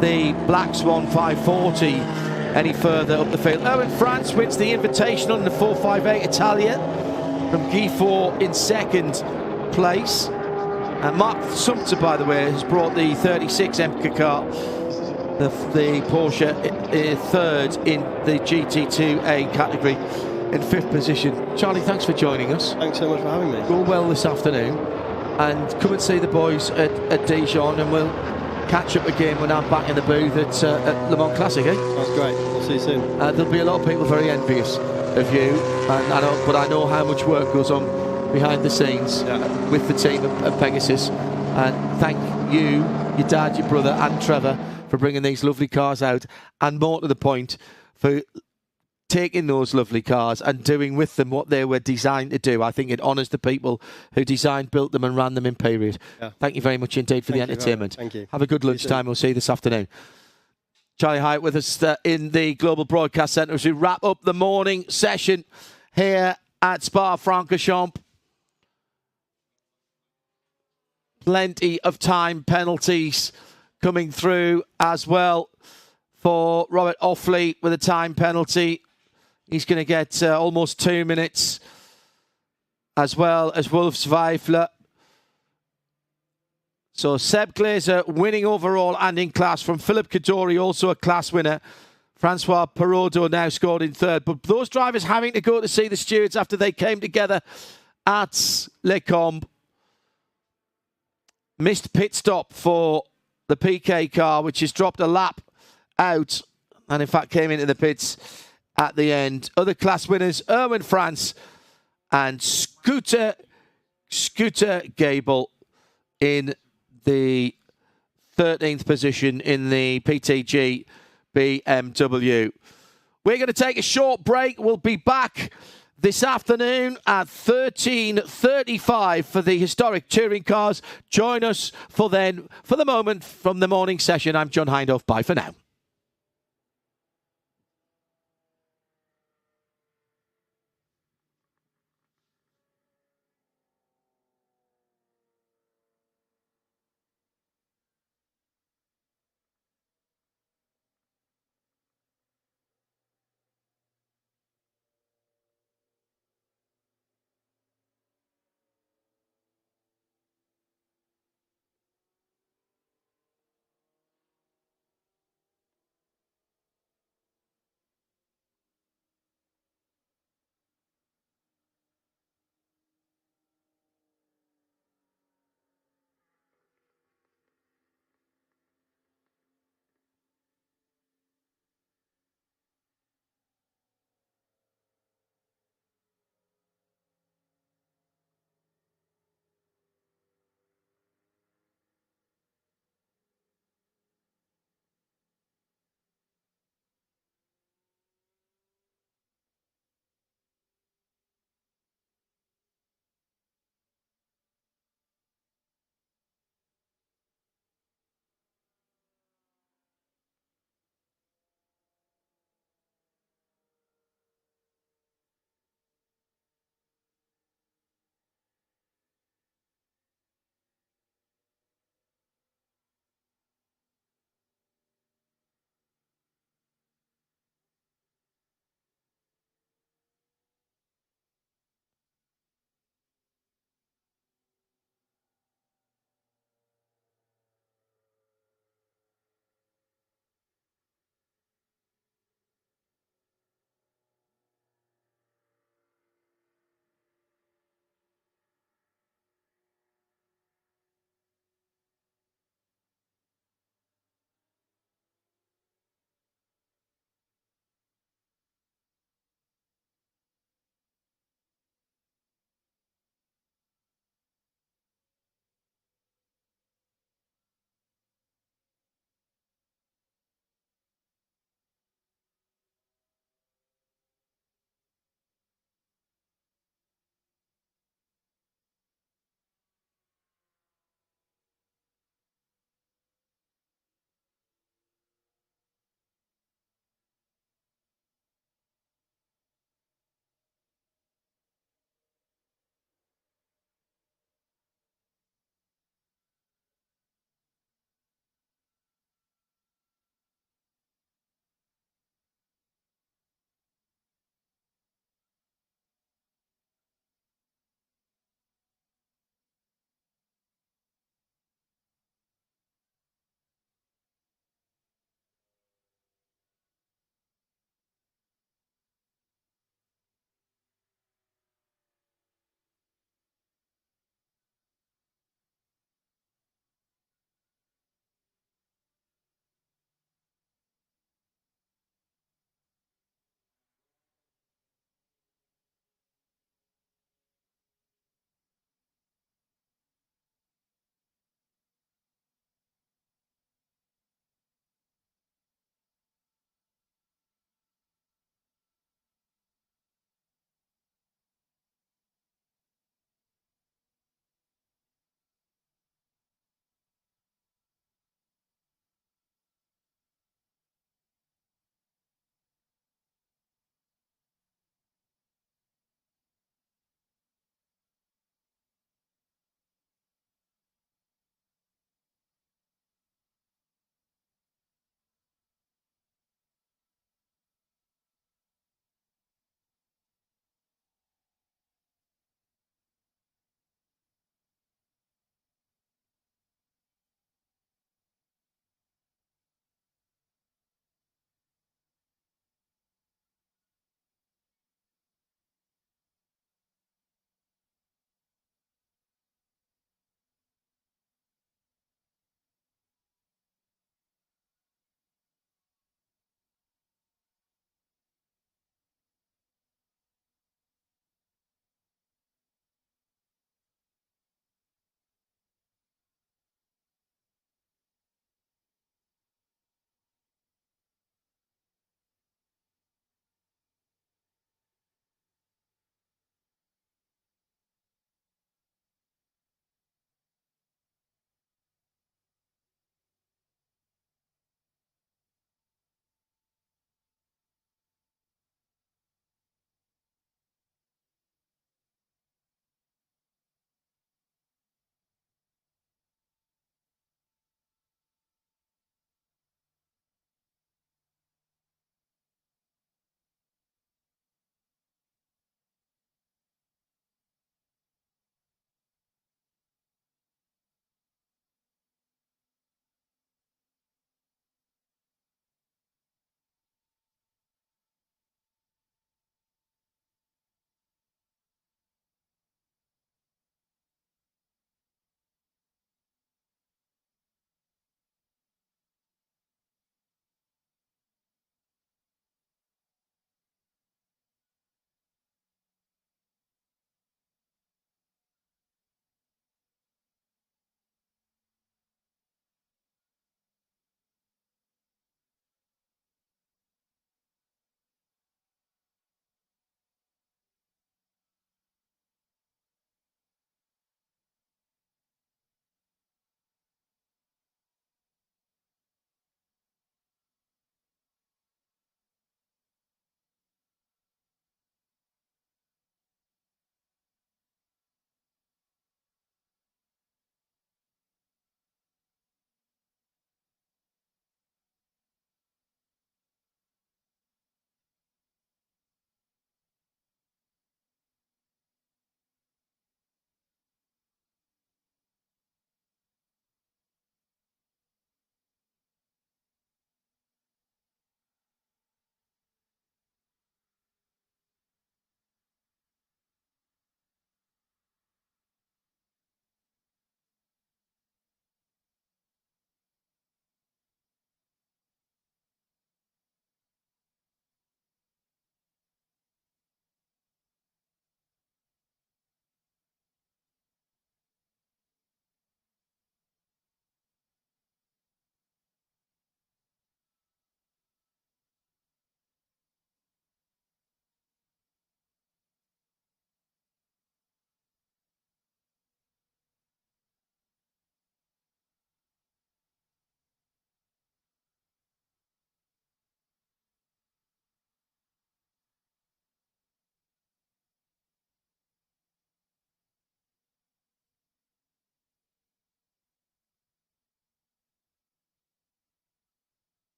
the Black Swan 540 any further up the field. Erwin France wins the Invitational in the 458 Italia from Guy Ford in second place. And Mark Sumpter, by the way, has brought the 36 MK car, the Porsche, third in the GT2A category, in fifth position. Charlie, thanks for joining us. Thanks so much for having me. Go well this afternoon, and come and see the boys at Dijon, and we'll catch up again when I'm back in the booth at Le Mans Classic, eh? That's great. We'll see you soon. There'll be a lot of people very envious of you, but I know how much work goes on behind the scenes with the team at Pegasus. And thank you, your dad, your brother and Trevor for bringing these lovely cars out, and more to the point, for taking those lovely cars and doing with them what they were designed to do. I think it honours the people who designed, built them and ran them in period. Yeah. Thank you very much indeed for the entertainment. Thank you. Have a good lunchtime. We'll see you this afternoon. Charlie Hyatt with us in the Global Broadcast Centre as we wrap up the morning session here at Spa-Francorchamps. Plenty of time penalties coming through as well for Robert Offley with a time penalty. He's going to get almost 2 minutes, as well as Wolf Zweifler. So Seb Glazer winning overall and in class from Philippe Cadore, also a class winner. Francois Perraudot now scored in third. But those drivers having to go to see the stewards after they came together at Les Combes. Missed pit stop for the PK car, which has dropped a lap out and in fact came into the pits at the end. Other class winners, Erwin France and Scooter Gable in the 13th position in the PTG BMW. We're going to take a short break. We'll be back this afternoon at 13:35 for the historic touring cars. Join us for the moment from the morning session. I'm John Hindhaugh. Bye for now.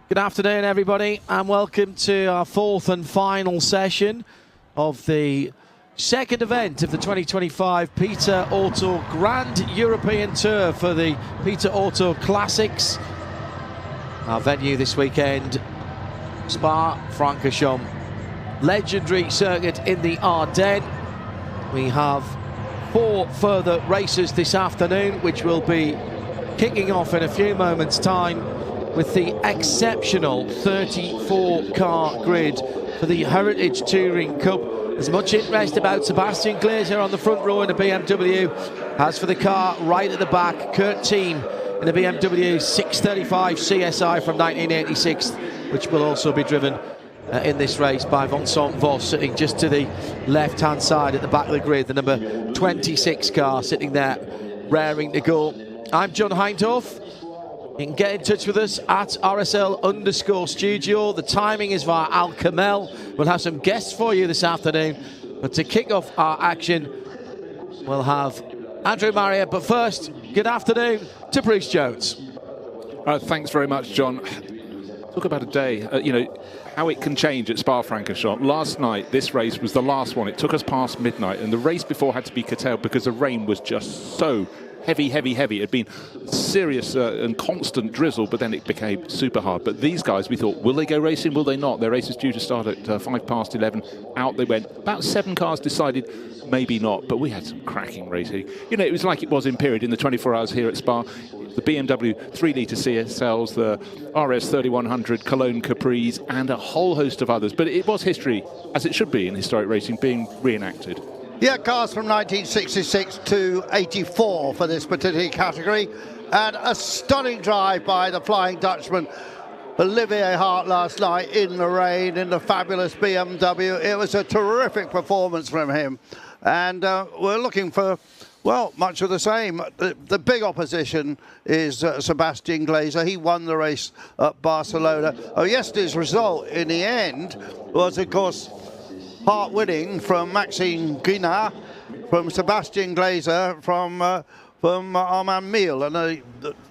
Good afternoon, everybody, and welcome to our fourth and final session of the second event of the 2025 Peter Auto Grand European Tour for the Peter Auto Classics. Our venue this weekend, Spa-Francorchamps, legendary circuit in the Ardennes. We have 4 further races this afternoon, which will be kicking off in a few moments' time with the exceptional 34-car grid for the Heritage Touring Cup. There's much interest about Sebastian Glaser on the front row in a BMW. As for the car right at the back, Kurt Team in a BMW 635 CSI from 1986, which will also be driven in this race by Vincent Vos, sitting just to the left-hand side at the back of the grid, the number 26 car sitting there, raring to go. I'm John Hindhoff. You can get in touch with us at RSL_studio. The timing is via Al Kamel. We'll have some guests for you this afternoon. But to kick off our action, we'll have Andrew Marriott. But first, good afternoon to Bruce Jones. Thanks very much, John. Talk about a day, how it can change at Spa-Francorchamps. Last night, this race was the last one. It took us past midnight, and the race before had to be curtailed because the rain was just so heavy. It had been serious and constant drizzle, but then it became super hard. But these guys, we thought, will they go racing? Will they not? Their race is due to start at 11:05. Out they went. About 7 cars decided maybe not, but we had some cracking racing. It was like it was in period in the 24 hours here at Spa. The BMW 3-litre CSLs, the RS 3100 Cologne Capris, and a whole host of others. But it was history, as it should be in historic racing, being reenacted. Yeah, cars from 1966 to 84 for this particular category. And a stunning drive by the Flying Dutchman, Olivier Hart, last night in the rain, in the fabulous BMW. It was a terrific performance from him. And we're looking for, well, much of the same. The big opposition is Sebastian Glaser. He won the race at Barcelona. Yesterday's result in the end was, of course, Hart winning from Maxime Guinard, from Sebastian Glaser, from Armand Miel, and the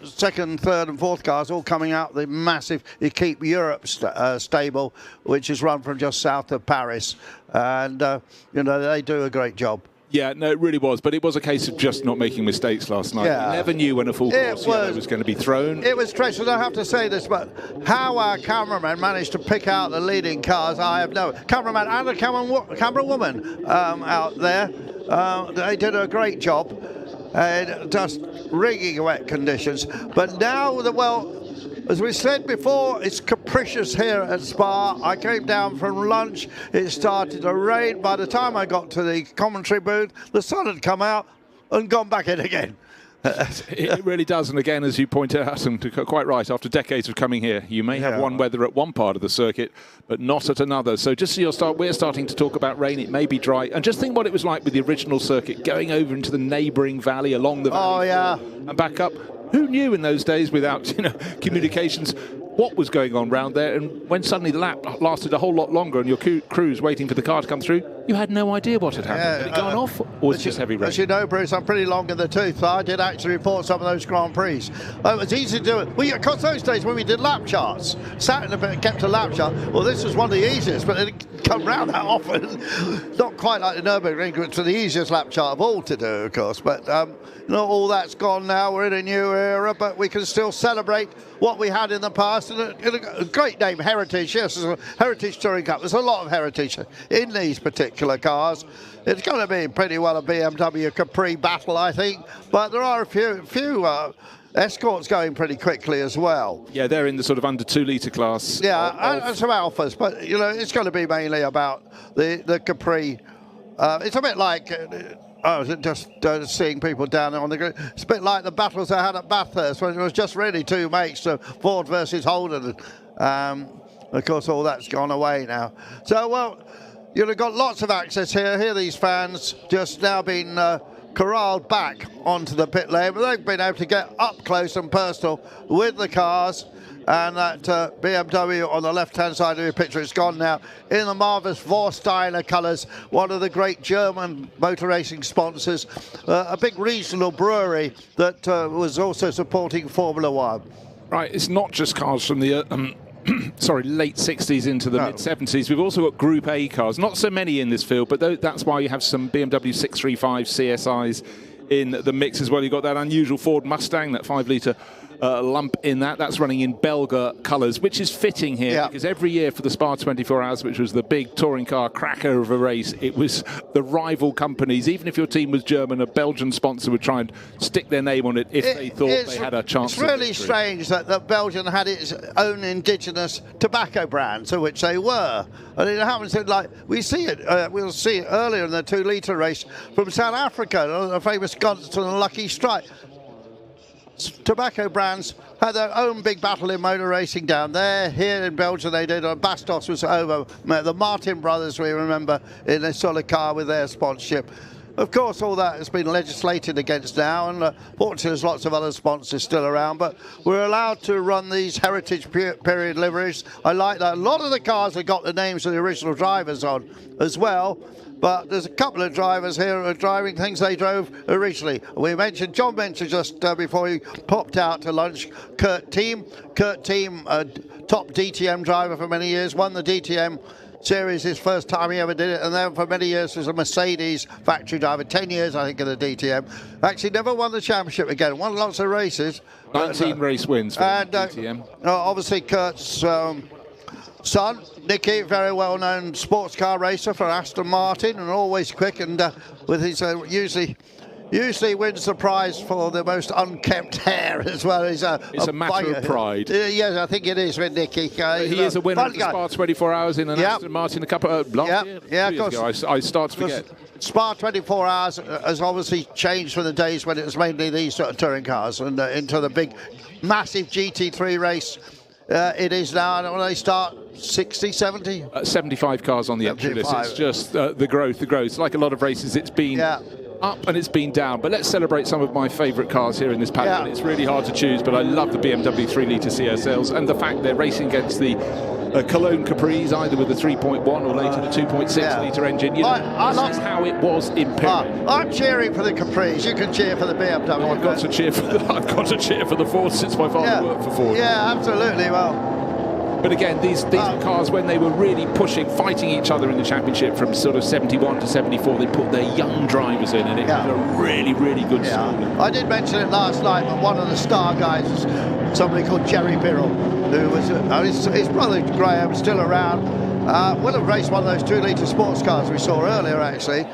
second, third and fourth cars all coming out the massive Equipe Europe stable, which is run from just south of Paris. And, they do a great job. Yeah, no, it really was. But it was a case of just not making mistakes last night. Yeah. You never knew when a full course yellow was going to be thrown. It was treacherous. I have to say this, but how our cameraman managed to pick out the leading cars, I have no... Cameraman and a camera woman out there. They did a great job. Just rigging wet conditions. But now, as we said before, it's capricious here at Spa. I came down from lunch. It started to rain. By the time I got to the commentary booth, the sun had come out and gone back in again. It really does. And again, as you pointed out, and quite right, after decades of coming here, you may have one weather at one part of the circuit, but not at another. So just so we're starting to talk about rain. It may be dry. And just think what it was like with the original circuit, going over into the neighbouring valley, along the valley, and back up. Who knew in those days, without communications, what was going on round there? And when suddenly the lap lasted a whole lot longer and your crew's waiting for the car to come through, you had no idea what had happened. Had it gone off, or was it just heavy rain? As you know, Bruce, I'm pretty long in the tooth. So I did actually report some of those Grand Prix. It was easy to do it. Well, because those days when we did lap charts, sat in a bit and kept a lap chart. Well, this was one of the easiest, but it didn't come round that often. Not quite like the Nürburgring, which was the easiest lap chart of all to do, of course. But all that's gone now. We're in a new era, but we can still celebrate what we had in the past. And a great name, Heritage. Yes, it's a Heritage Touring Cup. There's a lot of heritage in these particular cars. It's going to be pretty well a BMW Capri battle, I think. But there are a few Escorts going pretty quickly as well. Yeah, they're in the sort of under 2 litre class. Yeah, and some Alphas, but it's going to be mainly about the Capri. It's a bit like just seeing people down there on the grid. It's a bit like the battles I had at Bathurst when it was just really 2 mates, so Ford versus Holden. Of course, all that's gone away now. So, you've got lots of access here. Here, these fans just now been corralled back onto the pit lane, but they've been able to get up close and personal with the cars. And that BMW on the left-hand side of your picture, it's gone now in the marvellous Vorsteiner colours, one of the great German motor racing sponsors, a big regional brewery that was also supporting Formula One. Right, it's not just cars from the sorry, late 60s into the mid 70s. We've also got Group A cars. Not so many in this field, but that's why you have some BMW 635 CSIs in the mix as well. You've got that unusual Ford Mustang, that 5-litre lump in that. That's running in Belga colours, which is fitting here because every year for the Spa 24 Hours, which was the big touring car cracker of a race, it was the rival companies. Even if your team was German, a Belgian sponsor would try and stick their name on it if they thought they had a chance. It's really strange that Belgium had its own indigenous tobacco brands, of which they were. And it happens that, like, we see it, we'll see it earlier in the 2-litre race from South Africa, the famous Gunston and Lucky Strike. Tobacco brands had their own big battle in motor racing down there. Here in Belgium they did. Bastos was over. The Martin brothers, we remember, in a solid car with their sponsorship. Of course, all that has been legislated against now, and fortunately there's lots of other sponsors still around, but we're allowed to run these heritage period liveries. I like that. A lot of the cars have got the names of the original drivers on as well. But there's a couple of drivers here who are driving things they drove originally. John mentioned just before he popped out to lunch, Kurt Team. Kurt Team, a top DTM driver for many years, won the DTM series his first time he ever did it, and then for many years was a Mercedes factory driver, 10 years I think in the DTM. Actually never won the championship again, won lots of races. 19 race wins for DTM. Obviously Kurt's son, Nicky, very well-known sports car racer for Aston Martin, and always quick, and with his usually wins the prize for the most unkempt hair as well. It's a matter of pride. Yes, I think it is with Nicky. He is a winner of the Spa 24 Hours in an Aston Martin a couple of last year. Yeah, of course. I start to forget. Spa 24 Hours has obviously changed from the days when it was mainly these sort of touring cars and into the big, massive GT3 race. It is now, and when they start 60, 70? 75 cars on the entry list. It's just the growth. It's like a lot of races, it's been up and it's been down. But let's celebrate some of my favourite cars here in this pack. It's really hard to choose, but I love the BMW 3-litre CSLs and the fact they're racing against the Cologne Capris, either with the 3.1 or later the 2.6-litre engine. You know, this is how it was in Pirelli. I'm cheering for the Capris. You can cheer for the BMW. No, I've got to cheer for the Ford since my father worked for Ford. Yeah, absolutely. Well. But again, these were cars when they were really pushing, fighting each other in the championship from sort of 71 to 74. They put their young drivers in, and it was a really, really good story. I did mention it last night, but one of the star guys is somebody called Jerry Birrell, who was his brother Graham, still around. Will have raced one of those 2-litre sports cars we saw earlier, actually.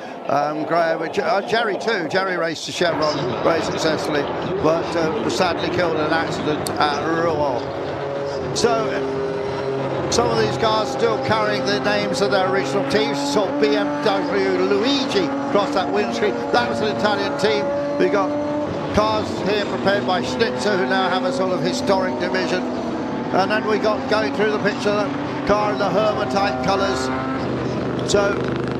Graham, Jerry too. Jerry raced the Chevron very successfully, but was sadly killed in an accident at Rouen. So. Some of these cars still carrying the names of their original teams. You saw BMW Luigi cross that windscreen. That was an Italian team. We got cars here prepared by Schnitzer, who now have a sort of historic division. And then we got, going through the picture, the car in the Hermatite colours. So,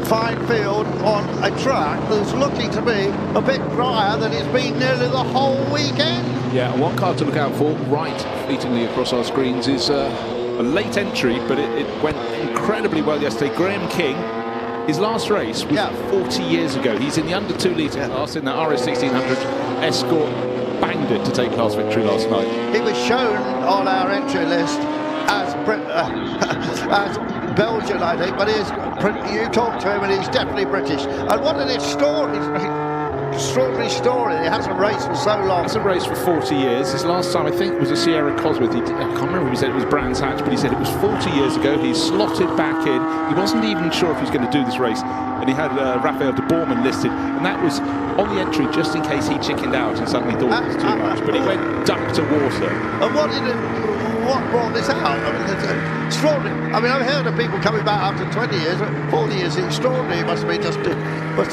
fine field on a track that's looking to be a bit drier than it's been nearly the whole weekend. Yeah, one car to look out for, right fleetingly across our screens, is a late entry, but it went incredibly well yesterday. Graham King, his last race was 40 years ago. He's in the under 2-litre class in the RS 1600 Escort. Banged it to take class victory last night. He was shown on our entry list as Belgian, I think, but you talk to him and he's definitely British. And what an extraordinary story. He hasn't raced for so long. Hasn't raced for 40 years. His last time, I think, was a Sierra Cosworth. I can't remember if he said it was Brands Hatch, but he said it was 40 years ago. He slotted back in. He wasn't even sure if he was going to do this race. And he had Raphael de Boorman listed. And that was on the entry just in case he chickened out and suddenly thought it was too much. But he went duck to water. And what brought this out? I mean, it's extraordinary. I mean, I've heard of people coming back after 20 years, 40 years. It's extraordinary. It must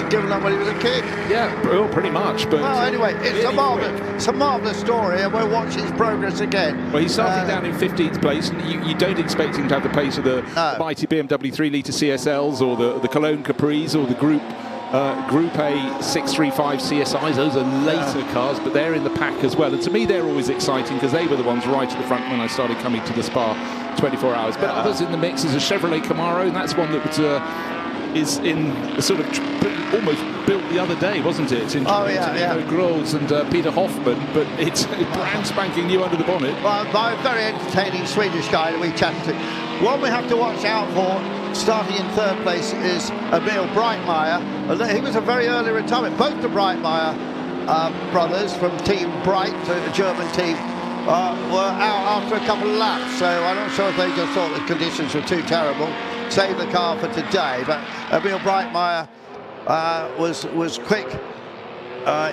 have given up when he was a kid. Yeah, well, pretty much. But well, anyway, it's a marvellous story, and we'll watch his progress again. Well, he's starting down in 15th place, and you don't expect him to have the pace of the mighty BMW 3-litre CSLs or the Cologne Capris or the Group A 635 CSIs. Those are later cars, but they're in the pack as well. And to me, they're always exciting because they were the ones right at the front when I started coming to the Spa 24 Hours. But others in the mix is a Chevrolet Camaro, and that's one that was is in the sort of almost built the other day, wasn't it? In Groves and Peter Hoffman, but it's brand spanking new under the bonnet. Well, by a very entertaining Swedish guy that we chatted to. One we have to watch out for, starting in third place, is Emil Breitmeier. He was a very early retirement. Both the Breitmeier brothers from Team Bright, a German team, were out after a couple of laps. So I'm not sure if they just thought the conditions were too terrible. Saved the car for today. But Emil Breitmeier was quick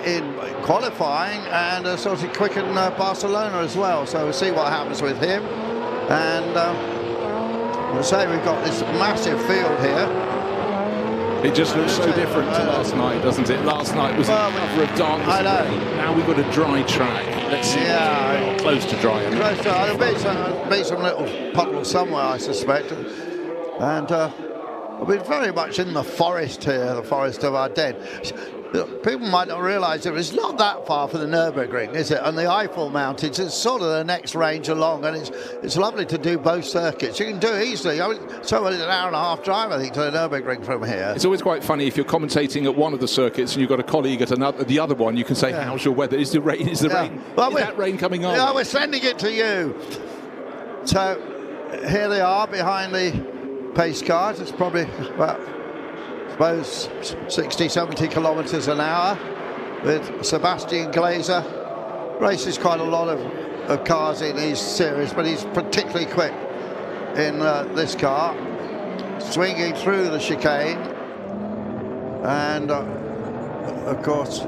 in qualifying and sort of quick in Barcelona as well. So we'll see what happens with him. And we'll say we've got this massive field here. It just looks so different to last night, doesn't it? Last night was a cover of darkness. I know. Now we've got a dry track. Let's see. Yeah, close to dry. There'll be some little puddles somewhere, I suspect. And we're very much in the forest here, the forest of our dead. People might not realise it, but it's not that far from the Nürburgring, is it? And the Eiffel Mountains is sort of the next range along, and it's lovely to do both circuits. You can do it easily. I mean, so it's an hour and a half drive, I think, to the Nürburgring from here. It's always quite funny if you're commentating at one of the circuits and you've got a colleague at the other one. You can say, "How's your weather? Is the rain? Is that rain coming on?" Yeah, we're sending it to you. So here they are behind the pace cars. It's probably about, I suppose, 60, 70 kilometres an hour with Sebastian Glazer. Races quite a lot of cars in his series, but he's particularly quick in this car, swinging through the chicane. And, of course,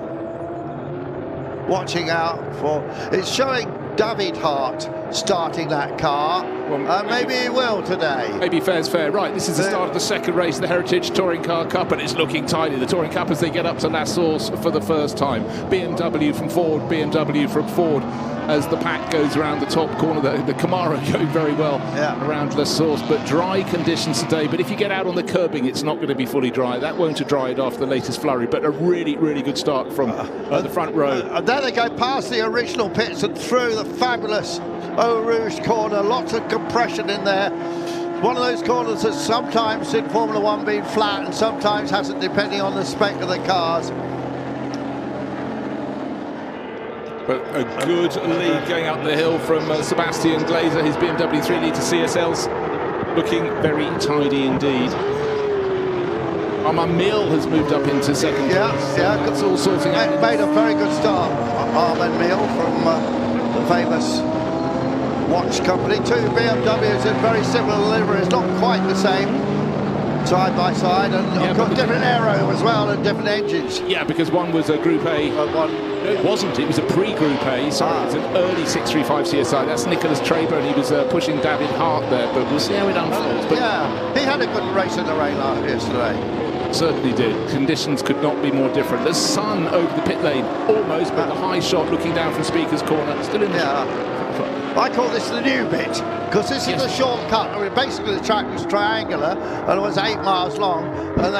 watching out for... It's showing David Hart starting that car. Well, maybe he will today. Maybe fair's fair. Right, this is the start of the second race, the Heritage Touring Car Cup, and it's looking tidy. The Touring Cup as they get up to La Source for the first time. BMW from Ford, as the pack goes around the top corner. The Camaro going very well around La Source, but dry conditions today. But if you get out on the curbing, it's not going to be fully dry. That won't have dried after the latest flurry, but a really, really good start from the front row. And then they go past the original pits and through the fabulous Eau Rouge corner. Lots of compression in there. One of those corners that's sometimes in Formula One been flat and sometimes hasn't, depending on the spec of the cars. But a good lead going up the hill from Sebastian Glazer. His BMW 3-litre CSL's looking very tidy indeed. Armand Mill has moved up into second place. It's all sorting out. Made a very good start, Armand Mill, from the famous watch company. Two BMWs in very similar liveries, not quite the same, side by side, and of course different aero as well and different engines. Yeah, because one was a Group A. No, it wasn't. It was a pre-Group A. Sorry, it was an early 635 CSI. That's Nicholas Traber, and he was pushing David Hart there. But we'll see how it unfolds. But he had a good race in the rain yesterday. Certainly did. Conditions could not be more different. The sun over the pit lane, almost, but the high shot looking down from Speaker's Corner, still in the I call this the new bit, because this is a shortcut. I mean, basically the track was triangular and it was 8 miles long, and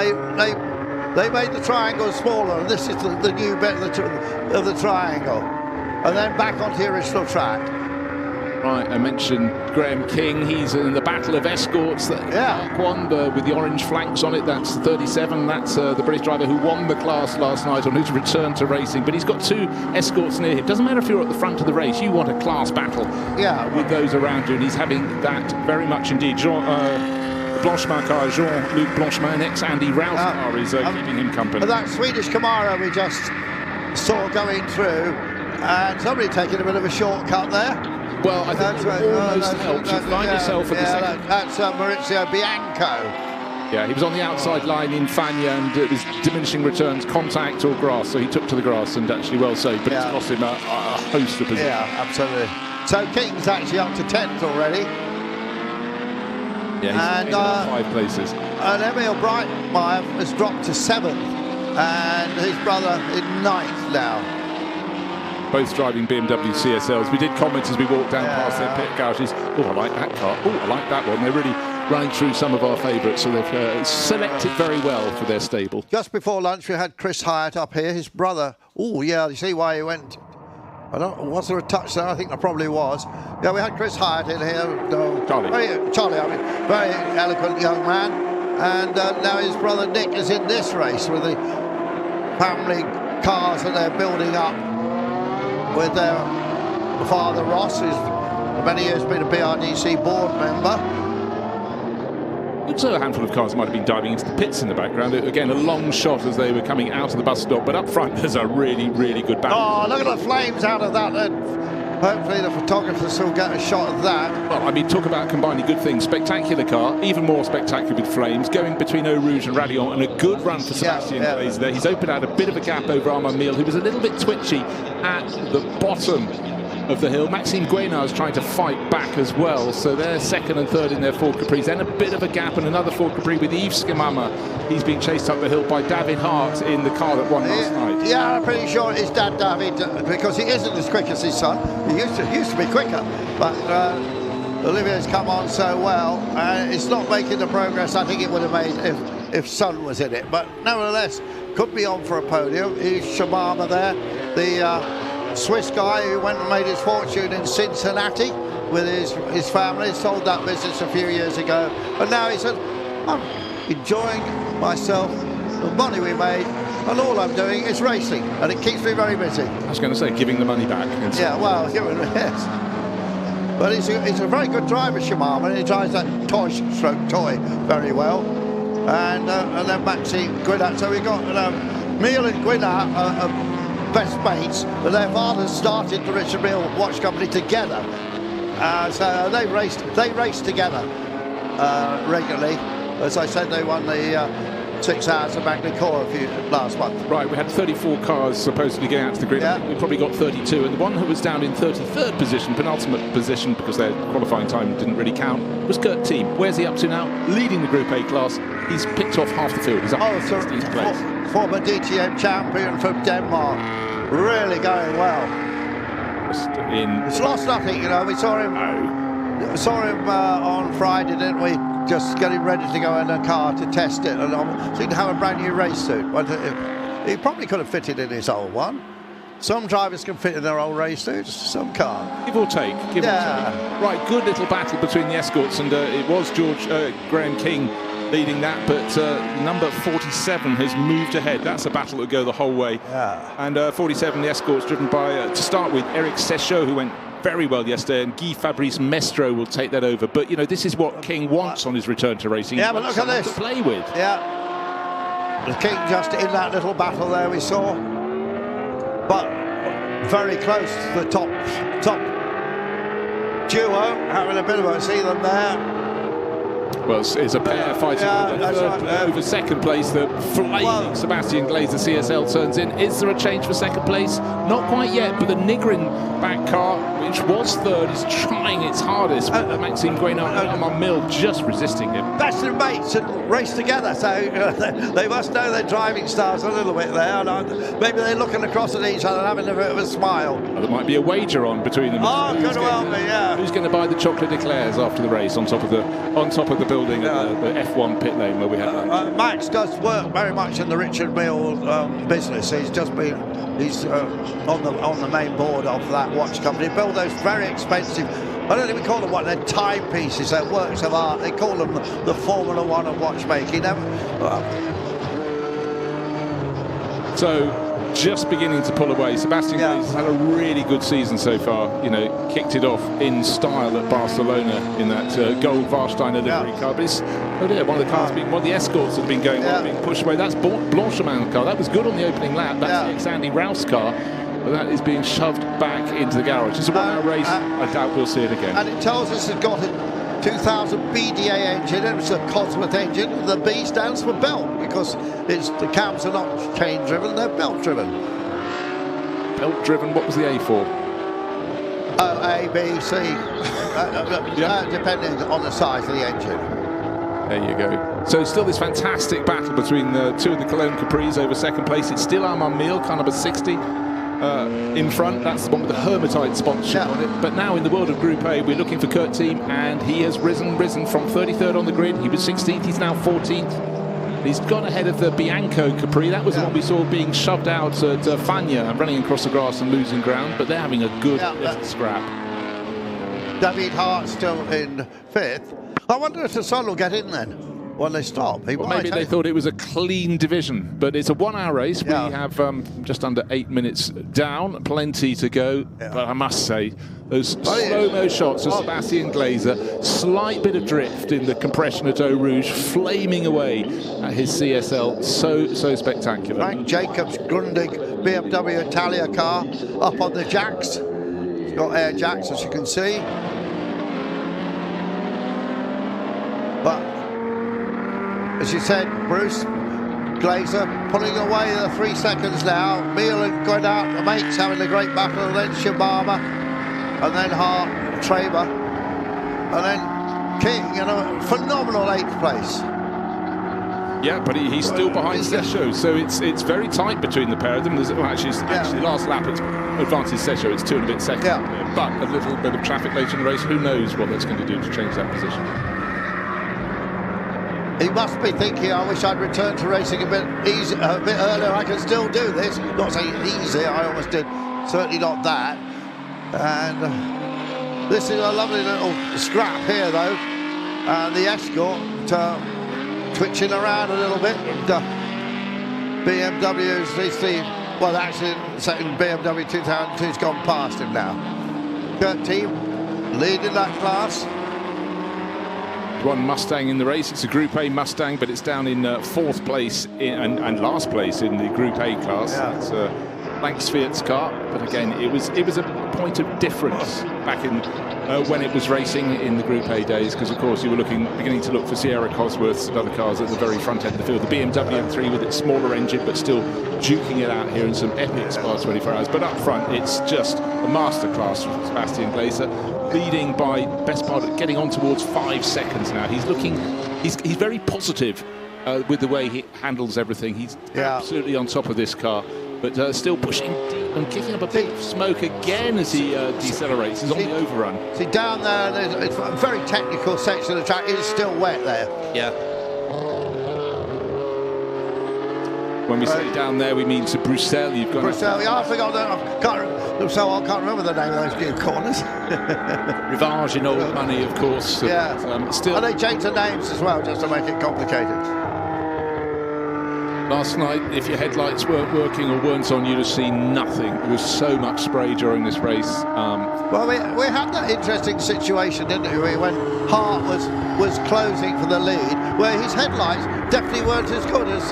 they made the triangle smaller, and this is the new bit of the triangle, and then back onto the original track. Right, I mentioned Graham King. He's in the Battle of Escorts. Mark won with the orange flanks on it. That's 37. That's the British driver who won the class last night on his return to racing. But he's got 2 Escorts near him. Doesn't matter if you're at the front of the race. You want a class battle with those around you. And he's having that very much indeed. Blanchemin car, Jean-Luc Blanchemin, ex-Andy Rouse car is keeping him company. That Swedish Camaro we just saw going through, and somebody taking a bit of a shortcut there. Well, I think it almost helps. You find yourself at the second. That's Maurizio Bianco. Yeah, he was on the outside line in Fagnes, and it was diminishing returns, contact or grass, so he took to the grass and actually well saved, but it's cost him a host of positions. Yeah, absolutely. So King's actually up to 10th already. Yeah, he's in 5 places. And Emil Breitmeier has dropped to 7th, and his brother in 9th now. Both driving BMW CSLs. We did comment as we walked down past their pit garages. Oh, I like that car. Oh, I like that one. They're really running through some of our favourites, so they've selected very well for their stable. Just before lunch, we had Chris Hyatt up here, his brother. Oh, yeah, you see why he went... I don't know, was there a touch there? I think there probably was. Yeah, we had Chris Hyatt in here. Charlie. Charlie, I mean, very eloquent young man. And now his brother Nick is in this race with the family cars that they're building up with their father Ross, who's for many years been a BRDC board member. Also a handful of cars might have been diving into the pits in the background. Again, a long shot as they were coming out of the bus stop, but up front there's a really, really good battle. Oh, look at the flames out of that. Hopefully the photographers will get a shot of that. Well, I mean, talk about combining good things. Spectacular car, even more spectacular with flames, going between Eau Rouge and Radion, and a good run for Sebastian Glazer there. He's opened out a bit of a gap over Armand Mille, who was a little bit twitchy at the bottom of the hill. Maxime Guénard is trying to fight back as well, so they're second and third in their Ford Capris. Then a bit of a gap and another Ford Capri with Yves Skimama. He's being chased up the hill by David Hart in the car that won last night. Yeah, I'm pretty sure it's Dad David, because he isn't as quick as his son. He used to be quicker, but Olivier's come on so well. It's not making the progress I think it would have made if Son was in it, but nevertheless could be on for a podium. He's Shimama there, the Swiss guy who went and made his fortune in Cincinnati with his family, sold that business a few years ago, and now he said, I'm enjoying myself, the money we made, and all I'm doing is racing, and it keeps me very busy. I was going to say, giving the money back. Yeah, well, yes. But he's a very good driver, Shimama, and he drives that toy very well. And then Maxime Guénard. So we got Mille and Guénard best mates, but their fathers started the Richard Mille Watch Company together. So they raced together regularly. As I said, they won the 6 hours of Magny-Cours last month. Right, we had 34 cars supposedly going out to the grid. Yeah. We probably got 32, and the one who was down in 33rd position, penultimate position, because their qualifying time didn't really count, was Kurt Team. Where's he up to now? Leading the Group A class. He's picked off half the field. He's up to 16th place. Former DTM champion from Denmark. Really going well. It's lost nothing, you know. We saw him on Friday, didn't we? Just getting ready to go in a car to test it, and seemed to have a brand new race suit. He probably could have fitted in his old one. Some drivers can fit in their old race suits, some can't. Give or take. Right, good little battle between the escorts, and it was Graham King leading that, but number 47 has moved ahead. That's a battle that will go the whole way. Yeah. And 47, the escorts driven by, to start with, Eric Sechot, who went very well yesterday, and Guy Fabrice Mestro will take that over. But, you know, this is what King wants on his return to racing. Yeah, but look at this. To play with. Yeah. The King just in that little battle there we saw. But very close to the top duo, having a bit of a see them there. Well, it's a pair fighting over second place. The flying Sebastian Glazer CSL turns in. Is there a change for second place? Not quite yet, but the Nigrin back car, which was third, is trying its hardest. Maxime Guénard and Armand Mille just resisting him. Best of mates and race together, so they must know their driving styles a little bit there. And maybe they're looking across at each other and having a bit of a smile. Well, there might be a wager on between them. Oh, could well be, yeah. Who's going to buy the chocolate eclairs after the race on top of the building at the F1 pit lane where we had lunch? Max does work very much in the Richard Mille business. He's just been on the main board of that watch company. Build those very expensive, I don't even call them what, they're timepieces, they're works of art. They call them the Formula One of watchmaking. So just beginning to pull away. Sebastian Glazer had a really good season so far. You know, kicked it off in style at Barcelona in that gold Warsteiner livery car. But it's one of the cars, one of the escorts that have been going on, being pushed away. That's Blanchemant's car. That was good on the opening lap. That's the ex-Andy Rouse car. But that is being shoved back into the garage. It's a one-hour race. I doubt we'll see it again. And it tells us it's got a 2000 BDA engine. It's a Cosworth engine. The B stands for belt because the cams are not chain-driven, they're belt-driven. Belt-driven, what was the A for? A, B, C, depending on the size of the engine. There you go. So still this fantastic battle between the two of the Cologne Capris over second place. It's still Armand Mille, car number 60. In front, that's the one with the Hermitite sponsorship on it. But now in the world of Group A, we're looking for Kurt Team, and he has risen from 33rd on the grid. He was 16th, he's now 14th. He's gone ahead of the Bianco Capri. That was the one we saw being shoved out at Fagnes and running across the grass and losing ground, but they're having a good little scrap. David Hart still in 5th. I wonder if the Sun will get in then. when they stop. Well, maybe they thought it was a clean division, but it's a 1 hour race. We have just under 8 minutes down, plenty to go. But I must say, those slow-mo shots of Sebastian Glaser, slight bit of drift in the compression at Eau Rouge, flaming away at his CSL, so spectacular. Frank Jacobs Grundig BMW Italia car up on the jacks. It's got air jacks, as you can see. But as you said, Bruce, Glaser pulling away the 3 seconds now. Miele and Guedart, the mates, having a great battle. And then Shibama, and then Hart, Traber, and then King in a phenomenal 8th place. Yeah, but he's still behind Sesho, so it's very tight between the pair of them. There's, well, actually, last lap it's advantage Sesho. It's 2 and a bit seconds. Yeah. But a little bit of traffic later in the race. Who knows what that's going to do to change that position? He must be thinking, I wish I'd returned to racing a bit earlier. I can still do this. Not saying easy, I almost did. Certainly not that. And this is a lovely little scrap here, though. And the Escort twitching around a little bit. BMW's well, actually, second BMW 2002's gone past him now. Kurt Team leading that class. One Mustang in the race. It's a Group A Mustang, but it's down in 4th place and last place in the Group A class. Yeah. It's Langsfield's car, but again, it was a point of difference back in when it was racing in the Group A days, because of course you were beginning to look for Sierra Cosworths and other cars at the very front end of the field. The BMW M3 with its smaller engine, but still duking it out here in some epic Spa 24 Hours. But up front, it's just a masterclass from Sebastian Glaser, leading by best part of getting on towards 5 seconds now. He's very positive with the way he handles everything. He's absolutely on top of this car, but still pushing deep and kicking up a bit of smoke again as he decelerates. He's on the overrun. See, down there, it's a very technical section of the track. It's still wet there. Yeah. When we say down there, we mean to Bruxelles. You've got Bruxelles. I forgot that. I can't remember the name of those new corners. Rivage in old money, of course. Yeah. Still. And they changed the names as well, just to make it complicated. Last night, if your headlights weren't working or weren't on, you'd have seen nothing. There was so much spray during this race. Well, we had that interesting situation, didn't we, when Hart was closing for the lead, where his headlights definitely weren't as good as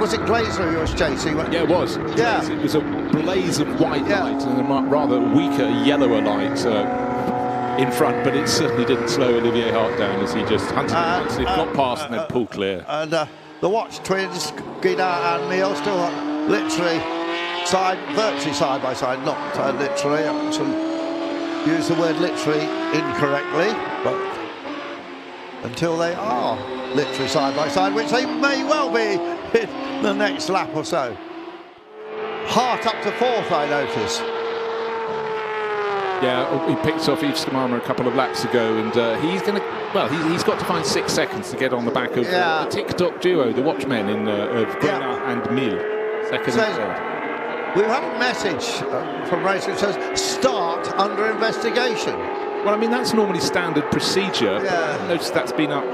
was it Glaser who was chasing? Yeah, it was. Yeah. It was a blaze of white light and a rather weaker, yellower light in front, but it certainly didn't slow Olivier Hart down as he just hunted it, got past and then pulled clear. And the Watch twins, Guedart and Miele, still literally virtually side by side, not literally. I should use the word literally incorrectly, but until they are literally side by side, which they may well be in the next lap or so. Hart up to 4th, I notice. Yeah, he picked off Yves Skamama a couple of laps ago, and he's going to. Well, he's got to find 6 seconds to get on the back of the TikTok duo, the Watchmen of Guedart and Miele, second and third. We've had a message from racing that says start under investigation. Well, I mean, that's normally standard procedure. Yeah. I've noticed that's been up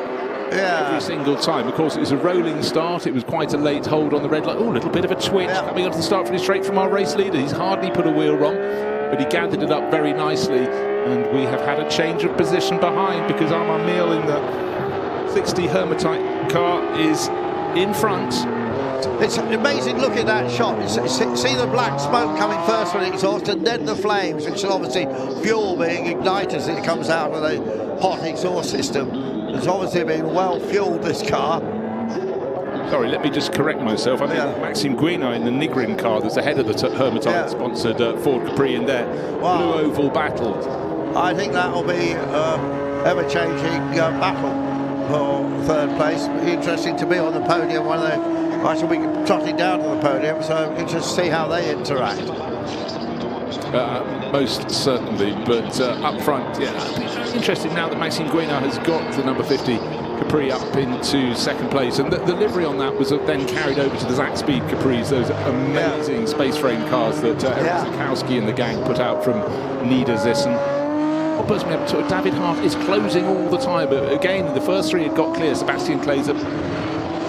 every single time. Of course, it was a rolling start. It was quite a late hold on the red light. Oh, a little bit of a twitch coming onto the start finish straight from our race leader. He's hardly put a wheel wrong, but he gathered it up very nicely. And we have had a change of position behind, because Armand Miele in the 60 Hermitite car is in front. It's amazing, look at that shot. See the black smoke coming first from the exhaust, and then the flames, which is obviously fuel being ignited as it comes out of the hot exhaust system. It's obviously been well fueled, this car. Sorry, let me just correct myself. I think Maxime Guénard in the Nigrin car that's ahead of the Hermitite-sponsored Ford Capri in there. Wow. Blue Oval battle. I think that will be ever-changing battle for 3rd place. It'll be interesting to be on the podium when I shall be trotting down to the podium, so interested to see how they interact. Most certainly, but up front, interesting now that Maxime Guénard has got the number 50 Capri up into 2nd place, and the livery on that was then carried over to the Zach Speed Capris, those amazing space frame cars that Eric Zakowski and the gang put out from Niedersachsen. what burst me up to David Hart is closing all the time. But again, the first three had got clear. Sebastian Kleiser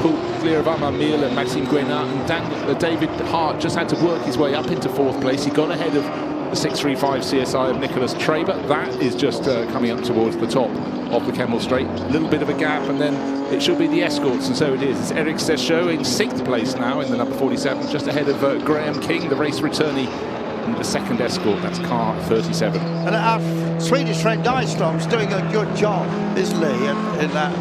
pulled clear of Armand Miel and Maxime Guénat, and David Hart just had to work his way up into 4th place. He got ahead of the 635 CSI of Nicholas Traber. That is just coming up towards the top of the Kemmel Straight. A little bit of a gap, and then it should be the escorts, and so it is. It's Eric Sescho in 6th place now in the number 47, just ahead of Graham King, the race returnee, and the 2nd escort. That's car 37. And our Swedish friend Nystrom's doing a good job, isn't he, in that...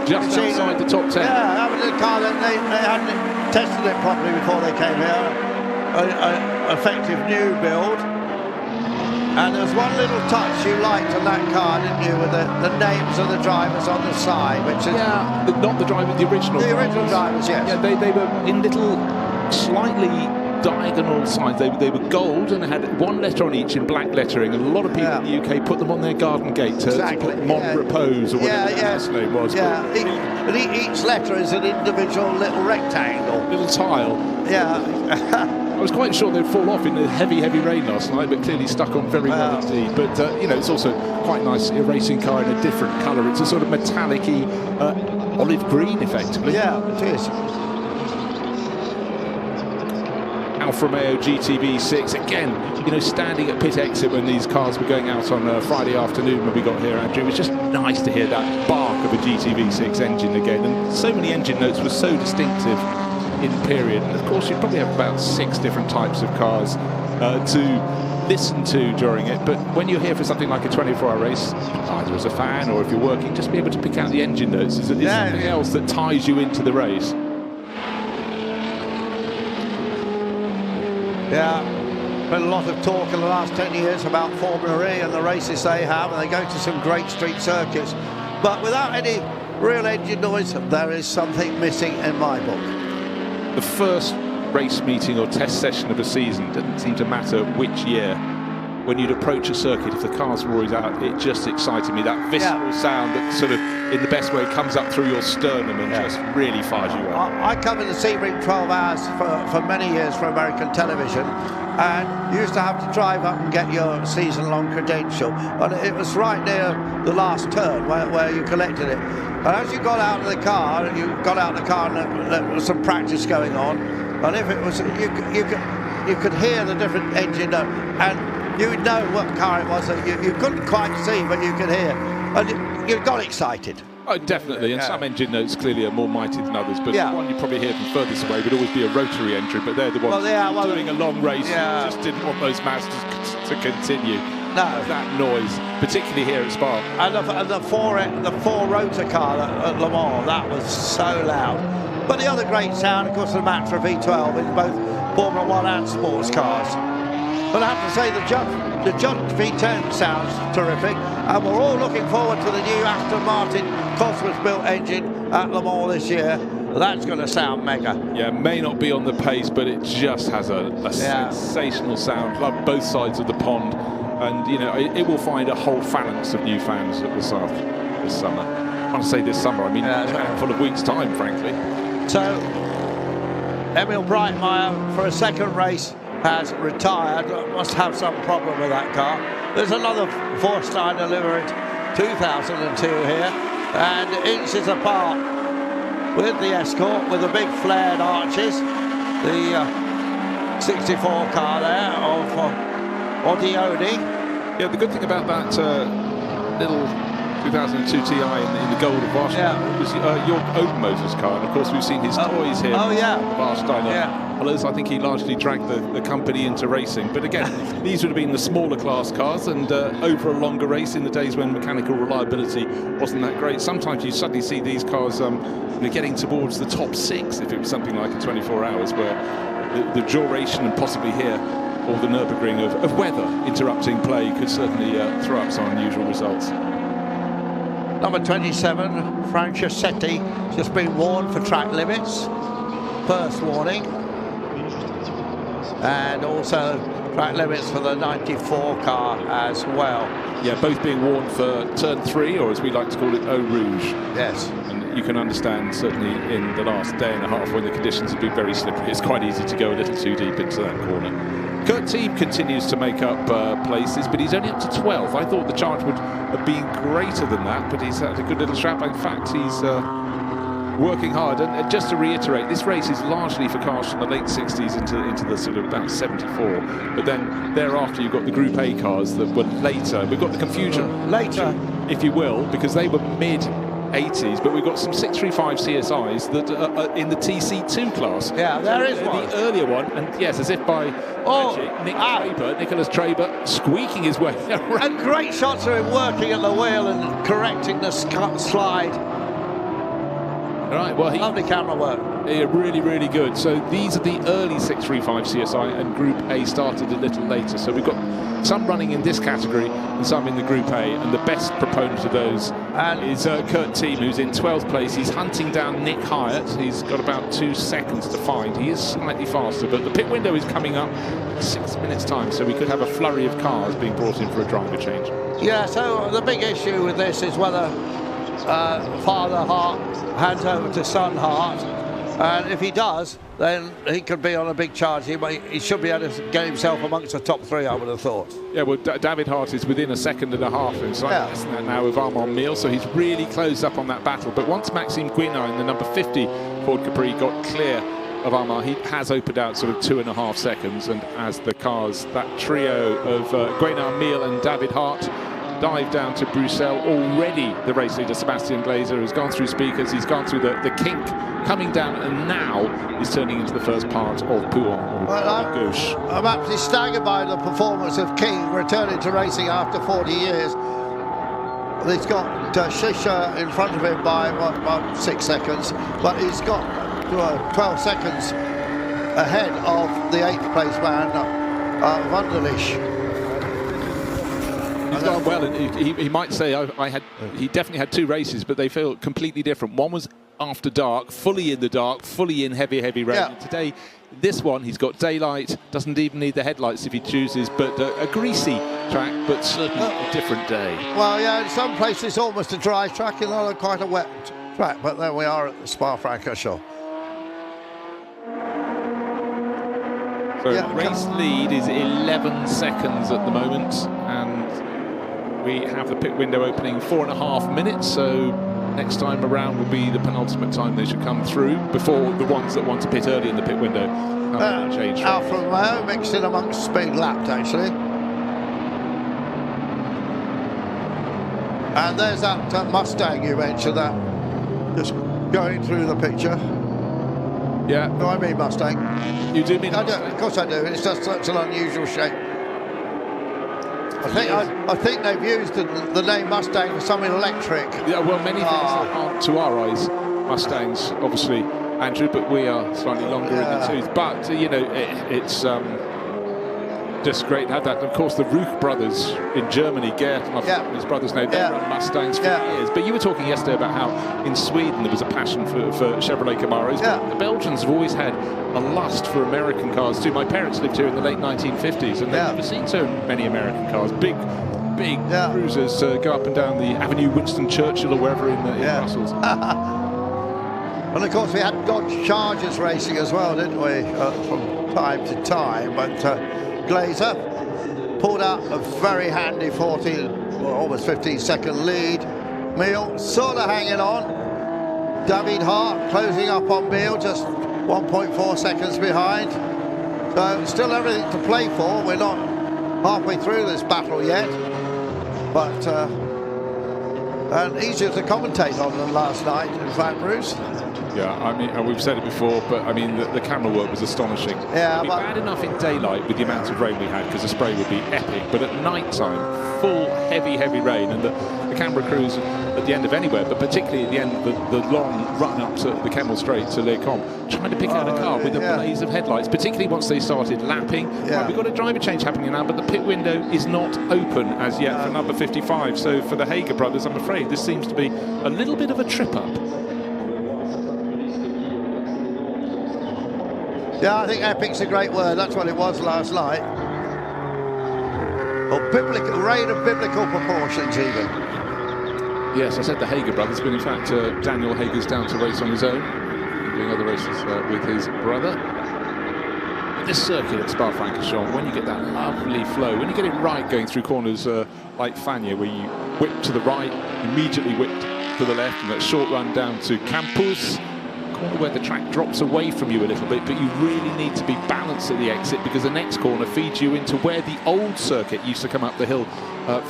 just outside the top 10. Yeah, having a car that they hadn't tested it properly before they came here. An effective new build. And there was one little touch you liked on that car, didn't you, with the names of the drivers on the side, which is... Yeah, not the driver, the original The original drivers, yes. Yeah, they were in little, slightly diagonal signs. They were gold and had one letter on each in black lettering, and a lot of people in the UK put them on their garden gate to put Mon Repose or whatever the last name was. Yeah, but each letter is an individual little rectangle. Little tile. Yeah. I was quite sure they'd fall off in the heavy rain last night, but clearly stuck on very well indeed. But, you know, it's also quite nice, a racing car in a different colour. It's a sort of metallic-y olive green, effectively. Yeah, it is. Alfa Romeo GTB6, again, you know, standing at pit exit when these cars were going out on Friday afternoon when we got here, Andrew. It was just nice to hear that bark of a GTB6 engine again. And so many engine notes were so distinctive in period. And of course, you probably have about 6 different types of cars to listen to during it. But when you're here for something like a 24-hour race, either as a fan or if you're working, just be able to pick out the engine notes. Is something else that ties you into the race. Yeah, been a lot of talk in the last 10 years about Formula E and the races they have, and they go to some great street circuits. But without any real engine noise, there is something missing in my book. The first race meeting or test session of a season didn't seem to matter which year. When you'd approach a circuit, if the cars were always out, it just excited me. That visceral sound that sort of, in the best way, comes up through your sternum and just really fires you out. I covered the Sebring 12 hours for many years for American television, and you used to have to drive up and get your season-long credential. And it was right near the last turn where you collected it. And as you got out of the car, and there was some practice going on, and if it was, you could hear the different engine note, and you would know what car it was that you couldn't quite see, but you could hear. And you got excited. Oh, definitely. And some engine notes clearly are more mighty than others. But the one you probably hear from furthest away would always be a rotary engine. But they're the ones doing a long race. You just didn't want those Mazdas to continue. No. That noise, particularly here at Spa. And the four rotor car at Le Mans, that was so loud. But the other great sound, of course, the Matra V12 in both Formula 1 and sports cars. But I have to say the Junt V10 sounds terrific, and we're all looking forward to the new Aston Martin Cosworth-built engine at Le Mans this year. That's going to sound mega. Yeah, may not be on the pace, but it just has a sensational sound. Love both sides of the pond, and you know it will find a whole phalanx of new fans at the South this summer. I want to say this summer, I mean a handful of weeks' time, frankly. So Emil Breitmeyer for a second race has retired. Must have some problem with that car. There's another Vorsteiner Limited 2002 here, and inches apart with the Escort with the big flared arches. The 64 car there of Odioni. Yeah, the good thing about that little 2002 Ti in the gold of Warsteiner was Jörg Obermoser's car, and of course we've seen his toys here. Oh yeah, Warsteiner. Although I think he largely dragged the company into racing. But again, these would have been the smaller class cars, and over a longer race in the days when mechanical reliability wasn't that great. Sometimes you suddenly see these cars getting towards the top 6 if it was something like a 24 hours, where the duration and possibly here or the Nürburgring of weather interrupting play could certainly throw up some unusual results. Number 27, Franchisetti, just been warned for track limits. First warning. And also track limits for the 94 car as well. Yeah, both being warned for turn 3, or as we like to call it, Eau Rouge. Yes. And you can understand, certainly in the last day and a half when the conditions have been very slippery, it's quite easy to go a little too deep into that corner. Kurt Team continues to make up places, but he's only up to 12. I thought the charge would have been greater than that, but he's had a good little strap. In fact, he's working hard. And just to reiterate, this race is largely for cars from the late 60s into the sort of about 74. But then thereafter, you've got the Group A cars that were later. We've got the confusion later, if you will, because they were mid-80s, but we've got some 635 CSIs that are in the TC2 class. Yeah, there is one. The earlier one, and yes, as if by magic, Nicholas Traber squeaking his way around. And great shots of him working at the wheel and correcting the slide. Right, well, lovely camera work. Yeah, really, really good. So these are the early 635 CSI, and Group A started a little later. So we've got some running in this category and some in the Group A, and the best proponent of those is Kurt Team, who's in 12th place. He's hunting down Nick Hyatt. He's got about 2 seconds to find. He is slightly faster, but the pit window is coming up in 6 minutes' time, so we could have a flurry of cars being brought in for a driver change. Yeah, so the big issue with this is whether Father Hart hands over to son Hart, and if he does, then he could be on a big charge. He should be able to get himself amongst the top 3, I would have thought. Yeah, well, David Hart is within 1.5 seconds inside now with Armand Meal, so he's really closed up on that battle. But once Maxime Guinard in the number 50 Ford Capri got clear of Armand, he has opened out sort of 2.5 seconds, and as the cars, that trio of Guinard, Meal and David Hart dive down to Bruxelles, already the race leader Sebastian Glazer has gone through speakers, he's gone through the kink, coming down, and now he's turning into the first part of Pouhon. I'm absolutely staggered by the performance of King returning to racing after 40 years. He's got Shisha in front of him by about 6 seconds, but he's got 12 seconds ahead of the 8th place man, Wunderlich. He's gone well, and he might say he definitely had 2 races, but they feel completely different. One was after dark, fully in the dark, fully in heavy rain. Yeah. Today, this one, he's got daylight, doesn't even need the headlights if he chooses, but a greasy track, but certainly a different day. Well, yeah, in some places almost a dry track, in other quite a wet track, but there we are at the Spa-Francorchamps. So race lead is 11 seconds at the moment, and we have the pit window opening 4.5 minutes, so next time around will be the penultimate time they should come through before the ones that want to pit early in the pit window change. Alfa Romeo mixed in amongst being lapped, actually. And there's that Mustang you mentioned, that just going through the picture. Yeah. No, I mean Mustang. You do mean Mustang? Of course I do. It's just such an unusual shape. I think they've used the name Mustang for something electric. Yeah, well, many things aren't, to our eyes, Mustangs, obviously, Andrew, but we are slightly longer in the tooth. But, you know, it's just great to have that. And of course, the Ruch brothers in Germany, Gert and his brothers now, they run Mustangs for years. But you were talking yesterday about how in Sweden there was a passion for Chevrolet Camaros. But the Belgians have always had a lust for American cars too. My parents lived here in the late 1950s, and they've never seen so many American cars. Big cruisers to go up and down the Avenue Winston Churchill or wherever in Brussels. And of course we had Dodge Chargers racing as well, didn't we, from time to time. But Glazer pulled out a very handy almost 15-second lead. Meal sort of hanging on. David Hart closing up on Meal, just 1.4 seconds behind. So still everything to play for. We're not halfway through this battle yet, but and easier to commentate on than last night, in fact, Bruce. Yeah, I mean, and we've said it before, but I mean, the camera work was astonishing. Yeah, it'd be bad enough in daylight with the amount of rain we had, because the spray would be epic, but at night time, full heavy rain, and the camera crews at the end of anywhere, but particularly at the end of the long run up to the Kemmel Straight to Les Combes, trying to pick out a car with a blaze of headlights, particularly once they started lapping. Right, we've got a driver change happening now, but the pit window is not open as yet for number 55. So for the Hager brothers, I'm afraid this seems to be a little bit of a trip up. Yeah, I think epic's a great word. That's what it was last night. Or biblical, rain of biblical proportions, even. Yes, I said the Hager brothers, but in fact Daniel Hager's down to race on his own, doing other races with his brother. This circuit at Spa-Francorchamps, when you get that lovely flow, when you get it right going through corners like Fagnes, where you whip to the right, immediately whip to the left, and that short run down to Campus, corner where the track drops away from you a little bit, but you really need to be balanced at the exit, because the next corner feeds you into where the old circuit used to come up the hill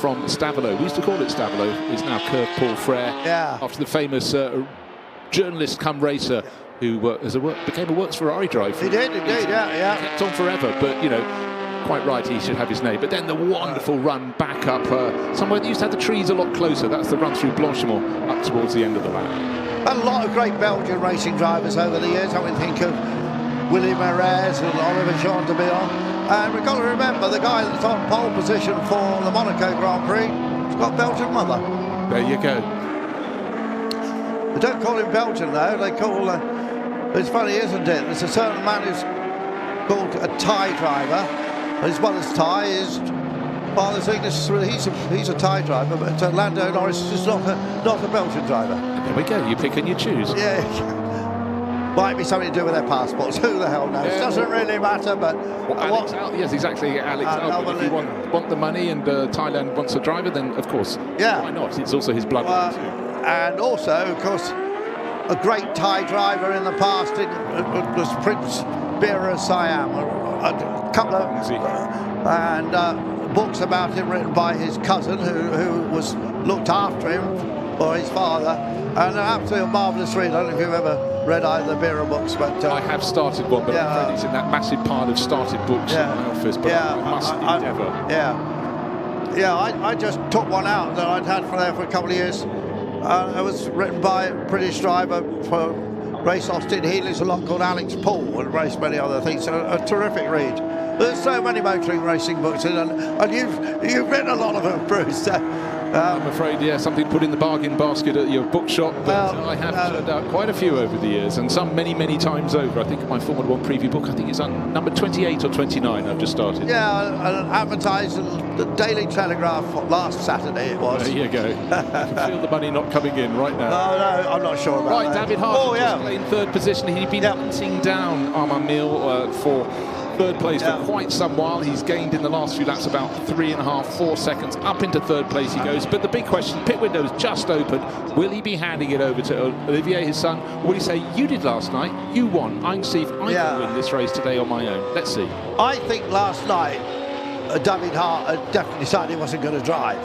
from Stavelot. We used to call it Stavelot. It's now Curve Paul Frere, after the famous journalist come racer who became a Works Ferrari driver. He did, indeed, yeah. He kept on forever, but, you know, quite right, he should have his name. But then the wonderful run back up somewhere that used to have the trees a lot closer. That's the run through Blanchimont up towards the end of the lap. A lot of great Belgian racing drivers over the years. I would think of Willy Marais and Oliver Jean de Bion. And we've got to remember the guy that's on pole position for the Monaco Grand Prix has got a Belgian mother. There you go. They don't call him Belgian though, they call... it's funny, isn't it? There's a certain man who's called a Thai driver. His mother's Thai, his father's English. He's a Thai driver, but Lando Norris is not a Belgian driver. And there we go, you pick and you choose. Yeah. Might be something to do with their passports. Who the hell knows? Yeah, doesn't really matter. But yes, exactly. Alex Albon. If you want the money and Thailand wants a driver, then of course, why not? It's also his bloodline too. And also, of course, a great Thai driver in the past was Prince Bira Siam. A couple of books about him written by his cousin, who was looked after him, or his father. And an absolutely marvellous read. I don't know if you've ever read either the Bira books, but I have started one, but I'm afraid it's in that massive pile of started books in my office. But I must endeavour. I just took one out that I'd had for a couple of years. It was written by a British driver for Race Austin Healey's a lot called Alex Paul, and raced many other things. So a terrific read. There's so many motoring racing books, and you've written a lot of them, Bruce. I'm afraid, something put in the bargain basket at your bookshop, but I have turned out quite a few over the years, and some many, many times over. I think my Formula 1 preview book, I think it's on number 28 or 29, I've just started. Yeah, and advertised in the Daily Telegraph last Saturday it was. There you go. I can feel the money not coming in right now. No, I'm not sure about that. David Hart just playing third position. He'd been hunting down Armand Mille for third place for quite some while. He's gained in the last few laps about 3.5, 4 seconds. Up into third place he goes. But the big question, pit window is just open. Will he be handing it over to Olivier, his son? Or will he say, you did last night, you won. I'm see if I can win this race today on my own. Let's see. I think last night David Hart had definitely decided he wasn't going to drive.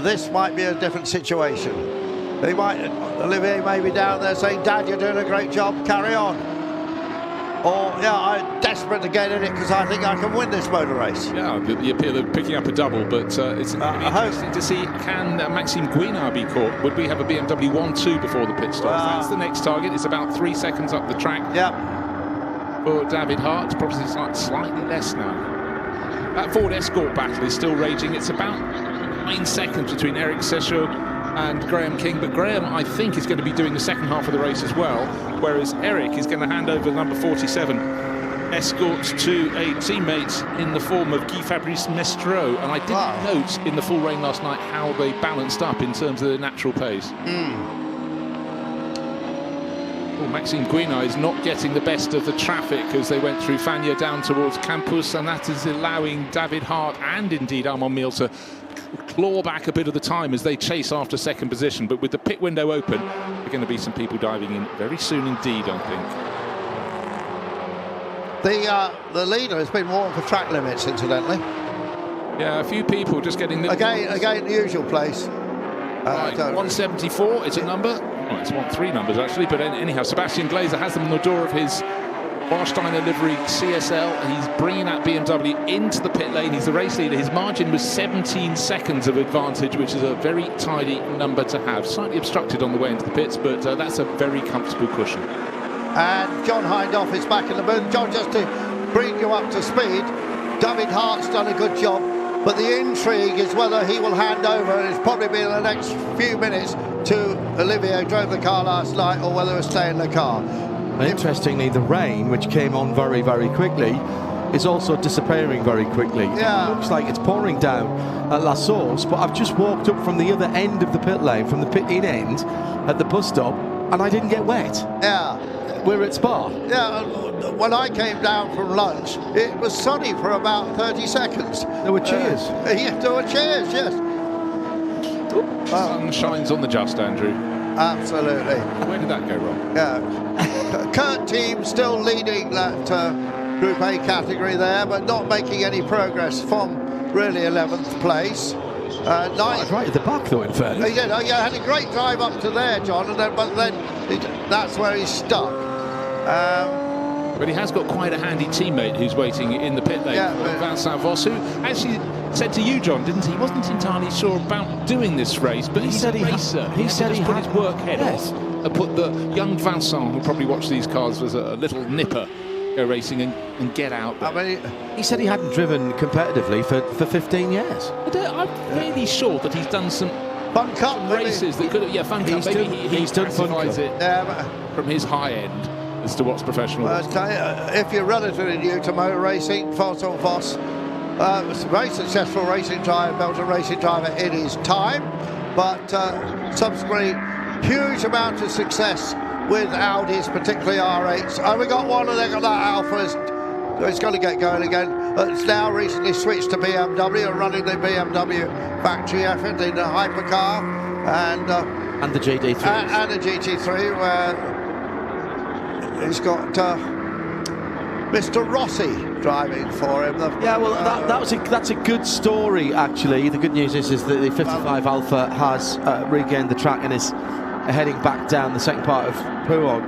This might be a different situation. Olivier may be down there saying, Dad, you're doing a great job, carry on. Or, I'm desperate to get in it because I think I can win this motor race. Yeah, the appeal of picking up a double, but it's going to be interesting to see, can Maxime Guinard be caught? Would we have a BMW 1-2 before the pit stops? That's the next target. It's about 3 seconds up the track. For David Hart, it's probably slightly less now. That Ford Escort battle is still raging. It's about 9 seconds between Eric Sechot and Graham King, but Graham, I think, is going to be doing the second half of the race as well, whereas Eric is going to hand over number 47 Escort to a teammate in the form of Guy Fabrice Mestreau, and I didn't note in the full rain last night how they balanced up in terms of their natural pace. Maxime Guinard is not getting the best of the traffic as they went through Fagnes down towards Campus, and that is allowing David Hart and indeed Armand Mille to claw back a bit of the time as they chase after second position. But with the pit window open, there are going to be some people diving in very soon indeed, I think. The leader has been warned for track limits, incidentally. Yeah, a few people just getting... Again, the usual place. Right, 174, it's a number. Oh, it's 3 numbers, actually. But anyhow, Sebastian Glazer has them on the door of his Warsteiner livery CSL. He's bringing that BMW into the pit lane. He's the race leader. His margin was 17 seconds of advantage, which is a very tidy number to have. Slightly obstructed on the way into the pits, but that's a very comfortable cushion. And John Hindhaugh is back in the booth. John, just to bring you up to speed, David Hart's done a good job, but the intrigue is whether he will hand over, and it's probably been in the next few minutes, to Olivier, who drove the car last night, or whether he'll stay in the car. And interestingly, the rain, which came on very, very quickly, is also disappearing very quickly. Yeah. It looks like it's pouring down at La Source, but I've just walked up from the other end of the pit lane, from the pit-in end at the bus stop, and I didn't get wet. Yeah. We're at Spa. Yeah, when I came down from lunch, it was sunny for about 30 seconds. There were cheers. Yeah, there were cheers, yes. Sun shines on the just, Andrew. Absolutely. Where did that go wrong? Yeah. Kurt team still leading that Group A category there, but not making any progress from really 11th place. Right at the back, though, in fairness. He did. Had a great drive up to there, John, and then, but then that's where he's stuck. But he has got quite a handy teammate who's waiting in the pit lane, Vincent Voss, who actually said to you, John, didn't he? He wasn't entirely sure about doing this race, but he's a racer. He said he put his work head off and put the young Vincent, who probably watched these cars as a little nipper, go racing and get out there. I mean, he said he hadn't driven competitively for 15 years. I'm really sure that he's done some Fun Cup races that could have, Fun Cup. Maybe he done Fun Cup. It from his high end as to what's professional. If you're relatively new to motor racing, Vincent Voss was a very successful racing driver, Belgian racing driver in his time, but subsequently huge amount of success with Audis, particularly R8s. Oh, we got one and they got that Alpha. It's going to get going again. It's now recently switched to BMW and running the BMW factory effort in the hypercar and the GT3 and the GT3, where he's got Mr. Rossi driving for him. That's a good story, actually. The good news is that the 55 Alpha has regained the track and is heading back down the second part of Puog.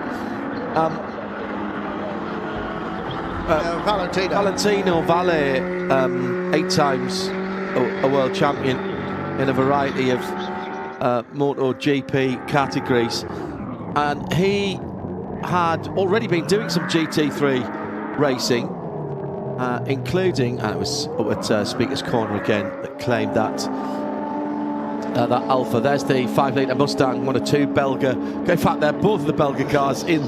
Valentino Valle, 8 times a world champion in a variety of MotoGP categories, and he had already been doing some GT3 racing, including, and it was at Speaker's Corner again that claimed that Alpha. There's the 5-litre Mustang, one or two Belga. In fact, they're both of the Belga cars in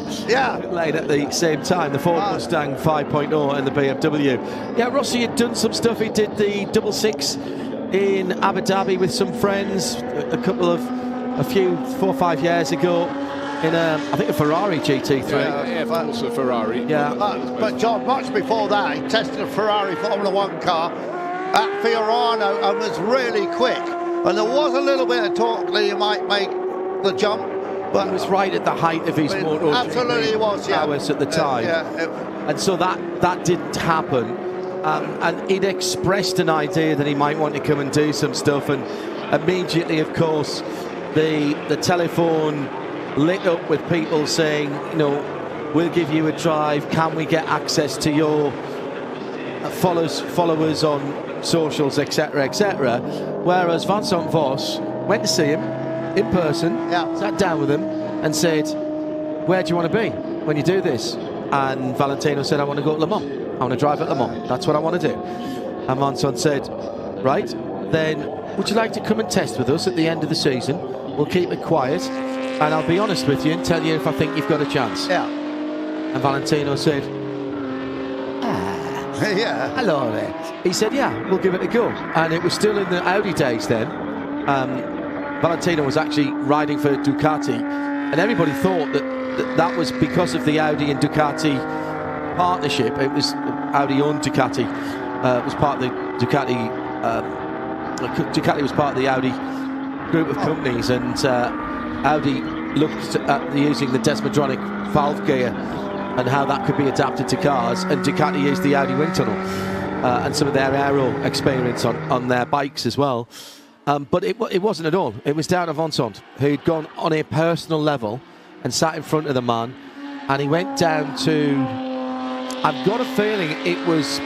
lane at the same time. The Ford Mustang 5.0 and the BMW. Yeah, Rossi had done some stuff. He did the 66 in Abu Dhabi with some friends a few 4 or 5 years ago in I think a Ferrari GT3. Yeah, of course, a Ferrari. Yeah, but John, much before that, he tested a Ferrari Formula 1 car at Fiorano and was really quick. And there was a little bit of talk that he might make the jump, but he was right at the height of his MotoGP absolutely was, prowess at the time. And so that didn't happen. And he'd expressed an idea that he might want to come and do some stuff, and immediately, of course, the telephone lit up with people saying, we'll give you a drive. Can we get access to your followers on socials, etc., etc. Whereas Vincent Voss went to see him in person, sat down with him and said, where do you want to be when you do this? And Valentino said, I want to go to Le Mans. I want to drive at Le Mans. That's what I want to do. And Vincent said, right, then would you like to come and test with us at the end of the season? We'll keep it quiet and I'll be honest with you and tell you if I think you've got a chance. And Valentino said, hello there. He said, we'll give it a go. And it was still in the Audi days then. Valentino was actually riding for Ducati, and everybody thought that was because of the Audi and Ducati partnership. It was Audi owned Ducati. It was part of the Ducati. Ducati was part of the Audi group of companies, and Audi looked at using the Desmodronic valve gear and how that could be adapted to cars, and Ducati used the Audi wind tunnel and some of their aero experience on their bikes as well. But it wasn't at all. It was down to Vincent, who'd gone on a personal level and sat in front of the man, and he went down to, I've got a feeling it was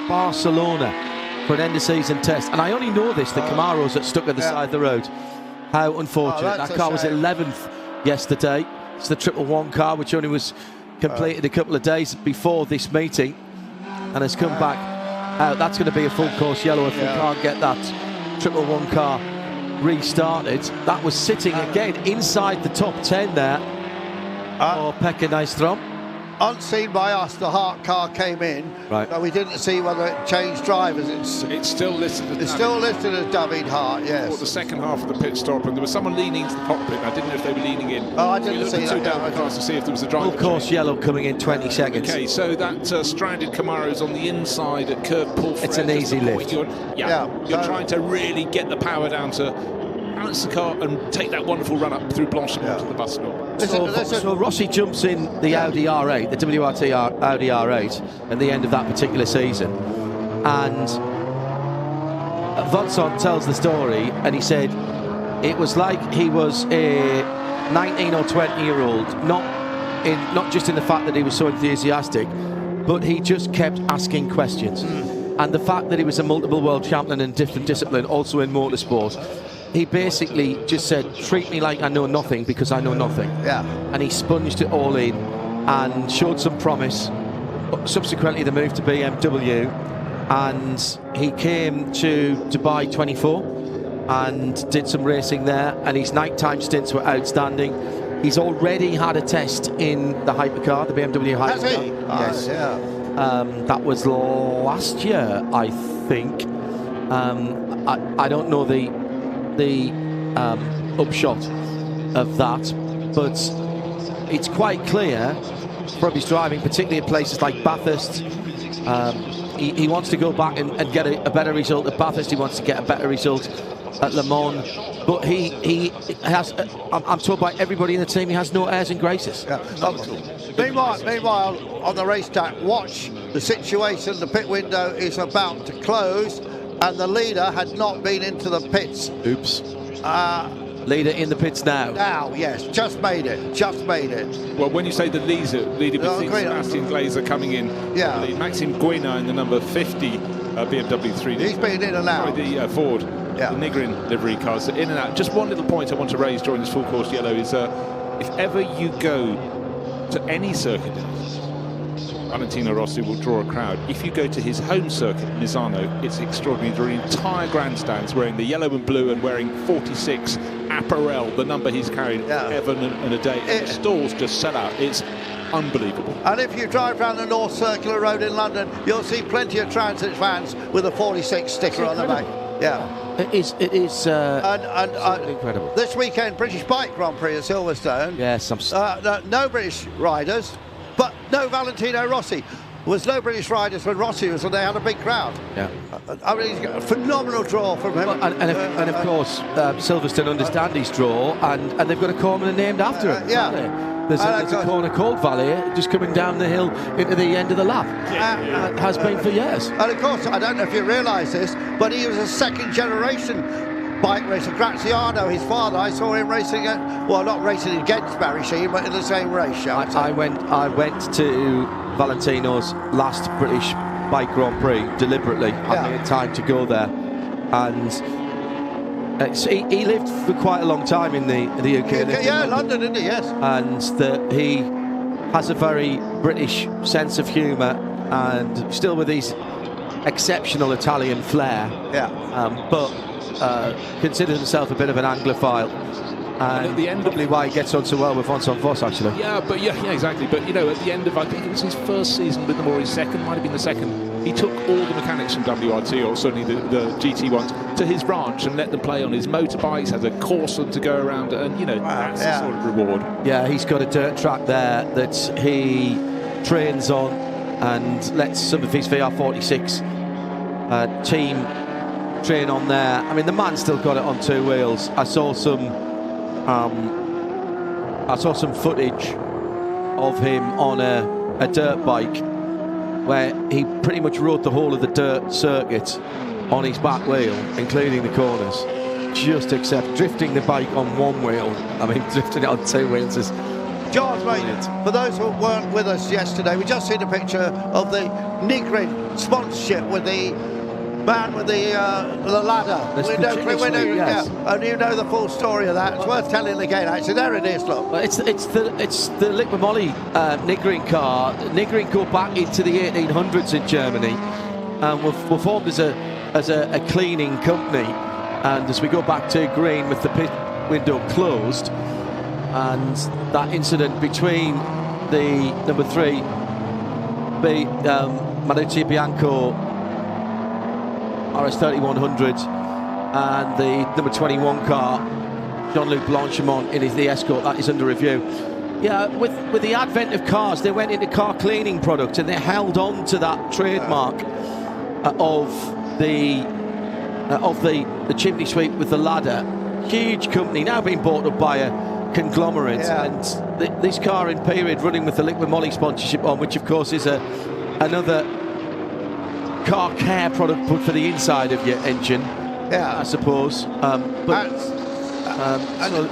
Barcelona for an end of season test, and I only know this, the Camaros that stuck at the side of the road. How unfortunate. That car was 11th yesterday. It's the 111 car, which only was completed a couple of days before this meeting and has come back out. That's going to be a full course yellow if we can't get that 111 car restarted. That was sitting again inside the top 10 there for Pekka Nyström. unseen by us, the Hart car came in, right. So we didn't see whether it changed drivers. It's still listed as it's still listed as David Hart, yes. For the second half of the pit stop, and there was someone leaning into the cockpit, and I didn't know if they were leaning in. Oh, I didn't see that. Down the cars to see if there was a driver. Of course, yellow coming in 20 seconds. Okay, so that stranded Camaro's on the inside at curve pull. It's an easy lift. You're trying to really get the power down to balance the car and take that wonderful run up through Blanchimont to the bus stop. So Rossi jumps in the Audi R8, the WRT Audi R8 at the end of that particular season, and Vincent tells the story, and he said it was like he was a 19 or 20-year-old, not just in the fact that he was so enthusiastic, but he just kept asking questions. And the fact that he was a multiple world champion in different discipline, also in motorsport, he basically just said, treat me like I know nothing because I know nothing. Yeah. And he sponged it all in and showed some promise. Subsequently, the move to BMW, and he came to Dubai 24 and did some racing there, and his nighttime stints were outstanding. He's already had a test in the hypercar, the BMW hypercar. Has he? Yes. Yeah. That was last year, I think. I don't know the upshot of that, but it's quite clear from his driving, particularly in places like Bathurst. He wants to go back and get a better result at Bathurst. He wants to get a better result at Le Mans, but he has, I'm told by everybody in the team, he has no airs and graces. Yeah. Meanwhile, on the racetrack, watch the situation. The pit window is about to close, and the leader had not been into the pits. Oops. Leader in the pits now. Now, yes, just made it. Well, when you say the leader Sebastian Glazer coming in, yeah. Maxime Guénin in the number 50 BMW 3. He's been in and out. The Ford, the Nigrin livery cars, in and out. Just one little point I want to raise during this full course yellow is if ever you go to any circuit, Valentino Rossi will draw a crowd. If you go to his home circuit, Misano, it's extraordinary. The entire grandstand's wearing the yellow and blue and wearing 46 apparel, the number he's carried ever and a day. The stalls just sell out. It's unbelievable. And if you drive around the North Circular Road in London, you'll see plenty of transit vans with a 46 sticker on the back. Yeah. It is incredible. This weekend, British Bike Grand Prix at Silverstone. Yes, no British riders, but no Valentino Rossi. There was no British riders when Rossi was, and they had a big crowd. Yeah. I mean, he's got a phenomenal draw from him. Well, and of course, Silverstone understand his draw, and they've got a corner named after him. There's a corner called Valley, just coming down the hill into the end of the lap. It has been for years. And of course, I don't know if you realise this, but he was a second-generation bike racer. Graziano, his father, I saw him racing, not racing against Barry Sheehan, but in the same race. I went to Valentino's last British Bike Grand Prix deliberately. I made time to go there, and he lived for quite a long time in the UK. London, didn't he? Yes. And he has a very British sense of humour, and still with his exceptional Italian flair. But considers himself a bit of an Anglophile. And at the end, probably why he gets on so well with Vincent Voss, actually. Yeah, exactly. But at the end of, I think it was his first season with them, or his second, might have been the second. He took all the mechanics from WRT, or certainly the GT ones, to his ranch and let them play on his motorbikes. Has a course to go around, and that's the sort of reward. Yeah, he's got a dirt track there that he trains on, and lets some of his VR46 team train on there. I mean, the man's still got it on two wheels. I saw some footage of him on a dirt bike where he pretty much rode the whole of the dirt circuit on his back wheel, including the corners, just except drifting the bike on one wheel. I mean, drifting it on two wheels is... George, for those who weren't with us yesterday, we just seen a picture of the Nigrin sponsorship with the man with the ladder. And you know the full story of that. It's worth telling again, actually. There it is, look. Well, it's the Lick Molly Nigrin car. Nigrin go back into the 1800s in Germany, and were formed as a cleaning company. And as we go back to green with the pit window closed, and that incident between the number 3, Marucci Bianco RS3100, and the number 21 car, Jean-Luc Blanchimont, in the Escort, that is under review. Yeah, with the advent of cars, they went into car cleaning products and they held on to that trademark of the chimney sweep with the ladder. Huge company, now being bought up by a conglomerate, and this car in period running with the Liquid Moly sponsorship on, which of course is another car care product put for the inside of your engine, I suppose.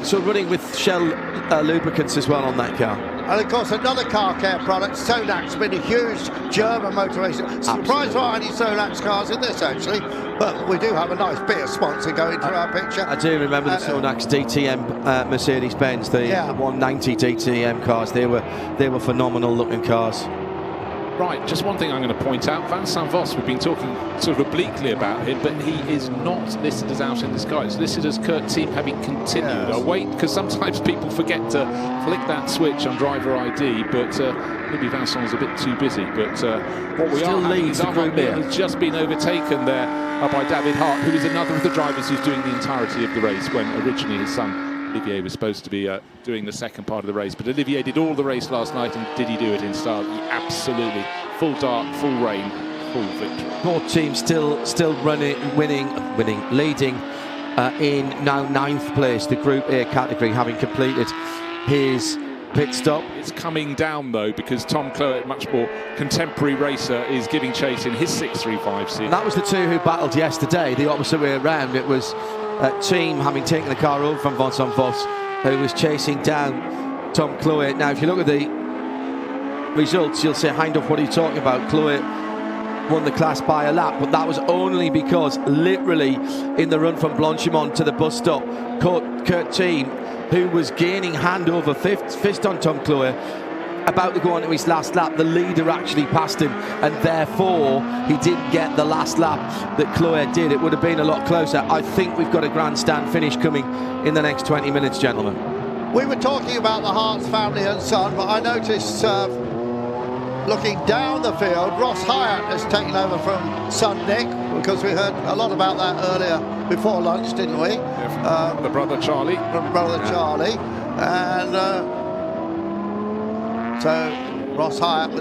So running with Shell lubricants as well on that car. And of course another car care product, Sonac's been a huge German motor racing. Surprised there aren't any Sonax cars in this actually, but we do have a nice bit of sponsor going through our picture. I do remember the Sonax DTM Mercedes-Benz, the 190 DTM cars. They were phenomenal looking cars. Right, just one thing I'm going to point out. Vincent Voss, we've been talking sort of obliquely about him, but he is not listed as out in the sky. It's listed as Kurt Team having continued. I'll wait, because sometimes people forget to flick that switch on driver ID, but maybe Vincent's a bit too busy. But what we still are leads the group here. Has just been overtaken there by David Hart, who is another of the drivers who's doing the entirety of the race, when originally his son Olivier was supposed to be doing the second part of the race, but Olivier did all the race last night, and did he do it in style? He absolutely, full dark, full rain, full victory. Poor team still leading in now 9th place, the Group A category, having completed his pit stop. It's coming down though, because Tom Cloet, much more contemporary racer, is giving chase in his 635 series. And that was the two who battled yesterday, the opposite way around. It was Team having taken the car over from Vincent Voss, who was chasing down Tom Cloet. Now, if you look at the results, you'll say, Hindhoff, what are you talking about? Cloet won the class by a lap, but that was only because literally in the run from Blanchimont to the bus stop, Kurt Team, who was gaining hand over fist on Tom Cloet, about to go on to his last lap, the leader actually passed him, and therefore he didn't get the last lap that Cloet did. It would have been a lot closer. I think we've got a grandstand finish coming in the next 20 minutes, gentlemen. We were talking about the Hart's family and son, but I noticed looking down the field, Ross Hyatt has taken over from son Nick, because we heard a lot about that earlier before lunch, didn't we? Yeah, from the brother Charlie. From brother Charlie. And so Ross Hyatt,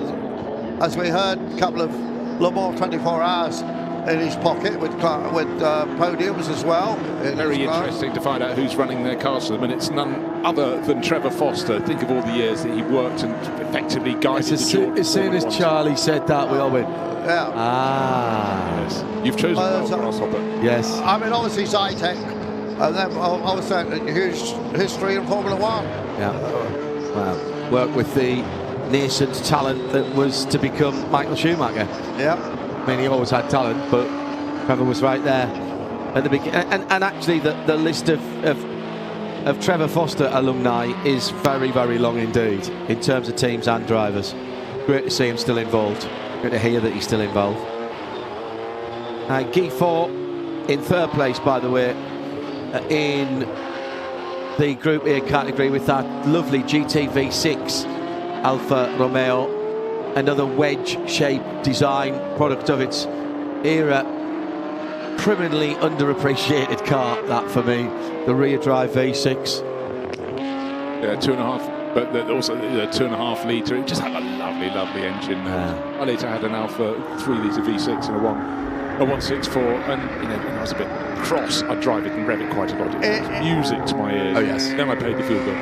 as we heard, a couple of Le Mans 24 hours in his pocket with podiums as well. Very interesting to find out who's running their cars for them, and it's none other than Trevor Foster. Think of all the years that he worked and effectively guided as soon as Charlie said that, we all went, yes. You've chosen Grasshopper. Yes. I mean, obviously Zytek, and then obviously a huge history in Formula One. Yeah. Wow. Worked with the nascent talent that was to become Michael Schumacher. Yeah. I mean, he always had talent, but Trevor was right there at the beginning. And actually, the list of Trevor Foster alumni is very, very long indeed, in terms of teams and drivers. Great to see him still involved. Great to hear that he's still involved. Guy Fawkes in 3rd place, by the way, in the Group A category, with that lovely GT V6 Alfa Romeo. Another wedge-shaped design, product of its era. Criminally underappreciated car, that for me. The rear-drive V6. Yeah, 2.5, but also the 2.5 litre. It just had a lovely, lovely engine. I later had an Alfa 3 litre V6 and a 164, and when I was a bit cross, I'd drive it and rev it quite a lot. It was music to my ears. Oh yes. Then I paid the fuel bill.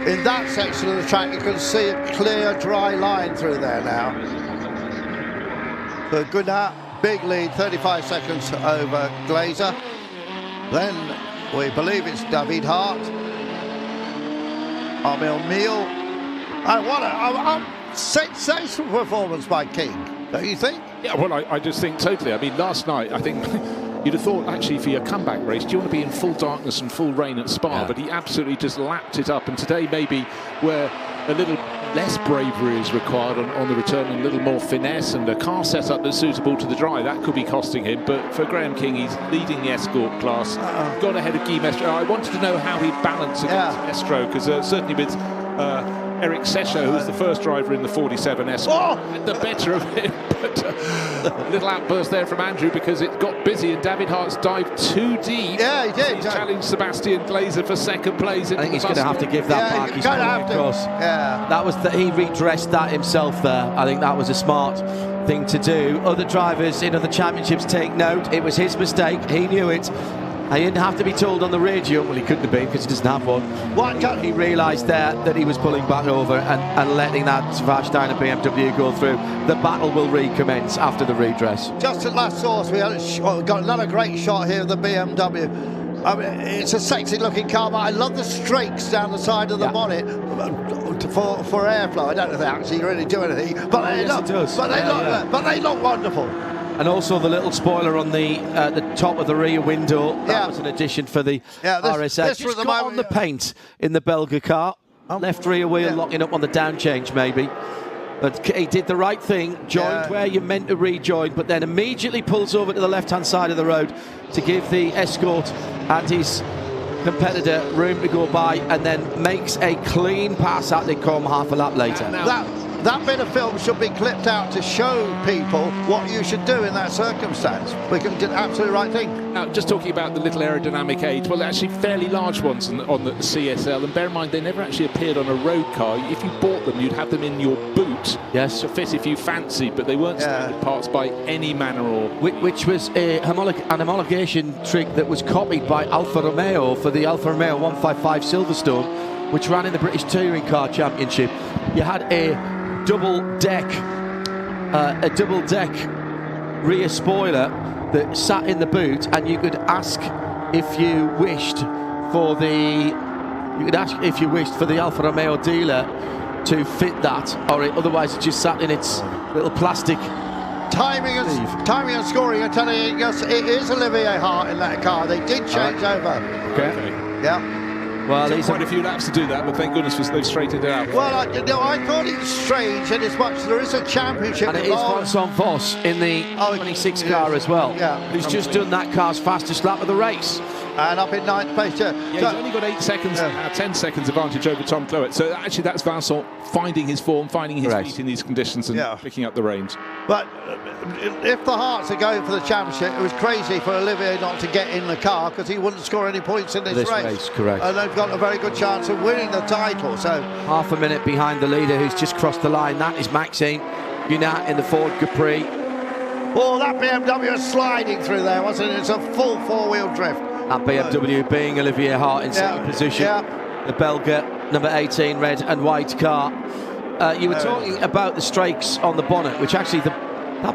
In that section of the track, you can see a clear, dry line through there now. So Gunnar, big lead, 35 seconds over Glazer. Then we believe it's David Hart, Armel Meal. And what a sensational performance by King, don't you think? Yeah, well, I just think totally. I mean, last night, I think you'd have thought, actually, for your comeback race, do you want to be in full darkness and full rain at Spa? Yeah. But he absolutely just lapped it up. And today, maybe where a little less bravery is required on the return, and a little more finesse and a car setup that's suitable to the dry, that could be costing him. But for Graham King, he's leading the Escort class. Got ahead of Guy Mestro. I wanted to know how he'd balance against Mestro, because certainly with Eric Sesho, who was the first driver in the 47 Escort, had the better of him. But a little outburst there from Andrew because it got busy and David Hart's dived too deep. Yeah, he did. He challenged Sebastian Glazer for second place. I think he's going to have to give that back. He's going to have to. Yeah. That was he redressed that himself there. I think that was a smart thing to do. Other drivers in other championships take note. It was his mistake. He knew it. He didn't have to be told on the radio. Well, he couldn't have been because he doesn't have one. He realised there that he was pulling back over and letting that Spa-Francorchamps BMW go through. The battle will recommence after the redress. Just at last source, we got another great shot here of the BMW. I mean, it's a sexy-looking car, but I love the streaks down the side of the bonnet for airflow. I don't know if they actually really do anything, but they look wonderful. And also the little spoiler on the top of the rear window. That was an addition for the RSX. Just got on the paint in the Belga car. Left rear wheel locking up on the down change maybe. But he did the right thing, joined where you're meant to rejoin, but then immediately pulls over to the left-hand side of the road to give the Escort and his competitor room to go by, and then makes a clean pass at the come half a lap later. That bit of film should be clipped out to show people what you should do in that circumstance. We did the absolute right thing. Now, just talking about the little aerodynamic aids, well, actually fairly large ones on the CSL, and bear in mind they never actually appeared on a road car. If you bought them, you'd have them in your boot to fit if you fancy, but they weren't standard parts by any manner or... Which was an homologation trick that was copied by Alfa Romeo for the Alfa Romeo 155 Silverstone, which ran in the British Touring Car Championship. You had a double deck rear spoiler that sat in the boot, and you could ask if you wished for the Alfa Romeo dealer to fit that, or otherwise it just sat in its little plastic timing and scoring. I'm telling you, it is Olivier Hart in that car. They did change over. Okay. Yeah. Well, there's quite a few laps to do that, but thank goodness they've straightened it out. Well, I thought it was strange, and as much there is a championship. And it is Vincent Voss in the 26 car as well, who's just done that car's fastest lap of the race. And up in ninth place. He's only got 8 seconds, 10 seconds advantage over Tom Cloet. So actually that's Vincent finding his form, finding his feet in these conditions and picking up the reins. But if the Hearts are going for the championship, it was crazy for Olivier not to get in the car because he wouldn't score any points in this race. Correct. And they've got a very good chance of winning the title. So half a minute behind the leader who's just crossed the line. That is Maxime Gunat in the Ford Capri. Oh, that BMW was sliding through there, wasn't it? It's a full four-wheel drift. That BMW being Olivier Hart in second position. The Belga number 18 red and white car. You were talking about the strakes on the bonnet, which actually that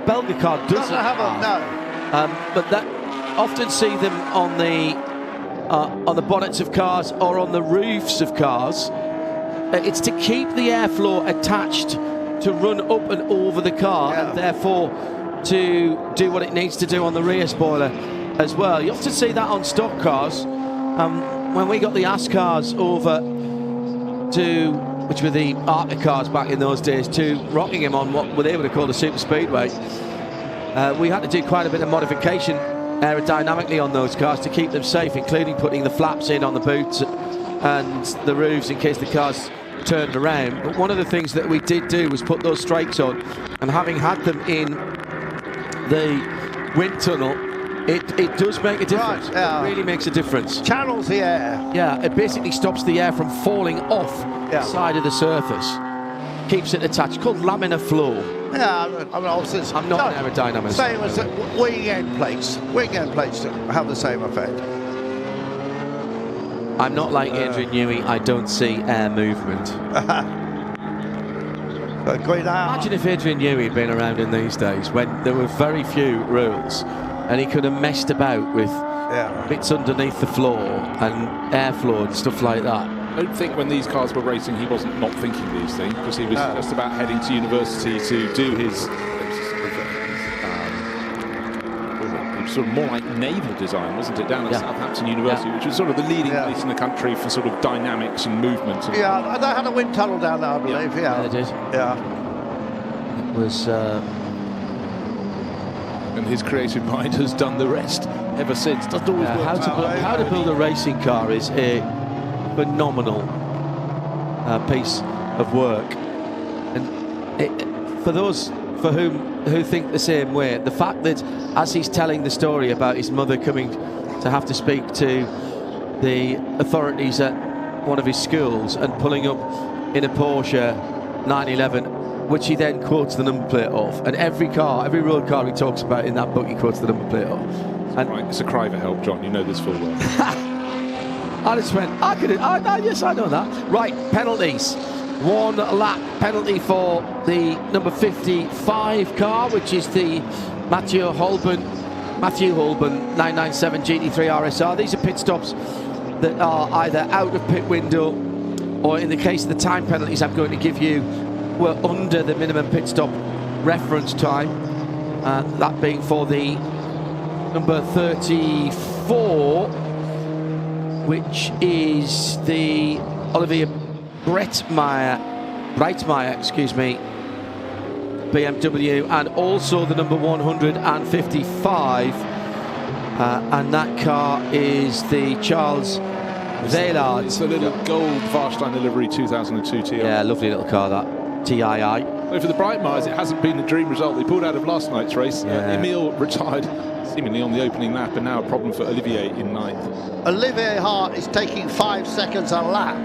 Belga car doesn't have them, but that often see them on the bonnets of cars or on the roofs of cars. It's to keep the airflow attached to run up and over the car, and therefore to do what it needs to do on the rear spoiler as well. You often see that on stock cars. When we got the AS cars over to, which were the Arctic cars back in those days, to Rockingham on what they would have called a super speedway, we had to do quite a bit of modification aerodynamically on those cars to keep them safe, including putting the flaps in on the boots and the roofs in case the cars turned around. But one of the things that we did do was put those strakes on, and having had them in the wind tunnel, it does make a difference. It really makes a difference. Channels the air. Yeah, it basically stops the air from falling off the side of the surface. Keeps it attached. Called laminar flow. Yeah, I'm not an aerodynamist. Same as wing end plates. Wing end plates have the same effect. I'm not like Adrian Newey. I don't see air movement. Imagine if Adrian Newey had been around in these days when there were very few rules, and he could have messed about with bits underneath the floor and airflow and stuff like that. I don't think when these cars were racing he wasn't not thinking these things, because he was just about heading to university to do his sort of more like naval design, wasn't it, down at Southampton University, which was sort of the leading place in the country for sort of dynamics and movement. Yeah, they had a wind tunnel down there, I believe. Yeah, they did. Yeah, it was. And his creative mind has done the rest ever since. Doesn't always work out. How to build a racing car is a phenomenal piece of work. And for those for who think the same way, the fact that as he's telling the story about his mother coming to have to speak to the authorities at one of his schools and pulling up in a Porsche 911, which he then quotes the number plate of, and every road car he talks about in that book he quotes the number plate of. And right, it's a cry for help, John, you know this full well. I just went, yes, I know that. Right, penalties. 1 lap penalty for the number 55 car, which is the Matthew Holben 997 GT3 RSR. These are pit stops that are either out of pit window, or in the case of the time penalties I'm going to give you, were under the minimum pit stop reference time. That being for the number 34, which is the Olivier Breitmeyer, BMW, and also the number 155, and that car is the Charles Vaillard. It's a little gold Warsteiner livery 2002 TI. Yeah, lovely little car, that TII. So for the Breitmeyers, it hasn't been a dream result. They pulled out of last night's race. Yeah. Emile retired seemingly on the opening lap, and now a problem for Olivier in 9th. Olivier Hart is taking 5 seconds a lap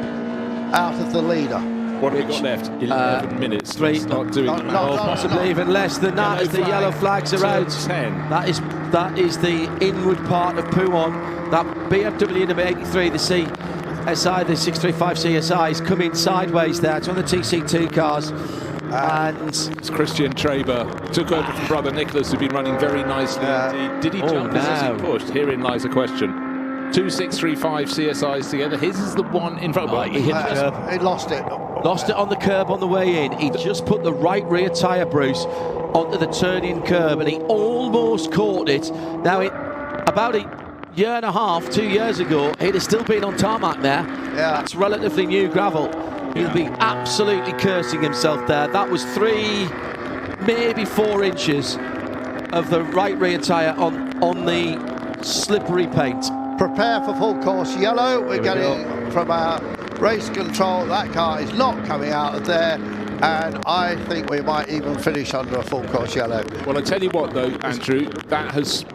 out of the leader. What have we got left? 11 minutes. 3. Start doing the math. Possibly even less than that, as the yellow flags are out. 10. That is the inward part of Pouhon. That BMW number 83, the CSI, the 635 CSI, is coming sideways there. It's on the TC2 cars. And it's Christian Traber. Took over from brother Nicholas, who'd been running very nicely indeed. Did he jump as he pushed? Herein lies a question. 2 635 CSIs together. His is the one in front. He hit the curb. He lost it. Lost it on the curb on the way in. He just put the right rear tyre, Bruce, onto the turn-in curb, and he almost caught it. Now, about a year and a half, 2 years ago, he'd have still been on tarmac there. Yeah. That's relatively new gravel. He'll be absolutely cursing himself there. That was 3, maybe 4 inches of the right rear tyre on the slippery paint. Prepare for full course yellow. We're getting from our race control. That car is not coming out of there, and I think we might even finish under a full course yellow. Well, I tell you what, though, Andrew, that has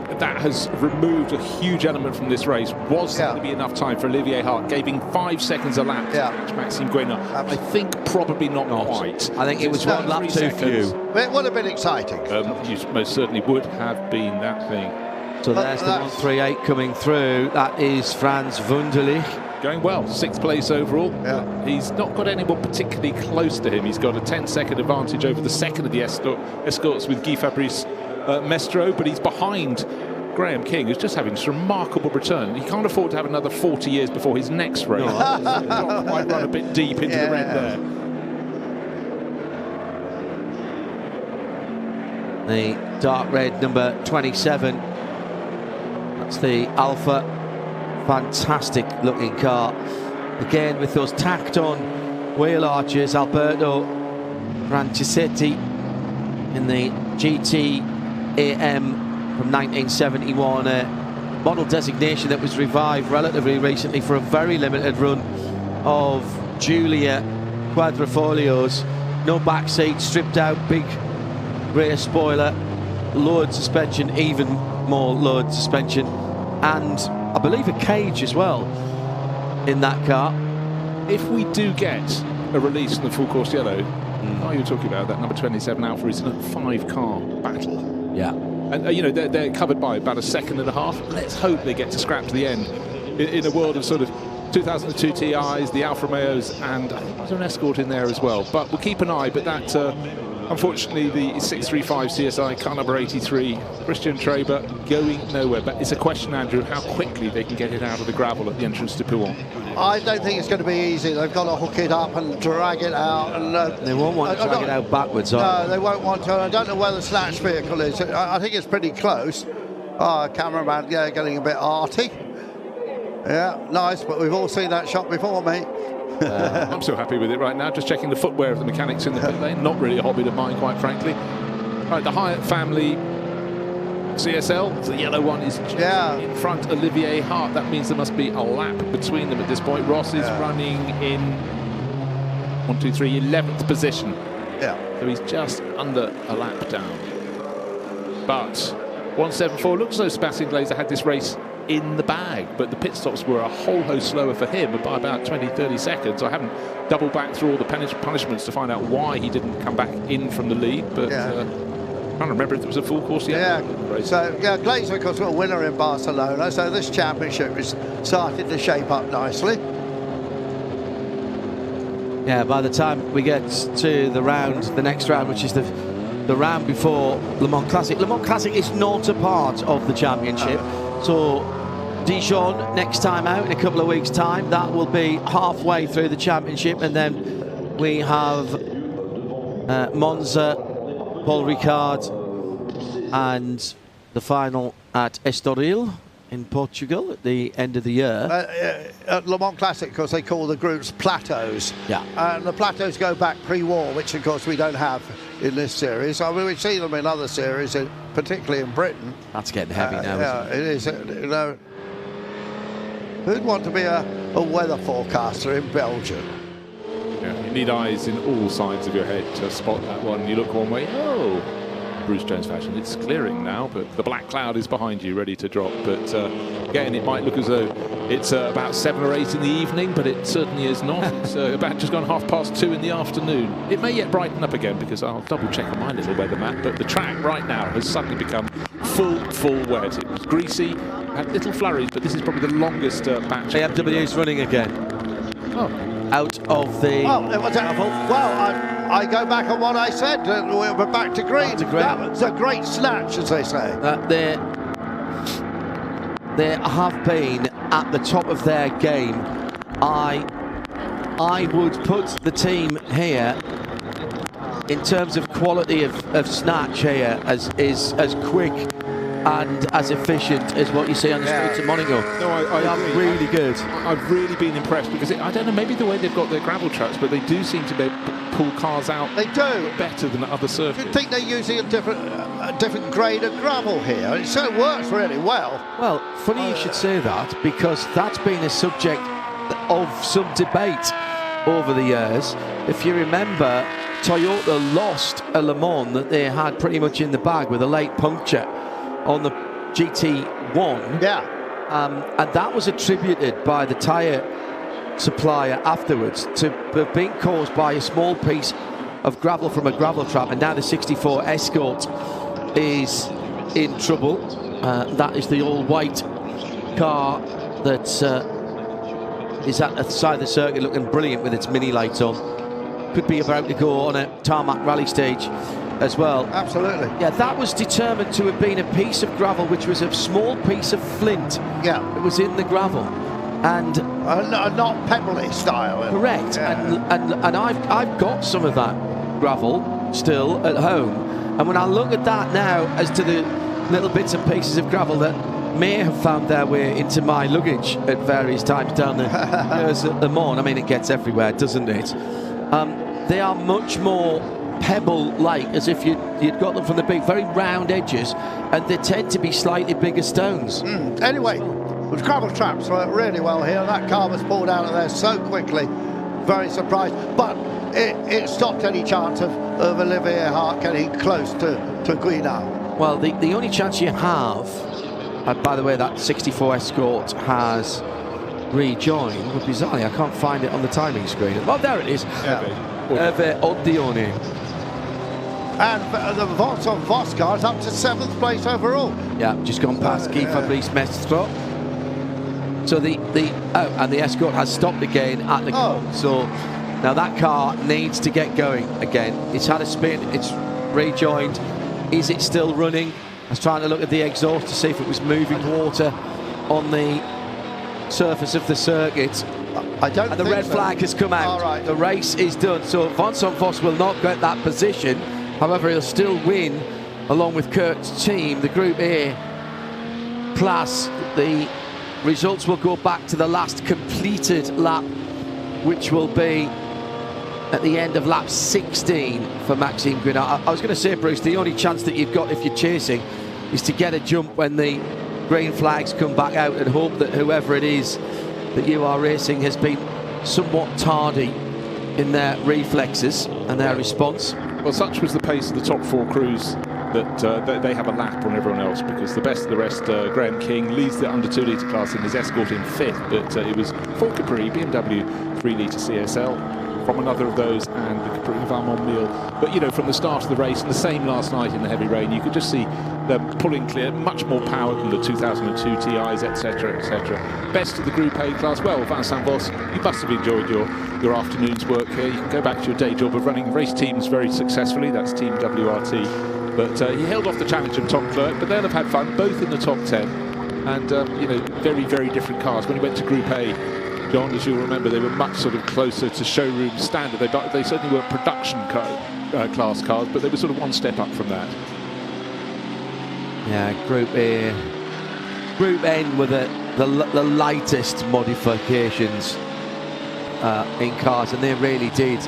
removed a huge element from this race. Was there going to be enough time for Olivier Hart? Gave him 5 seconds a lap to match Maxime Guénard. I think probably not quite. I think it was 1 lap too few. It would have been exciting. You most certainly would have been that thing. So there's the 138 coming through. That is Franz Wunderlich. Going well, 6th place overall. Yeah. He's not got anyone particularly close to him. He's got a 10-second advantage over the second of the escorts with Guy Fabrice Mestro, but he's behind Graham King, who's just having this remarkable return. He can't afford to have another 40 years before his next race. Not quite run a bit deep into the red there. The dark red number 27. That's the Alpha. Fantastic looking car. Again with those tacked on wheel arches. Alberto Franchisetti in the GT AM from 1971. Model designation that was revived relatively recently for a very limited run of Giulia Quadrifolios. No back seat, stripped out, big rear spoiler, lowered suspension, even more lowered suspension, and I believe a cage as well in that car. If we do get a release in the full course yellow, oh, you were talking about that number 27 Alpha is in a 5-car battle. Yeah. And you know, they're covered by about a second and a half. Let's hope they get to scrap to the end. In a world of sort of 2002 TIs, the Alfa Romeos, and I think there's an Escort in there as well. But we'll keep an eye. But that, unfortunately, the 635 CSI car number 83, Christian Traber, going nowhere. But it's a question, Andrew, how quickly they can get it out of the gravel at the entrance to Pouhon. I don't think it's going to be easy. They've got to hook it up and drag it out. And they won't want to drag it out backwards. No, they won't want to. I don't know where the snatch vehicle is. I think it's pretty close. Cameraman, yeah, getting a bit arty. Yeah, nice, but we've all seen that shot before, mate. I'm so happy with it right now. Just checking the footwear of the mechanics in the pit lane. Not really a hobby of mine, quite frankly. Right, the Hyatt family CSL, the yellow one is just in front. Olivier Hart. That means there must be a lap between them at this point. Ross is running in 1, 2, 3, 11th position. Yeah. So he's just under a lap down. But 174 looks as though Spa-Francorchamps had this race in the bag, but the pit stops were a whole host slower for him by about 20-30 seconds. I haven't doubled back through all the punishments to find out why he didn't come back in from the lead, but I can't remember if it was a full course yet. Yeah, so Glazer, of course, was a winner in Barcelona, so this championship is starting to shape up nicely. Yeah, by the time we get to the next round, which is the round before Le Mans Classic. Le Mans Classic is not a part of the championship. So Dijon next time out in a couple of weeks' time, that will be halfway through the championship, and then we have Monza, Paul Ricard, and the final at Estoril in Portugal at the end of the year. At Le Mans Classic, of course, they call the groups plateaus. Yeah. And the plateaus go back pre-war, which, of course, we don't have in this series. I mean, we see them in other series, particularly in Britain. That's getting heavy now, yeah, isn't it? It is. You know, who'd want to be a weather forecaster in Belgium? Yeah, you need eyes in all sides of your head to spot that one. You look one way, oh, Bruce Jones fashion, it's clearing now, but the black cloud is behind you, ready to drop. But again, it might look as though it's about 7 or 8 in the evening, but it certainly is not. It's about just gone 2:30 in the afternoon. It may yet brighten up again, because I'll double check on my little weather map, but the track right now has suddenly become full wet. It was greasy, had little flurries, but this is probably the longest batch. AMW's running again. Oh. Out of the... Oh, it was out. Well, I go back on what I said. We're back to green. Back to green. That was a great snatch, as they say. They have been at the top of their game. I would put the team here in terms of quality of snatch here as quick and as efficient as what you see on the streets of Monaco. No, I agree. Really good. I've really been impressed, because I don't know, maybe the way they've got their gravel trucks, but they do seem to be able to pull cars out. They do better than other circuits. Do you think they're using a different grade of gravel here? It certainly works really well. Well, funny you should say that, because that's been a subject of some debate over the years. If you remember, Toyota lost a Le Mans that they had pretty much in the bag with a late puncture on the GT1. Yeah. And that was attributed by the tyre supplier afterwards to have been caused by a small piece of gravel from a gravel trap, and now the 64 Escort is in trouble. That is the all-white car that is at the side of the circuit, looking brilliant with its mini lights on. Could be about to go on a tarmac rally stage as well. Absolutely. Yeah, that was determined to have been a piece of gravel, which was a small piece of flint. Yeah. It was in the gravel. And not pebbly style. Correct. Yeah. And I've got some of that gravel still at home. And when I look at that now as to the little bits and pieces of gravel that may have found their way into my luggage at various times down the years at Le Mans, I mean, it gets everywhere, doesn't it? They are much more pebble-like, as if you'd got them from the big, very round edges, and they tend to be slightly bigger stones. Anyway, the gravel traps work really well here. That car was pulled out of there so quickly. Very surprised. But it stopped any chance of Olivier Hart getting close to Guinard. Well, the only chance you have, by the way, that 64 Escort has rejoined, but bizarrely, I can't find it on the timing screen. Well, there it is. Hervé Oddione. And the Vos car is up to 7th place overall. Yeah, just gone past Guy Fabrice Mestre. So and the Escort has stopped again at the cone. So now that car needs to get going again. It's had a spin, it's rejoined. Is it still running? I was trying to look at the exhaust to see if it was moving water on the surface of the circuit. I don't and the red flag has come out. All right. The race is done. So Vincent Vos will not get that position. However, he'll still win along with Kurt's team, the Group A. Plus, the results will go back to the last completed lap, which will be at the end of lap 16 for Maxime Guinard. I was going to say, Bruce, the only chance that you've got if you're chasing is to get a jump when the green flags come back out and hope that whoever it is that you are racing has been somewhat tardy in their reflexes and their response. Well, such was the pace of the top 4 crews that they have a lap on everyone else, because the best of the rest, Graham King, leads the under 2 litre class in his escort in 5th, but it was for Capri, BMW 3 litre CSL from another of those, and the Capri Valmont-Miele. But, you know, from the start of the race, and the same last night in the heavy rain, you could just see them pulling clear, much more power than the 2002 TIs, etc., etc. Best of the Group A class. Well, Vincent Vos, you must have enjoyed your afternoon's work here. You can go back to your day job of running race teams very successfully. That's Team WRT. But he held off the challenge of Tom Clerk, but they'll have had fun, both in the top 10. And, you know, very, very different cars. When he went to Group A, John, as you'll remember, they were much sort of closer to showroom standard. They certainly weren't production class cars, but they were sort of one step up from that. Yeah, Group A. Group N were the lightest modifications in cars, and they really did.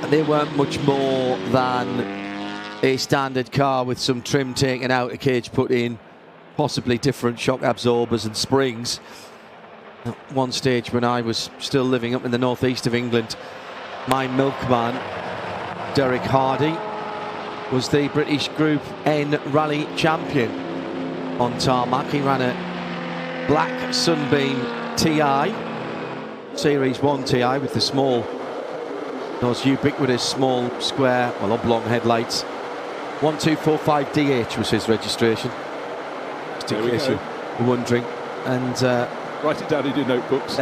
And they weren't much more than a standard car with some trim taken out, a cage put in, possibly different shock absorbers and springs. At one stage when I was still living up in the northeast of England, my milkman, Derek Hardy, was the British Group N Rally champion on tarmac. He ran a black Sunbeam TI, Series 1 TI with the small, those ubiquitous small square, well, oblong headlights. 1245DH was his registration, just in case you're wondering. And write it down in your notebooks.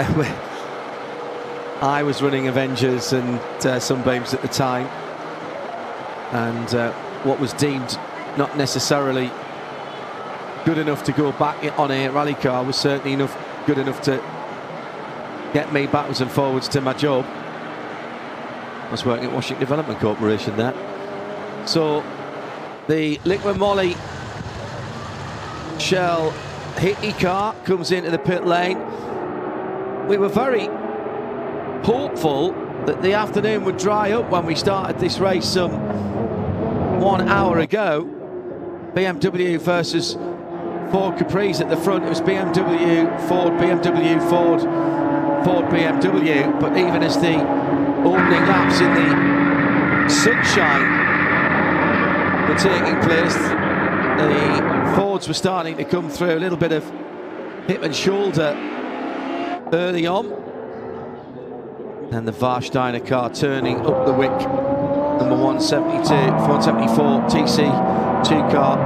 I was running Avengers and Sunbeams at the time, and what was deemed not necessarily good enough to go back on a rally car was certainly good enough to get me backwards and forwards to my job. I was working at Washington Development Corporation there. So the Liquid Moly Shell Hitty car comes into the pit lane. We were very hopeful that the afternoon would dry up when we started this race some 1 hour ago. BMW versus Ford Capris at the front. It was BMW, Ford, BMW, Ford, Ford, BMW. But even as the opening laps in the sunshine were taking place, the Fords were starting to come through. A little bit of hip and shoulder early on, and the Warsteiner car turning up the wick, number 174 TC2 car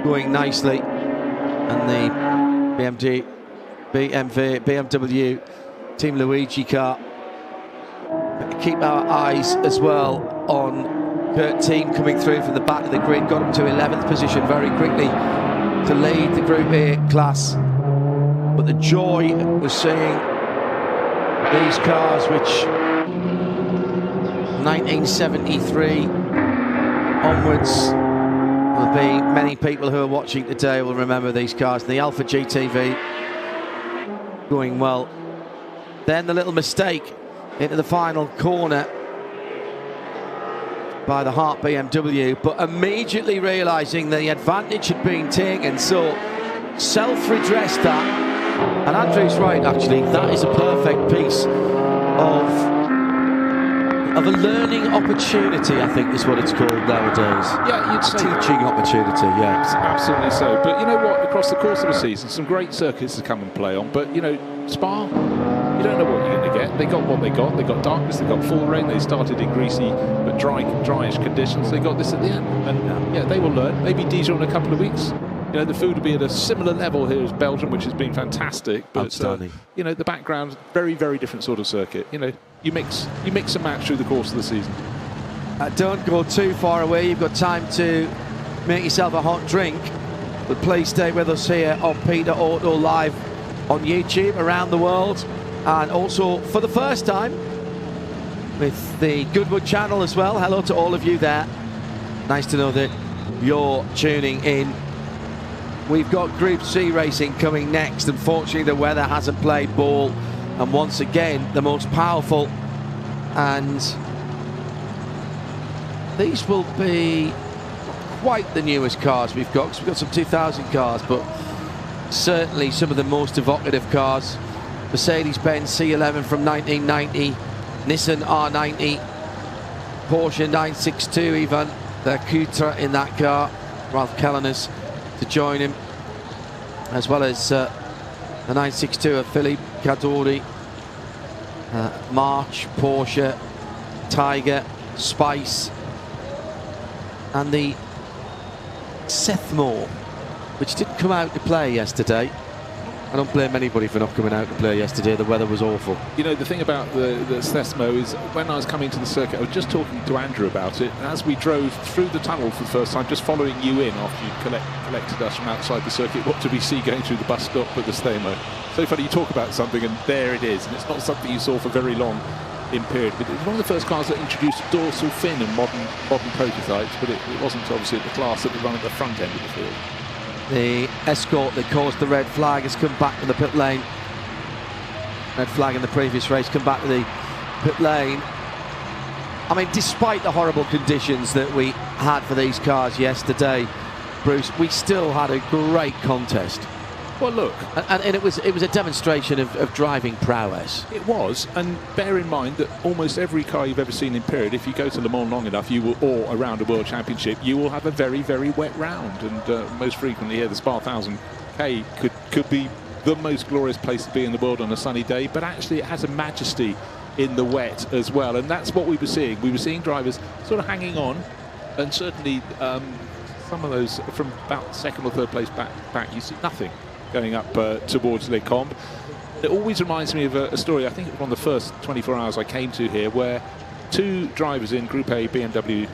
going nicely, and the BMW Team Luigi car. Keep our eyes as well on Kurt Team coming through from the back of the grid, got him to 11th position very quickly to lead the Group A class. But the joy was seeing these cars, which 1973 onwards, will be many people who are watching today will remember these cars. The Alfa GTV going well. Then the little mistake into the final corner by the Hart BMW, but immediately realising the advantage had been taken, so self-redressed that. And Andrew's right, actually, that is a perfect piece of a learning opportunity, I think is what it's called nowadays. Yeah, you'd say teaching opportunity, yeah. Absolutely so. But you know what, across the course of a season, some great circuits to come and play on, but you know, Spa, you don't know what you're going to get. They got what they got. They got darkness, they got full rain, they started in greasy but dryish conditions. They got this at the end. And yeah, they will learn. Maybe Dijon in a couple of weeks. You know, the food will be at a similar level here as Belgium, which has been fantastic. But you know, the background, very, very different sort of circuit. You know, you mix and match through the course of the season. Don't go too far away. You've got time to make yourself a hot drink. But please stay with us here on Peter Auto Live on YouTube around the world, and also for the first time with the Goodwood channel as well. Hello to all of you there. Nice to know that you're tuning in. We've got Group C racing coming next. Unfortunately, the weather hasn't played ball, and once again, the most powerful, and these will be quite the newest cars we've got, because we've got some 2000 cars, but certainly some of the most evocative cars Mercedes-Benz C11 from 1990, Nissan R90, Porsche 962 even, the Coutre in that car, Ralph Kelleners to join him, as well as the 962 of Philippe Cadori, March, Porsche, Tiger, Spice, and the Sethmore, which didn't come out to play yesterday. I don't blame anybody for not coming out to play yesterday. The weather was awful. You know, the thing about the Sethmo is when I was coming to the circuit, I was just talking to Andrew about it, and as we drove through the tunnel for the first time, just following you in after you'd collected us from outside the circuit, what did we see going through the bus stop at the Sethmo? So funny, you talk about something and there it is, and it's not something you saw for very long in period. But it was one of the first cars that introduced a dorsal fin and modern prototypes, but it wasn't obviously at the class that would run at the front end of the field. The Escort that caused the red flag has come back to the pit lane. Red flag in the previous race, come back to the pit lane. I mean, despite the horrible conditions that we had for these cars yesterday, Bruce, we still had a great contest. Well, look, and it was a demonstration of driving prowess. It was, and bear in mind that almost every car you've ever seen in period, if you go to Le Mans long enough, you will, or around a World Championship, you will have a very, very wet round. And most frequently here, the Spa-Francorchamps could be the most glorious place to be in the world on a sunny day, but actually it has a majesty in the wet as well, and that's what we were seeing. We were seeing drivers sort of hanging on, and certainly some of those from about second or third place back you see nothing going up towards Les Combes. It always reminds me of a story, I think it was one of the first 24 hours I came to here, where two drivers in Group A BMW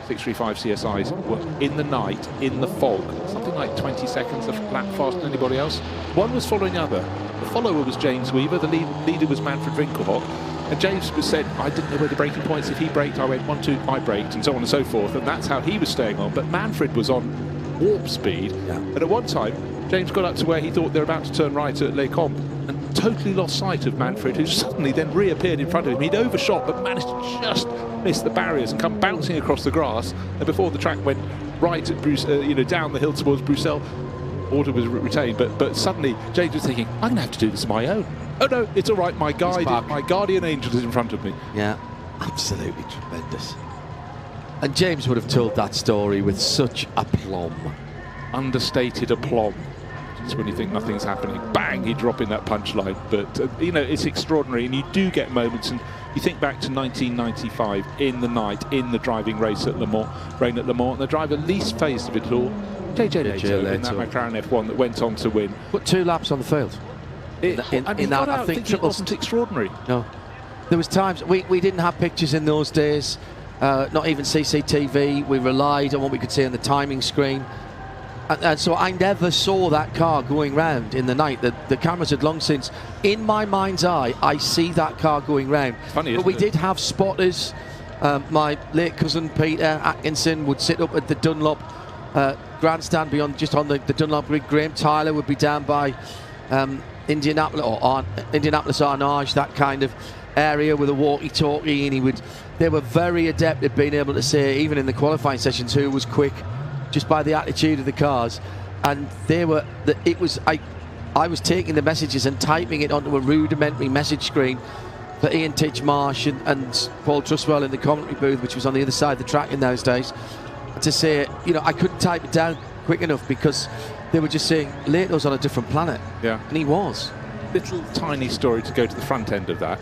635 CSIs were in the night, in the fog, something like 20 seconds a lap faster than anybody else. One was following the other. The follower was James Weaver, the leader was Manfred Winkelhock, and James said, I didn't know where the braking points, if he braked, I went 1, 2, I braked, and so on and so forth, and that's how he was staying on. But Manfred was on warp speed, and at one time, James got up to where he thought they were about to turn right at Les Combes and totally lost sight of Manfred, who suddenly then reappeared in front of him. He'd overshot but managed to just miss the barriers and come bouncing across the grass. And before the track went right at down the hill towards Bruxelles, order was retained. But suddenly James was thinking, I'm going to have to do this on my own. Oh no, it's all right. My guardian angel is in front of me. Yeah, absolutely tremendous. And James would have told that story with such aplomb. Understated aplomb. Just when you think nothing's happening, bang, he'd drop in that punchline. But it's extraordinary, and you do get moments. And you think back to 1995 in the night, in the driving race at Le Mans, rain at Le Mans, and the driver least phased of it all, JJ Leto in that McLaren F1 that went on to win. Put 2 laps on the field. I think it wasn't extraordinary. No, there was times we didn't have pictures in those days, not even CCTV. We relied on what we could see on the timing screen. And so I never saw that car going round in the night. The cameras had long since, in my mind's eye, I see that car going round. Funny, but we did have spotters. My late cousin Peter Atkinson would sit up at the Dunlop grandstand beyond, just on the Dunlop grid. Graham Tyler would be down by Indianapolis Arnage, that kind of area with a walkie-talkie, and they were very adept at being able to say, even in the qualifying sessions, who was quick, just by the attitude of the cars. And I was taking the messages and typing it onto a rudimentary message screen for Ian Titchmarsh and Paul Truswell in the commentary booth, which was on the other side of the track in those days, to say, I couldn't type it down quick enough because they were just saying Leto's on a different planet. Yeah. And he was. Little tiny story to go to the front end of that.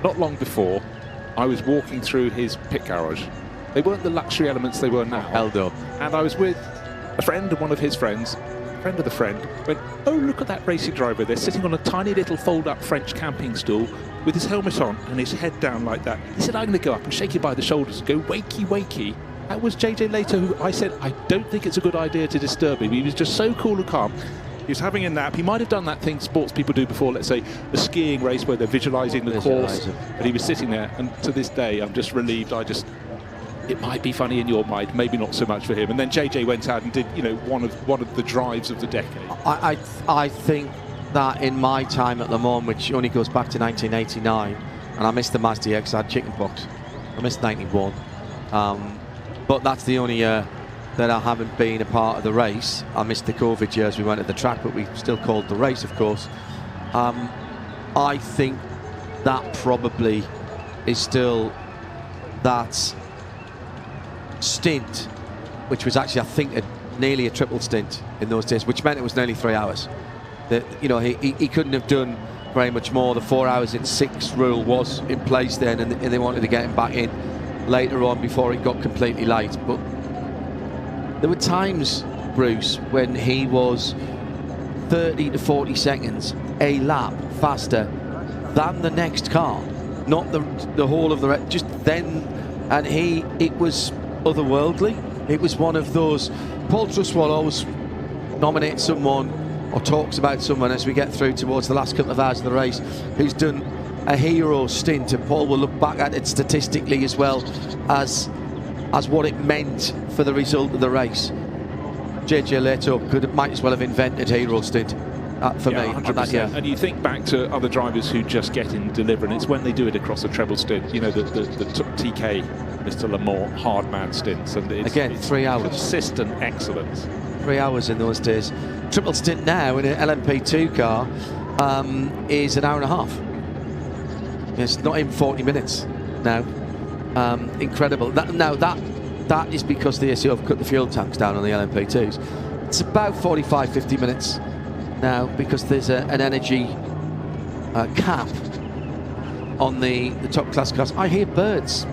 Not long before, I was walking through his pit garage. They weren't the luxury elements they were now. Held up. And I was with a friend and one of his friends, friend of the friend, went, oh, look at that racing driver. They're sitting on a tiny little fold-up French camping stool with his helmet on and his head down like that. He said, I'm going to go up and shake him by the shoulders and go, wakey, wakey. That was JJ Leto, who I said, I don't think it's a good idea to disturb him. He was just so cool and calm. He was having a nap. He might have done that thing sports people do before, let's say, a skiing race where they're visualising the course. But he was sitting there, and to this day, I'm just relieved. It might be funny in your mind, maybe not so much for him. And then JJ went out and did, one of the drives of the decade. I think that in my time at Le Mans, which only goes back to 1989, and I missed the Mazda X, I had chickenpox. I missed 91. But that's the only year that I haven't been a part of the race. I missed the COVID years we went at the track, but we still called the race, of course. I think that probably is still that stint, which was actually, I think, nearly a triple stint in those days, which meant it was nearly 3 hours. You know, he couldn't have done very much more. The 4 hours in 6 rule was in place then, and they wanted to get him back in later on before it got completely light. But there were times, Bruce, when he was 30 to 40 seconds a lap faster than the next car, not the whole of the just then, and it was otherworldly. It was one of those. Paul Trustwell always nominates someone or talks about someone as we get through towards the last couple of hours of the race who's done a hero stint, and Paul will look back at it statistically as well as what it meant for the result of the race. JJ Leto might as well have invented hero stint for me. 100%. And you think back to other drivers who just get in, deliver, and it's when they do it across a treble stint. You know, the TK, Mr. Lamont, hard man stints, and it's 3 hours, consistent excellence. 3 hours in those days. Triple stint now in an LMP2 car is an hour and a half. It's not even 40 minutes now. Incredible. That is because the ACO have cut the fuel tanks down on the LMP2s. It's about 45-50 minutes now because there's an energy cap on the top class cars. I hear birds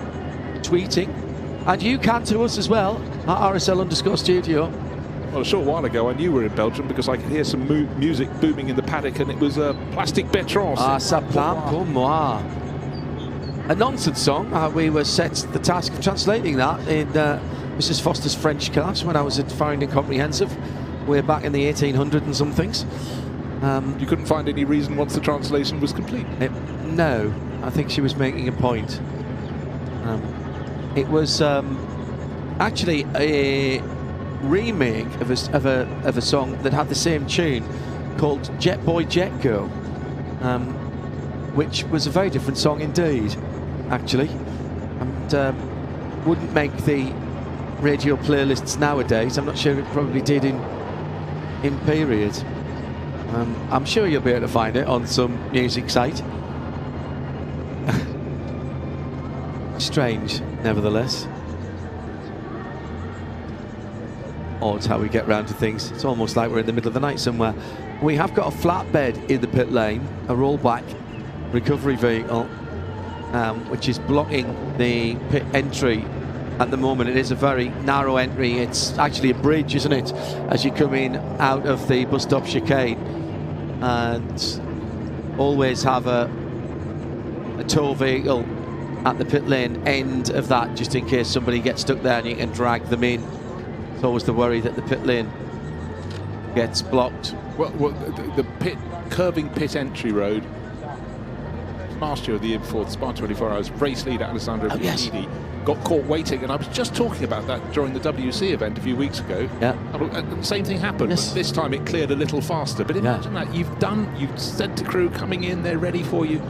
tweeting, and you can to us as well at RSL_studio. Well, a short while ago I knew we were in Belgium because I could hear some music booming in the paddock, and it was Plastic Betrons. Ah, ça plane pour moi. A nonsense song. We were set the task of translating that in Mrs. Foster's French class when I was at Farringdon Comprehensive. We're back in the 1800 and some things. You couldn't find any reason once the translation was complete? No, I think she was making a point. It was actually a remake of a song that had the same tune called Jet Boy Jet Girl, which was a very different song indeed, actually, and wouldn't make the radio playlists nowadays. I'm not sure it probably did in period. I'm sure you'll be able to find it on some music site. Strange, nevertheless. Odd how we get round to things. It's almost like we're in the middle of the night somewhere. We have got a flatbed in the pit lane, a rollback recovery vehicle, which is blocking the pit entry at the moment. It is a very narrow entry. It's actually a bridge, isn't it, as you come in out of the bus stop chicane, and always have a tow vehicle at the pit lane end of that, just in case somebody gets stuck there and you can drag them in. It's always the worry that the pit lane gets blocked. Well, the curving pit entry road last year, the year before, the Spa 24 Hours race leader Alessandro Piccini got caught waiting, and I was just talking about that during the WC event a few weeks ago. Yeah. And the same thing happened. Yes. But this time it cleared a little faster. But imagine that you've said to crew coming in, they're ready for you.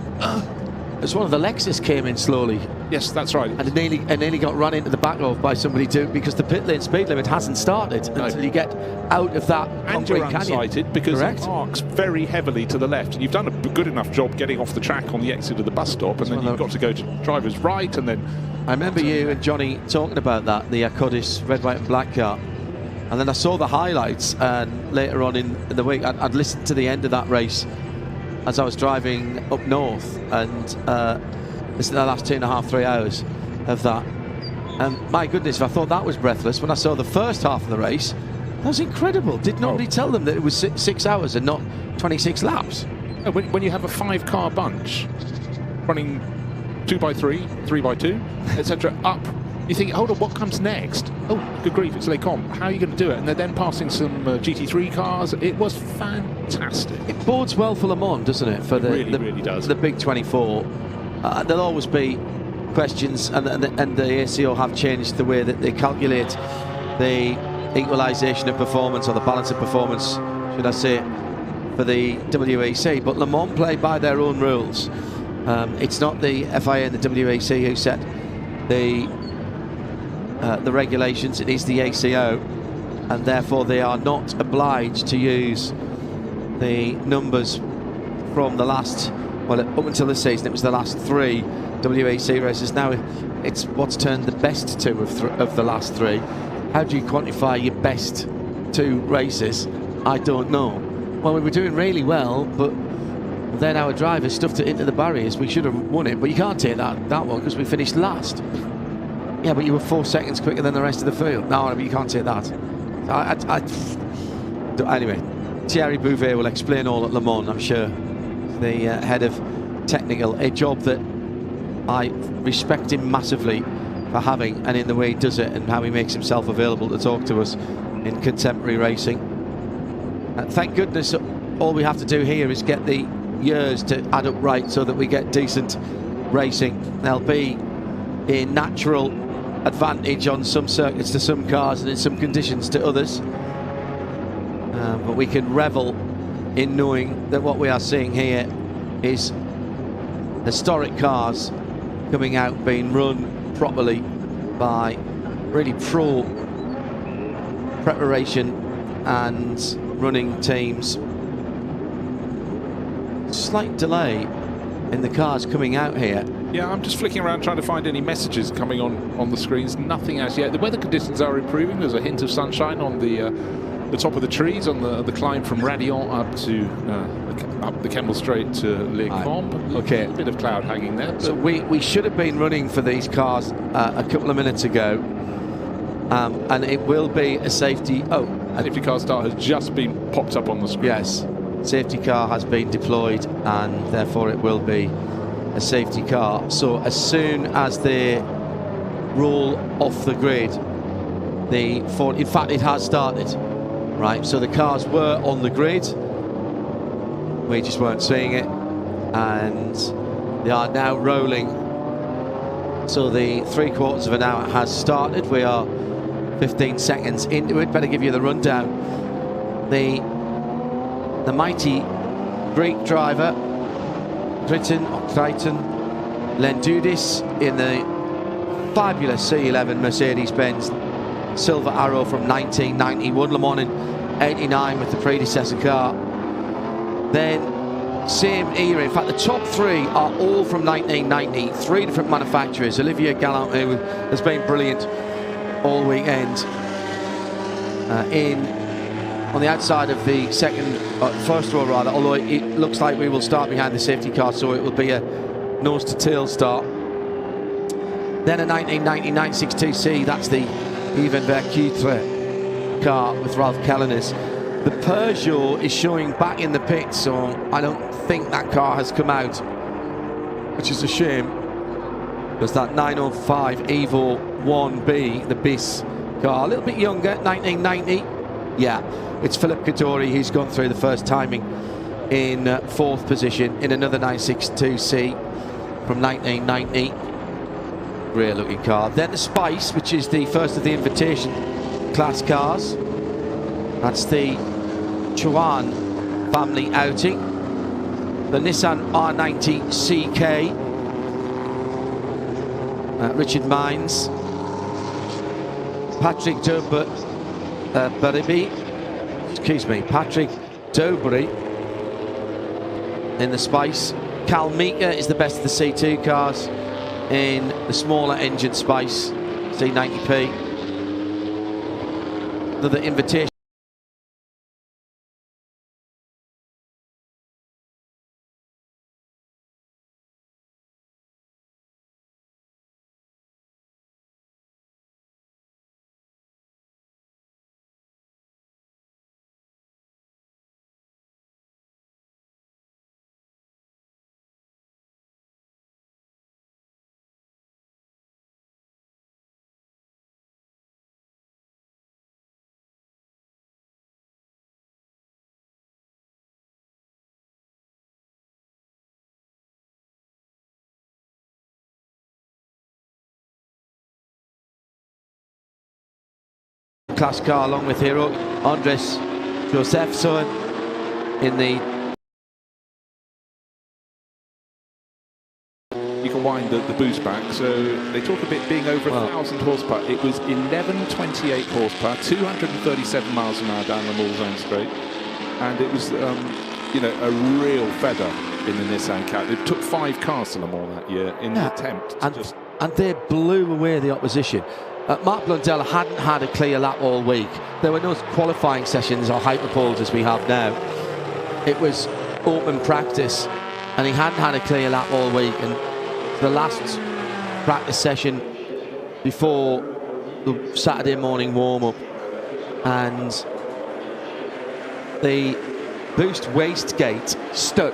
As one of the Lexus came in slowly. Yes, that's right. And it nearly got run into the back of by somebody too, because the pit lane speed limit hasn't started until you get out of that and you're unsighted because Correct. it arcs very heavily to the left. And you've done a good enough job getting off the track on the exit of the bus stop, and then you've got to go to driver's right, and then... I remember you and Johnny talking about that, the Codis red, white and black car. And then I saw the highlights, and later on in the week, I'd listened to the end of that race as I was driving up north, and this is the last 2.5, 3 hours of that. And my goodness, I thought that was breathless. When I saw the first half of the race, that was incredible. Did nobody tell them that it was 6 hours and not 26 laps? When you have a 5-car bunch running 2x3, 3x2, etc., up, you think, hold on, what comes next? Oh, good grief, it's Les Combes. How are you going to do it? And they're then passing some GT3 cars. It was fantastic. It bodes well for Le Mans, doesn't it? For really does. The big 24. There'll always be questions, and the ACO have changed the way that they calculate the equalisation of performance, or the balance of performance, should I say, for the WEC. But Le Mans play by their own rules. It's not the FIA and the WEC who set the regulations. It is the ACO, and therefore they are not obliged to use the numbers from the last well, up until this season, it was the last 3 WEC races. Now it's what's turned the best 2 of the last 3. How do you quantify your best 2 races? I don't know. Well, we were doing really well, but then our drivers stuffed it into the barriers. We should have won it, but you can't take that one because we finished last. Yeah, but you were 4 seconds quicker than the rest of the field. No, but you can't take that. Anyway, Thierry Bouvet will explain all at Le Mans, I'm sure. The head of technical, a job that I respect him massively for having, and in the way he does it and how he makes himself available to talk to us in contemporary racing. Thank goodness all we have to do here is get the years to add up right so that we get decent racing. There'll be a natural advantage on some circuits to some cars and in some conditions to others, but we can revel in knowing that what we are seeing here is historic cars coming out, being run properly by really pro preparation and running teams. Slight delay in the cars coming out here. Yeah, I'm just flicking around trying to find any messages coming on the screens. Nothing as yet. The weather conditions are improving. There's a hint of sunshine on the top of the trees on the climb from Radion up to up the Kemmel Straight to Les Combes. Okay, a bit of cloud hanging there. So we should have been running for these cars a couple of minutes ago, and it will be a safety. Oh, a safety car start has just been popped up on the screen. Yes, safety car has been deployed, and therefore it will be a safety car. So as soon as they roll off the grid, in fact it has started, right? So the cars were on the grid, we just weren't seeing it, and they are now rolling. So the 3/4 of an hour has started. We are 15 seconds into it. Better give you the rundown. The mighty Greek driver Crichton Lendudis in the fabulous C11 Mercedes-Benz Silver Arrow from 1991, Le Mans in 89 with the predecessor car. Then same era, in fact the top 3 are all from 1990, 3 different manufacturers. Olivier Gallant, who has been brilliant all weekend, on the outside of the first row rather, although it looks like we will start behind the safety car, so it will be a nose to tail start. Then a 1990 962C, that's the Yvan Vercutre car with Ralph Kellernes. The Peugeot is showing back in the pit, so I don't think that car has come out, which is a shame, because that 905 Evo 1B, the BIS car, a little bit younger, 1990. Yeah, it's Philippe Cattori who's gone through the first timing in 4th position in another 962C from 1990. Great looking car. Then the Spice, which is the first of the invitation class cars. That's the Chuan family outing. The Nissan R90 CK. Richard Mines. Patrick Patrick Dobry in the Spice. Cal Meeker is the best of the C2 cars in the smaller engine Spice C90P. Another invitation. Class car along with hero Andres Josephson in the. You can wind the boost back, so they talk a bit being over 1,000 horsepower. It was 1128 horsepower, 237 miles an hour down the Mulsanne Straight, and it was you know, a real feather in the Nissan Cat. It took 5 cars to Le Mans that year in the attempt to and they blew away the opposition. Mark Blundell hadn't had a clear lap all week. There were no qualifying sessions or hyperpoles as we have now. It was open practice, and he hadn't had a clear lap all week. And the last practice session before the Saturday morning warm-up, and the boost wastegate stuck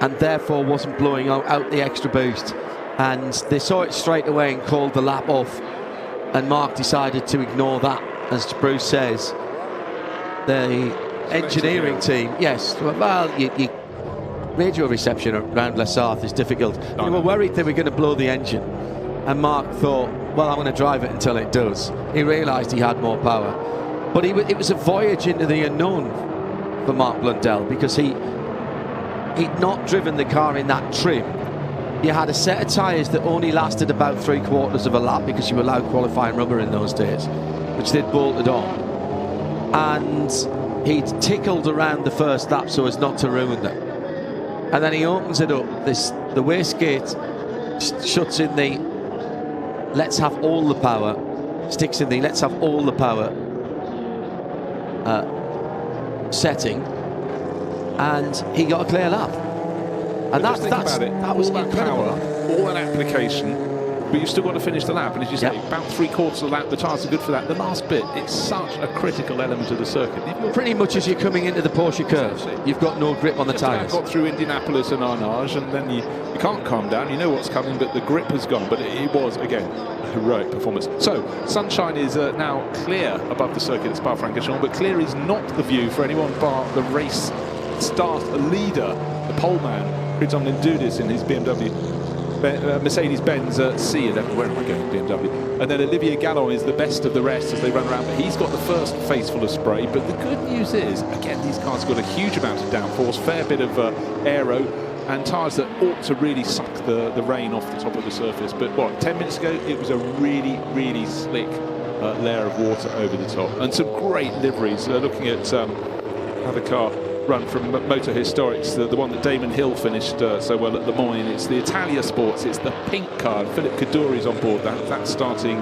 and therefore wasn't blowing out the extra boost, and they saw it straight away and called the lap off, and Mark decided to ignore that. As Bruce says, the engineering team, yes, well, radio reception around Les Arth is difficult. They were worried they were going to blow the engine, and Mark thought, well, I'm going to drive it until it does. He realised he had more power, but it was a voyage into the unknown for Mark Blundell, because he'd not driven the car in that trim. You had a set of tyres that only lasted about 3/4 of a lap, because you were allowed qualifying rubber in those days, which they'd bolted on, and he'd tickled around the first lap so as not to ruin them. And then he opens it up. The wastegate shuts in the let's have all the power, sticks in the let's have all the power setting, and he got a clear lap. And that was incredible. All that application, but you've still got to finish the lap. And as you say, about 3/4 of the lap, the tyres are good for that. The last bit, it's such a critical element of the circuit. Pretty much as you're coming into the Porsche curves, you've got no grip on the tyres. Got through Indianapolis and Arnage, and then you can't calm down. You know what's coming, but the grip has gone. But it was, again, a heroic performance. So, sunshine is now clear above the circuit at Spa-Francorchamps, but clear is not the view for anyone bar the race start leader, the pole man, Kriton Lindudis in his BMW. Mercedes-Benz C11, where am I going, BMW? And then Olivier Gallon is the best of the rest as they run around, but he's got the first face full of spray. But the good news is, again, these cars have got a huge amount of downforce, fair bit of aero, and tyres that ought to really suck the rain off the top of the surface. But what, 10 minutes ago, it was a really, really slick layer of water over the top. And some great liveries. Looking at how the car run from Motor Historics, the one that Damon Hill finished so well at Le Mans. It's the Italia Sports, it's the pink car. Philip Kaddouri's on board that. That's starting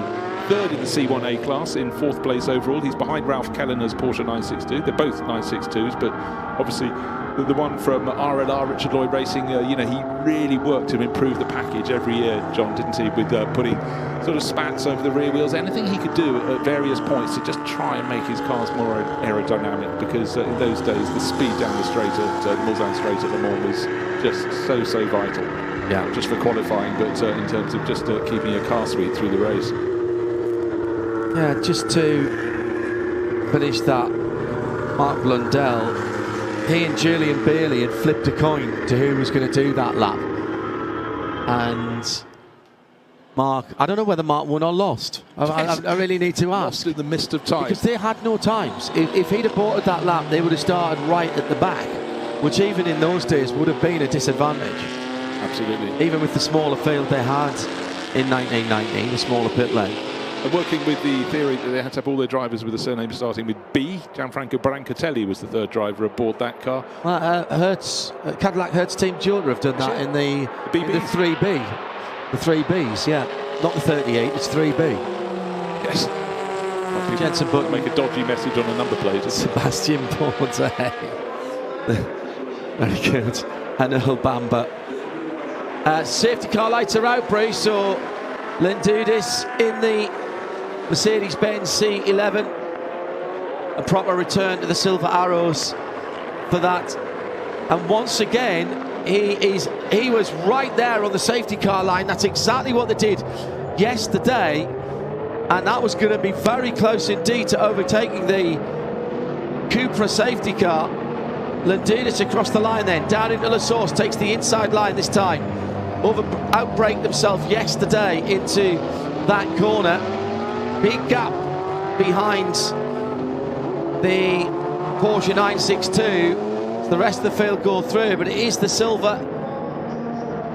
3rd in the C1A class, in 4th place overall. He's behind Ralph Kellener's Porsche 962. They're both 962s, but obviously the one from RLR, Richard Lloyd Racing, you know, he really worked to improve the package every year, John, didn't he, with putting sort of spats over the rear wheels, anything he could do at various points to just try and make his cars more aerodynamic, because in those days the speed down the straight at Mulsanne Straight at Le Mans was just so vital. Yeah, just for qualifying, but in terms of just keeping a car sweet through the race. Yeah, just to finish that, Mark Blundell, he and Julian Bailey had flipped a coin to who was going to do that lap. And Mark, I don't know whether Mark won or lost. I really need to ask. Lost in the mist of time. Because they had no times. If he'd have aborted that lap, they would have started right at the back, which even in those days would have been a disadvantage. Absolutely. Even with the smaller field they had in 1919, the smaller pit lane. And working with the theory that they had to have all their drivers with a surname starting with B, Gianfranco Brancatelli was the 3rd driver aboard that car. Well, Cadillac Hertz Team Jewelry have done that in the 3B. The 3Bs, yeah. Not the 38, it's 3B. Yes. Jensen Button. Make a dodgy message on a number plate. Sebastian Porter. Very good. And Earl Bamber. Safety car lights are out, Bruce, so Lindudis in the Mercedes-Benz C11. A proper return to the Silver Arrows for that. And once again, he was right there on the safety car line. That's exactly what they did yesterday, and that was going to be very close indeed to overtaking the Cupra safety car. Lindudis across the line then, down into La Source, takes the inside line this time. Outbraked themselves yesterday into that corner. Big gap behind the Porsche 962. The rest of the field go through, but it is the silver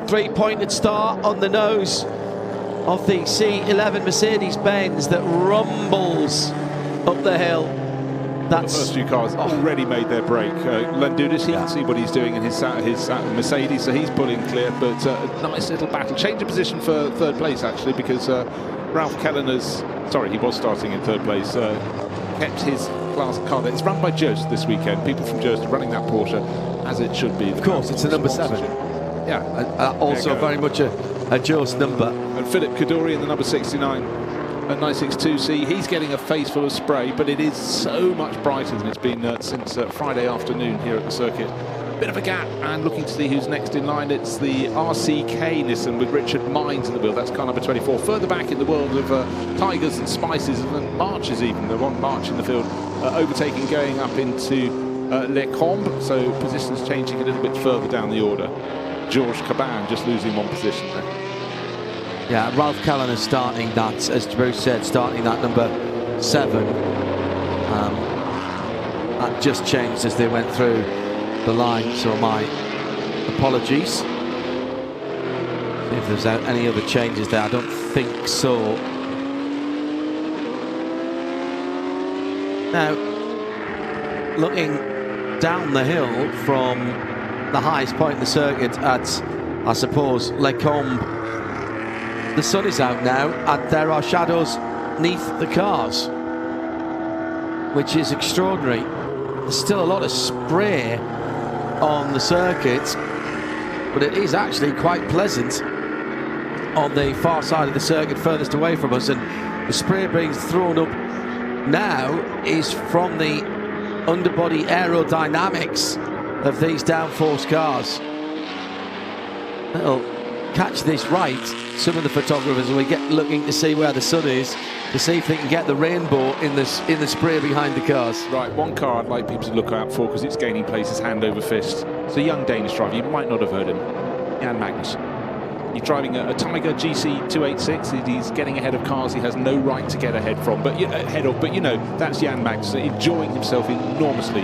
3-pointed star on the nose of the C11 Mercedes-Benz that rumbles up the hill. The first few cars already made their break. Landudis, he can see what he's doing in his Mercedes, so he's pulling clear, but a nice little battle. Change of position for third place, actually, because Ralph Kellener's, sorry, he was starting in third place, kept his class car there. It's run by Jost this weekend. People from Jost are running that Porsche as it should be. Of course, it's a number 7. Yeah. Also very much a Jost number. And Philip Kaduri in the number 69 at 962C. He's getting a face full of spray, but it is so much brighter than it's been since Friday afternoon here at the circuit. Bit of a gap, and looking to see who's next in line. It's the RCK Nissan with Richard Mines in the wheel. That's car number 24. Further back in the world of Tigers and Spices and Marches even. The one March in the field, overtaking going up into Les Combes. So positions changing a little bit further down the order. Georges Caban just losing one position there. Yeah, Ralph Callan is starting that, as Bruce said, starting that number 7. That just changed as they went through the line, so my apologies. See if there's any other changes there. I don't think so. Now, looking down the hill from the highest point in the circuit at, I suppose, Les Combes, the sun is out now and there are shadows beneath the cars, which is extraordinary. There's still a lot of spray on the circuit, but it is actually quite pleasant on the far side of the circuit furthest away from us, and the spray being thrown up now is from the underbody aerodynamics of these downforce cars. It'll catch this right. Some of the photographers will get looking to see where the sun is, to see if they can get the rainbow in the spray behind the cars. Right, one car I'd like people to look out for because it's gaining pace is hand over fist. It's a young Danish driver, you might not have heard him, Jan Magnus. He's driving a Tiger GC286. He's getting ahead of cars he has no right to get ahead from, but you know, that's Jan Magnus, enjoying himself enormously,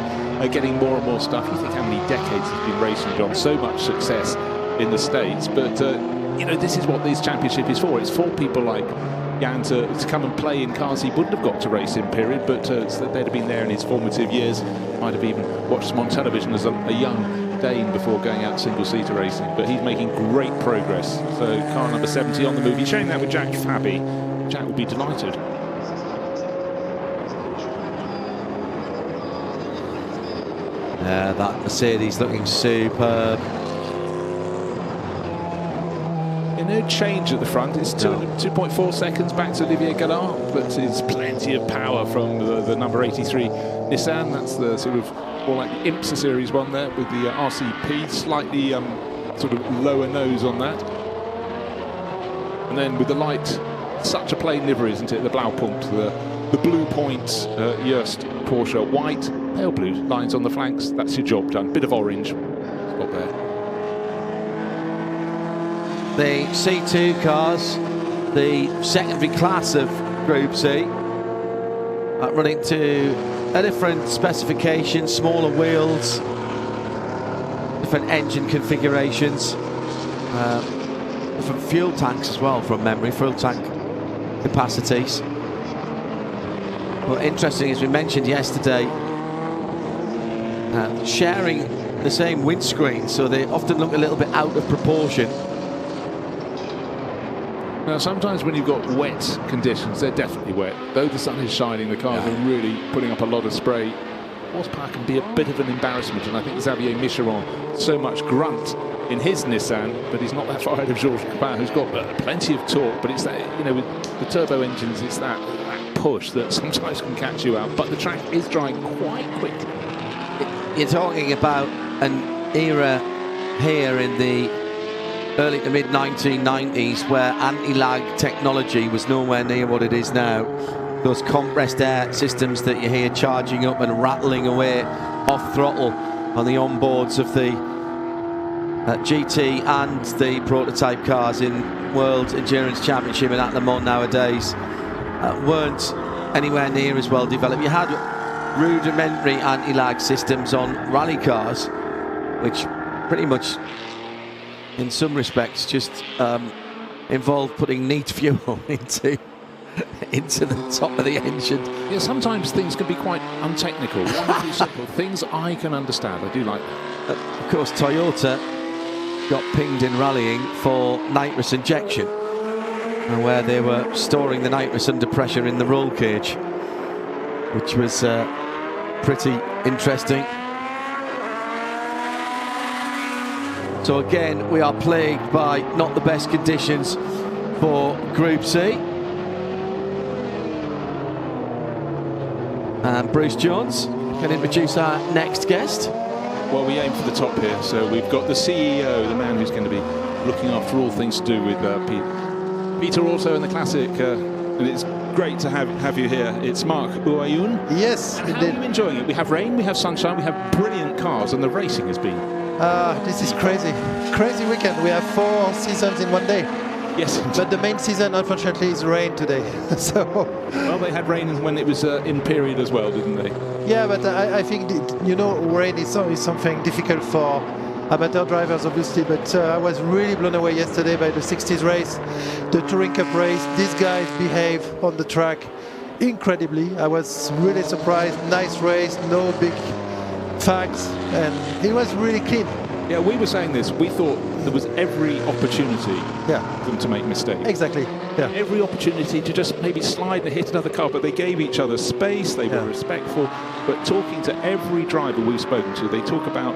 getting more and more stuff. You think how many decades he's been racing, John, so much success in the States, but you know, this is what this championship is for. It's for people like Jan to come and play in cars he wouldn't have got to race in, period, but they'd have been there in his formative years. Might have even watched him on television as a young Dane before going out single-seater racing, but he's making great progress. So car number 70 on the move. He's sharing that with Jack Fabi. Jack will be delighted. That Mercedes looking superb. No change at the front. It's 2.4 seconds back to Olivier Gallard, but it's plenty of power from the number 83 Nissan. That's the sort of more like the IMSA Series one there with the RCP, slightly sort of lower nose on that. And then with the light, such a plain livery, isn't it? The Blaupunkt, the blue points, Jost Porsche, white, pale blue lines on the flanks. That's your job done. Bit of orange. Got there. The C2 cars, the secondary class of Group C, running to a different specification, smaller wheels, different engine configurations, different fuel tanks as well from memory, fuel tank capacities. But interesting, as we mentioned yesterday, sharing the same windscreen, so they often look a little bit out of proportion. Now, sometimes when you've got wet conditions, they're definitely wet. Though the sun is shining, the cars are really putting up a lot of spray. Horsepower can be a bit of an embarrassment, and I think Xavier Micheron, so much grunt in his Nissan, but he's not that far ahead of Georges Capin, who's got plenty of torque. But it's that, you know, with the turbo engines, it's that push that sometimes can catch you out. But the track is drying quite quickly. You're talking about an era here in the early to mid 1990s where anti-lag technology was nowhere near what it is now. Those compressed air systems that you hear charging up and rattling away off throttle on the onboards of the GT and the prototype cars in World Endurance Championship and at Le Mans nowadays weren't anywhere near as well developed. You had rudimentary anti-lag systems on rally cars, which pretty much in some respects just involved putting neat fuel into into the top of the engine. Yeah, sometimes things can be quite untechnical, wonderfully simple. Things I can understand. I do like that. Of course, Toyota got pinged in rallying for nitrous injection, where they were storing the nitrous under pressure in the roll cage, which was pretty interesting. So again, we are plagued by not the best conditions for Group C. And Bruce Jones can introduce our next guest. Well, we aim for the top here, so we've got the CEO, the man who's going to be looking after all things to do with Peter also in the Classic, and it's great to have you here. It's Mark Ouayoun. Yes, and how are you enjoying it? We have rain, we have sunshine, we have brilliant cars, and the racing has been... this is crazy weekend. We have 4 seasons in one day. Yes, but the main season, unfortunately, is rain today. So, well, they had rain when it was in period as well, didn't they? Yeah, but I think rain is something difficult for amateur drivers, obviously. But I was really blown away yesterday by the 60s race, the Touring Cup race. These guys behave on the track incredibly. I was really surprised. Nice race, no big facts, and it was really clean. Yeah, we were saying this. We thought there was every opportunity for them to make mistakes. Exactly. Yeah. Every opportunity to just maybe slide and hit another car, but they gave each other space. They were respectful. But talking to every driver we've spoken to, they talk about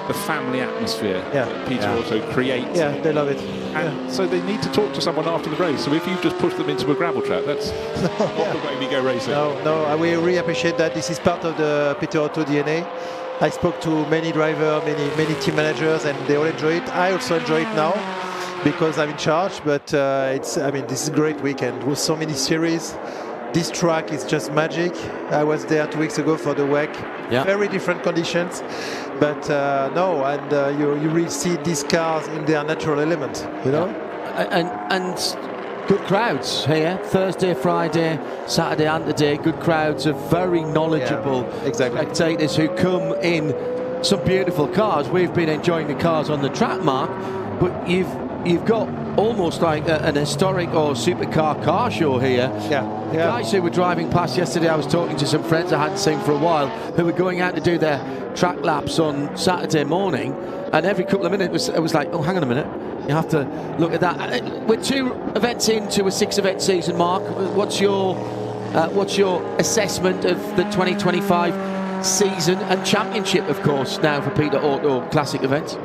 the family atmosphere that Peter also creates. Yeah, they love it. And so they need to talk to someone after the race. So if you just push them into a gravel track, that's not the way we go racing. No, we really appreciate that. This is part of the Peter Auto DNA. I spoke to many drivers, many team managers, and they all enjoy it. I also enjoy it now because I'm in charge. But this is a great weekend with so many series. This track is just magic. I was there 2 weeks ago for the WEC. Yeah. Very different conditions, but you really see these cars in their natural element. You know, and good crowds here. Thursday, Friday, Saturday and today. Good crowds of very knowledgeable spectators who come in some beautiful cars. We've been enjoying the cars on the track, Mark, but you've got almost like an historic or supercar car show here. The guys who were driving past yesterday, I was talking to some friends I hadn't seen for a while who were going out to do their track laps on Saturday morning, and every couple of minutes it was like, oh, hang on a minute, you have to look at that. We're 2 events into a 6-event season, Mark. What's your assessment of the 2025 season and championship, of course, now for Peter Auto Classic events?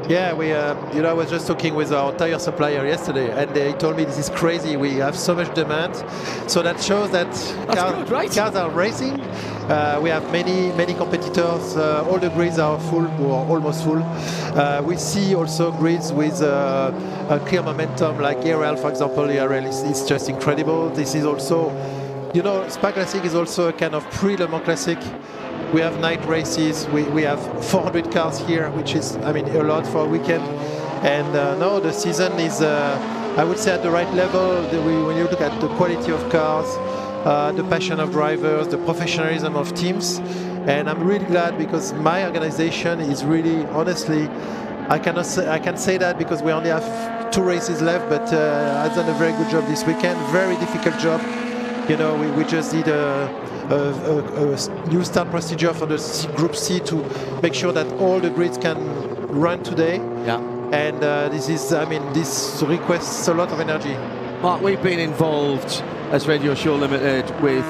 Yeah, I was just talking with our tire supplier yesterday, and they told me this is crazy. We have so much demand, so that shows that cars are racing. We have many competitors. All the grids are full or almost full. We see also grids with a clear momentum, like ERL, for example. ERL is just incredible. This is also, Spa Classic is also a kind of pre-Le Mans Classic. We have night races. We have 400 cars here, which is, a lot for a weekend. And the season is, I would say, at the right level. When you look at the quality of cars, the passion of drivers, the professionalism of teams. And I'm really glad because my organization is really, honestly, I can say that because we only have 2 races left, but I've done a very good job this weekend. Very difficult job. We just did a new start procedure for the Group C to make sure that all the grids can run today. Yeah. And this requests a lot of energy. Mark, we've been involved as Radio Show Limited with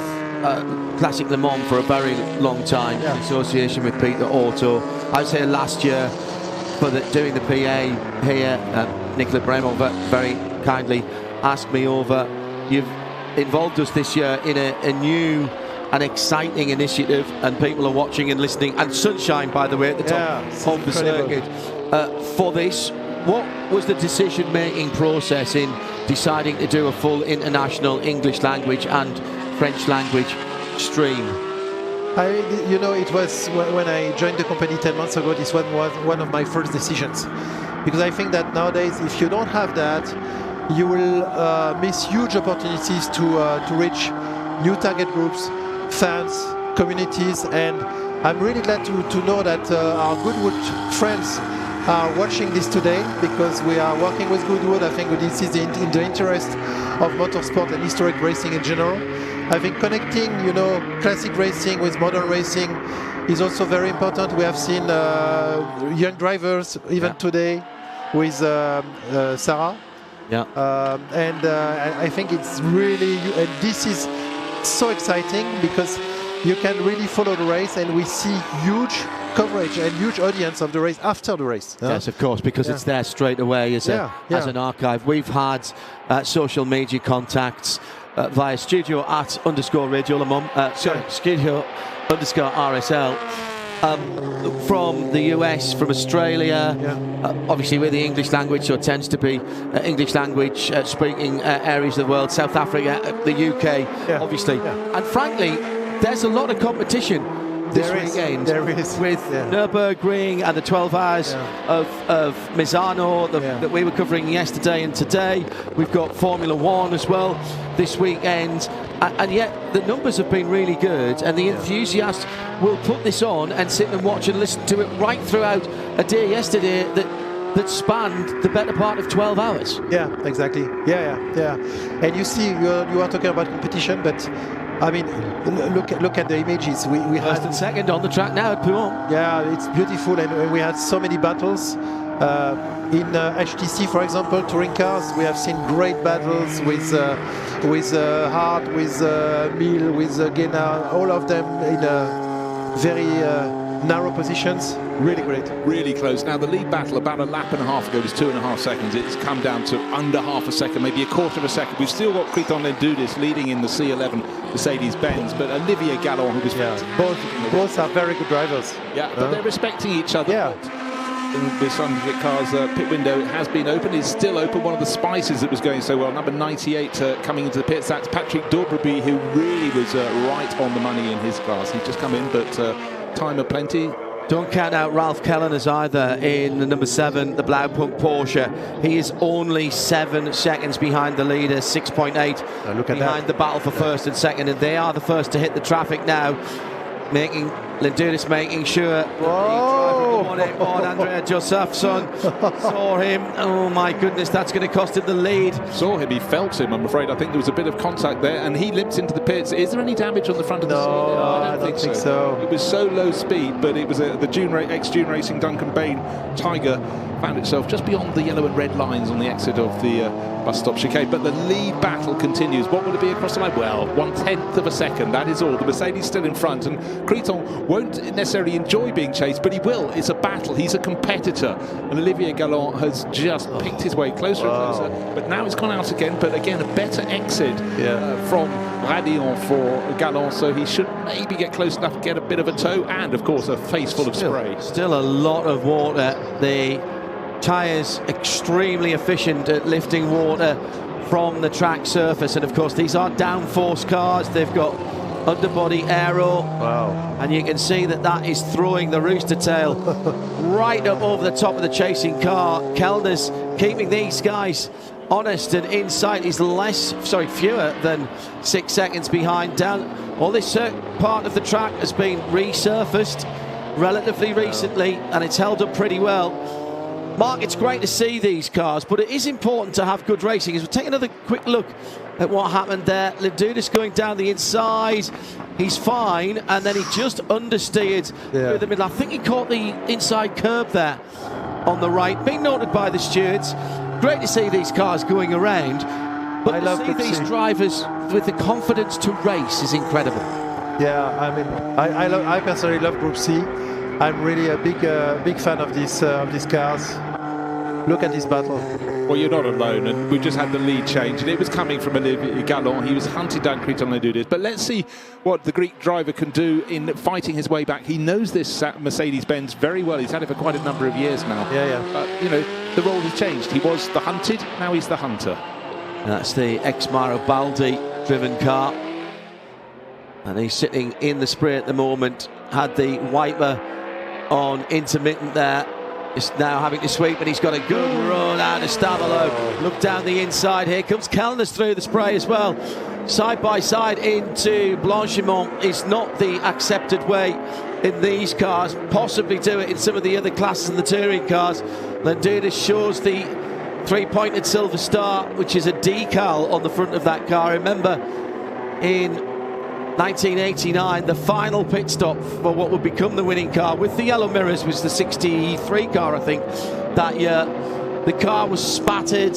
Classic Le Mans for a very long time in association with Peter Auto. I was here last year for doing the PA here. Nicola Bremel very kindly asked me over. You've involved us this year in a new and exciting initiative, and people are watching and listening, and sunshine, by the way, at the top of the circuit. For this, what was the decision-making process in deciding to do a full international English language and French language stream? It was when I joined the company 10 months ago, this one was one of my first decisions, because I think that nowadays, if you don't have that, you will miss huge opportunities to reach new target groups, fans, communities, and I'm really glad to know that our Goodwood friends are watching this today because we are working with Goodwood. I think this is in the interest of motorsport and historic racing in general. I think connecting, classic racing with modern racing is also very important. We have seen young drivers even today with Sarah. Yeah. I think it's really, and this is so exciting because you can really follow the race, and we see huge coverage and huge audience of the race after the race. Yes, of course, because it's there straight away as an archive. We've had social media contacts via studio@_Radio Le Mans, studio_RSL. From the US, from Australia, obviously we're the English language, so it tends to be English language speaking areas of the world, South Africa, the UK, obviously. And frankly, there's a lot of competition this weekend. There is. With Nürburgring and the 12 hours of Misano that we were covering yesterday and today. We've got Formula One as well this weekend. And yet the numbers have been really good, and the enthusiasts will put this on and sit and watch and listen to it right throughout a day yesterday that spanned the better part of 12 hours. Yeah, exactly. Yeah. And you see, you are talking about competition, but I mean, look at the images. We First and second on the track now at Pouhon. Yeah, it's beautiful, and we had so many battles. In HTC, for example, touring cars, we have seen great battles with Hart, with Mill, with Guénard, all of them in very narrow positions. Really great. Really close. Now, the lead battle about a lap and a half ago was 2.5 seconds. It's come down to under half a second, maybe a quarter of a second. We've still got Criton Lendudis leading in the C11 Mercedes-Benz, but Olivier Gallon, who was both are very good drivers. Yeah, but they're respecting each other. Yeah. This car's pit window has been open. It's still open. One of the spices that was going so well, number 98 coming into the pits. That's Patrick Dobreby, who really was right on the money in his class. He's just come in, but time aplenty. Don't count out Ralph Kellerners either in the number 7, the Blaupunkt Porsche. He is only 7 seconds behind the leader, 6.8 behind the battle for first and second, and they are the first to hit the traffic now. Lendudis making sure the 181 Andrea Josefsson saw him. Oh my goodness, that's going to cost him the lead. Saw him, he felt him, I'm afraid. I think there was a bit of contact there, and he limps into the pits. Is there any damage on the front of the seat? No, I don't think so. It was so low speed, but it was the ex-June Racing Duncan Bain Tiger found itself just beyond the yellow and red lines on the exit of the bus stop chicane. But the lead battle continues. What will it be across the line? Well, 1/10 of a second, that is all. The Mercedes still in front, and Criton won't necessarily enjoy being chased, but he will. It's a battle. He's a competitor, and Olivier Gallon has just picked his way closer and closer. But now it's gone out again. But again, a better exit from Radillon for Gallon, so he should maybe get close enough to get a bit of a tow, and of course a face full of spray. Still a lot of water. The tyres extremely efficient at lifting water from the track surface, and of course these are downforce cars. They've got underbody aero, and you can see that is throwing the rooster tail right up over the top of the chasing car. Kellner's keeping these guys honest, and in sight is fewer than 6 seconds behind. All this part of the track has been resurfaced relatively recently, and it's held up pretty well. Mark, it's great to see these cars, but it is important to have good racing. As we'll take another quick look at what happened there. Lendudis going down the inside. He's fine, and then he just understeered through the middle. I think he caught the inside curb there on the right. Being noted by the stewards. Great to see these cars going around, but to see these drivers with the confidence to race is incredible. Yeah, I mean, I personally love Group C. I'm really a big fan of these cars. Look at this battle. Well, you're not alone, and we just had the lead change, and it was coming from Olivier Gallon. He was hunted down Criton Lendudis. But let's see what the Greek driver can do in fighting his way back. He knows this Mercedes-Benz very well. He's had it for quite a number of years now. The role has changed. He was the hunted, now he's the hunter. And that's the ex-Mauro Baldi driven car. And he's sitting in the spray at the moment. Had the wiper on intermittent there. Is now having to sweep, and he's got a good run out of Stavelot. Look down the inside. Here comes Kellner's through the spray as well. Side by side into Blanchimont is not the accepted way in these cars, possibly do it in some of the other classes in the touring cars. Landudis shows the three-pointed silver star, which is a decal on the front of that car. Remember, in 1989, the final pit stop for what would become the winning car with the yellow mirrors was the 63 car, I think, that year. The car was spattered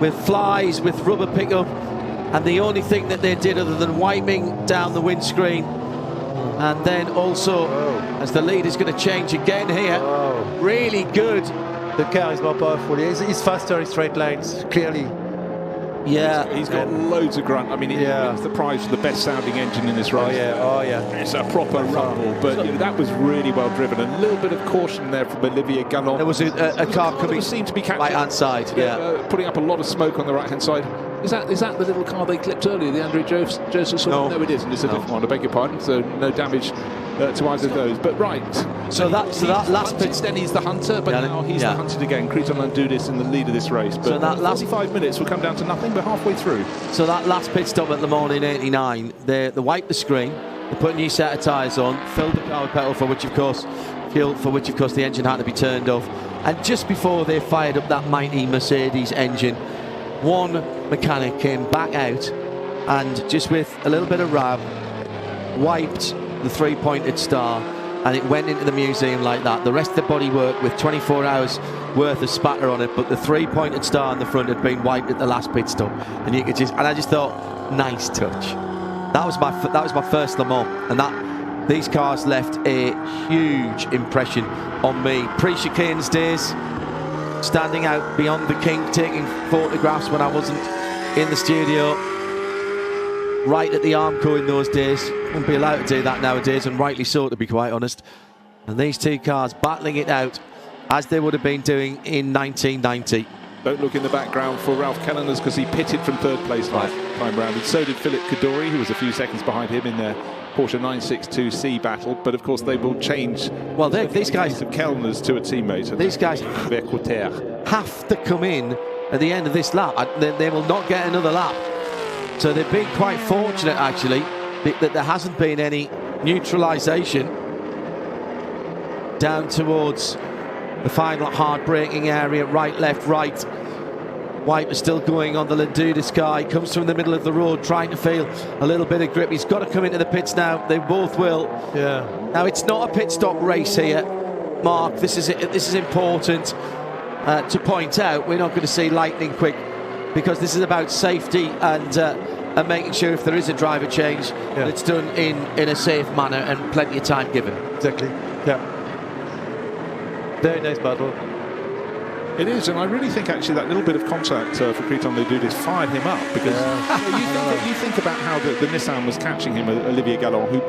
with flies, with rubber pickup, and the only thing that they did other than wiping down the windscreen, and then also, as the lead is going to change again here, really good. The car is more powerful. He's faster in straight lines, clearly. Yeah, he's got loads of grunt. I mean, he wins the prize for the best sounding engine in this race. Oh yeah. It's a proper rumble, but you know, that was really well driven. A little bit of caution there from Olivier Gallon. There was a car coming, seemed to be catching right hand side, putting up a lot of smoke on the right hand side. Is that the little car they clipped earlier, the Andre Joseph? No, it isn't. It's a different one. I beg your pardon. So no damage to either of those. But right. So that last pit, then he's the hunter, but now he's the hunted again. Kriton Landudis in the lead of this race. But so that last 45 minutes will come down to nothing. But halfway through. So that last pit stop at Le Mans in '89, they wiped the screen, they put a new set of tyres on, filled the car with petrol, for which of course the engine had to be turned off. And just before they fired up that mighty Mercedes engine, one mechanic came back out and just with a little bit of rab wiped the three-pointed star, and it went into the museum like that. The rest of the bodywork with 24 hours worth of spatter on it, but the three-pointed star on the front had been wiped at the last pit stop, and you could I just thought, nice touch. That was my first Le Mans, and these cars left a huge impression on me. Pre-chicanes days, standing out beyond the kink, taking photographs when I wasn't in the studio, right at the Armco in those days. Wouldn't be allowed to do that nowadays, and rightly so, to be quite honest. And these two cars battling it out as they would have been doing in 1990. Don't look in the background for Ralph Kelleners, because he pitted from third place last time round, and so did Philip Kaddouri, who was a few seconds behind him in their Porsche 962C battle. But of course they will change. Well, these guys of Kellner's to a teammate. These guys have to come in at the end of this lap. They will not get another lap. So they've been quite fortunate, actually, that there hasn't been any neutralisation down towards the final hard braking area. Right, left, right. Wipe is still going on the Landudis car. He comes from the middle of the road, trying to feel a little bit of grip. He's got to come into the pits now. They both will. Yeah. Now, it's not a pit stop race here, Mark. This is important to point out. We're not going to see lightning quick, because this is about safety and making sure if there is a driver change, that it's done in a safe manner and plenty of time given. Exactly. Yeah. Very nice battle. It is, and I really think actually that little bit of contact for Kriton Landudis fired him up, because you think about how the Nissan was catching him, Olivier Gallon, who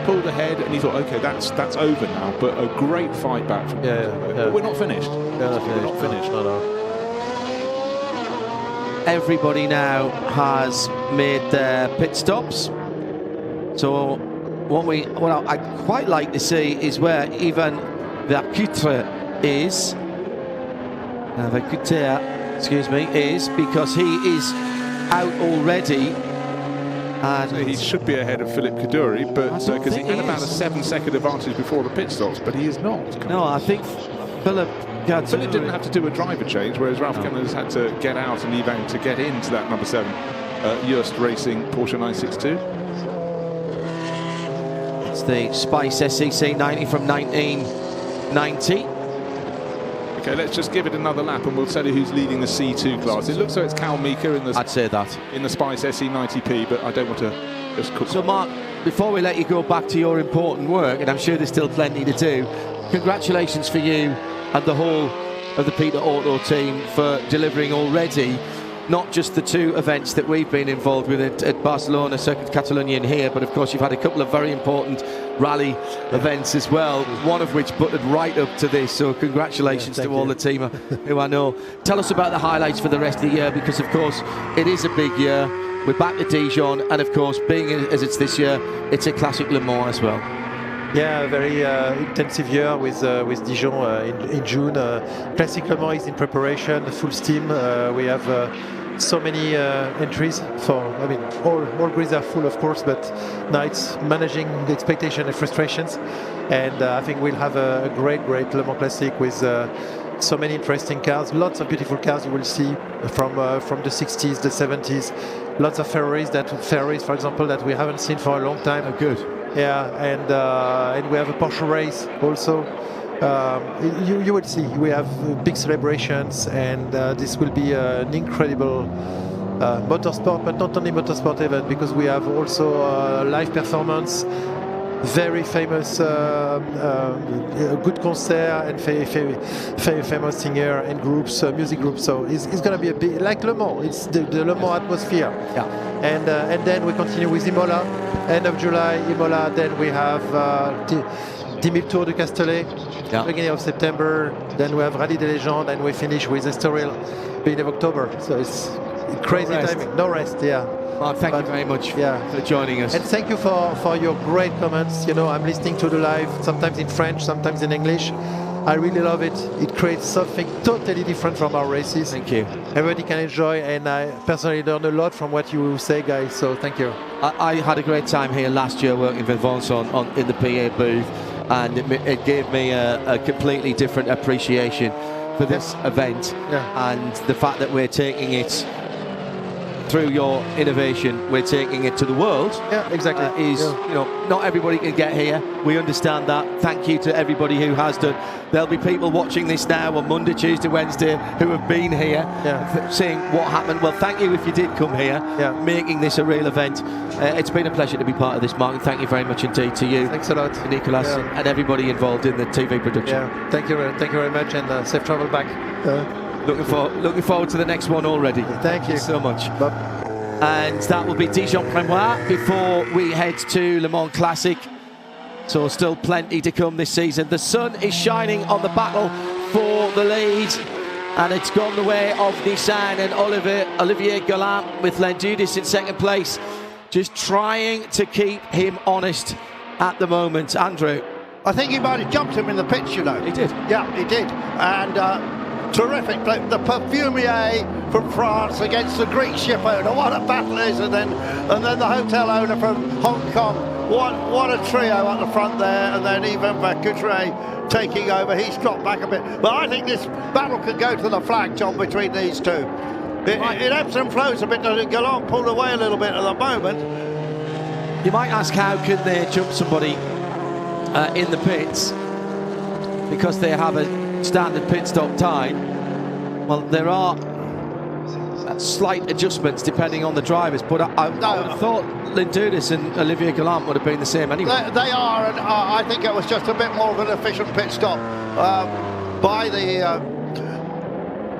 pulled ahead, and he thought, okay, that's over now. But a great fight back from But we're not finished. We're not finished. No. Everybody now has made their pit stops. So what I quite like to see is where Ivan Vercutre is. Is because he is out already. And so he should be ahead of Philip Kaddouri, but because he had about a 7-second advantage before the pit stops, but he is not. No, I think Philip didn't have to do a driver change, whereas Ralph Kelleners had to get out and Ivan to get into that number 7 Just Racing Porsche 962. It's the Spice SEC 90 from 1990. Okay, let's just give it another lap and we'll tell you who's leading the C2 class. It looks like it's Cal Meeker in the I'd say that in the Spice SE90P, but I don't want to just cook. So Mark, before we let you go back to your important work, and I'm sure there's still plenty to do, congratulations for you and the whole of the Peter Auto team for delivering already not just the 2 events that we've been involved with at Barcelona, Circuit Catalunya here, but of course you've had a couple of very important rally events as well, one of which butted right up to this. So congratulations to all the team who I know. Tell us about the highlights for the rest of the year, because of course it is a big year. We're back to Dijon, and of course being as it's this year, it's a classic Le Mans as well. Yeah, a very intensive year with Dijon in June. Classic Le Mans is in preparation, full steam. We have so many entries. I mean, all grids are full, of course, but now it's managing the expectation and frustrations. And I think we'll have a great Le Mans Classic with so many interesting cars, lots of beautiful cars you will see from the 60s, the 70s, lots of Ferraris, for example, that we haven't seen for a long time. Oh, good. Yeah, and we have a Porsche race also. You will see, we have big celebrations, and this will be an incredible motorsport, but not only motorsport event, because we have also live performance, very famous good concert, and famous singer and groups, music groups. So it's going to be a bit like Le Mans. It's the Le Mans atmosphere. Yeah. And then we continue with Imola, end of July, Imola. Then we have 10 000 Tours de Castellet, beginning of September. Then we have Rallye des Légendes, and we finish with Estoril, beginning of October. So it's crazy timing. No rest, yeah. Mark, thank you very much for joining us. And thank you for your great comments. You know, I'm listening to the live, sometimes in French, sometimes in English. I really love it. It creates something totally different from our races. Thank you. Everybody can enjoy, and I personally learn a lot from what you say, guys. So thank you. I had a great time here last year working with Vincent in the PA booth, and it gave me a completely different appreciation for this event, and the fact that we're taking it through your innovation, we're taking it to the world. Yeah, exactly. You know, not everybody can get here. We understand that. Thank you to everybody who has done. There'll be people watching this now on Monday, Tuesday, Wednesday who have been here, seeing what happened. Well, thank you if you did come here, making this a real event. It's been a pleasure to be part of this, Mark, and thank you very much indeed to you. Thanks a lot, Nicolas, and everybody involved in the TV production. Yeah, thank you very much, and safe travel back. Looking forward to the next one already. Thank you so much. Bye. And that will be Dijon-Prémois before we head to Le Mans Classic. So still plenty to come this season. The sun is shining on the battle for the lead, and it's gone the way of Nissan and Olivier Galland with Lendudis in second place, just trying to keep him honest at the moment. Andrew? I think he might have jumped him in the pits, you know. He did? Yeah, he did. And terrific play. The Perfumier from France against the Greek ship owner. What a battle it is. And then the hotel owner from Hong Kong. What a trio at the front there. And then even Coutret taking over. He's dropped back a bit. But I think this battle could go to the flag, John, between these two. It ebbs and flows a bit. Galland pulled away a little bit at the moment. You might ask, how can they jump somebody in the pits? Because they have a standard pit stop time. Well, there are slight adjustments depending on the drivers, but I would have thought Lendudis and Olivier Galland would have been the same anyway. They are, and I think it was just a bit more of an efficient pit stop by the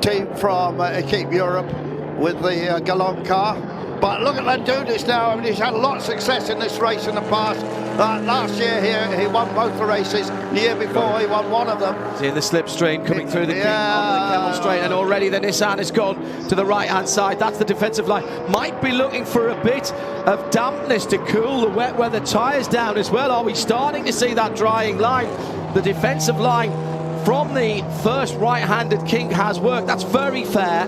team from Equipe Europe with the Galland car. But look at Lendudis now. I mean, he's had a lot of success in this race in the past. Last year he won both the races. The year before he won one of them. See the slipstream coming through the Camel Straight, and already the Nissan has gone to the right-hand side. That's the defensive line. Might be looking for a bit of dampness to cool the wet weather tyres down as well. Are we starting to see that drying line? The defensive line from the first right-handed kink has worked. That's very fair.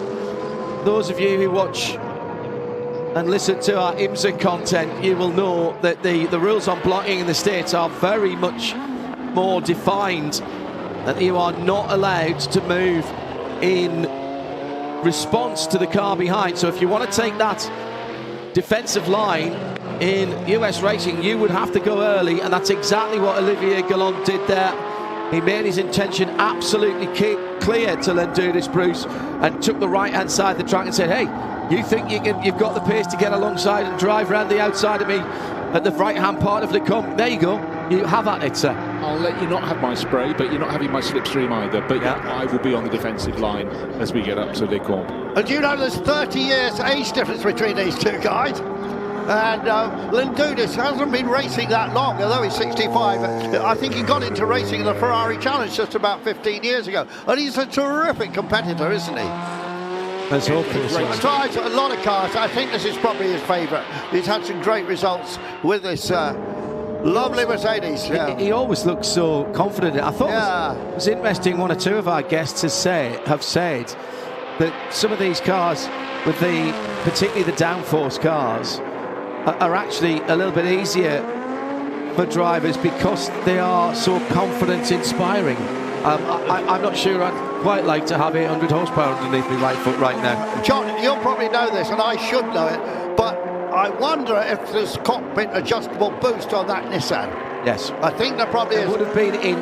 Those of you who watch and listen to our IMSA content, you will know that the rules on blocking in the States are very much more defined, that you are not allowed to move in response to the car behind. So if you want to take that defensive line in US racing, you would have to go early, and that's exactly what Olivier Galland did there. He made his intention absolutely clear to Lendudis, Bruce, and took the right-hand side of the track and said, hey, you think you've got the pace to get alongside and drive around the outside of me at the right-hand part of Le Combe? There you go. You have at it, sir. I'll let you not have my spray, but you're not having my slipstream either. But I will be on the defensive line as we get up to Le Combe. And you know there's 30 years age difference between these two guys. And Lendudis hasn't been racing that long, although he's 65. I think he got into racing in the Ferrari Challenge just about 15 years ago. And he's a terrific competitor, isn't he? Let's hope for He drives a lot of cars. I think this is probably his favourite. He's had some great results with this lovely Mercedes. He always looks so confident. I thought it was interesting, one or two of our guests have said that some of these cars with particularly the downforce cars, are actually a little bit easier for drivers because they are so confidence-inspiring. I'm not sure I'd quite like to have 800 horsepower underneath my right foot right now. John, you'll probably know this, and I should know it, but I wonder if there's cockpit adjustable boost on that Nissan. Yes. I think there probably is. Would have been in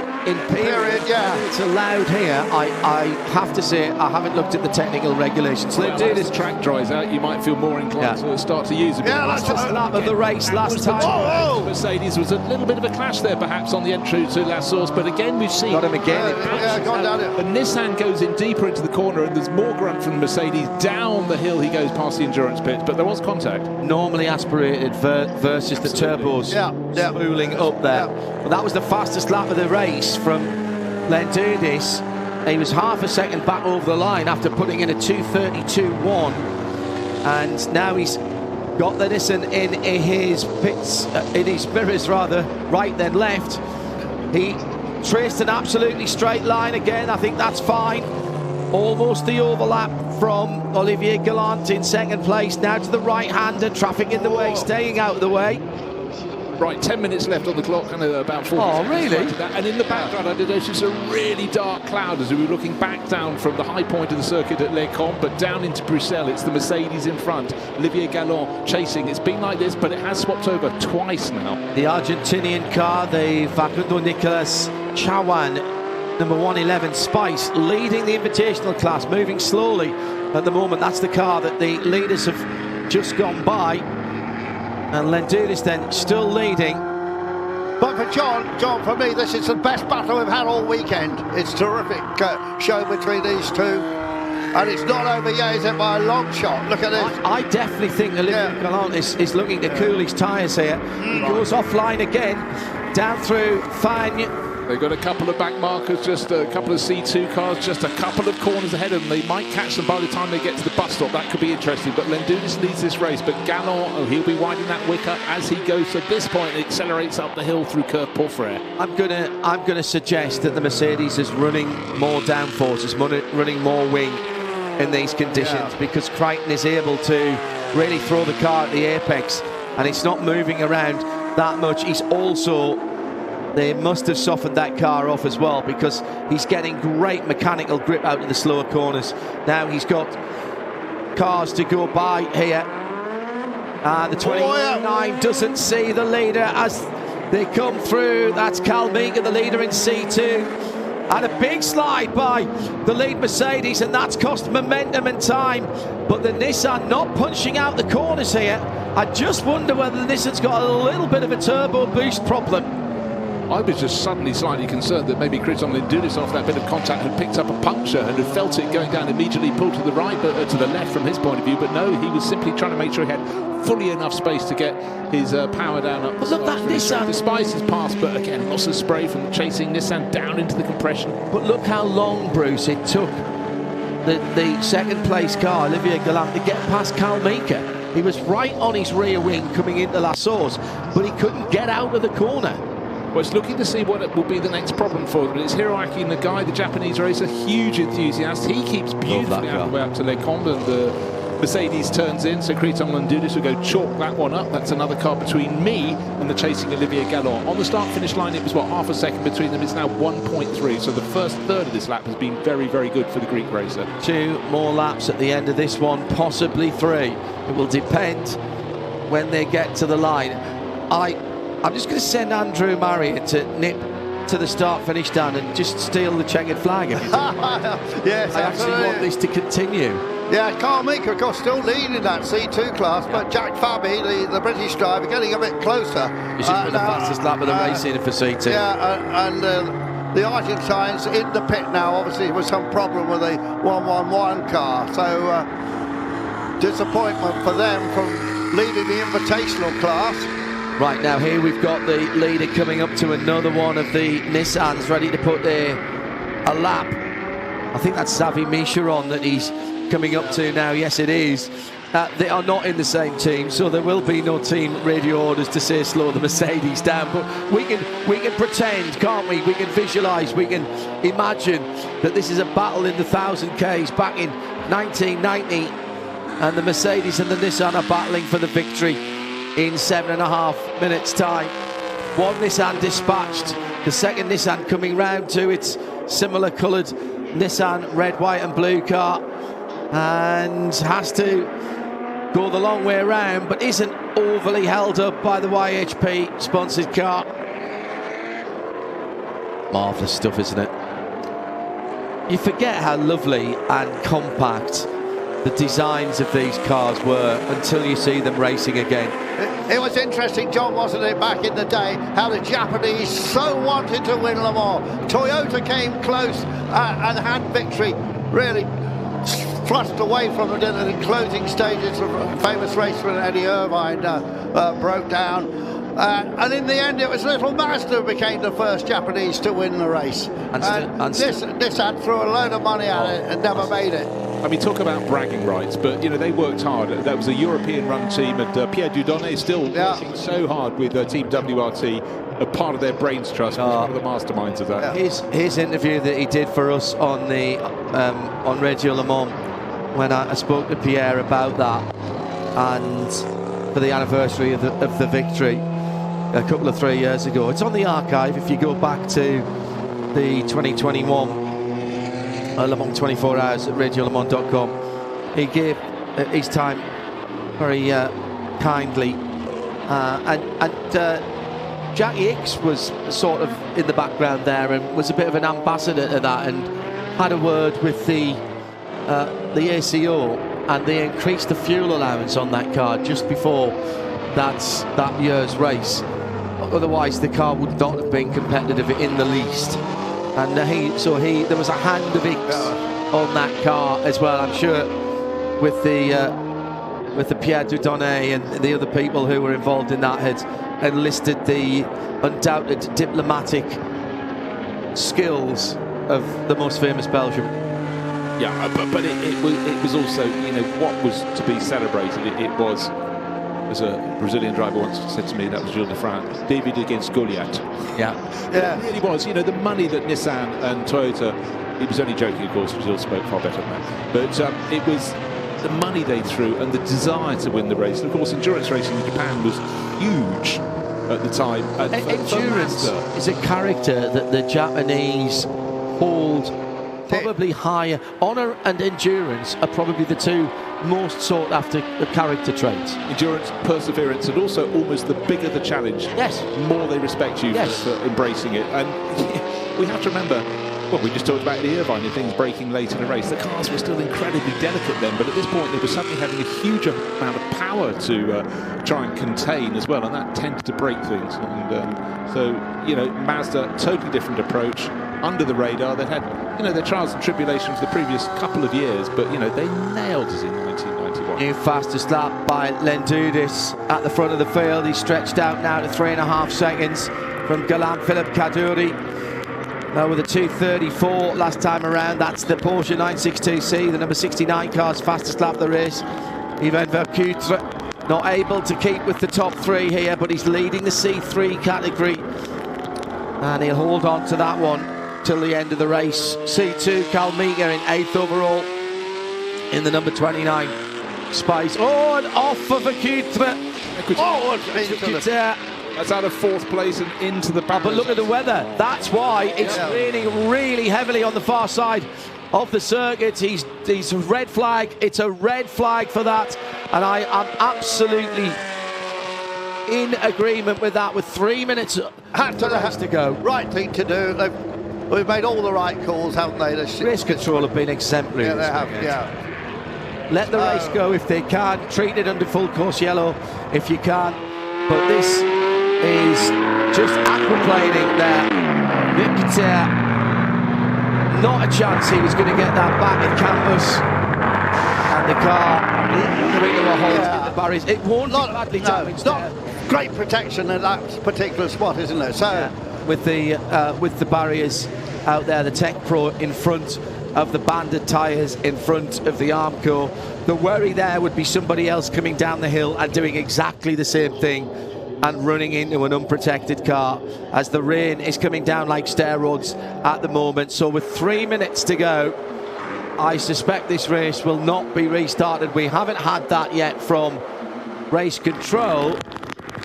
period, yeah. It's allowed here. I have to say, I haven't looked at the technical regulations. Well, do this track dries out, you might feel more inclined to start to use a bit. Yeah, that's the lap of the race last time. Mercedes was a little bit of a clash there, perhaps, on the entry to La Source, but again, we've seen... Got him again. Gone down it. The Nissan goes in deeper into the corner, and there's more grunt from the Mercedes. Down the hill he goes past the endurance pit, but there was contact. Normally aspirated versus the turbos spooling up there. Well, that was the fastest lap of the race from Lendudis. He was half a second back over the line after putting in a 2:32.1, and now he's got the Nissan in his pits, in his mirrors rather, right then left. He traced an absolutely straight line again. I think that's fine. Almost the overlap from Olivier Gallant in second place. Now to the right-hander, traffic in the way, staying out of the way. Right, 10 minutes left on the clock, and about 40 Oh, seconds really? right to that. And in the background, I did notice a really dark cloud as we were looking back down from the high point of the circuit at Les Combes, but down into Bruxelles. It's the Mercedes in front. Olivier Gallant chasing. It's been like this, but it has swapped over twice now. The Argentinian car, the Facundo Nicolas Chawan, number 111 Spice, leading the invitational class, moving slowly at the moment. That's the car that the leaders have just gone by. And Lendudis then still leading. But for John, for me, this is the best battle we've had all weekend. It's a terrific show between these two. And it's not over yet, is it, by a long shot? Look at this. I definitely think Olivier Gallant is looking to cool his tyres here. He goes offline again, down through Fagne. They've got a couple of back markers, just a couple of C2 cars, just a couple of corners ahead of them. They might catch them by the time they get to the bus stop. That could be interesting. But Lendudis leads this race. But Gallant, he'll be winding that wick up as he goes. So at this point, it accelerates up the hill through Curve Porfrère. I'm gonna suggest that the Mercedes is running more downforce, is running more wing in these conditions, because Crichton is able to really throw the car at the apex, and it's not moving around that much. He's also... They must have softened that car off as well, because he's getting great mechanical grip out of the slower corners. Now he's got cars to go by here. And the 29 doesn't see the leader as they come through. That's Kalmika, the leader in C2. And a big slide by the lead Mercedes, and that's cost momentum and time. But the Nissan not punching out the corners here. I just wonder whether the Nissan's got a little bit of a turbo boost problem. I was just suddenly slightly concerned that maybe Crichton Lendudis, off that bit of contact, had picked up a puncture and had felt it going down, immediately pulled to the right, but to the left from his point of view. But no, he was simply trying to make sure he had fully enough space to get his power down up. But look, that Nissan... The Spice has passed, but again, lots of spray from chasing Nissan down into the compression. But look how long, Bruce, it took the second place car, Olivier Gallant, to get past Kalmika. He was right on his rear wing coming into La Source, but he couldn't get out of the corner. Well, it's looking to see what will be the next problem for them. It's Hiroaki Nagai, the Japanese racer, huge enthusiast. He keeps beautifully out of the way up to Les Combes, and the Mercedes turns in, so Crichton Lendudis will go chalk that one up. That's another car between me and the chasing Olivier Gallant. On the start-finish line, it was, what, half a second between them. It's now 1.3, so the first third of this lap has been very, very good for the Greek racer. 2 more laps at the end of this one, possibly 3. It will depend when they get to the line. I'm just going to send Andrew Marriott to nip to the start-finish stand and just steal the checkered flag. Yes, I actually want this to continue. Yeah, Kalmika, of course, still leading that C2 class, but Jack Fabi, the British driver, getting a bit closer. This is the fastest lap of the race in for C2. Yeah, and the Argentines in the pit now, obviously, with some problem with the 111 car. So, disappointment for them from leading the invitational class. Right, now here we've got the leader coming up to another one of the Nissans, ready to put a lap. I think that's Xavi Micheron that he's coming up to now. Yes, it is. They are not in the same team, so there will be no team radio orders to say slow the Mercedes down. But we can pretend, can't we? We can visualise, we can imagine that this is a battle in the 1,000 Ks back in 1990. And the Mercedes and the Nissan are battling for the victory in 7.5 minutes' time. One Nissan dispatched, the second Nissan coming round to its similar coloured Nissan red, white and blue car, and has to go the long way around, but isn't overly held up by the YHP sponsored car. Marvellous stuff, isn't it? You forget how lovely and compact the designs of these cars were until you see them racing again. It was interesting, John, wasn't it, back in the day, how the Japanese so wanted to win Le Mans. Toyota came close and had victory, really thrust away from it in the closing stages. A famous race when Eddie Irvine broke down. And in the end, it was little Mazda who became the first Japanese to win the race. And this had threw a load of money at it and never made it. I mean, talk about bragging rights, but, you know, they worked hard. That was a European-run team, and Pierre Dieudonné is still working so hard with Team WRT, a part of their brains trust, one of the masterminds of that. His interview that he did for us on the on Radio Le Mans, when I spoke to Pierre about that, and for the anniversary of the victory a couple of 3 years ago. It's on the archive if you go back to the 2021 Le Mans 24 hours at radiolemans.com. He gave his time very kindly, and Jackie Hicks was sort of in the background there and was a bit of an ambassador to that, and had a word with the ACO, and they increased the fuel allowance on that car just before that year's race. Otherwise, the car would not have been competitive in the least. And there was a hand of Hicks on that car as well. I'm sure with the Pierre Dieudonné and the other people who were involved in that had enlisted the undoubted diplomatic skills of the most famous Belgian. Yeah, but it was also, you know, what was to be celebrated. It was, as a Brazilian driver once said to me, that was Gilles de France, David against Goliath. Yeah. It really was. You know, the money that Nissan and Toyota, he was only joking, of course, Gilles spoke far better than that. But it was the money they threw and the desire to win the race. And of course, endurance racing in Japan was huge at the time. Endurance is a character that the Japanese hold probably higher. Honour and endurance are probably the two most sought after character traits. Endurance, perseverance, and also almost the bigger the challenge, the more they respect you for embracing it. And we have to remember, well, we just talked about Eddie Irvine and things breaking late in the race. The cars were still incredibly delicate then, but at this point they were suddenly having a huge amount of power to try and contain as well, and that tended to break things. And so, you know, Mazda, totally different approach. Under the radar, they had, you know, their trials and tribulations the previous couple of years, but, you know, they nailed us in 1991. New fastest lap by Lendudis at the front of the field. He's stretched out now to 3.5 seconds from Galan Philippe Kaduri. With a 2:34 last time around. That's the Porsche 962C, the number 69 car's fastest lap of the race. Yvan Vercutre not able to keep with the top three here, but he's leading the C3 category, and he'll hold on to that one till the end of the race. C2, Kalmiga in 8th overall in the number 29 Spice. Oh, and off for Vercutre. That's out of 4th place and into the battle. But look at the weather. That's why it's raining really heavily on the far side of the circuit. He's red flag. It's a red flag for that. And I am absolutely in agreement with that, with 3 minutes to go. Right thing to do. We've made all the right calls, haven't they? Race control have been exemplary. Yeah, they have, Let the race go if they can. Treat it under full course yellow if you can. But this is just aquaplaning there. Victor, not a chance he was going to get that back at canvas. And the car coming to a halt in the barriers. It won't be badly damaged. It's not great protection in that particular spot, isn't it? So with the barriers out there, the Tech Pro in front of the banded tyres in front of the Armco. The worry there would be somebody else coming down the hill and doing exactly the same thing and running into an unprotected car, as the rain is coming down like stair rods at the moment. So with 3 minutes to go, I suspect this race will not be restarted. We haven't had that yet from race control.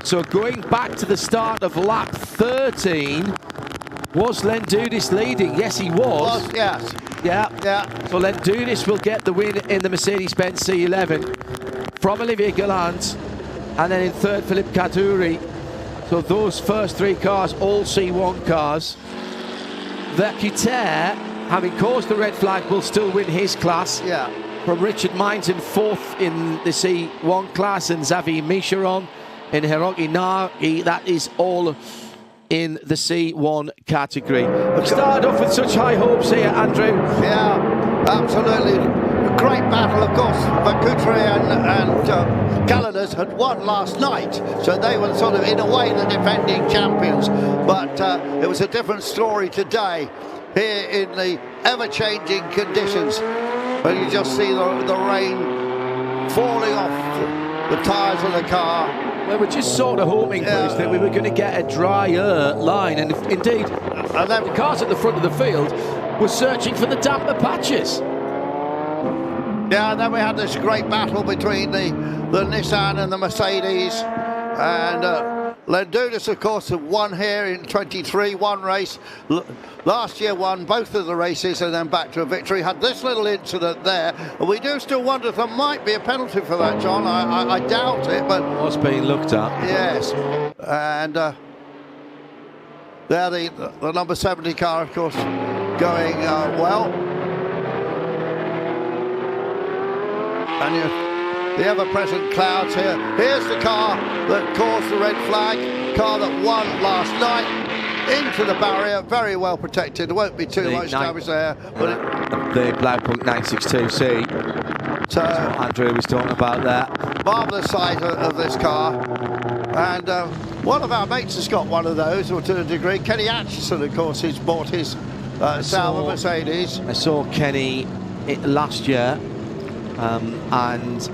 So going back to the start of lap 13, was Lendudis leading? Yes, he was. Yes. Yeah. Yeah. So Lendudis will get the win in the Mercedes-Benz C11 from Olivier Galland, and then in third, Philippe Kaduri. So those first three cars, all C1 cars. Vercuter, having caused the red flag, will still win his class. Yeah. From Richard Mines in fourth in the C1 class, and Xavier Micheron in Hiroki Nagi. That is all in the C1 category. We've started off with such high hopes here, Andrew. Yeah, absolutely. Great battle, of course. Vercuter and Gallanders had won last night, so they were sort of, in a way, the defending champions. But it was a different story today here in the ever-changing conditions. But you just see the rain falling off the tyres of the car. We were just sort of hoping, Bruce, that we were going to get a drier line, and indeed, the cars at the front of the field were searching for the damper patches. Yeah, and then we had this great battle between the Nissan and the Mercedes, and Lendudis, of course, have won here in 23, one race. Last year won both of the races and then back to a victory. Had this little incident there, and we do still wonder if there might be a penalty for that, John. I doubt it, but what's being looked at? Yes, and there the number 70 car, of course, going well. And the ever-present clouds here. Here's the car that caused the red flag, car that won last night, into the barrier, very well protected. There won't be too much damage there. But the Blaupunkt 962C. So Andrew was talking about that. Marvellous sight of this car. And one of our mates has got one of those, or to a degree. Kenny Atchison, of course, he's bought his Sauber Mercedes. I saw Kenny last year. And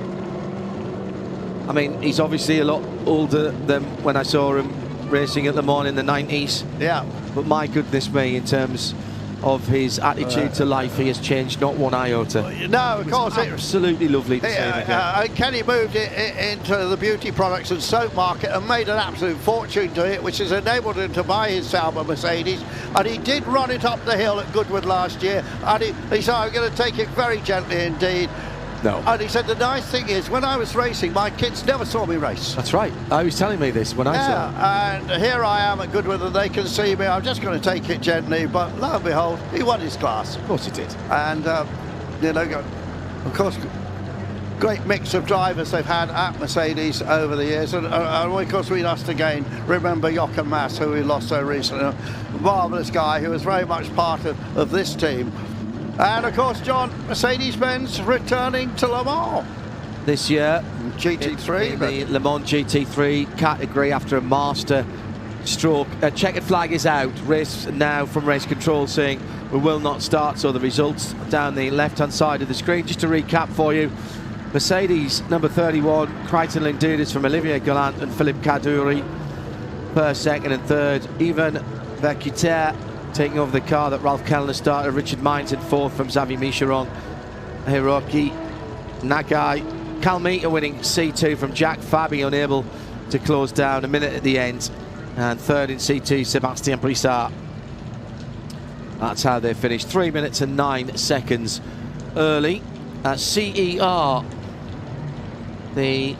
I mean, he's obviously a lot older than when I saw him racing at Le Mans in the 90s. Yeah. But my goodness me, in terms of his attitude to life, he has changed not one iota. No, of course. Absolutely lovely to see him again. Kenny moved into the beauty products and soap market and made an absolute fortune to it, which has enabled him to buy his Sauber Mercedes. And he did run it up the hill at Goodwood last year. And he said, I'm going to take it very gently indeed. No. And he said, the nice thing is, when I was racing, my kids never saw me race. That's right. I was telling me this when I saw him. And here I am at Goodwood, and they can see me. I'm just going to take it gently. But lo and behold, he won his class. Of course he did. And, you know, of course, great mix of drivers they've had at Mercedes over the years. And of course, we must again remember Jochen Mass, who we lost so recently. A marvellous guy who was very much part of this team. And of course, John, Mercedes-Benz returning to Le Mans this year. GT3. In the Le Mans GT3 category after a master stroke. A checkered flag is out. Race now from race control saying we will not start. So the results down the left-hand side of the screen. Just to recap for you. Mercedes number 31, Crichton Lendudis from Olivier Galland and Philippe Kaduri per second and third. Even Vercuter taking over the car that Ralph Kellner started. Richard Mines in fourth from Xavier Micheron. Hiroki Nagai. Calmita winning C2 from Jack Fabi, unable to close down a minute at the end. And third in C2, Sébastien Brissard. That's how they finished. 3 minutes and 9 seconds early. CER, the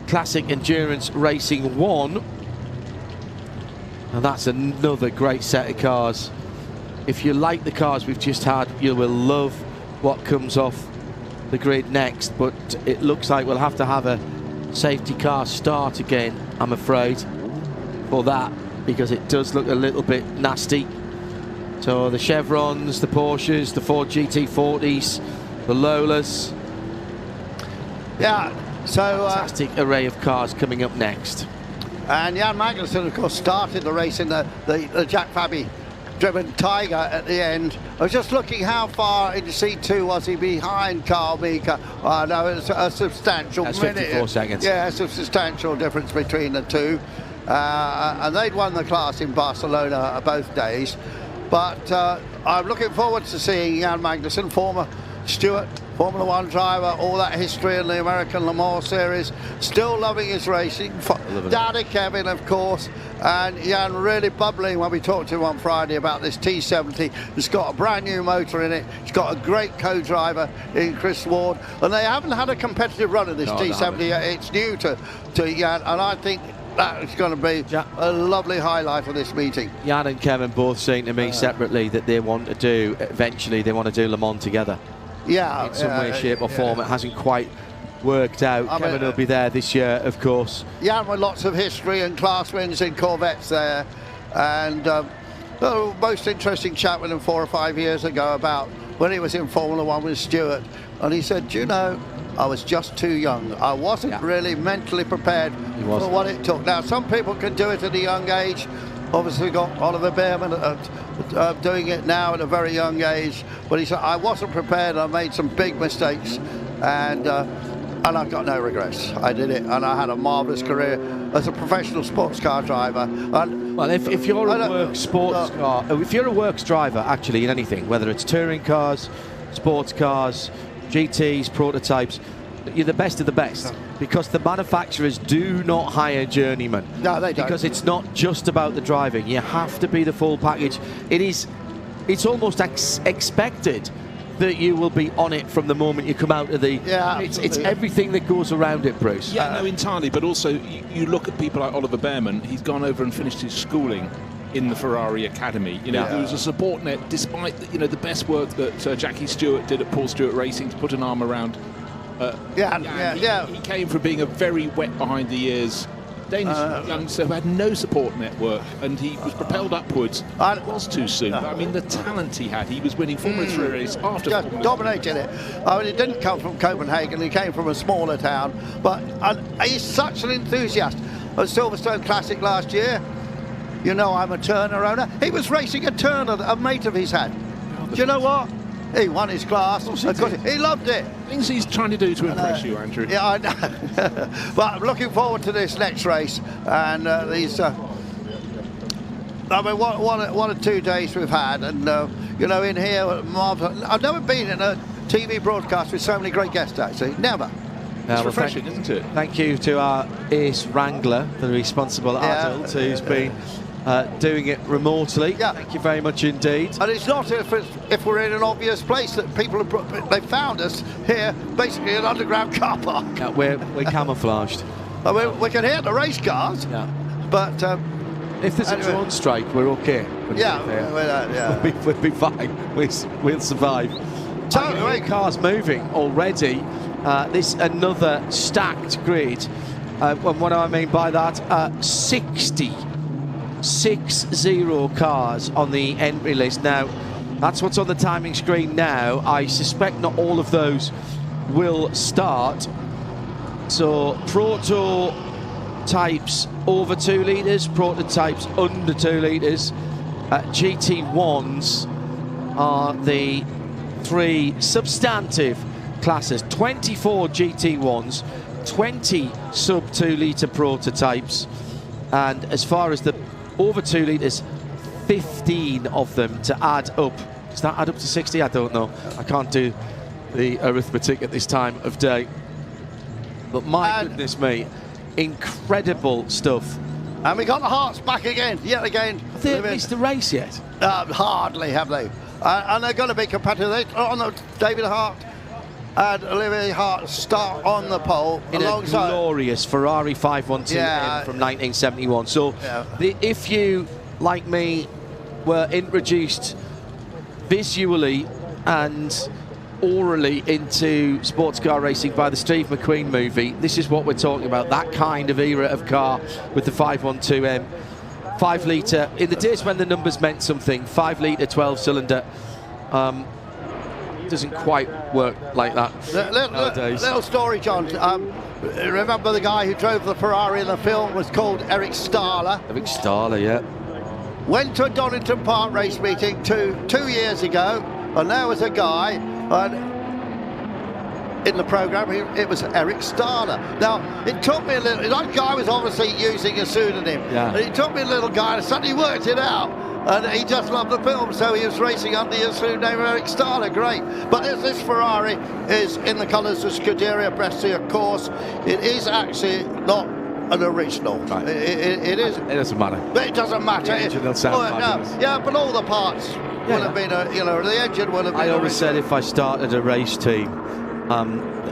Classic Endurance Racing 1. And that's another great set of cars. If you like the cars we've just had, you will love what comes off the grid next. But it looks like we'll have to have a safety car start again, I'm afraid, for that, because it does look a little bit nasty. So the Chevrons, the Porsches, the Ford GT40s, the Lolas. Yeah, so fantastic array of cars coming up next. And Jan Magnussen, of course, started the race in the Jack Fabi driven Tiger at the end. I was just looking how far into C2 was he behind Carl Mika. No, it's a substantial That's minute. 54 seconds. Yeah, it's a substantial difference between the two. And they'd won the class in Barcelona both days. But I'm looking forward to seeing Jan Magnussen, former Stewart, Formula One driver, all that history in the American Le Mans series, still loving his racing. Daddy Kevin, of course, and Jan really bubbling when we talked to him on Friday about this T70. It's got a brand new motor in it. It's got a great co-driver in Chris Ward, and they haven't had a competitive run in this T70 yet. It's new to Jan, and I think that is going to be a lovely highlight of this meeting. Jan and Kevin both saying to me separately that they want to do, eventually they want to do Le Mans together. Yeah, in some way, shape or form. It hasn't quite worked out. Kevin will be there this year, of course. Jan with lots of history and class wins in Corvettes there, and most interesting chat with him 4 or 5 years ago about when he was in Formula One with Stewart, and he said, "Do you know, I was just too young. I wasn't really mentally prepared for what it took." Now, some people can do it at a young age. Obviously, we've got Oliver Behrman doing it now at a very young age. But he said, "I wasn't prepared. I made some big mistakes, and I've got no regrets. I did it, and I had a marvellous career as a professional sports car driver." And well, if you're a works sports car, if you're a works driver, actually in anything, whether it's touring cars, sports cars, GTs, prototypes, you're the best of the best, because the manufacturers do not hire journeymen. No, they don't. Because it's not just about the driving. You have to be the full package. It's almost expected that you will be on it from the moment you come out of the... Yeah, it's everything that goes around it, Bruce. Yeah, no, entirely. But also, you look at people like Oliver Behrman. He's gone over and finished his schooling in the Ferrari Academy. You know, he was a support net, despite the best work that Jackie Stewart did at Paul Stewart Racing to put an arm around. He came from being a very wet behind the ears Danish youngster who had no support network, and he was propelled upwards. It was too soon. I mean, the talent he had. He was winning Formula 3 race after just dominated it. I mean, he didn't come from Copenhagen. He came from a smaller town, but he's such an enthusiast. At Silverstone Classic last year, you know, I'm a Turner owner. He was racing a Turner that a mate of his had. Do you know what? He won his class. He loved it. Things he's trying to do to impress you, Andrew. Yeah, I know. But I'm looking forward to this next race. And these... I mean, one or 2 days we've had. And, you know, in here, I've never been in a TV broadcast with so many great guests, actually. Never. It's refreshing, isn't it? Thank you to our ace wrangler, the responsible adult, who's been doing it remotely. Yeah. Thank you very much indeed. And it's not if we're in an obvious place that people they found us here, basically an underground car park. Yeah, we're camouflaged. I mean, we can hear the race cars, but if there's a drone strike, we're okay. We'll be fine. We'll survive. So, cars moving already. This another stacked grid. And what do I mean by that? 60 cars on the entry list. Now, that's what's on the timing screen now. I suspect not all of those will start. So, prototypes over 2 litres, prototypes under 2 litres. GT1s are the 3 substantive classes. 24 GT1s, 20 sub 2 litre prototypes, and as far as the over 2 litres, 15 of them to add up. Does that add up to 60? I don't know. I can't do the arithmetic at this time of day. But my goodness me, incredible stuff. And we got the Hearts back again, yet again. Have they missed the race yet? Hardly, have they? And they're going to be competitive. David Hart and Olivier Hart start on the pole in alongside a glorious Ferrari 512M from 1971. So if you, like me, were introduced visually and orally into sports car racing by the Steve McQueen movie, this is what we're talking about. That kind of era of car with the 512M. 5 litre, in the days when the numbers meant something, 5 litre 12 cylinder. Doesn't quite work like that nowadays. Little story, John. Remember the guy who drove the Ferrari in the film was called Eric Stahler? Eric Stahler, yeah. Went to a Donington Park race meeting 2 years ago, and there was a guy in the programme. It was Eric Stahler. Now, it took me a little... That guy was obviously using a pseudonym. Yeah. And it took me a little guy, and suddenly worked it out. and he just loved the film, so he was racing under the assumed name of Eric Starler. Great. But this Ferrari is in the colours of Scuderia Brescia, of course. It is actually not an original. Right. It is. It doesn't matter. But it doesn't matter. The engine will sound fabulous. Yeah, but all the parts would have been, the engine would have been. I always said if I started a race team,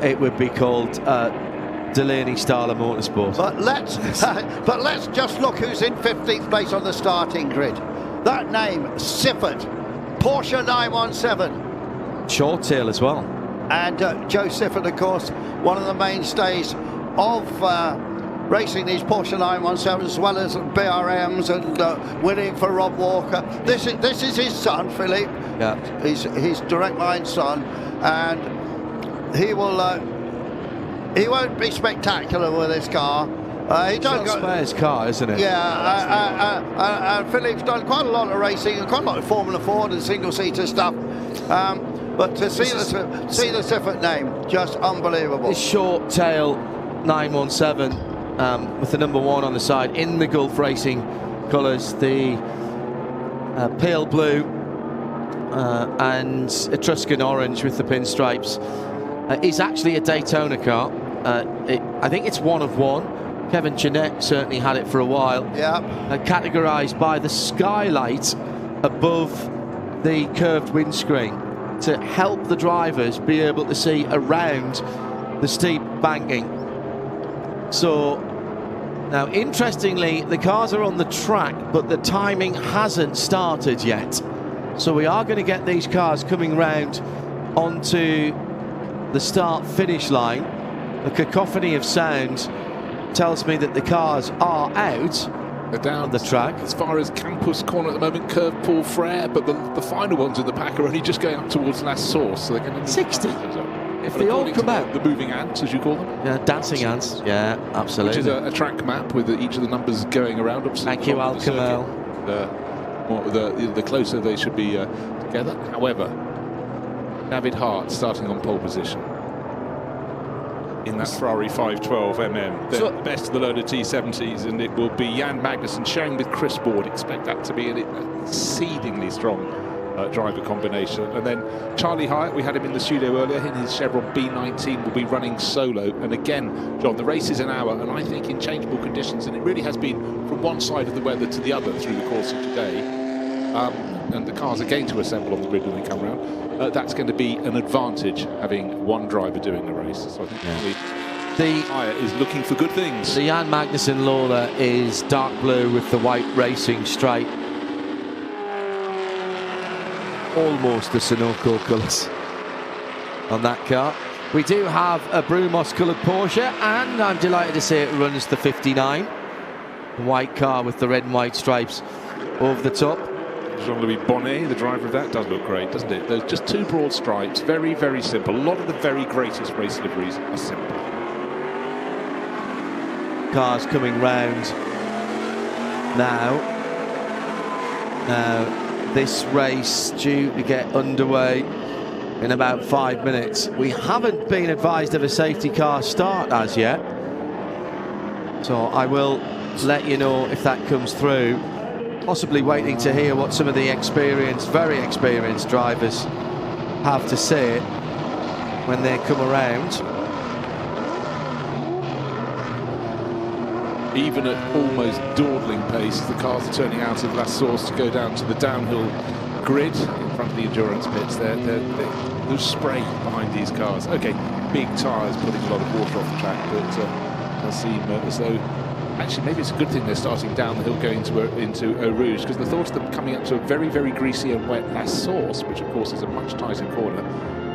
it would be called Delaney Starler Motorsports. But let's just look who's in 15th place on the starting grid. That name, Siffert, Porsche 917. Short tail as well. And Joe Siffert, of course, one of the mainstays of racing these Porsche 917s as well as BRMs, and winning for Rob Walker. This is his son, Philippe. Yeah. He's his direct line son, and he will. He won't be spectacular with this car. He does Spare's car, isn't it? Yeah, Philippe's done quite a lot of racing and quite a lot of Formula Ford and single-seater stuff. But to see the Siffert name, just unbelievable. This short tail 917 with the number 1 on the side in the Gulf Racing colours, the pale blue and Etruscan orange with the pinstripes, is actually a Daytona car. I think it's one of one. Kevin Jeanette certainly had it for a while. Yeah. Categorised by the skylight above the curved windscreen to help the drivers be able to see around the steep banking. So now, interestingly, the cars are on the track, but the timing hasn't started yet. So we are going to get these cars coming round onto the start-finish line. The cacophony of sound tells me that the cars are out. They're down on the track as far as Campus Corner at the moment, curve Paul Frere, but the final ones in the pack are only just going up towards La Source, so they're going to 60. If they all come out, the moving ants, as you call them. Yeah, dancing ants. Yeah, absolutely. Which is a track map with each of the numbers going around. Thank you, Al Kamel. The closer they should be together. However, David Hart starting on pole position in that Ferrari 512mm, the best of the load of T70s, and it will be Jan Magnussen sharing with Chris Board. Expect that to be an exceedingly strong driver combination. And then Charlie Hyatt, we had him in the studio earlier in his Chevron B19, will be running solo. And again, John, the race is an hour, and I think in changeable conditions, and it really has been from one side of the weather to the other through the course of today. And the cars are going to assemble on the grid when they come around. That's going to be an advantage, having one driver doing the race. So I think the Hyatt is looking for good things. The Jan Magnussen Lola is dark blue with the white racing stripe. Almost the Sunoco colours on that car. We do have a Brumos coloured Porsche, and I'm delighted to say it runs the 59. The white car with the red and white stripes over the top. Jean-Louis Bonnet, the driver of that, does look great, doesn't it? There's just two broad stripes, very, very simple. A lot of the very greatest race liveries are simple. Cars coming round now. This race due to get underway in about 5 minutes. We haven't been advised of a safety car start as yet, so I will let you know if that comes through. Possibly waiting to hear what some of the experienced, very experienced drivers have to say when they come around. Even at almost dawdling pace, the cars are turning out of La Source to go down to the downhill grid in front of the endurance pits. There's spray behind these cars. Okay, big tyres putting a lot of water off the track, but it does seem as though actually maybe it's a good thing they're starting down the hill going into Eau Rouge, because the thought of them coming up to a very, very greasy and wet La Source, which of course is a much tighter corner,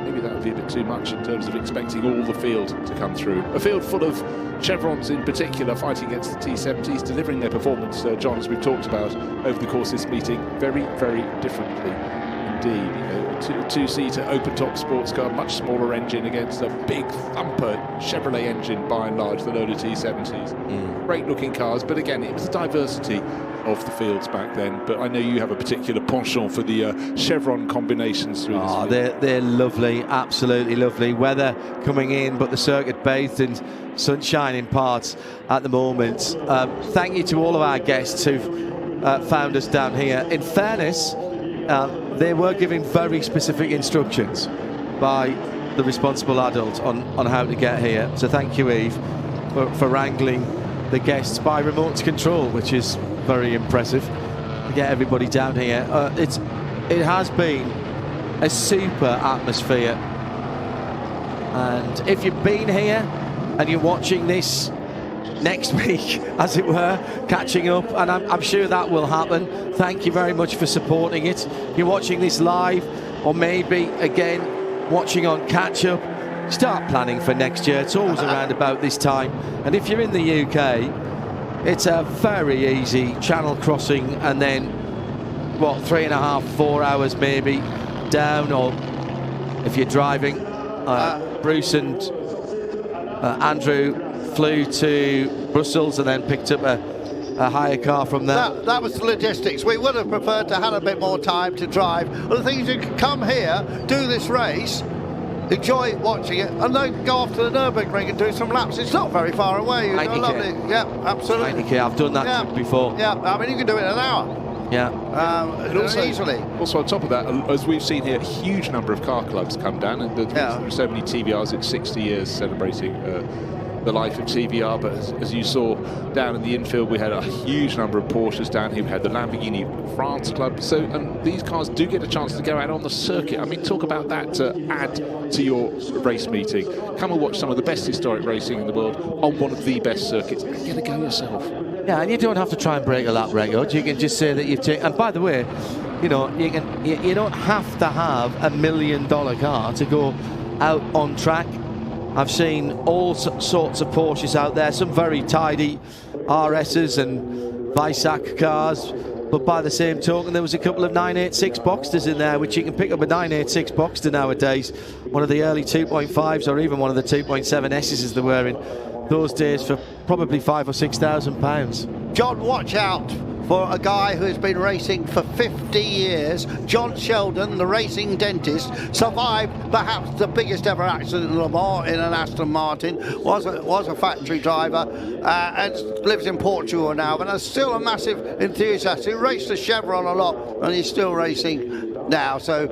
maybe that would be a bit too much in terms of expecting all the field to come through. A field full of Chevrons in particular fighting against the T70s, delivering their performance, John, as we've talked about over the course of this meeting, very, very differently indeed. Two-seater open-top sports car, much smaller engine against a big thumper Chevrolet engine by and large, the Lola T70s. Great-looking cars, but again, it was the diversity of the fields back then. But I know you have a particular penchant for the Chevron combinations through this field. They're lovely, absolutely lovely. Weather coming in, but the circuit bathed in sunshine in parts at the moment. Thank you to all of our guests who've found us down here. In fairness, they were giving very specific instructions by the responsible adult on how to get here. So thank you, Eve, for wrangling the guests by remote control, which is very impressive to get everybody down here. It has been a super atmosphere, and if you've been here and you're watching this next week, as it were, catching up, and I'm sure that will happen, thank you very much for supporting it. If you're watching this live, or maybe again watching on catch up, start planning for next year. It's always around about this time, and if you're in the UK, it's a very easy channel crossing, and then what, 3.5, 4 hours maybe down, or if you're driving. Bruce and Andrew flew to Brussels and then picked up a hire car from there. That was the logistics. We would have preferred to have a bit more time to drive. But the thing is, you can come here, do this race, enjoy watching it, and then go off to the Nürburgring and do some laps. It's not very far away. I love it. Yeah, absolutely. I've done that trip before. Yeah, I mean, you can do it in an hour. Yeah, easily. Also, on top of that, as we've seen here, a huge number of car clubs come down, and there's so many TVRs. It's 60 years celebrating the life of TVR. But as you saw down in the infield, we had a huge number of Porsches down here. We had the Lamborghini France Club. So, and these cars do get a chance to go out on the circuit. I mean, talk about that to add to your race meeting. Come and watch some of the best historic racing in the world on one of the best circuits. Get a go yourself. Yeah, and you don't have to try and break a lap record. You can just say that you've taken. And by the way, you know, you don't have to have $1 million car to go out on track. I've seen all sorts of Porsches out there, some very tidy RSs and Weissach cars. But by the same token, there was a couple of 986 Boxsters in there, which you can pick up a 986 Boxster nowadays, one of the early 2.5s, or even one of the 2.7 S's as they were in those days, for probably £5,000 or £6,000. John, watch out for a guy who has been racing for 50 years. John Sheldon, the racing dentist, survived perhaps the biggest ever accident in Le Mans in an Aston Martin, was a factory driver, and lives in Portugal now, but is still a massive enthusiast. He raced the Chevron a lot, and he's still racing now. So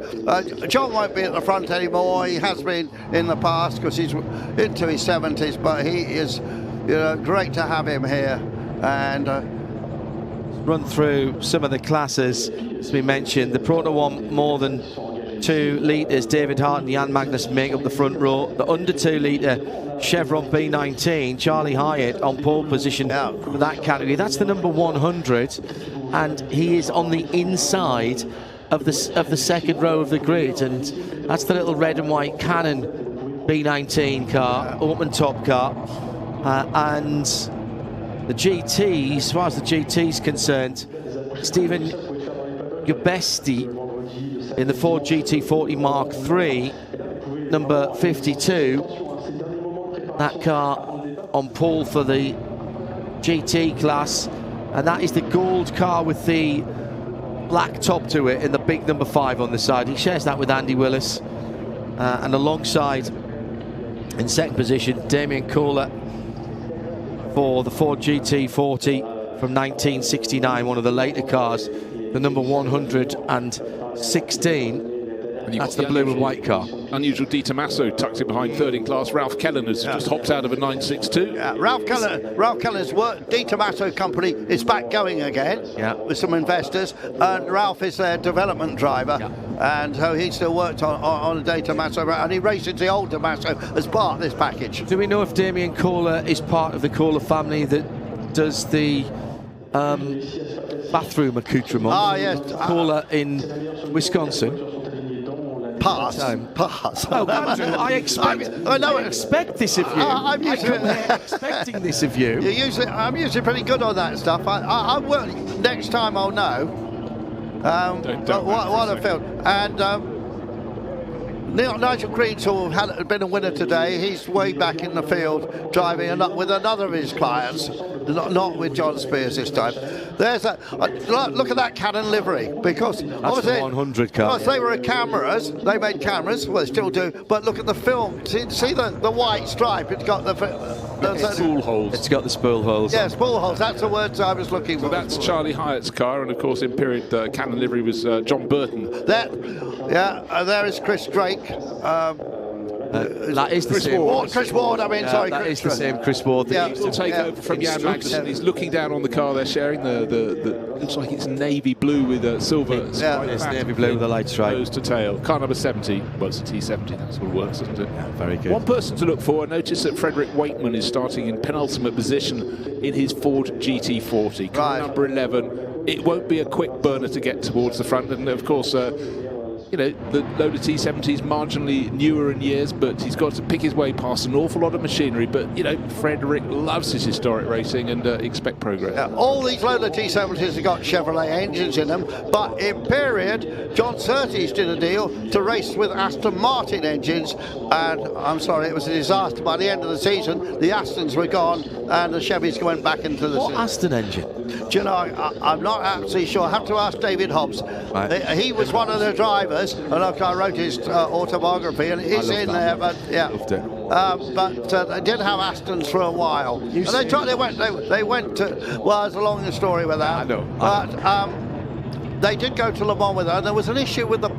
John won't be at the front anymore. He has been in the past because he's into his 70s, but he is, you know, great to have him here. And run through some of the classes as we mentioned. The Proto One more than 2 litres, David Hart and Jan Magnus make up the front row. The under 2 litre Chevron B19, Charlie Hyatt on pole position for that category. That's the number 100, and he is on the inside of the second row of the grid, and that's the little red and white Canon B19 car, open top car, and the GTs, as far as the GT's concerned, Stephen Gubesti in the Ford GT40 Mark III, number 52. That car on pole for the GT class, and that is the gold car with the black top to it in the big number 5 on the side. He shares that with Andy Willis, and alongside in second position Damien Kohler for the Ford GT40 from 1969, one of the later cars, the number 116. That's the blue and white car. Unusual Di Tommaso tucked in behind third in class. Ralph Kellen has just hopped out of a 962. Yeah, Ralph Kellen's work, Di Tommaso company is back going again with some investors, and Ralph is their development driver, and so he still worked on a Di Tommaso, and he races the old Tommaso as part of this package. Do we know if Damien Kohler is part of the Kohler family that does the bathroom accoutrement? Ah, yes. Kohler in Wisconsin. Pass. Oh, Andrew, I expect this of you. I'm expecting this of you. I'm usually pretty good on that stuff. I will. Next time I'll know. What a film. And Nigel Greensall had been a winner today. He's way back in the field driving with another of his clients, not with John Spears this time. There's look at that Canon livery, because that's the 100 car. Because they were cameras, they made cameras, well they still do, but look at the film. See the white stripe, it's got the Spool holes. It's got the spool holes. Yeah, spool holes. That's the words I was looking for. So that's Charlie Hyatt's car, and of course in period Cannon livery was John Burton. There is Chris Drake. That is the Chris same. Ward. Chris Ward, I mean, sorry. That is the same Chris Ward. Yeah. He'll take over from Jan Magnussen. He's looking down on the car they're sharing. The looks like it's navy blue with a silver. It's navy blue with a light stripe. Nose to tail. Car number 70. Well, it's a T70. That's what works, doesn't it? Yeah, very good. One person to look for. I noticed that Frederick Wakeman is starting in penultimate position in his Ford GT40. Car number 11. It won't be a quick burner to get towards the front, and of course. You know, the Lola T70 is marginally newer in years, but he's got to pick his way past an awful lot of machinery. But, you know, Frederick loves his historic racing and expect progress. Yeah, all these Lola T70s have got Chevrolet engines in them, but in period, John Surtees did a deal to race with Aston Martin engines, and I'm sorry, it was a disaster. By the end of the season, the Astons were gone, and the Chevys went back into the season. What Aston engine? Do you know, I'm not absolutely sure. I have to ask David Hobbs. Right. He was one of the drivers, and look, I wrote his autobiography, and it's in there. But yeah, Loved it. But they did have Astons for a while. And they went to. Well, there's a long story with that. I know. But they did go to Le Mans with her. And there was an issue with the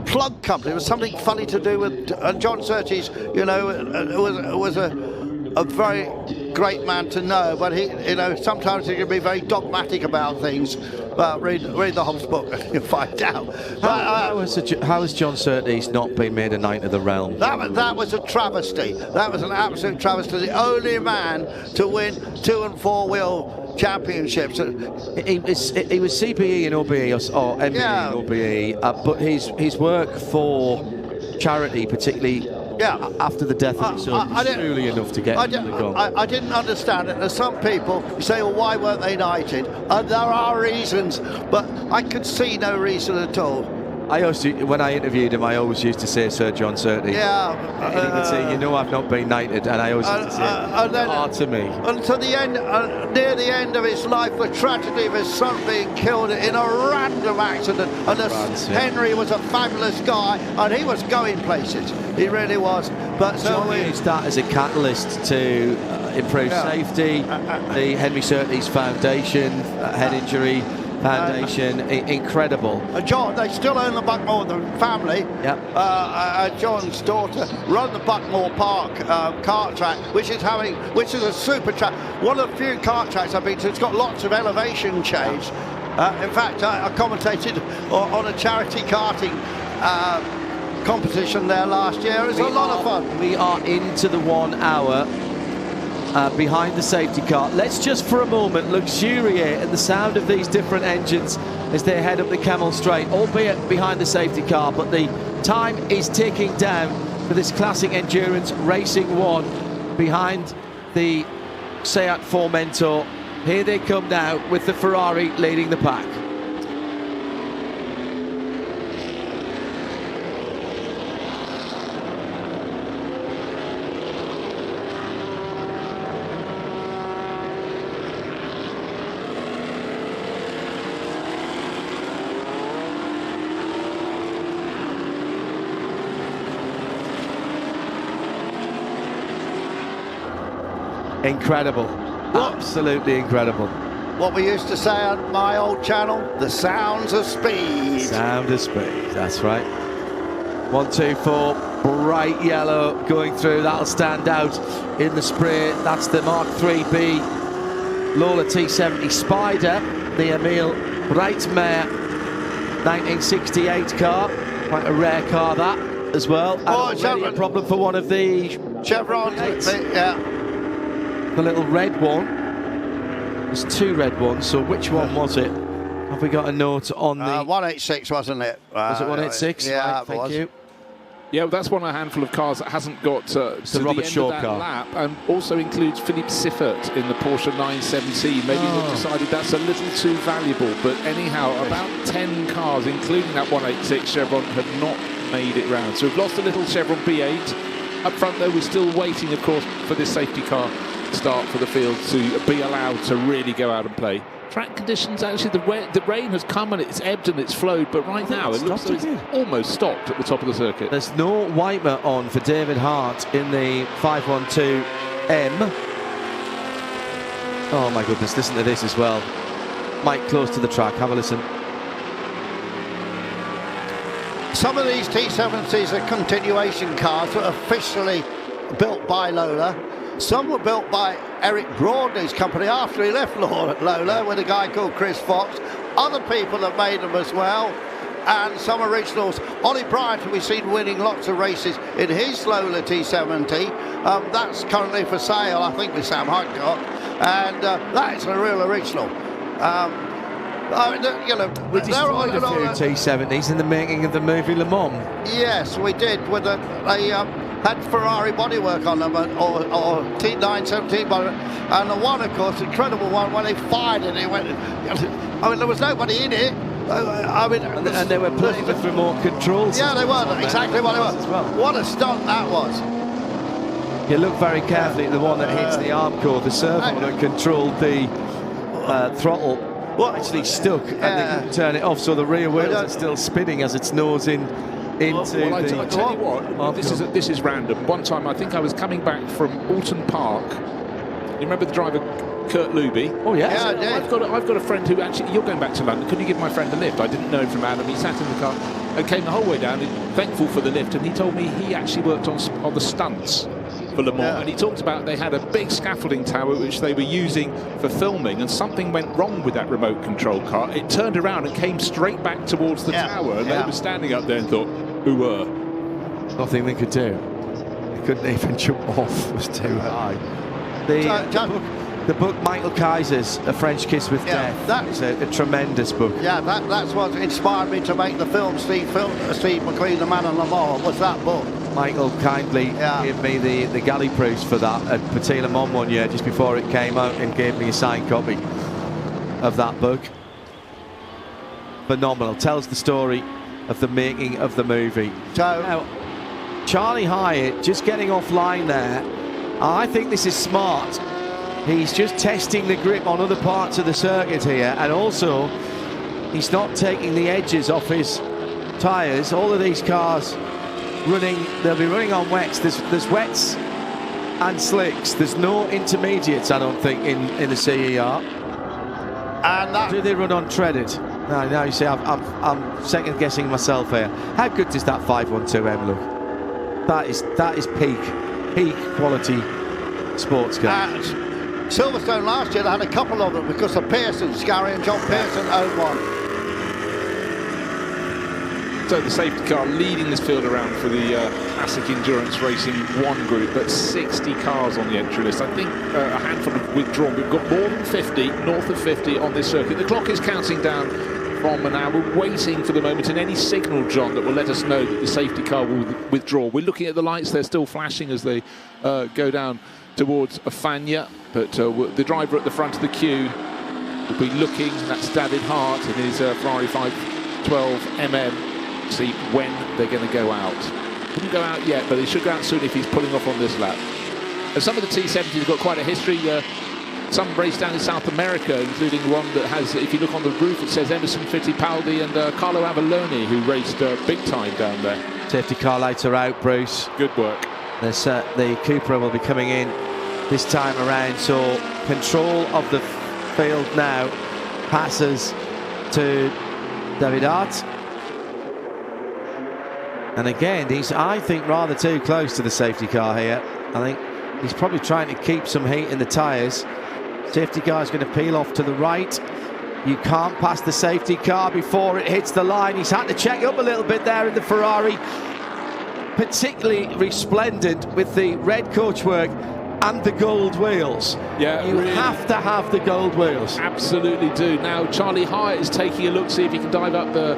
plug company. It was something funny to do with John Surtees. You know, was a very great man to know, but he, you know, sometimes he can be very dogmatic about things. But read the Hobbs book and you'll find out. How has John Surtees not been made a Knight of the Realm? That was a travesty. That was an absolute travesty. The only man to win 2- and 4-wheel championships. He was CPE in OBE or MBE in OBE, but his work for charity, particularly after the death of his son, was truly enough to get him to the gun. I didn't understand it. There's some people who say, well, why weren't they knighted? There are reasons, but I could see no reason at all. When I interviewed him, I always used to say Sir John Surtees. Yeah. And he would say, you know, I've not been knighted, and I always used to say, to me. And to the end, near the end of his life, the tragedy of his son being killed in a random accident. And Henry was a fabulous guy, and he was going places. He really was. But John used that as a catalyst to improve safety. The Henry Surtees Foundation, Head Injury Foundation, incredible. John, they still own the Buckmore, the family. Yep. John's daughter run the Buckmore Park kart track, which is a super track. One of the few kart tracks I've been to. It's got lots of elevation change. In fact, I commentated on a charity karting competition there last year. It was a lot of fun. We are into the 1 hour. Behind the safety car. Let's just for a moment luxuriate in the sound of these different engines as they head up the Camel Straight, albeit behind the safety car, but the time is ticking down for this Classic Endurance Racing 1 behind the Seat Formento. Here they come now with the Ferrari leading the pack. Incredible. Absolutely incredible. What we used to say on my old channel, the sounds of speed. Sound of speed, that's right. 1, 2, 4, bright yellow going through. That'll stand out in the spray. That's the Mark 3B Lola T70 Spider, the Emil Breitmeyer 1968 car. Quite a rare car, that, as well. And a problem for one of the Chevron. The little red one. There's 2 red ones, so which one was it? Have we got a note on the... 186, wasn't it? Was it 186? Yeah, right, thank you. Yeah, well, that's one of a handful of cars that hasn't got to the Robert end Shaw of that car. lap, and also includes Philippe Siffert in the Porsche 917. Maybe they've decided that's a little too valuable, but anyhow, about 10 cars, including that 186 Chevron, have not made it round. So we've lost a little Chevron B8. Up front, though, we're still waiting, of course, for this safety car start for the field to be allowed to really go out and play. Track conditions, actually, the rain has come and it's ebbed and it's flowed, but right now it looks like it's almost stopped at the top of the circuit. There's no wiper on for David Hart in the 512M. Oh my goodness, listen to this as well. Mike, close to the track, have a listen. Some of these T70s are continuation cars that are officially built by Lola. Some were built by Eric Broadley's company after he left Lola with a guy called Chris Fox. Other people have made them as well, and some originals. Ollie Bryant, who we've seen winning lots of races in his Lola T70, that's currently for sale, I think, with Sam Hydecock, and that is a real original. You know, we destroyed a few T70s in the making of the movie Le Mans. Yes, we did. With they had Ferrari bodywork on them, or T917 bodywork, and the one, of course, incredible one, when they fired it, it went. I mean, there was nobody in it. I mean, and they were playing with remote controls. Yeah, they were exactly what they were. Well. What a stunt that was! You look very carefully at the one that hits the arm core, the servo that controlled the throttle. Actually stuck, and they couldn't turn it off, so the rear wheels are still spinning as it's nosing into I tell you what, this is random. One time, I think I was coming back from Alton Park. You remember the driver, Kurt Luby? Oh, yes. Yeah, I've got a friend who actually, you're going back to London, could you give my friend a lift? I didn't know him from Adam. He sat in the car and came the whole way down, thankful for the lift, and he told me he actually worked on the stunts for Le Mans, and he talked about they had a big scaffolding tower which they were using for filming, and something went wrong with that remote control car. It turned around and came straight back towards the tower, and they were standing up there and thought, who were? Nothing they could do. They couldn't even jump off, it was too high. The book Michael Kaiser's A French Kiss with Death, that's a tremendous book. Yeah, that's what inspired me to make the film Steve McQueen, The Man in Le Mans, was that book. Michael kindly gave me the Galley proofs for that at Petit Le Mans one year, just before it came out, and gave me a signed copy of that book. Phenomenal. Tells the story of the making of the movie. So, now, Charlie Hyatt just getting offline there. I think this is smart. He's just testing the grip on other parts of the circuit here, and also he's not taking the edges off his tyres. All of these cars they'll be running on wets. There's wets and slicks. There's no intermediates, I don't think, in the CER. And do they run on treaded? Now you see, I'm second guessing myself here. How good does that 512M look? That is peak quality sports car. Silverstone last year, they had a couple of them because of Pearson's. Gary and John Pearson owned one. So the safety car leading this field around for the Classic Endurance Racing 1 group, but 60 cars on the entry list. I think a handful have withdrawn. We've got more than 50, north of 50 on this circuit. The clock is counting down from an hour. We're waiting for the moment and any signal, John, that will let us know that the safety car will withdraw. We're looking at the lights. They're still flashing as they go down towards Fagnes, but the driver at the front of the queue will be looking. That's David Hart in his Ferrari 512mm. See when they're going to go out. Wouldn't go out yet, but they should go out soon if he's pulling off on this lap. And some of the T70s have got quite a history. Some race down in South America, including one that has, if you look on the roof, it says Emerson Fittipaldi and Carlo Avallone, who raced big time down there. Safety car lights are out, Bruce. Good work. The Cupra will be coming in this time around, so control of the field now passes to David Hart. And again, he's, I think, rather too close to the safety car here. I think he's probably trying to keep some heat in the tyres. Safety car is going to peel off to the right. You can't pass the safety car before it hits the line. He's had to check up a little bit there in the Ferrari. Particularly resplendent with the red coachwork and the gold wheels. Yeah, you really have to have the gold wheels. Absolutely do. Now, Charlie Hyatt is taking a look, see if he can dive up the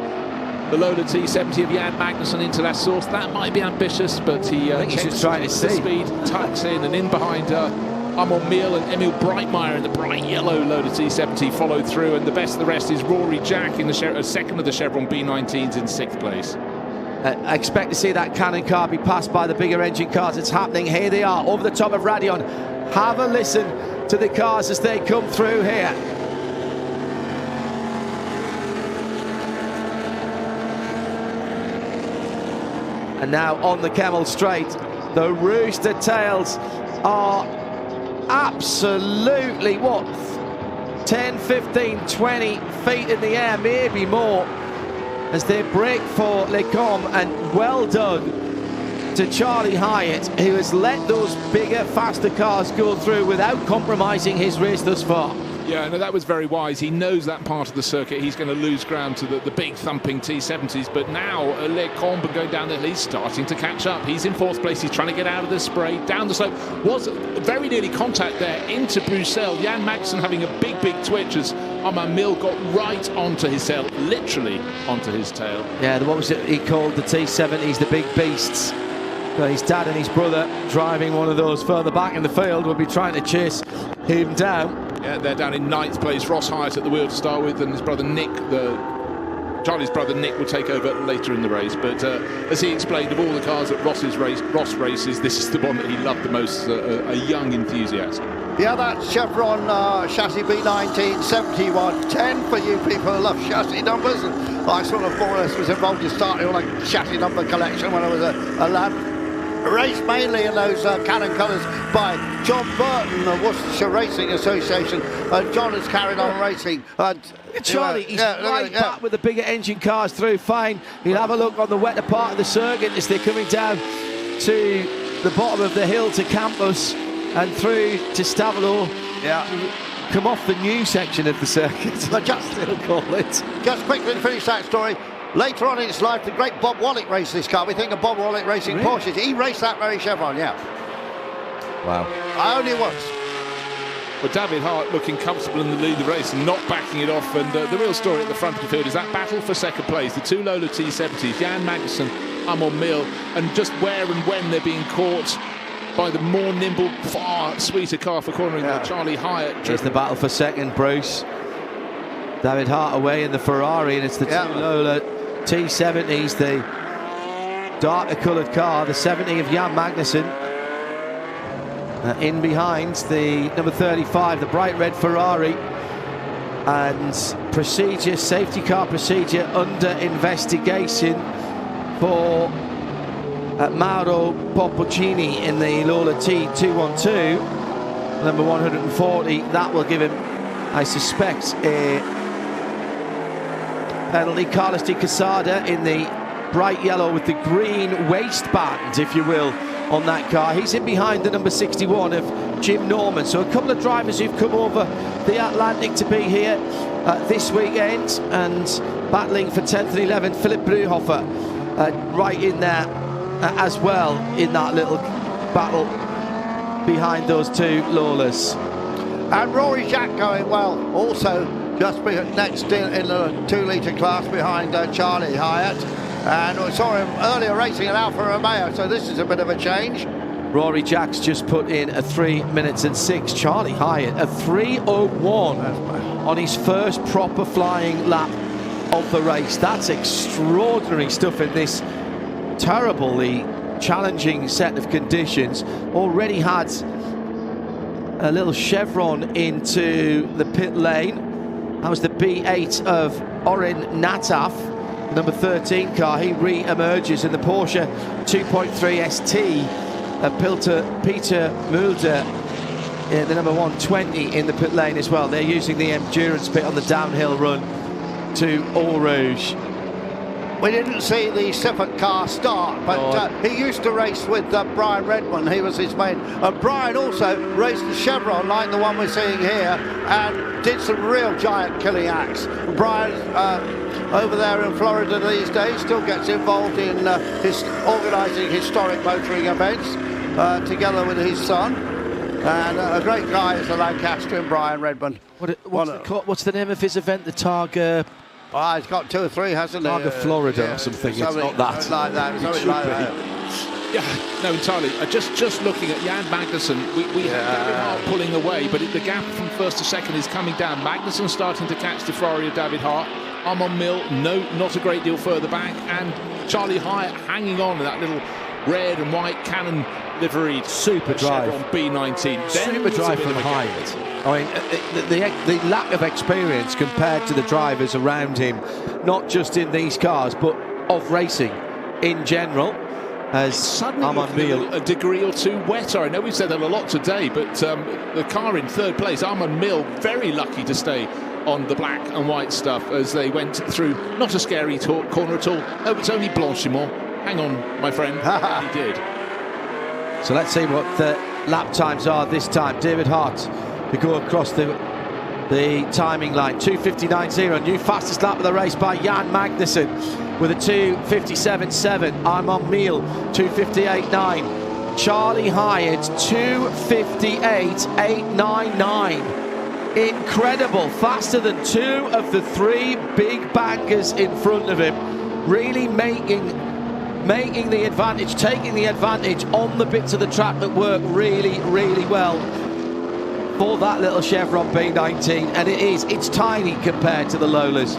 Lola T70 of Jan Magnussen into that source. That might be ambitious, but he he's just trying to see. Speed, tucks in, and in behind Amon Miel and Emil Breitmeyer in the bright yellow Lola T70 followed through, and the best of the rest is Rory Jack in the second of the Chevron B19s in 6th place. I expect to see that Cannon car be passed by the bigger engine cars. It's happening. Here they are over the top of Radion. Have a listen to the cars as they come through here. And now on the Kemmel Straight, the Rooster Tails are absolutely, 10, 15, 20 feet in the air, maybe more, as they break for Lecombe, and well done to Charlie Hyatt, who has let those bigger, faster cars go through without compromising his race thus far. Yeah, no, that was very wise. He knows that part of the circuit. He's going to lose ground to the big thumping T70s, but now Lecombe going down the hill, he's starting to catch up. He's in 4th place. He's trying to get out of the spray, down the slope. Was very nearly contact there into Bruxelles. Jan Magnussen having a big twitch as Armand Mill got right onto his tail, literally onto his tail. Yeah, what was it he called the T70s, the big beasts? But his dad and his brother driving one of those further back in the field will be trying to chase him down. Yeah, they're down in 9th place. Ross Hyatt at the wheel to start with, and his brother Nick, Charlie's brother Nick, will take over later in the race. But as he explained, of all the cars that Ross races, this is the one that he loved the most, a young enthusiast. Yeah, that's Chevron chassis B19 7110 for you people who love chassis numbers. I sort of more or less was involved in starting all a chassis number collection when I was a lad. Raced mainly in those Cannon colours by John Burton, the Worcestershire Racing Association. John has carried on racing. Charlie, he's right back with the bigger engine cars through. Fine. He'll have a look on the wetter part of the circuit as they're coming down to the bottom of the hill to Campus and through to Stavelot. Yeah. Come off the new section of the circuit. But just quickly to finish that story. Later on in its life, the great Bob Wallach raced this car. We think of Bob Wallach racing Porsches. He raced that very Chevron, yeah. Wow. Only once. But David Hart looking comfortable in the lead of the race and not backing it off. And the real story at the front of the field is that battle for second place. The two Lola T70s, Jan Magnussen, Armand Mill, and just where and when they're being caught by the more nimble, far sweeter car for cornering than Charlie Hyatt. Here's the battle for second, Bruce. David Hart away in the Ferrari, and it's the two Lola T70s, the darker coloured car, the 70 of Jan Magnussen. In behind the number 35, the bright red Ferrari. And safety car procedure under investigation for Mauro Popocini in the Lola T212, number 140. That will give him, I suspect, a penalty. Carlos de Quesada in the bright yellow with the green waistband, if you will, on that car. He's in behind the number 61 of Jim Norman. So a couple of drivers who've come over the Atlantic to be here this weekend and battling for 10th and 11th. Philip Brühofer right in there as well in that little battle behind those two Lolas. And Rory Jack going well, also just next in the 2-litre class behind Charlie Hyatt. And we saw him earlier racing an Alfa Romeo, so this is a bit of a change. Rory Jack's just put in a 3 minutes and 6. Charlie Hyatt, a 3:01 on his first proper flying lap of the race. That's extraordinary stuff in this terribly challenging set of conditions. Already had a little chevron into the pit lane. That was the B8 of Orin Nataf, number 13 car. He re-emerges in the Porsche 2.3 ST. Peter Mulder in the number 120 in the pit lane as well. They're using the endurance pit on the downhill run to Eau Rouge. We didn't see the Siffert car start, but he used to race with Brian Redmond. He was his mate. And Brian also raced the Chevron like the one we're seeing here and did some real giant killing acts. Brian, over there in Florida these days, still gets involved in organising historic motoring events together with his son. And a great guy is the Lancastrian Brian Redmond. What's the name of his event? The Targa... he's got 2 or 3, hasn't he? Targa Florida or something. It's not that. Like that. Something like that. Yeah, no, entirely. Just looking at Jan Magnussen, we have David Hart pulling away, but the gap from first to second is coming down. Magnussen starting to catch the Ferrari of David Hart. Armand Mill, not a great deal further back, and Charlie Hyatt hanging on to that little red and white Cannon liveried super drive on B19. Super drive from Hyatt. I mean, the lack of experience compared to the drivers around him, not just in these cars, but of racing in general. as Armand Mill. A degree or two wetter. I know we've said that a lot today, but the car in third place, Armand Mill, very lucky to stay on the black and white stuff as they went through not a scary corner at all. Oh, it's only Blanchimont. Hang on, my friend. He did. So let's see what the lap times are this time. David Hart to go across the timing line. 2:59.0, new fastest lap of the race by Jan Magnussen with a 2:57.7. Armand Miel 2:58.9. Charlie Hyatt 2:58.899. Incredible, faster than two of the three big bankers in front of him, really making the advantage, taking the advantage on the bits of the track that work really, really well for that little Chevron B19, and it's tiny compared to the Lolas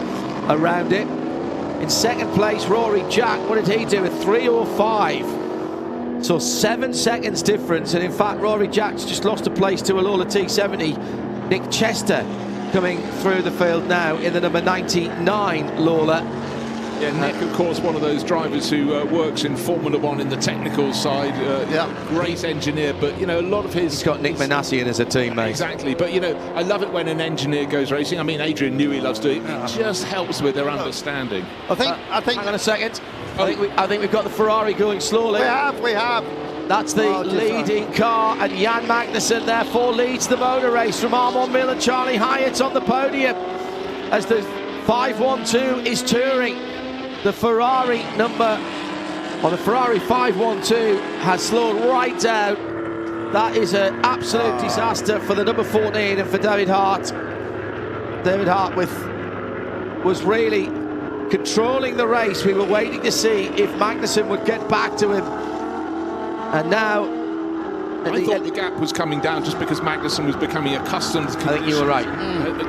around it. In second place, Rory Jack, what did he do? A 3:05. So 7 seconds difference, and in fact Rory Jack's just lost a place to a Lola T70. Nick Chester coming through the field now in the number 99 Lola. Yeah, Nick, of course, one of those drivers who works in Formula One in the technical side. Great engineer, but, you know, a lot of his... He's got Nick Manassian as a teammate. Exactly, but, you know, I love it when an engineer goes racing. I mean, Adrian Newey loves doing it. It just helps with their understanding. I think... Hang on a second. I think we've got the Ferrari going slowly. We have. That's the leading car, and Jan Magnussen therefore leads the motor race from Armand Mill and Charlie Hyatt on the podium as the 512 is touring. The Ferrari 512 has slowed right down. That is an absolute disaster for the number 14 and for David Hart. David Hart was really controlling the race. We were waiting to see if Magnussen would get back to him. And now... I thought the gap was coming down just because Magnussen was becoming accustomed to conditions. I think you were right.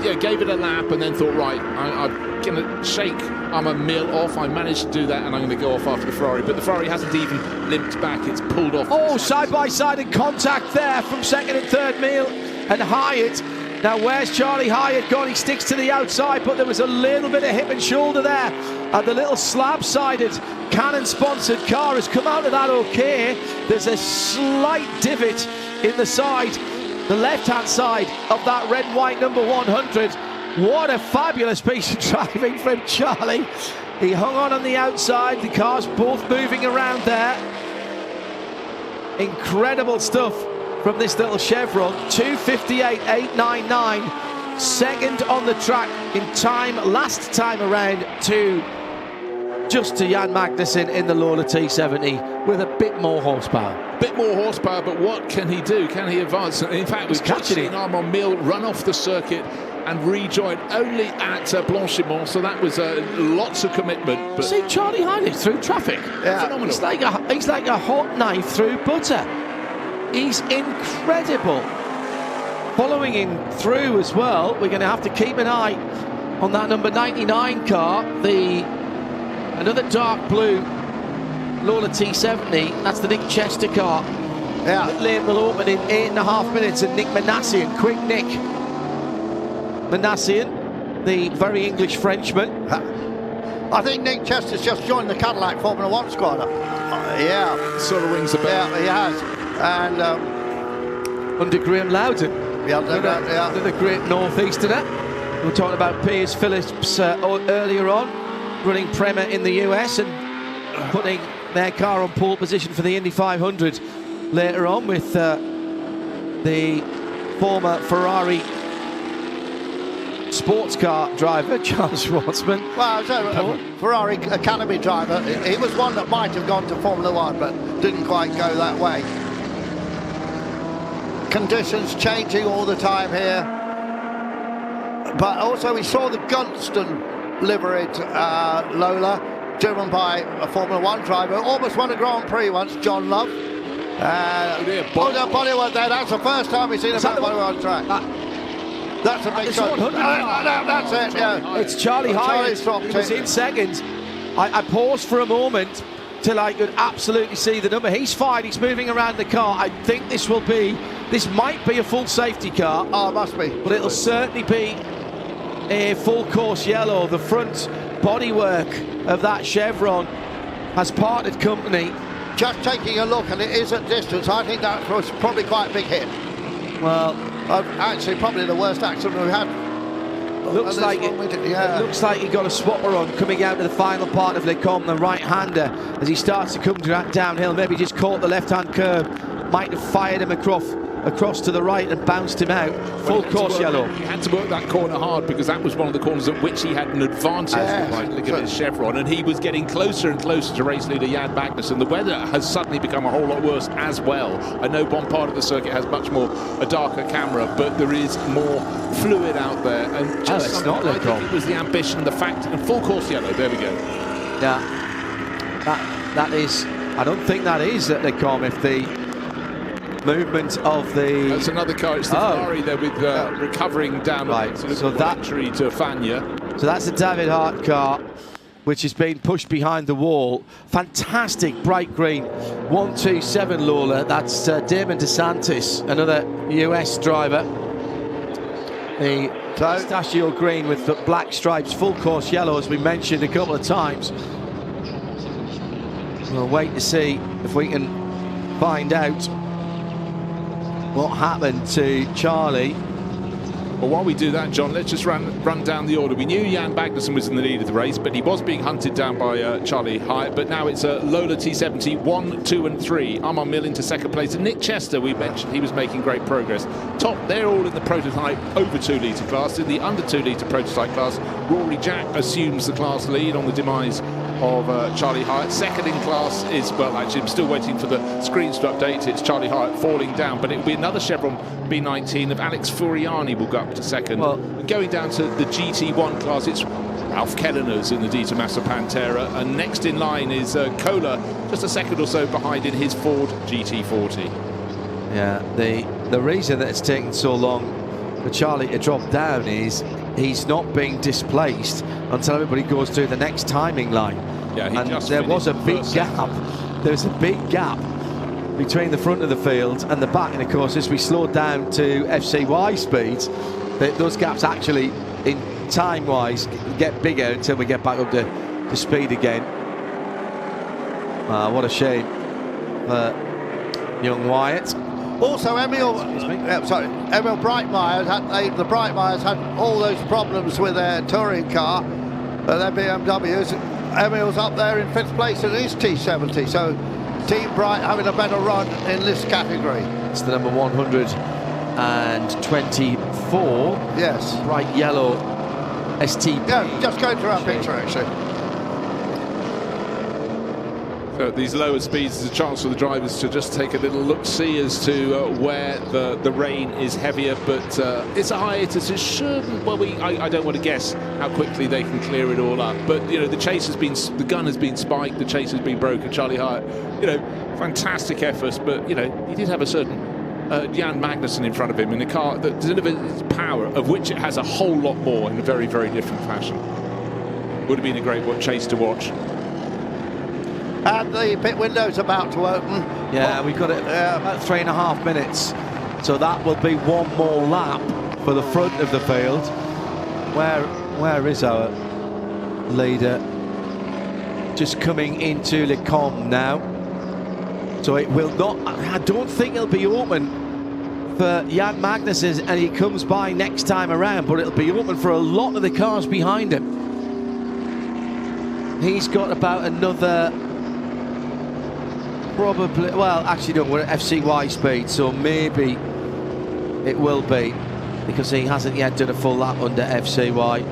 Yeah, gave it a lap and then thought, right, I'm going to shake Armand Mill off. I managed to do that, and I'm going to go off after the Ferrari. But the Ferrari hasn't even limped back. It's pulled off. Oh, side-by-side in contact there from second and third Mill and Hyatt. Now, where's Charlie Hyatt gone? He sticks to the outside, but there was a little bit of hip and shoulder there. And the little slab-sided Canon-sponsored car has come out of that okay. There's a slight divot in the side, the left-hand side of that red and white number 100. What a fabulous piece of driving from Charlie. He hung on the outside. The cars both moving around there. Incredible stuff from this little Chevron. 2:58.899. Second on the track in time last time around to Jan Magnussen in the Lola T70 with a bit more horsepower. Bit more horsepower, but what can he do? Can he advance? In fact, we've just seen Armand Mill run off the circuit and rejoin only at Blanchimont, so that was lots of commitment. But see Charlie Hyatt through traffic. Yeah. Phenomenal. He's like a hot knife through butter. He's incredible. Following him through as well, we're going to have to keep an eye on that number 99 car, another dark blue Lola T70. That's the Nick Chester car. Yeah. The lane will open in 8.5 minutes, and Nick Manassian, quick Nick Manassian, the very English Frenchman. I think Nick Chester's just joined the Cadillac Formula One squad. Yeah. Sort of rings a bell. Yeah, he has. And under Graham Loudon. The great northeasterner. We were talking about Piers Phillips earlier on, running Prema in the US and putting their car on pole position for the Indy 500 later on with the former Ferrari sports car driver Charles Schwartzman. Well, so Ferrari Academy driver. He was one that might have gone to Formula One, but didn't quite go that way. Conditions changing all the time here, but also we saw the Gunston liveried Lola, driven by a Formula One driver, almost won a Grand Prix once, John Love. Bodywork there. That's the first time we've seen a Bodywork on track. That's a big shot. That's it. Yeah, it's Charlie Hyatt. He was in second. I paused for a moment till I could absolutely see the number. He's fine. He's moving around the car. I think this might be a full safety car. Oh, it must be. But it'll certainly be a full course yellow. The front bodywork of that Chevron has parted company. just taking a look, and it is at distance, I think that was probably quite a big hit. Well, actually, probably the worst accident we've had. Looks like it looks like he got a swapper on coming out to the final part of Le Combe, the right-hander, as he starts to come downhill. Maybe just caught the left-hand curve, might have fired him across to the right and bounced him out. Full course yellow. He had to work that corner hard because that was one of the corners at which he had an advantage. Look at his chevron, and he was getting closer and closer to race leader Jan Magnussen. The weather has suddenly become a whole lot worse as well. I know one part of the circuit has much more a darker camera, but there is more fluid out there. And just it's not I think it was the ambition, the fact, and full course yellow. There we go. Yeah, that is. I don't think that is at Le Combe. If the movement of the... That's another car. It's the Ferrari there with recovering down. Right, so that entry to Fagna. So that's the David Hart car, which has been pushed behind the wall. Fantastic bright green 127 Lola. That's Damon DeSantis, another US driver. The pistachio green with the black stripes, full course yellow, as we mentioned a couple of times. We'll wait to see if we can find out what happened to Charlie. Well, while we do that, John, let's just run down the order. We knew Jan Magnussen was in the lead of the race, but he was being hunted down by Charlie Hyatt. But now it's Lola T70, 1, 2 and 3. Armand Mill into second place. And Nick Chester, we mentioned, he was making great progress. Top, they're all in the prototype over 2 litre class. In the under 2 litre prototype class, Rory Jack assumes the class lead on the demise of Charlie Hyatt. Second in class is, well, actually, I'm still waiting for the screens to update. It's Charlie Hyatt falling down, but it will be another Chevron B19 of Alex Furiani will go up to second. Well, and going down to the GT1 class, it's Ralph Kellener's in the De Tommaso Pantera, and next in line is Kohler, just a second or so behind in his Ford GT40. Yeah, the reason that it's taken so long for Charlie to drop down is he's not being displaced until everybody goes through the next timing line. Yeah, and there was a big gap. There's a big gap between the front of the field and the back, and of course as we slow down to FCY speeds, those gaps actually in time wise get bigger until we get back up to speed again. What a shame for young Wyatt. Also, Emil Breitmeyer the Breitmeyers had all those problems with their touring car, their BMWs. Emil's up there in 5th place in his T70, so Team Bright having a better run in this category. It's the number 124. Yes. Bright yellow STB. Yeah, just going through our picture actually. So at these lower speeds, there's a chance for the drivers to just take a little look-see as to where the rain is heavier, but it's a hiatus. It shouldn't. Well, I don't want to guess how quickly they can clear it all up. But you know, the chase has been, the gun has been spiked, the chase has been broken. Charlie Hyatt, you know, fantastic efforts, but you know, he did have a certain Jan Magnussen in front of him in a car that delivers power, of which it has a whole lot more in a very, very different fashion. Would have been a great chase to watch. And the pit window's about to open. Yeah, we've got it about 3.5 minutes. So that will be one more lap for the front of the field. Where is our leader? Just coming into Le Combe now. So it will not, I don't think it'll be open for Jan Magnussen, and he comes by next time around, but it'll be open for a lot of the cars behind him. He's got about another, probably, well, actually no, we're at FCY speed, so maybe it will be, because he hasn't yet done a full lap under FCY.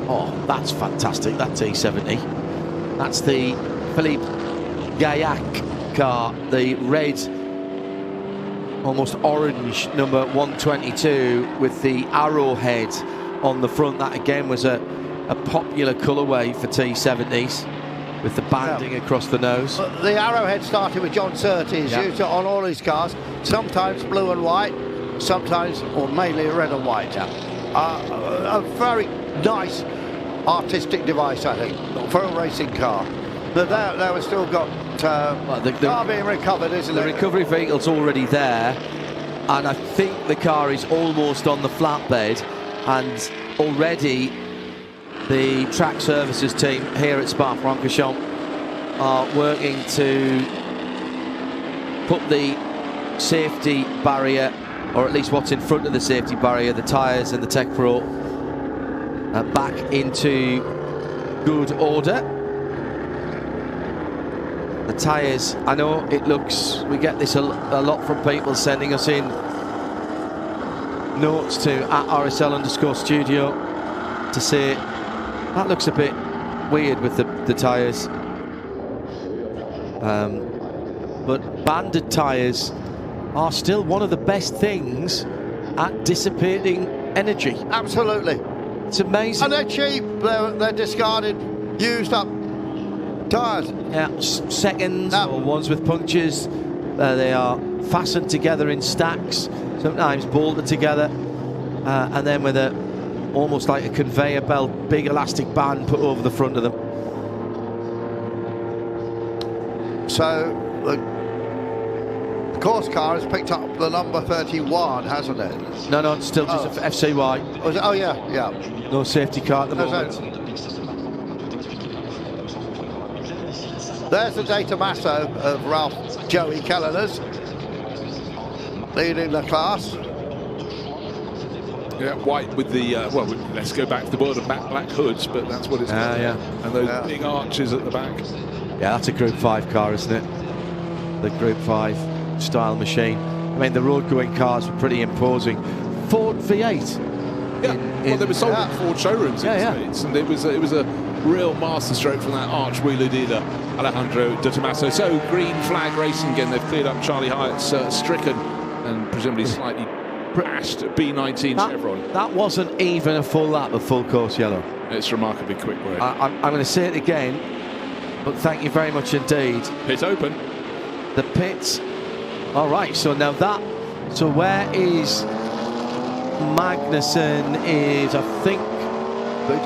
Oh, that's fantastic, that T70. That's the Philippe Gaillac car, the red, almost orange number 122 with the arrowhead on the front. That again was a popular colourway for T70s, with the banding across the nose. The arrowhead started with John Surtees, used it on all his cars, sometimes blue and white, sometimes, or mainly red and white. A very nice artistic device, I think, for a racing car. But there we've still got the car being recovered, isn't it? The recovery vehicle's already there, and I think the car is almost on the flatbed, and already the track services team here at Spa-Francorchamps are working to put the safety barrier, or at least what's in front of the safety barrier, the tyres and the Tech Pro, back into good order. The tyres, I know it looks, we get this a lot from people sending us in notes to @RSL_studio to say that looks a bit weird with the tyres. But banded tyres are still one of the best things at dissipating energy. Absolutely. It's amazing. And they're cheap. They're discarded, used up tyres. Yeah, seconds or ones with punctures. They are fastened together in stacks, sometimes bolted together, and then with almost like a conveyor belt, big elastic band put over the front of them. So the course car has picked up the number 31, hasn't it? No, it's still just a FCY. Oh yeah. No safety car at the moment. There's the Data Masso of Ralph Joey Kelleners leading the class. Yeah, white with the, well, let's go back to the world of black hoods, but that's what it's got. Yeah. And those big arches at the back. Yeah, that's a Group 5 car, isn't it? The Group 5 style machine. I mean, the road-going cars were pretty imposing. Ford V8. Yeah, well, they were sold in Ford showrooms in the States, and it was a real masterstroke from that arch wheeler dealer, Alejandro de Tomaso. So, green flag racing again. They've cleared up Charlie Hyatt's stricken and presumably slightly crashed B19 Chevron. That wasn't even a full lap of full course yellow. It's remarkably quick work. I'm going to say it again, but thank you very much indeed. Pit open. The pits. All right, so now so where is Magnussen? Is, I think,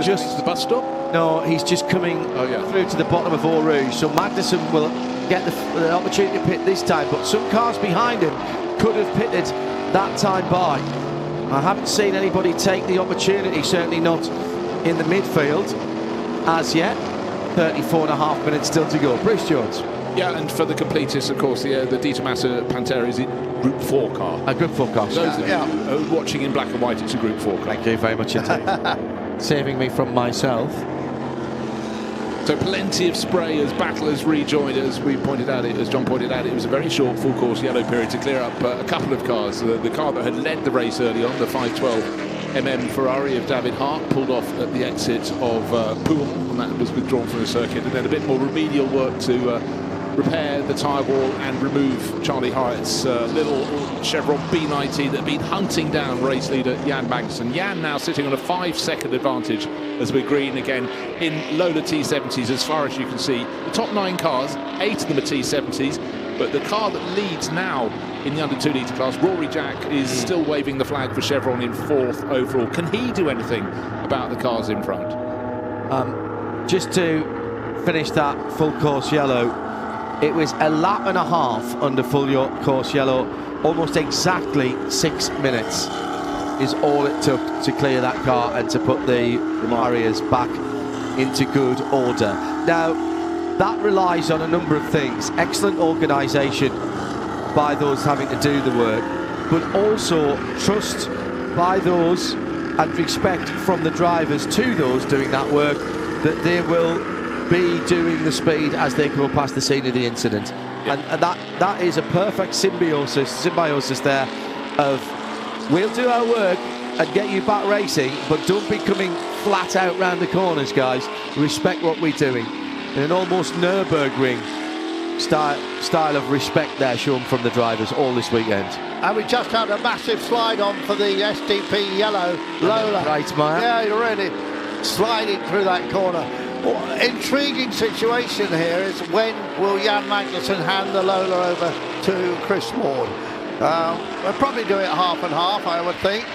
just the bus stop? No, he's just coming through to the bottom of Eau Rouge. So Magnussen will get the opportunity to pit this time, but some cars behind him could have pitted that time by. I haven't seen anybody take the opportunity, certainly not in the midfield as yet. 34.5 minutes still to go. Bruce Jones. Yeah, and for the completists, of course, the De Tomaso Pantera is a Group 4 car. A Group 4 car. Those of you watching in black and white, it's a Group 4 car. Thank you very much indeed. Saving me from myself. So plenty of spray as battlers rejoined. As John pointed out, it was a very short full course yellow period to clear up a couple of cars. The car that had led the race early on, the 512 Ferrari of David Hart, pulled off at the exit of Poole, and that was withdrawn from the circuit. And then a bit more remedial work to repair the tyre wall and remove Charlie Hyatt's little Chevron B90 that had been hunting down race leader Jan Magnussen. Jan now sitting on a 5-second advantage as we're green again in Lola T70s as far as you can see. The top 9 cars, 8 of them are T70s, but the car that leads now in the under 2 litre class, Rory Jack, is still waving the flag for Chevron in 4th overall. Can he do anything about the cars in front? Just to finish that full course yellow, it was a lap and a half under full course yellow. Almost exactly 6 minutes is all it took to clear that car and to put the barriers back into good order. Now, that relies on a number of things. Excellent organisation by those having to do the work, but also trust by those and respect from the drivers to those doing that work, that they will be doing the speed as they go past the scene of the incident. And that is a perfect symbiosis there of, we'll do our work and get you back racing, but don't be coming flat out round the corners, guys. Respect what we're doing. In an almost Nürburgring style of respect there shown from the drivers all this weekend. And we just had a massive slide on for the SDP yellow Lola. Right, Maya. Yeah, you're really sliding through that corner. Intriguing situation here is, when will Jan Magnussen hand the Lola over to Chris Ward? We'll probably do it half and half, I would think.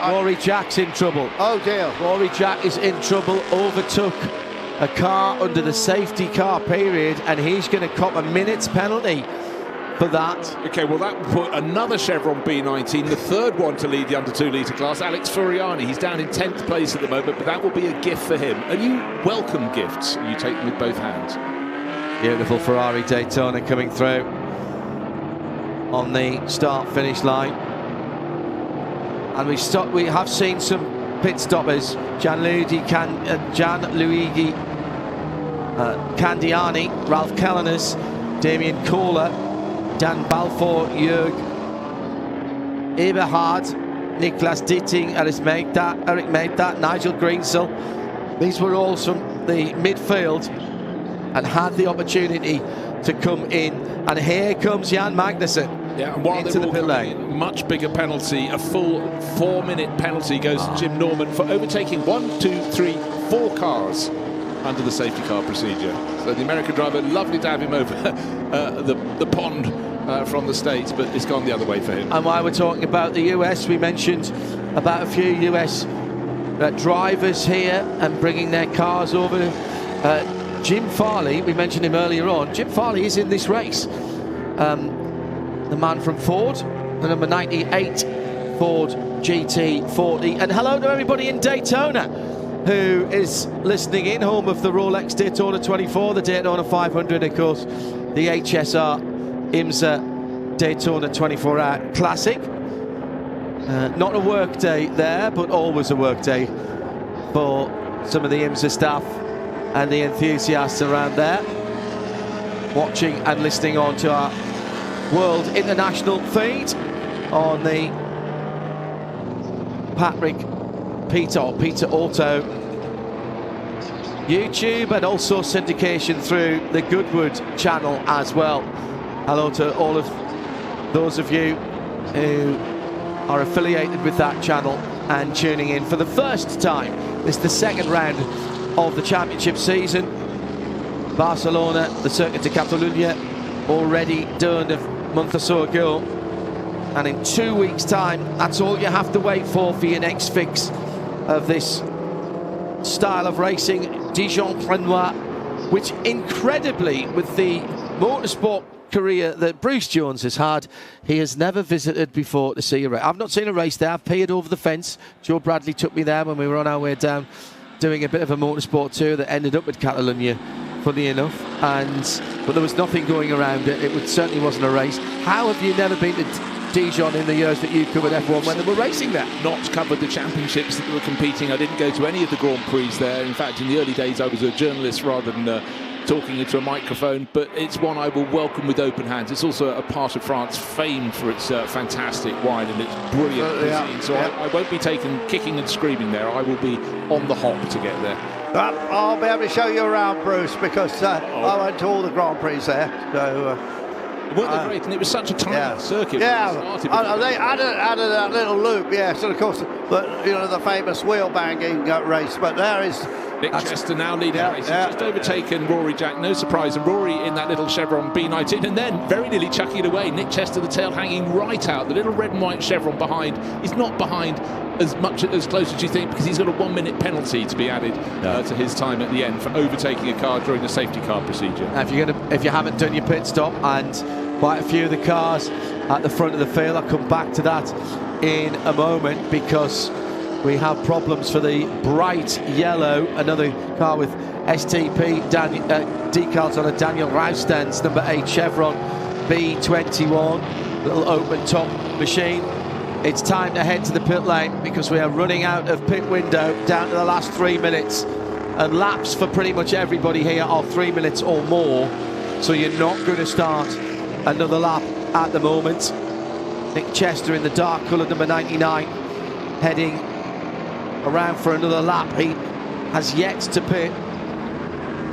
Rory Jack's in trouble. Oh dear. Rory Jack is in trouble, overtook a car under the safety car period, and he's going to cop a minute's penalty for that. Okay, well, that put another Chevron B19, the third one to lead the under 2 litre class, Alex Furiani. He's down in 10th place at the moment, but that will be a gift for him. And you welcome gifts, you take them with both hands. Beautiful Ferrari Daytona coming through on the start-finish line. And we have seen some pit stoppers. Gianluigi Candiani, Ralph Kellernes, Damien Kohler, Dan Balfour, Jörg Eberhard, Niklas Ditting, Eric Meiddat, Nigel Greensell. These were all from the midfield and had the opportunity to come in. And here comes Jan Magnussen. Yeah, and while into the pit lane. Much bigger penalty, a full 4-minute penalty goes to Jim Norman for overtaking 4 cars under the safety car procedure. So the American driver, lovely to have him over the pond from the States, but it's gone the other way for him. And while we're talking about the US, we mentioned about a few US drivers here and bringing their cars over. Jim Farley, we mentioned him earlier on. Jim Farley is in this race. The man from Ford, the number 98 Ford GT40. And hello to everybody in Daytona who is listening in, home of the Rolex Daytona 24, the Daytona 500, of course, the HSR IMSA Daytona 24-hour Classic. Not a work day there, but always a work day for some of the IMSA staff and the enthusiasts around there, watching and listening on to our World International feed on the Peter Auto YouTube, and also syndication through the Goodwood channel as well. Hello to all of those of you who are affiliated with that channel and tuning in for the first time. This is the second round of the championship season. Barcelona, the Circuit de Catalunya, already done a month or so ago. And in 2 weeks' time, that's all you have to wait for your next fix of this style of racing, Dijon-Prenois, which incredibly, with the motorsport career that Bruce Jones has had, he has never visited before to see a race. I've not seen a race there. I've peered over the fence. Joe Bradley took me there when we were on our way down, doing a bit of a motorsport tour that ended up at Catalunya, funny enough, but there was nothing going around it. It certainly wasn't a race. How have you never been to Dijon in the years that you covered F1 when they were racing there? Not covered the championships that they were competing. I didn't go to any of the Grand Prix there. In fact, in the early days, I was a journalist rather than talking into a microphone, but it's one I will welcome with open hands. It's also a part of France famed for its fantastic wine and its brilliant cuisine. So I won't be taken kicking and screaming there. I will be on the hop to get there. I'll be able to show you around, Bruce, because I went to all the Grand Prix there. So, weren't they great? And it was such a tiny circuit. Yeah, they added that little loop. Yes, and of course, the famous wheel banging race. But there is Nick Chester now leading the race. Just overtaken Rory Jack, no surprise. And Rory in that little Chevron B19, and then very nearly chucking it away. Nick Chester, the tail hanging right out. The little red and white Chevron behind. He's not behind as close as you think, because he's got a 1-minute penalty to be added to his time at the end for overtaking a car during the safety car procedure. Now, if you haven't done your pit stop, and quite a few of the cars at the front of the field, I'll come back to that in a moment, because we have problems for the bright yellow, another car with STP decals on a Daniel Raustan's number 8 Chevron B21, little open top machine. It's time to head to the pit lane, because we are running out of pit window down to the last 3 minutes, and laps for pretty much everybody here are 3 minutes or more, so you're not going to start another lap at the moment. Nick Chester in the dark colour number 99 heading around for another lap. He has yet to pit,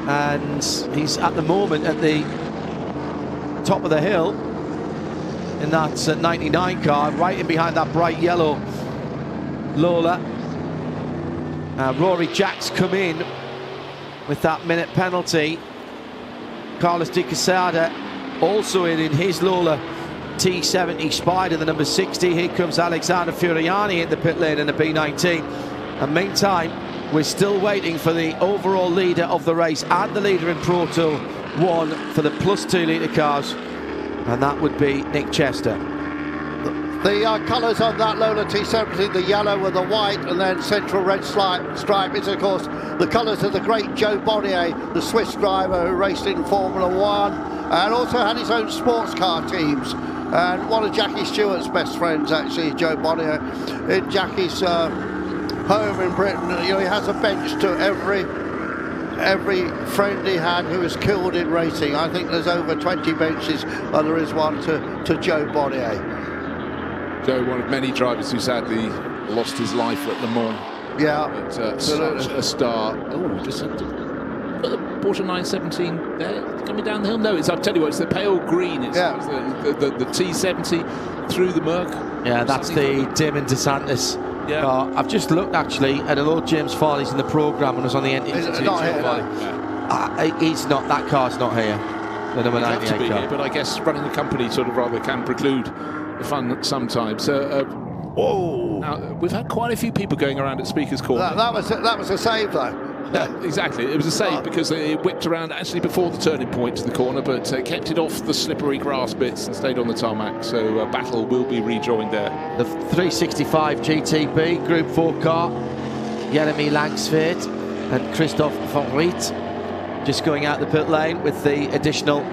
and he's at the moment at the top of the hill in that 99 car, right in behind that bright yellow Lola. Rory Jack's come in with that minute penalty. Carlos de Quesada also in his Lola T70 Spider, the number 60. Here comes Alexander Furiani in the pit lane in the B19. And meantime, we're still waiting for the overall leader of the race and the leader in Pro Tour 1 for the plus 2 litre cars, and that would be Nick Chester. The colours on that Lola T70, the yellow with the white and then central red stripe is, of course, the colours of the great Joe Bonnier, the Swiss driver who raced in Formula One and also had his own sports car teams. And one of Jackie Stewart's best friends, actually, Joe Bonnier, in Jackie's home in Britain. You know, he has a bench to every friend he had who was killed in racing. I think there's over 20 benches, and there is one to Joe Bonnier. Joe, one of many drivers who sadly lost his life at Le Mans. Yeah, but, such a star. Oh, just got the Porsche 917 there coming down the hill. No, I'll tell you what, it's the pale green. It's the T70 through the murk. Yeah, that's the Damon DeSantis. Yeah. car. I've just looked actually, and although James Farley's in the programme and was on the end. He's not here. He's not. That car's not here. The number 98 car. Here, but I guess running a company sort of rather can preclude the fun sometimes. Whoa! Now, we've had quite a few people going around at Speaker's Corner. That was a save, though. Yeah, exactly. It was a save because it whipped around actually before the turning point to the corner, but kept it off the slippery grass bits and stayed on the tarmac. So Battle will be rejoined there. The 365 GTB Group 4 car, Jeremy Langsfeld and Christophe van Riet just going out the pit lane with the additional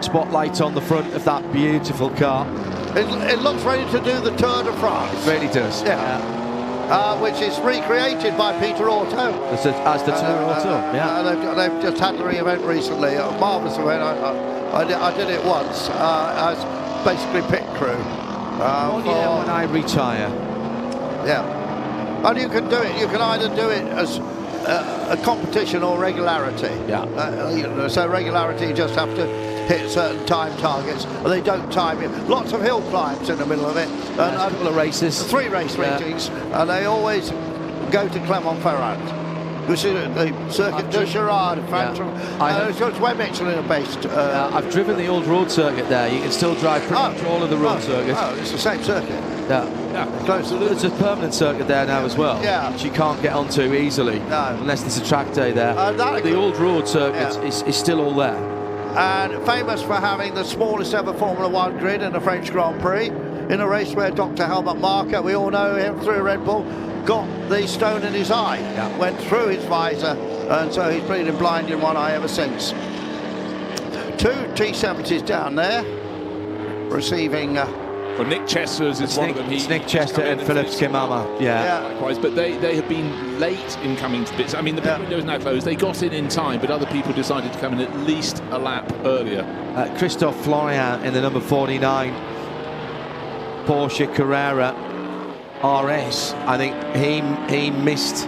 spotlight on the front of that beautiful car. It looks ready to do the Tour de France. It really does. Yeah. Which is recreated by Peter Auto. As the Tour Auto, yeah. They've just had the event recently, a marvellous event. I did it once as basically pit crew. When I retire. Yeah. And you can do it, you can either do it as a competition or regularity. Yeah. So regularity, you just have to hit certain time targets, and they don't time it. Lots of hill climbs in the middle of it. And a couple of races. 3 race meetings, and they always go to Clermont-Ferrand, which is the Circuit de Girard. It's where Michelin are based. I've driven the old road circuit there. You can still drive pretty much all of the road circuits. Oh, it's the same circuit. Yeah. Close. There's a permanent circuit there now as well. Yeah. Which you can't get onto easily. No. Unless there's a track day there. The old road circuit is still all there. And famous for having the smallest ever Formula One grid in the French Grand Prix, in a race where Dr. Helmut Marko, we all know him through Red Bull, got the stone in his eye, went through his visor, and so he's been blind in one eye ever since. 2 T70s down there, receiving... well, Nick Chester is one of them. It's Nick Chester and Philip Skimama. Yeah. Likewise, but they have been late in coming to bits. I mean, the pit window is now closed. They got in time, but other people decided to come in at least a lap earlier. Christophe Florian in the number 49 Porsche Carrera RS. I think he missed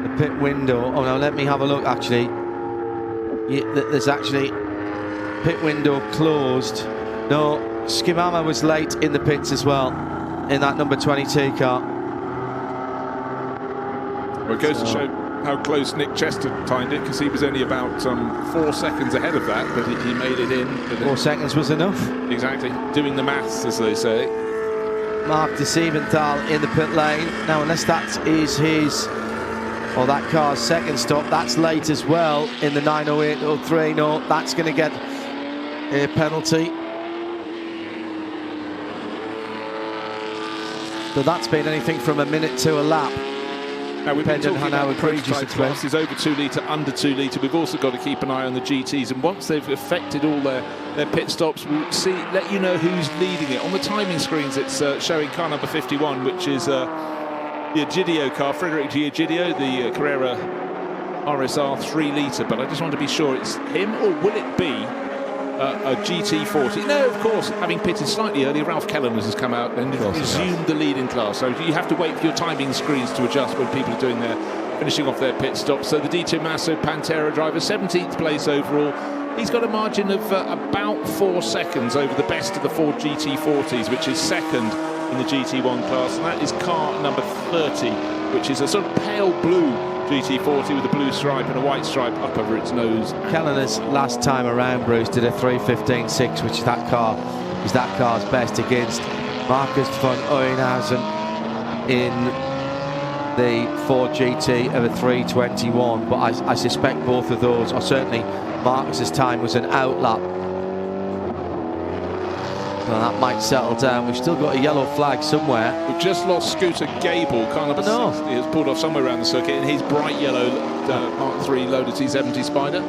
the pit window. Oh no, let me have a look. Actually, there's actually pit window closed. No, Skimama was late in the pits as well, in that number 22 car. Well, it goes to show how close Nick Chester timed it, because he was only about 4 seconds ahead of that, but he made it in. 4 seconds was enough. Exactly, doing the maths, as they say. Mark de Siebenthal in the pit lane. Now, unless that is his, or that car's second stop, that's late as well in the 908.03. No, that's going to get a penalty. So that's been anything from a minute to a lap. Now, we've been talking about prototype classes over 2 litre, under 2 litre. We've also got to keep an eye on the GTs, and once they've effected all their pit stops, we'll let you know who's leading it. On the timing screens, it's showing car number 51, which is the Egidio car, Frederic Egidio, the Carrera RSR 3 litre. But I just want to be sure it's him, or will it be a GT40? No, of course, having pitted slightly earlier, Ralph Kellerman has come out and resumed the lead in class. So you have to wait for your timing screens to adjust when people are doing finishing off their pit stops. So the D2 Masso Pantera driver, 17th place overall. He's got a margin of about 4 seconds over the best of the 4 GT40s, which is second in the GT1 class. And that is car number 30, which is a sort of pale blue GT40 with a blue stripe and a white stripe up over its nose. Kellerman's last time around, Bruce, did a 3:15.6, which is that car's best against Marcus van Oeynhausen in the Ford GT of a 3:21. But I suspect both of those, or certainly Marcus's time, was an outlap Well, that might settle down. We've still got a yellow flag somewhere. We've just lost Scooter Gable. Car number 60 has pulled off somewhere around the circuit in his bright yellow Mark III loaded T70 Spider.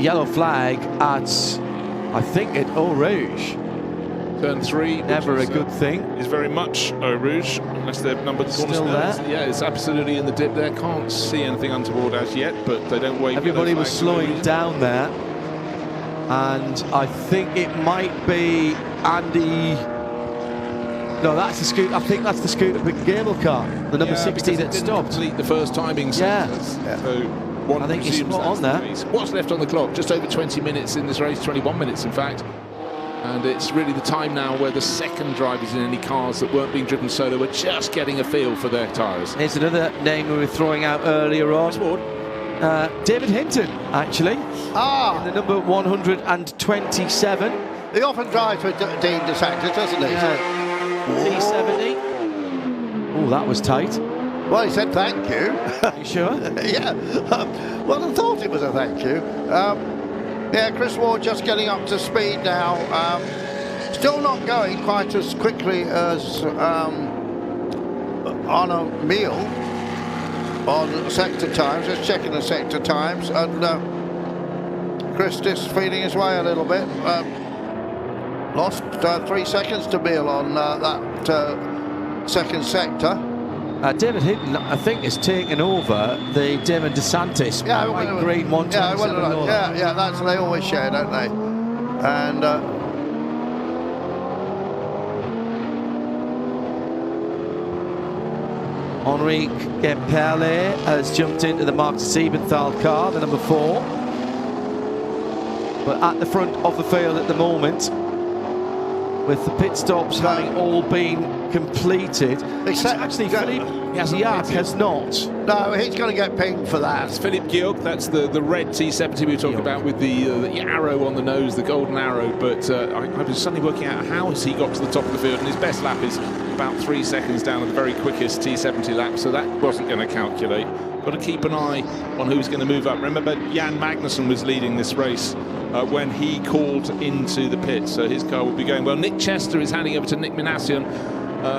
Yellow flag at, I think, at Eau Rouge. Turn 3. Never a good thing. Is very much Eau Rouge, unless they've numbered the corners. Still there? Yeah, it's absolutely in the dip there. Can't see anything untoward as yet, but they don't wave. Everybody was slowing down there. And I think it might be Andy. No, that's the Scooter. I think that's the Scooter Gable car, the number 60 that stopped. Complete the first timing. Yeah. So one I think he's spot on there. What's left on the clock? Just over 20 minutes in this race, 21 minutes in fact. And it's really the time now where the second drivers in any cars that weren't being driven solo were just getting a feel for their tyres. Here's another name we were throwing out earlier on. David Hinton, actually. In the number 127. He often drives with Dean DeSantis, doesn't he? T70. Oh, that was tight. Well, he said thank you. You sure? Yeah. Well, I thought it was a thank you. Yeah, Chris Ward just getting up to speed now. Still not going quite as quickly as Arno Meal on sector times. Just checking the sector times. And Chris just feeding his way a little bit. Lost 3 seconds to Meal on that second sector. David Hinton, I think, is taking over the Damon DeSantis green 127. Yeah, that's they always share, don't they? And Henri Gemperle has jumped into the Mark Siebenthal car, the number 4. But at the front of the field at the moment, with the pit stops having all been completed. Except actually, Philippe Giac has not. No, he's going to get pinged for that. That's Philippe Giac. That's the red T70 we were talking about with the arrow on the nose, the golden arrow. But I was suddenly working out how has he got to the top of the field, and his best lap is about 3 seconds down at the very quickest T70 lap, so that wasn't going to calculate. Got to keep an eye on who's going to move up. Remember, Jan Magnussen was leading this race when he called into the pit, so his car will be going well. Nick Chester is handing over to Nick Minassian,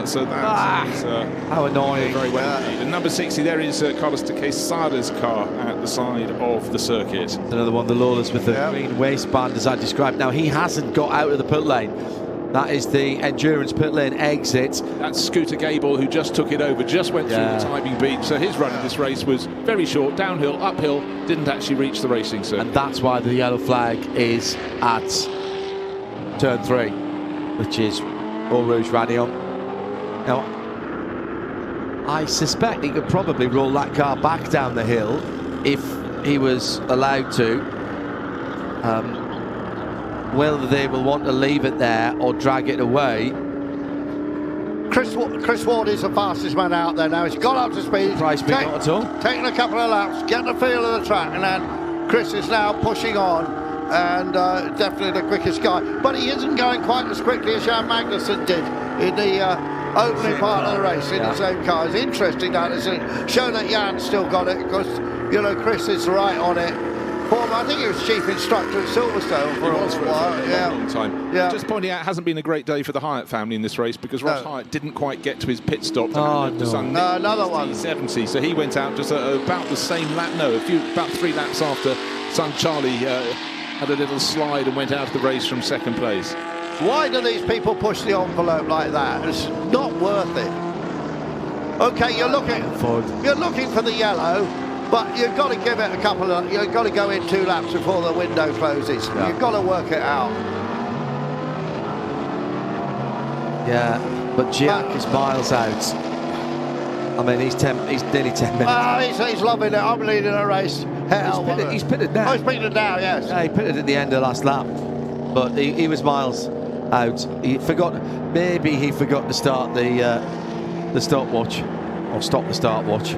so that's how annoying. Very well indeed. And number 60, there is Carlos de Quesada's car at the side of the circuit. Another one of the Lawlers with the green waistband, as I described. Now, he hasn't got out of the pit lane. That is the endurance pit lane exit. That's Scooter Gable, who just took it over, just went through the timing beat. So his run in this race was very short, downhill, uphill, didn't actually reach the racing circuit. And that's why the yellow flag is at turn 3, which is Eau Rouge Radion. Now, I suspect he could probably roll that car back down the hill if he was allowed to. Whether they will want to leave it there or drag it away. Chris Ward is the fastest man out there now. He's got up to speed. Surprised me not at all. Taking a couple of laps, getting the feel of the track, and then Chris is now pushing on, and definitely the quickest guy. But he isn't going quite as quickly as Jan Magnussen did in the opening part of the race in the same car. It's interesting that it's shown that Jan still got it, because you know Chris is right on it. I think he was chief instructor at Silverstone for a long time. Yeah. Just pointing out, it hasn't been a great day for the Hyatt family in this race, because Ross Hyatt didn't quite get to his pit stop. Another one. T70, so he went out just about the same lap. No, about 3 laps after son Charlie had a little slide and went out of the race from second place. Why do these people push the envelope like that? It's not worth it. Okay, you're looking for the yellow. But you've got to give it a couple of. You've got to go in 2 laps before the window closes. Yeah. You've got to work it out. Yeah, but Giac is miles out. I mean, he's nearly 10 minutes. Oh, he's loving it. I'm leading a race. Hell, he's pitted now. Oh, he's pitted now. Yes. Yeah, he pitted at the end of the last lap, but he was miles out. He forgot. Maybe he forgot to start the stopwatch, or stop the stopwatch.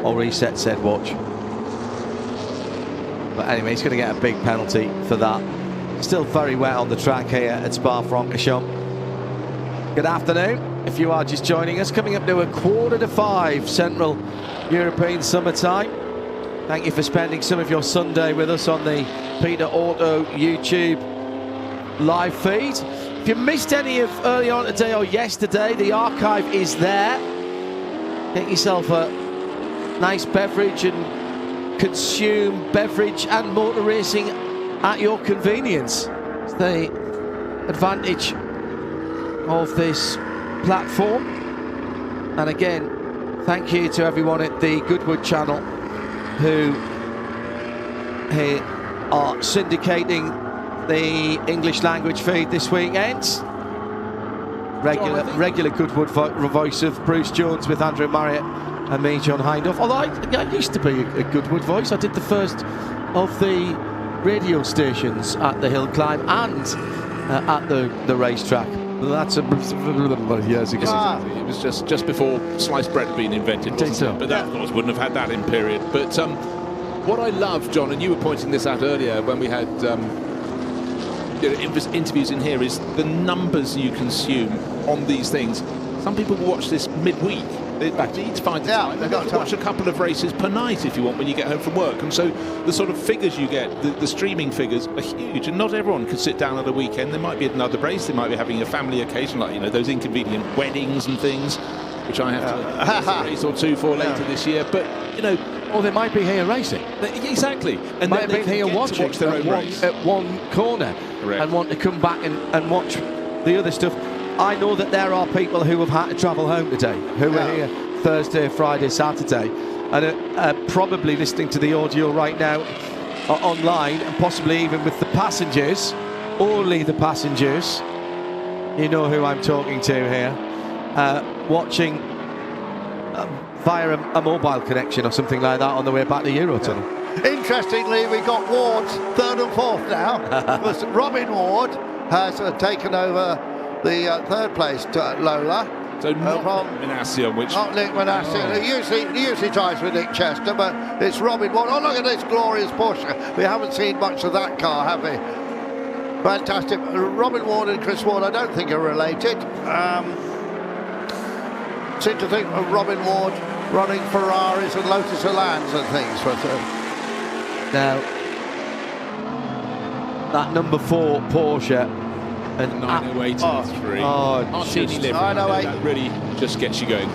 Or reset said watch. But anyway, he's going to get a big penalty for that. Still very wet on the track here at Spa-Francorchamps. Good afternoon. If you are just joining us, coming up to 4:45 Central European summertime. Thank you for spending some of your Sunday with us on the Peter Auto YouTube live feed. If you missed any of early on today or yesterday, the archive is there. Get yourself a nice beverage and consume beverage and motor racing at your convenience. It's the advantage of this platform. And again, thank you to everyone at the Goodwood channel who are syndicating the English language feed this weekend. Regular Goodwood voice of Bruce Jones with Andrew Marriott and me, John Hindhaugh. Although I used to be a Goodwood voice. I did the first of the radio stations at the hill climb and at the racetrack. That's years ago. It was just before sliced bread had been invented, wasn't it? But that, of course, wouldn't have had that in period. But what I love, John, and you were pointing this out earlier when we had interviews in here, is the numbers you consume on these things. Some people will watch this midweek. They need to find the time. They've got to watch a couple of races per night if you want when you get home from work. And so the sort of figures you get, the streaming figures, are huge. And not everyone can sit down at a weekend. There might be another race. They might be having a family occasion, like those inconvenient weddings and things, which I have to miss a race or two for later this year. But or they might be here racing. Exactly. And might be here watching their own race at one corner. Correct. And want to come back and watch the other stuff. I know that there are people who have had to travel home today, who are here Thursday, Friday, Saturday, and are probably listening to the audio right now online, and possibly even with the passengers, only the passengers, you know who I'm talking to here, watching via a mobile connection or something like that on the way back to Eurotunnel. Interestingly, we got Ward's third and fourth now. Because Robin Ward has taken over the third place to Lola. So not Manassi, on which... Not Nick Manassi. He usually tries with Nick Chester, but it's Robin Ward. Oh, look at this glorious Porsche. We haven't seen much of that car, have we? Fantastic. Robin Ward and Chris Ward, I don't think are related. Seem to think of Robin Ward running Ferraris and Lotus Elans and things. But, now, that number 4 Porsche... And 908.3. Martini livery. That really just gets you going.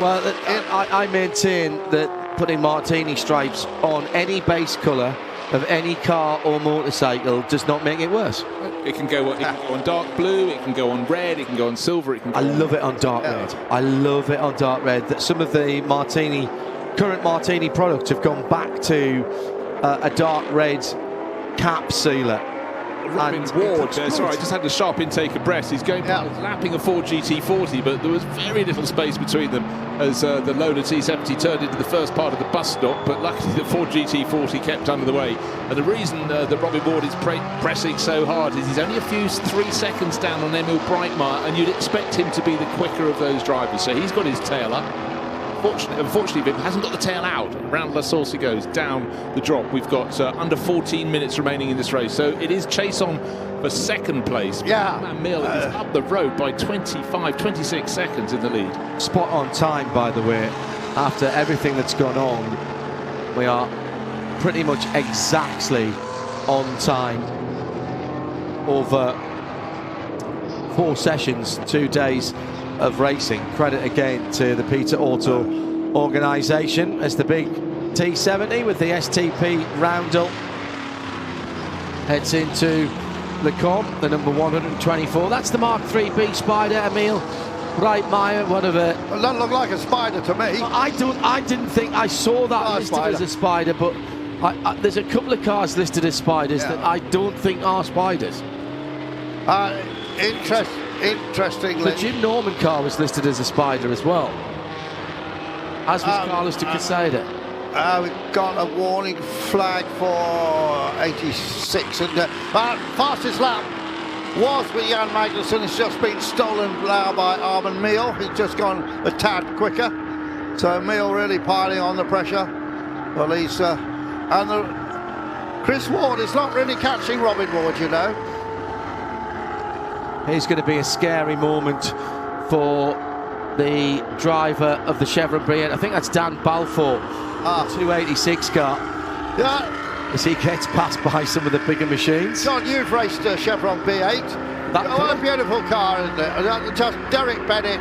Well, I maintain that putting Martini stripes on any base colour of any car or motorcycle does not make it worse. It can go on dark blue, it can go on red, it can go on silver, it can go I love it on dark red. I love it on dark red. That some of the current Martini products have gone back to a dark red cap sealer. Robin Ward, sorry, I just had a sharp intake of breath. He's going lapping a Ford GT40, but there was very little space between them as the Lola T70 turned into the first part of the bus stop. But luckily, the Ford GT40 kept under the way. And the reason that Robin Ward is pressing so hard is he's only a few 3 seconds down on Emil Breitmeyer, and you'd expect him to be the quicker of those drivers. So he's got his tail up. Unfortunately, Vim hasn't got the tail out. Round La Source he goes, down the drop. We've got under 14 minutes remaining in this race. So it is chase on for second place. Emil is up the road by 25, 26 seconds in the lead. Spot on time, by the way. After everything that's gone on, we are pretty much exactly on time over 4 sessions, 2 days of racing. Credit again to the Peter Auto organisation as the big T70 with the STP Roundel heads into Le Combe, the number 124. That's the Mark 3B Spider, Emil Breitmeyer, one of a... Well, that looked like a Spider to me. I didn't think I saw that listed as a Spider, but there's a couple of cars listed as Spiders that I don't think are Spiders. Interestingly, the Jim Norman car was listed as a Spider as well, as was Carlos de Quesada. We've got a warning flag for 86, and fastest lap was with Jan Magnussen. It's just been stolen now by Armin Meal. He's just gone a tad quicker, so Meal really piling on the pressure. Well, he's Chris Ward is not really catching Robin Ward, you know. Here's going to be a scary moment for the driver of the Chevron Brienne. I think that's Dan Balfour, 286 car. Yeah, as he gets passed by some of the bigger machines. John, you've raced a Chevron B8. What a beautiful car, isn't it? Just Derek Bennett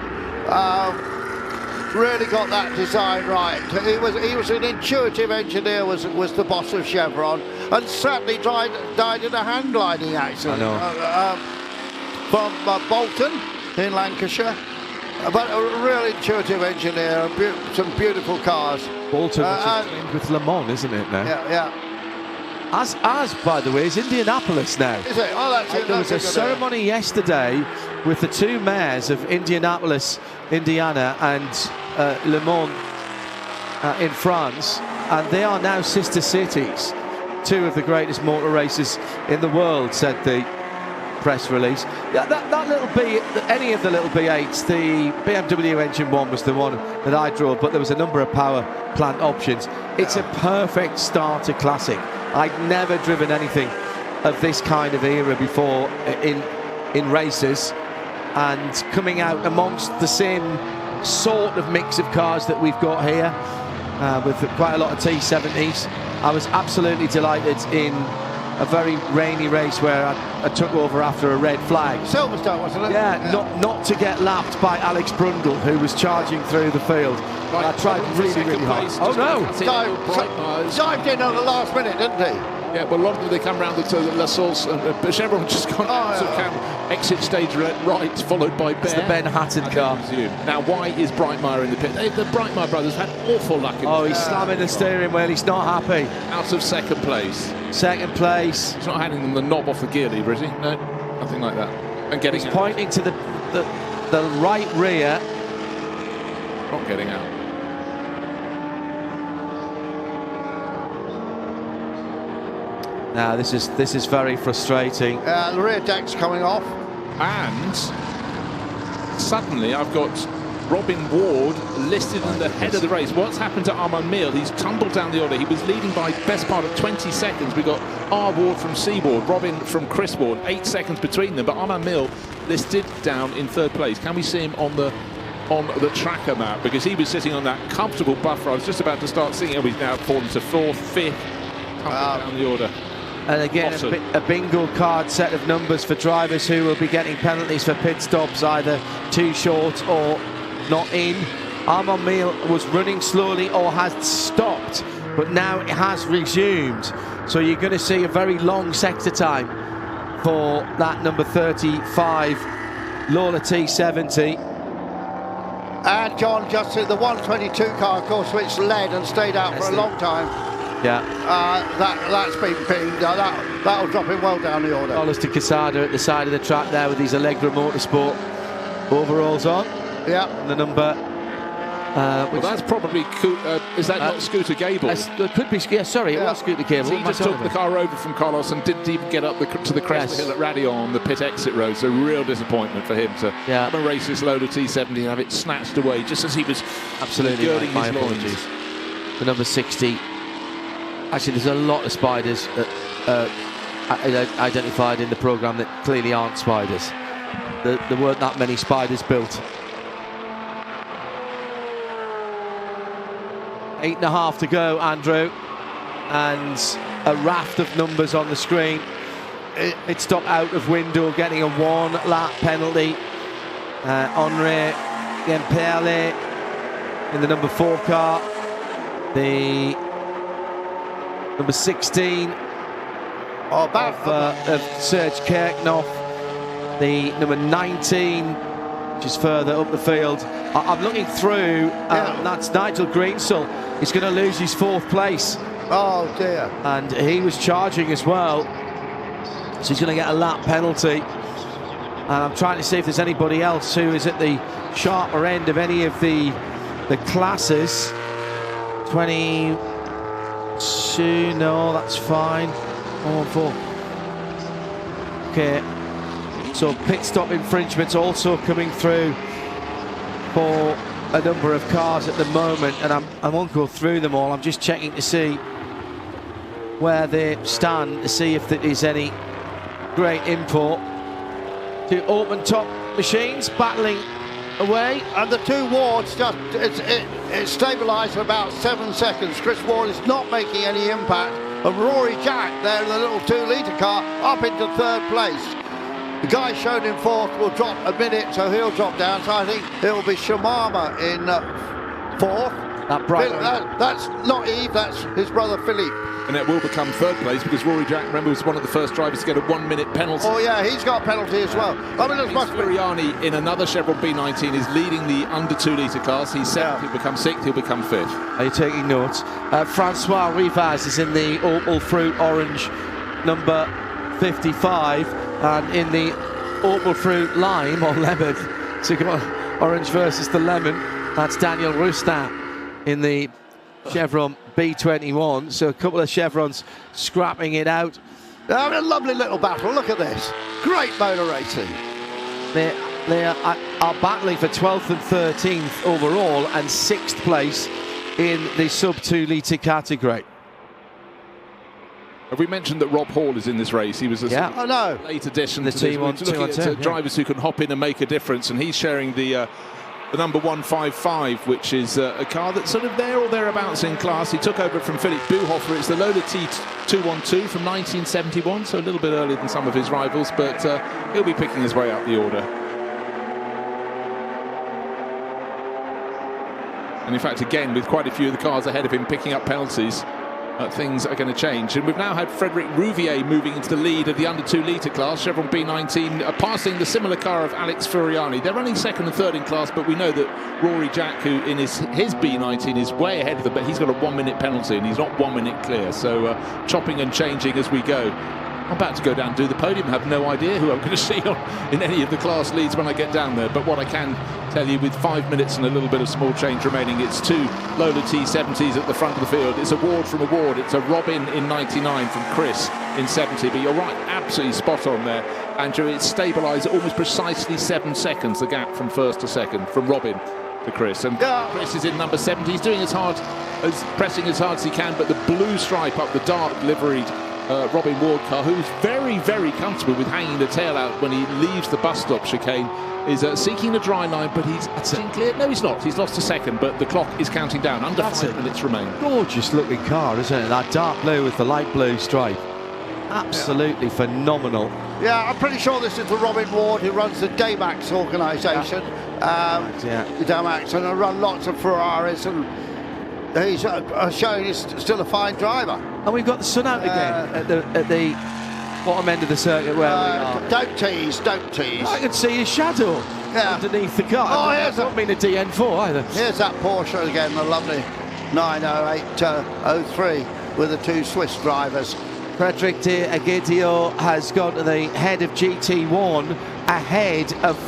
really got that design right. He was an intuitive engineer, was the boss of Chevron, and certainly died in a hang gliding accident from Bolton in Lancashire. But a really intuitive engineer, some beautiful cars. Bolton, which is twinned with Le Mans, isn't it now? Yeah. As by the way, is Indianapolis now. Is it? Oh, that's it. There was a ceremony yesterday with the two mayors of Indianapolis, Indiana, and Le Mans in France, and they are now sister cities. Two of the greatest motor races in the world, said the press release. Yeah, that little B, any of the little B8s, the BMW engine one was the one that I drove, but there was a number of power plant options. It's a perfect starter classic. I'd never driven anything of this kind of era before in races, and coming out amongst the same sort of mix of cars that we've got here, with quite a lot of T70s. I was absolutely delighted in a very rainy race where I took over after a red flag. Silverstone, wasn't it? Yeah, not to get lapped by Alex Brundle, who was charging through the field. Right, I tried really hard. Oh no! Dived in at the last minute, didn't he? Yeah, well, a lot of them, they come round to La Source, and Chevron just gone out of camp, exit stage right, followed by Bear. It's the Ben Hatton car. Now, why is Breitmeyer in the pit? The Breitmeyer brothers had awful luck in he's slamming the steering wheel, he's not happy. Out of second place. Second place. He's not handing them the knob off the gear lever, is he? No, nothing like that. And getting He's pointing to the right rear. Not getting out. Now this is very frustrating. The rear deck's coming off. And suddenly I've got Robin Ward listed in the head of the race. What's happened to Armand Meal? He's tumbled down the order. He was leading by best part of 20 seconds. We got R. Ward from C. Ward, Robin from Chris Ward, 8 seconds between them. But Armand Meal listed down in third place. Can we see him on the tracker map? Because he was sitting on that comfortable buffer. I was just about to start seeing him. He's now fallen to fourth, fifth, down the order. And again, a bingo card set of numbers for drivers who will be getting penalties for pit stops, either too short or not in. Armand Meal was running slowly or has stopped, but now it has resumed. So you're going to see a very long sector time for that number 35 Lola T70. And John, just the 122 car, of course, which led and stayed out for a long time. Yeah. That's been pinged. That'll drop him well down the order. Dollars to Quesada at the side of the track there with his Allegra Motorsport overalls on. Yeah. And the number. Well, that's probably. Is that not Scooter Gable? It could be. Yeah, sorry, it was Scooter Gable. He just took the car over from Carlos and didn't even get up to the crest of the hill at Radion on the pit exit road. So real disappointment for him to have a race this Lola T70 and have it snatched away just as he was girding his loins. The number 60. Actually, there's a lot of spiders identified in the programme that clearly aren't spiders. There weren't that many spiders built. 8.5 to go, Andrew, and a raft of numbers on the screen. It stopped out of window, getting a 1 lap penalty. Henri Gemperle in the number 4 car. The number 16 of Serge Kirchhoff. The number 19, which is further up the field. I'm looking through, that's Nigel Greensell. He's going to lose his 4th place. Oh dear. And he was charging as well. So he's going to get a lap penalty. And I'm trying to see if there's anybody else who is at the sharper end of any of the classes. 22, no, that's fine. 114. Okay. So pit stop infringements also coming through for a number of cars at the moment, and I won't go through them all. I'm just checking to see where they stand, to see if there is any great import. 2 open top machines battling away, and the 2 Wards just it's stabilised for about 7 seconds. Chris Ward is not making any impact And Rory Jack there in the little 2-litre car up into 3rd place. The guy shown in 4th will drop a minute, so he'll drop down. So I think it'll be Shamama in 4th. That's not Yves, that's his brother Philippe. And it will become 3rd place because Rory Jack, remember, was one of the first drivers to get a 1-minute penalty. Oh yeah, he's got a penalty as well. I mean, there's Furiani in another Chevron B19 is leading the under 2-litre class. He's 7th, he'll become 6th, he'll become 5th. Are you taking notes? Francois Rivaz is in the Opal Fruit Orange number 55, and in the Opal Fruit Lime or Lemon, so come on, orange versus the lemon, that's Daniel Roustin in the Chevron B21. So a couple of Chevrons scrapping it out. A lovely little battle. Look at this. Great motor racing. They are battling for 12th and 13th overall and 6th place in the sub 2-litre category. Have we mentioned that Rob Hall is in this race? He was a late addition the to this. T1, We're looking at drivers who can hop in and make a difference, and he's sharing the number 155, which is a car that's sort of there or thereabouts in class. He took over from Philippe Buhofer. It's the Lola T212 from 1971, so a little bit earlier than some of his rivals, but he'll be picking his way up the order. And in fact, again, with quite a few of the cars ahead of him picking up penalties, things are going to change. And we've now had Frederic Rouvier moving into the lead of the under 2-litre class. Chevron B19 passing the similar car of Alex Furiani. They're running 2nd and 3rd in class, but we know that Rory Jack, who in his B19 is way ahead of them, but he's got a 1-minute penalty and he's not 1 minute clear. So chopping and changing as we go. I'm about to go down and do the podium. I have no idea who I'm going to see in any of the class leads when I get down there. But what I can tell you, with 5 minutes and a little bit of small change remaining, it's 2 Lola T70s at the front of the field. It's award from award. It's a Robin in 99 from Chris in 70. But you're right, absolutely spot on there, Andrew. It's stabilised at almost precisely 7 seconds, the gap from 1st to 2nd, from Robin to Chris. And Chris is in number 70. He's doing pressing as hard as he can, but the blue stripe up the dark liveried Robin Ward car, who's very, very comfortable with hanging the tail out when he leaves the bus stop chicane, is seeking the dry line, but he's clear. No, he's not. He's lost a second, but the clock is counting down. Under 5 minutes remain. Gorgeous looking car, isn't it? That dark blue with the light blue stripe. Absolutely phenomenal. Yeah, I'm pretty sure this is the Robin Ward who runs the Daymax organisation. Daymax, and I run lots of Ferraris, and he's showing he's still a fine driver. And we've got the sun out again at the bottom end of the circuit where we are. Don't tease. I can see his shadow underneath the car. Oh, I don't mean a DN4 either. Here's that Porsche again, the lovely 90803 with the 2 Swiss drivers. Frederic de Aguidio has gone to the head of GT1 ahead of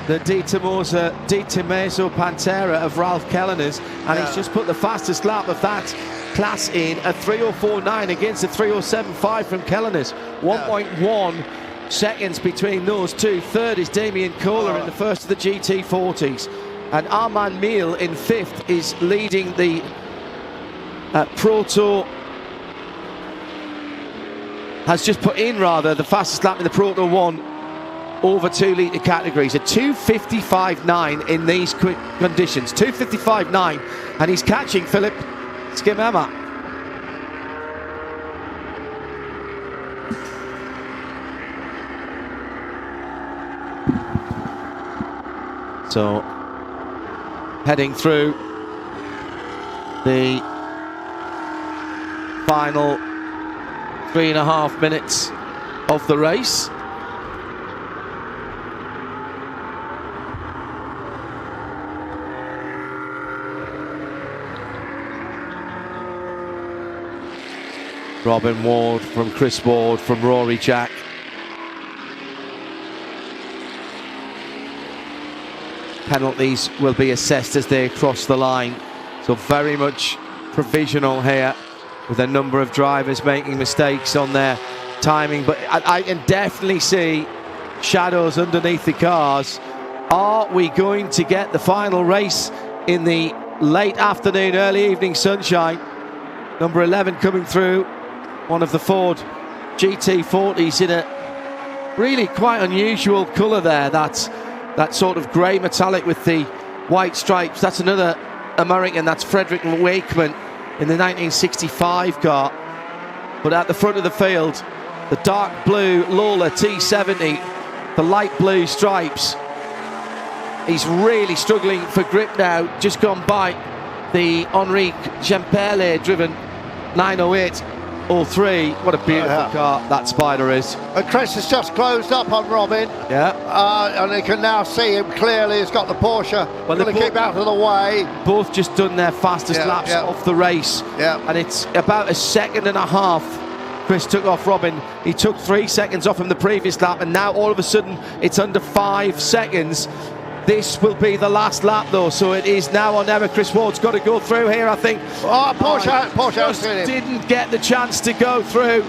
the Di Tommaso Pantera of Ralph Kellener's, and he's just put the fastest lap of that class in, a 3:04.9 against a 3:07.5 from Kellener's. 1.1 seconds between those two. 3rd is Damien Kohler in the first of the GT40s, and Armand Miel in 5th is leading the Proto. Has just put in the fastest lap in the Proto 1 over 2-litre categories, a 2:55.9 in these quick conditions. 2:55.9, and he's catching Philip Skimema. So heading through the final 3.5 minutes of the race. Robin Ward from Chris Ward from Rory Jack. Penalties will be assessed as they cross the line, so very much provisional here, with a number of drivers making mistakes on their timing, but I can definitely see shadows underneath the cars. Are we going to get the final race in the late afternoon, early evening sunshine? Number 11 coming through, one of the Ford GT40s in a really quite unusual colour there. That's that sort of grey metallic with the white stripes. That's another American, that's Frederick Wakeman in the 1965 car. But at the front of the field, the dark blue Lola T70, the light blue stripes. He's really struggling for grip now, just gone by the Henri Gemperle driven 908-03. What a beautiful car that Spider is. And Chris has just closed up on Robin. Yeah. And you can now see him clearly. He's got the Porsche. Well, going to keep out of the way. Both just done their fastest laps of the race. Yeah. And it's about a second and a half. Chris took off Robin. He took 3 seconds off him the previous lap, and now all of a sudden it's under 5 seconds. This will be the last lap though, so it is now or never. Chris Ward's got to go through here, I think. Oh, Porsche just didn't get the chance to go through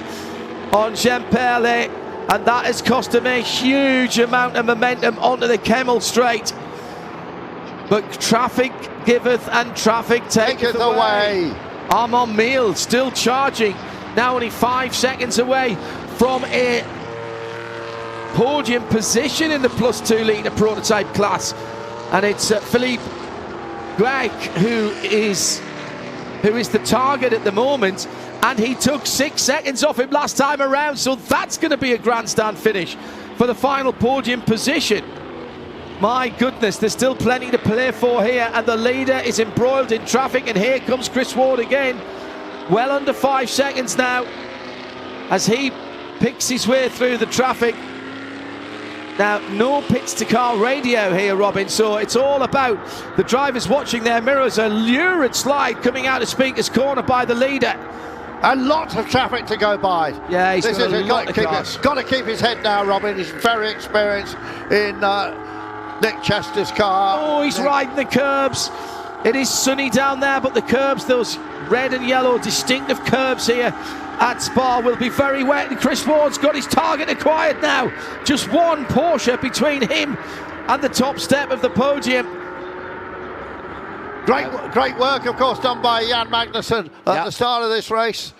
on Gemperle, and that has cost him a huge amount of momentum onto the Kemmel Straight. But traffic giveth and traffic taketh away. Armand Miel still charging, now only 5 seconds away from a podium position in the +2 litre prototype class, and it's Philippe Gregg who is the target at the moment, and he took 6 seconds off him last time around, so that's going to be a grandstand finish for the final podium position. My goodness, there's still plenty to play for here, and the leader is embroiled in traffic, and here comes Chris Ward again, well under 5 seconds now as he picks his way through the traffic. Now, no pits to car radio here, Robin, so it's all about the drivers watching their mirrors. A lurid slide coming out of Speaker's Corner by the leader. And lots of traffic to go by. Yeah, he's got to keep his head now, Robin. He's very experienced in Nick Chester's car. Oh, he's riding the curbs. It is sunny down there, but the curbs, those red and yellow distinctive curbs here at Spa, will be very wet, and Chris Ward's got his target acquired now. Just one Porsche between him and the top step of the podium. Great work, of course, done by Jan Magnussen at the start of this race.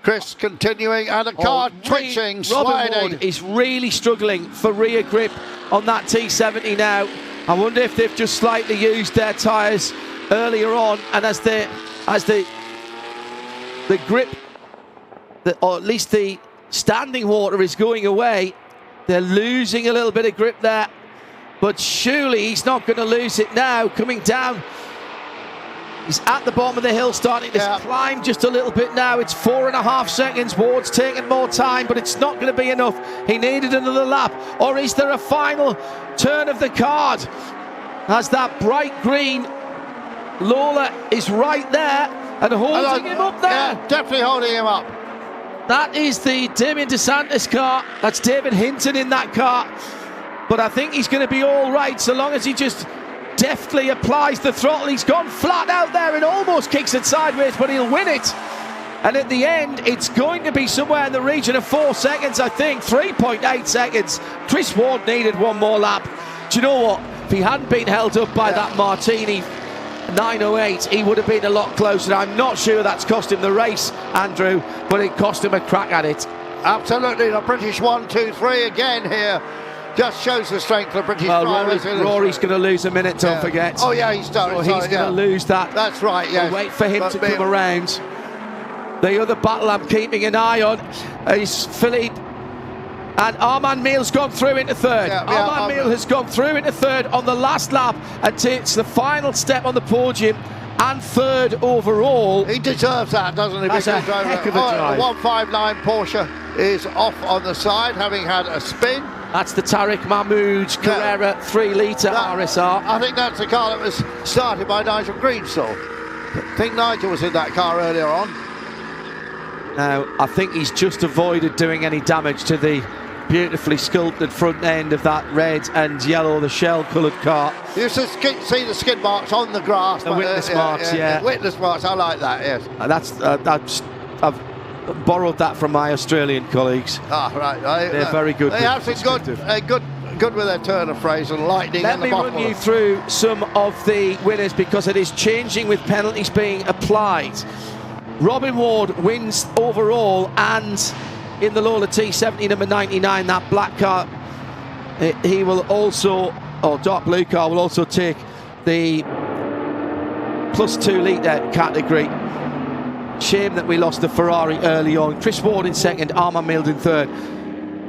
Chris continuing, and the car twitching, sliding. Robin Ward is really struggling for rear grip on that T70 now. I wonder if they've just slightly used their tyres earlier on, and as the grip, or at least the standing water is going away, they're losing a little bit of grip there, but surely he's not going to lose it now. Coming down, he's at the bottom of the hill, starting to climb just a little bit now. It's 4.5 seconds. Ward's taking more time, but it's not going to be enough. He needed another lap. Or is there a final turn of the card as that bright green Lola is right there and holding him up there? Yeah, definitely holding him up. That is the Damien DeSantis car. That's David Hinton in that car. But I think he's going to be all right so long as he just deftly applies the throttle. He's gone flat out there and almost kicks it sideways, but he'll win it. And at the end, it's going to be somewhere in the region of 4 seconds, I think. 3.8 seconds. Chris Ward needed one more lap. Do you know what? If he hadn't been held up by that Martini 908, he would have been a lot closer. I'm not sure that's cost him the race, Andrew, but it cost him a crack at it. Absolutely. The British 1, 2, 3 again here. Just shows the strength of British drivers. Rory's going to lose a minute, don't forget. Oh, yeah, he's done. So he's going to lose that. That's right, yeah. We'll wait for him to come around. The other battle I'm keeping an eye on is Philippe. And Armand Miel's gone through into third. Armand Miel has gone through into third on the last lap and takes the final step on the podium and third overall. He deserves that, doesn't he? That's a heck of a drive. 159 Porsche is off on the side, having had a spin. That's the Tariq Mahmoud Carrera 3 litre RSR. I think that's the car that was started by Nigel Greensill. I think Nigel was in that car earlier on. Now, I think he's just avoided doing any damage to the beautifully sculpted front end of that red and yellow, the shell-coloured car. You should see the skid marks on the grass. The witness marks, yeah. Witness marks, I like that, yes. I've borrowed that from my Australian colleagues. Ah, right. They're very good. They have some good with their turn of phrase and lightning. Let me run you through some of the winners because it is changing with penalties being applied. Robin Ward wins overall, and in the Lola T70 number 99, that black car, he will also, or dark blue car, will also take the +2 litre category. Shame that we lost the Ferrari early on. Chris Ward in second, Armand Mild in third.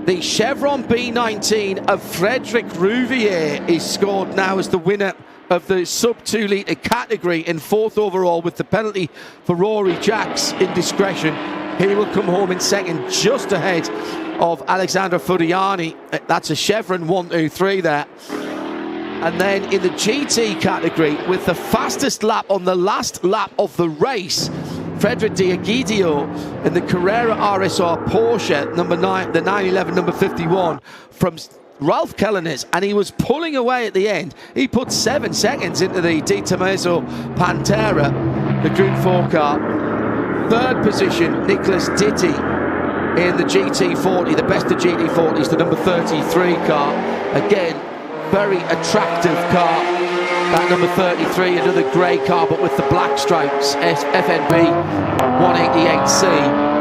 The Chevron B19 of Frederic Rouvier is scored now as the winner of the sub-2 litre category in fourth overall, with the penalty for Rory Jack's indiscretion. He will come home in second, just ahead of Alexandra Furiani. That's a Chevron 1-2-3 there. And then in the GT category, with the fastest lap on the last lap of the race, Frederic D'Egidio in the Carrera RSR Porsche, number 9, the 911, number 51, from Ralph Kellernes, and he was pulling away at the end. He put 7 seconds into the Di Tommaso Pantera, the Group 4 car. Third position, Nicholas Ditti in the GT40, the best of GT40s, the number 33 car. Again, very attractive car. That number 33, another grey car, but with the black stripes, FNB 188C.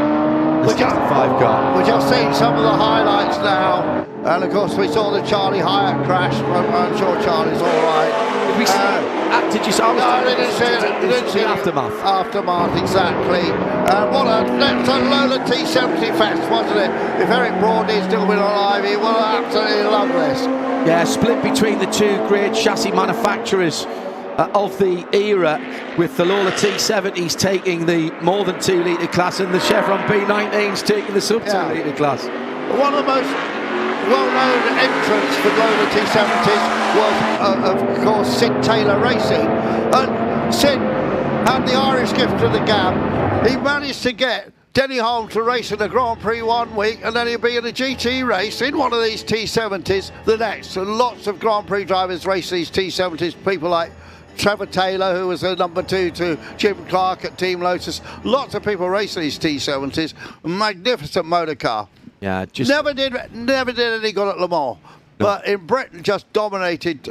The 65 car. We're just seeing some of the highlights now. And of course, we saw the Charlie Hyatt crash. I'm sure Charlie's all right. Did we see? Did you see? No, I didn't see it. Didn't see aftermath. Aftermath, exactly. What a Lola T70 fest, wasn't it? If Eric Broadley's still been alive, he will absolutely love this. Yeah, split between the two great chassis manufacturers of the era, with the Lola T70s taking the more than 2 litre class and the Chevron B19s taking the sub 2 litre class. One of the most well-known entrants for Lola T70s was, of course, Sid Taylor Racing. And Sid had the Irish gift of the gab. He managed to get Denny Holm to race in the Grand Prix 1 week, and then he'll be in a GT race in one of these T70s the next. And lots of Grand Prix drivers race these T70s, people like Trevor Taylor, who was the number 2 to Jim Clark at Team Lotus. Lots of people race these T70s. Magnificent motor car. Yeah, just never did any good at Le Mans. No. But in Britain, just dominated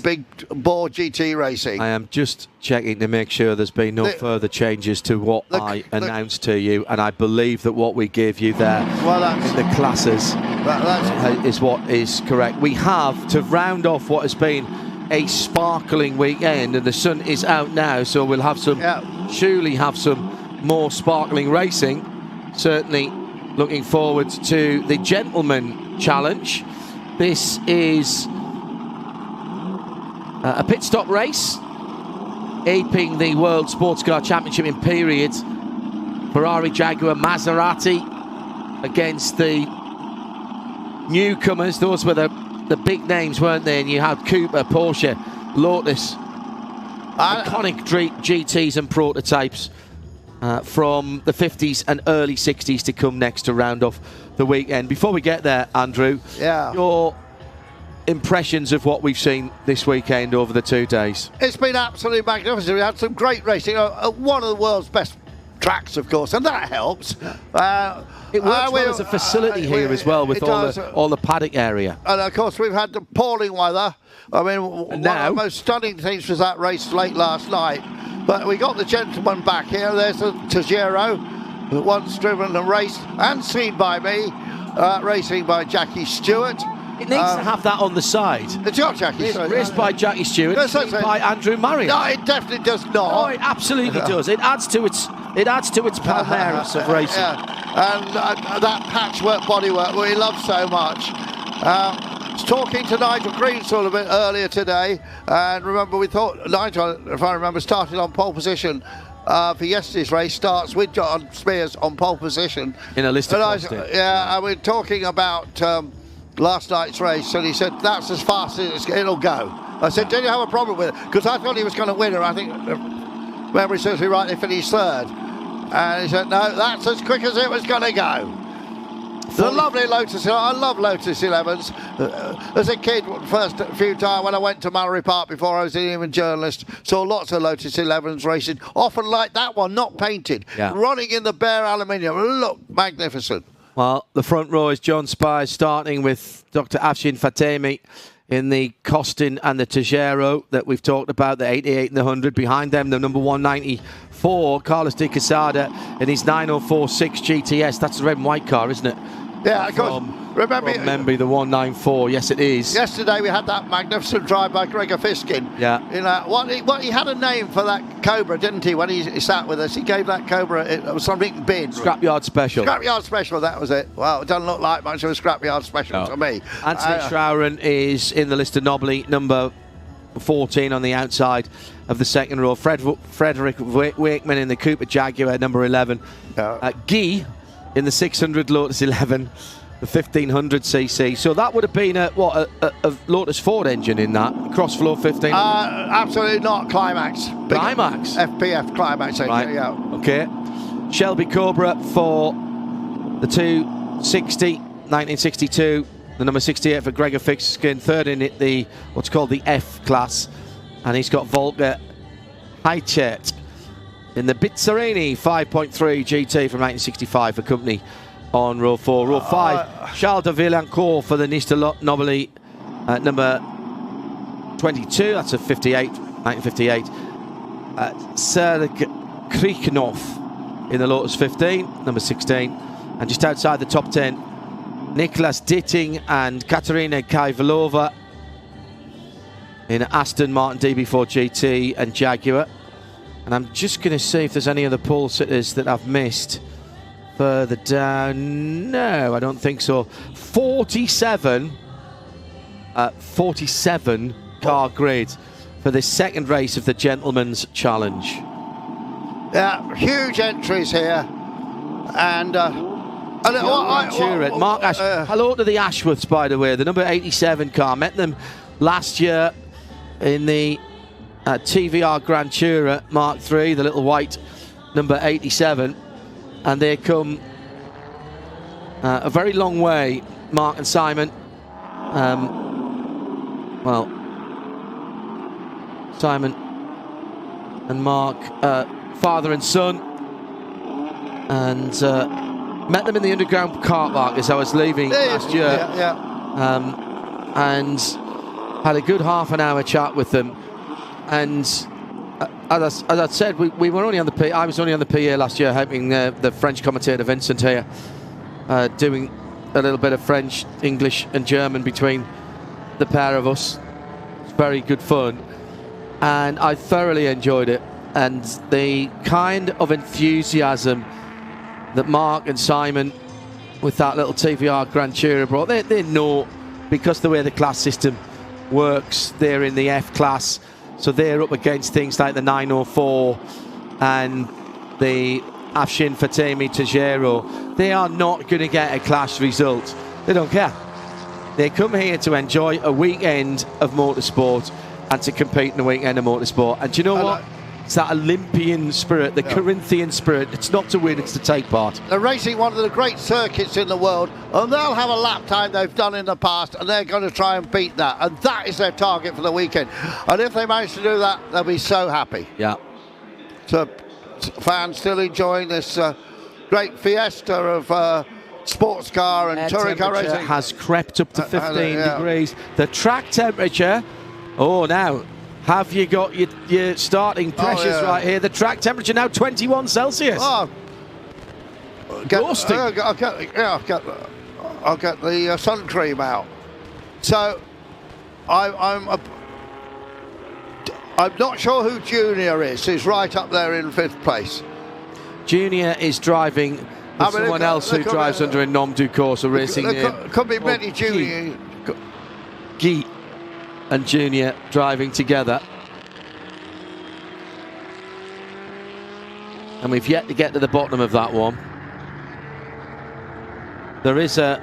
big bore GT racing. I am just checking to make sure there's been no further changes to what I announced to you, and I believe that what we gave you there in the classes is what is correct. We have, to round off what has been a sparkling weekend, and the sun is out now, so we'll have some, surely have some more sparkling racing. Certainly looking forward to the Gentleman Challenge. This is a pit stop race, aping the World Sports Car Championship in period. Ferrari, Jaguar, Maserati against the newcomers. Those were the big names, weren't they? And you had Cooper, Porsche, Lotus, iconic GTs and prototypes from the 50s and early 60s to come next to round off the weekend. Before we get there, Andrew, your impressions of what we've seen this weekend over the 2 days? It's been absolutely magnificent. We had some great racing at one of the world's best tracks, of course, and that helps. It works well as a facility here as well, with all the paddock area. And of course, we've had the appalling weather. I mean, one of the most stunning things was that race late last night. But we got the gentleman back here. There's the Tajero, once driven and raced and seen by me, racing by Jackie Stewart. It needs to have that on the side. It's not Jackie Stewart. Raced by Jackie Stewart, by Andrew Murray. No, it definitely does not. Oh, it absolutely does. It adds to its Palmeiras of racing. And that patchwork bodywork we love so much. I was talking to Nigel Greensall a bit earlier today, and remember, we thought Nigel, if I remember, started on pole position for yesterday's race. Starts with John Spears on pole position in a list of and we're talking about last night's race, and he said that's as fast as it'll go. I said, did you have a problem with it? Because I thought he was going to win, and I think memory serves me right, they finished third. And he said, no, that's as quick as it was going to go. The lovely Lotus. I love Lotus 11s. As a kid, first few times when I went to Mallory Park before I was even a journalist, saw lots of Lotus 11s racing, often like that one, not painted, running in the bare aluminium. Look, magnificent. Well, the front row is John Spies, starting with Dr. Afshin Fatemi in the Costin and the Tajero that we've talked about, the 88 and the 100. Behind them, the number 194, Carlos de Quesada, in his 9046 GTS. That's the red and white car, isn't it? Yeah, of course. Remember, the 194. Yes, it is. Yesterday we had that magnificent drive by Gregor Fiskin. Yeah. You know, he had a name for that Cobra, didn't he? When he sat with us, he gave that Cobra it was something big. Scrapyard Special. Scrapyard Special. That was it. Well, it doesn't look like much of a Scrapyard Special to me. Anthony Schrauren is in the list of Nobly, number 14 on the outside of the second row. Frederick Wakeman in the Cooper Jaguar, number 11. Guy in the 600 Lotus 11, the 1500cc. So that would have been a Lotus Ford engine in that cross-flow 1500. Absolutely not. Climax. Climax. FPF Climax. Right. Yeah. Okay. Shelby Cobra for the 260, 1962. The number 68 for Gregor Fiskin, third in the what's called the F class, and he's got Volker Heichet in the Bizzarini 5.3 GT from 1965 for company on row 4. Row 5, Charles de Villancourt for the Nista Nobly number 22. That's a 58, 1958. Serge Krieknoff in the Lotus 15, number 16, and just outside the top 10. Nicholas Ditting and Katerina Kaivalova in Aston Martin DB4 GT and Jaguar. And I'm just going to see if there's any other pole sitters that I've missed further down. No, I don't think so. 47 car grid for this second race of the Gentleman's Challenge. Yeah, huge entries here. And Mark Ash. Hello to the Ashworths, by the way, the number 87 car. Met them last year in the TVR Grand Tourer Mark III, the little white number 87, and they come a very long way, Mark and Simon. Well, Simon and Mark, father and son, and met them in the underground car park as I was leaving last year, and had a good half an hour chat with them. And as I said, we were only on the PA. I was only on the PA last year, helping the French commentator Vincent here, doing a little bit of French, English, and German between the pair of us. It's very good fun, and I thoroughly enjoyed it. And the kind of enthusiasm that Mark and Simon, with that little TVR Grand Tourer, brought, they know, because the way the class system works, they're in the F class, so they're up against things like the 904 and the Afshin Fatemi Tajero. They are not going to get a clash result. They don't care. They come here to enjoy a weekend of motorsport and to compete in a weekend of motorsport. And do you know what? It's that Olympian spirit, the Corinthian spirit. It's not to win, it's to take part. They're racing one of the great circuits in the world, and they'll have a lap time they've done in the past, and they're going to try and beat that. And that is their target for the weekend. And if they manage to do that, they'll be so happy. Yeah. So fans still enjoying this great fiesta of sports car and touring car racing. Has crept up to 15 degrees. The track temperature, now, have you got your starting pressures right here? The track temperature now 21 Celsius. Oh, Roasting. I'll get the sun cream out. So I'm not sure who Junior is. He's right up there in 5th place. Junior is driving with someone else who drives under a nom du course or racing. Could be many Junior. Guy and Junior driving together. And we've yet to get to the bottom of that one. There is a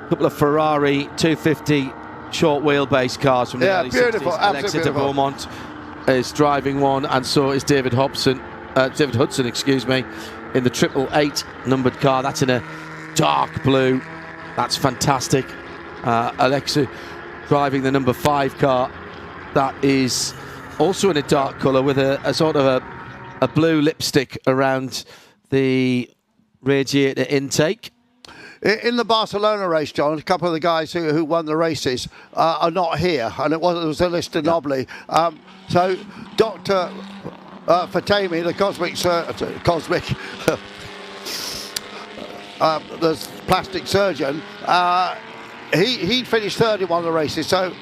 couple of Ferrari 250 short wheelbase cars from the early 60s. Alexa de Beaumont is driving one, and so is David Hudson, in the 888 numbered car. That's in a dark blue. That's fantastic. Alexa driving the number 5 car. That is also in a dark colour with a sort of a blue lipstick around the radiator intake. In the Barcelona race, John, a couple of the guys who won the races are not here, and it was a list of Nobly. So Dr. the plastic surgeon, he finished third in one of the races. So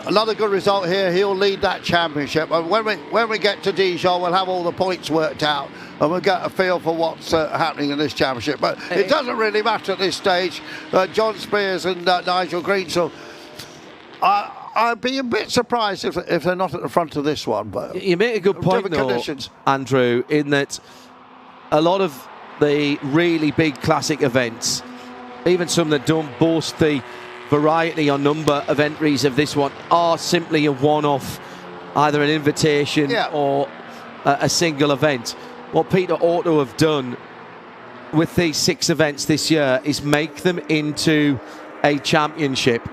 another good result here. He'll lead that championship. And when we get to Dijon, we'll have all the points worked out, and we'll get a feel for what's happening in this championship. But it doesn't really matter at this stage. John Spears and Nigel Greensell, I'd be a bit surprised if they're not at the front of this one. But you make a good point, though, Andrew, in that a lot of the really big classic events, even some that don't boast the variety or number of entries of this one, are simply a one-off, either an invitation or a single event. What Peter ought to have done with these 6 events this year is make them into a championship,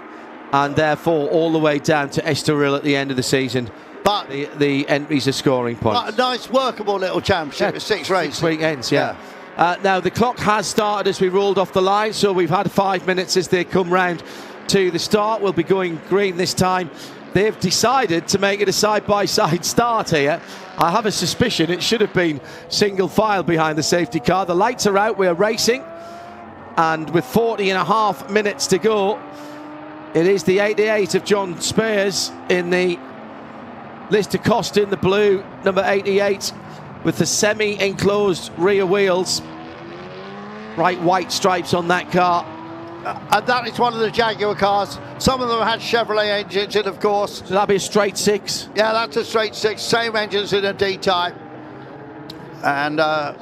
and therefore all the way down to Estoril at the end of the season. But the entries are scoring points. But a nice workable little championship with 6 races. 6 weekends, now the clock has started as we rolled off the line, so we've had 5 minutes as they come round to the start. We'll be going green this time. They've decided to make it a side-by-side start here. I have a suspicion it should have been single file behind the safety car. The lights are out, we're racing, and with 40.5 minutes to go, it is the 88 of John Spears in the Lister Costin, the blue number 88, with the semi-enclosed rear wheels, bright white stripes on that car. And that is one of the Jaguar cars. Some of them had Chevrolet engines in, of course. So that'll be a straight 6? Yeah, that's a straight 6. Same engines in a D-type. And but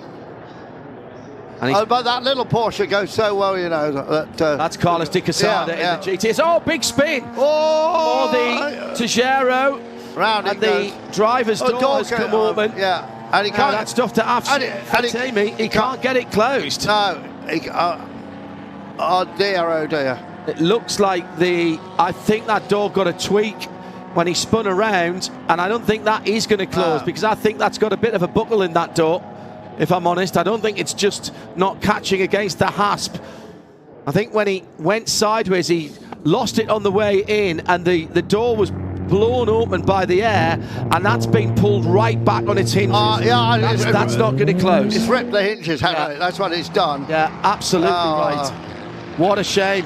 that little Porsche goes so well, you know. That's Carlos de Quesada in the GTS. Oh, big spin! Oh! For the Tejero. Round and the driver's door has come open. Yeah. And he can't. That stuff to he can't get it closed. No. Oh dear, oh dear. It looks like I think that door got a tweak when he spun around, and I don't think that is going to close, because I think that's got a bit of a buckle in that door, if I'm honest. I don't think it's just not catching against the hasp. I think when he went sideways, he lost it on the way in, and the door was blown open by the air, and that's been pulled right back on its hinges. That's not going to close. It's ripped the hinges, hasn't it? That's what it's done. Yeah, absolutely right. What a shame.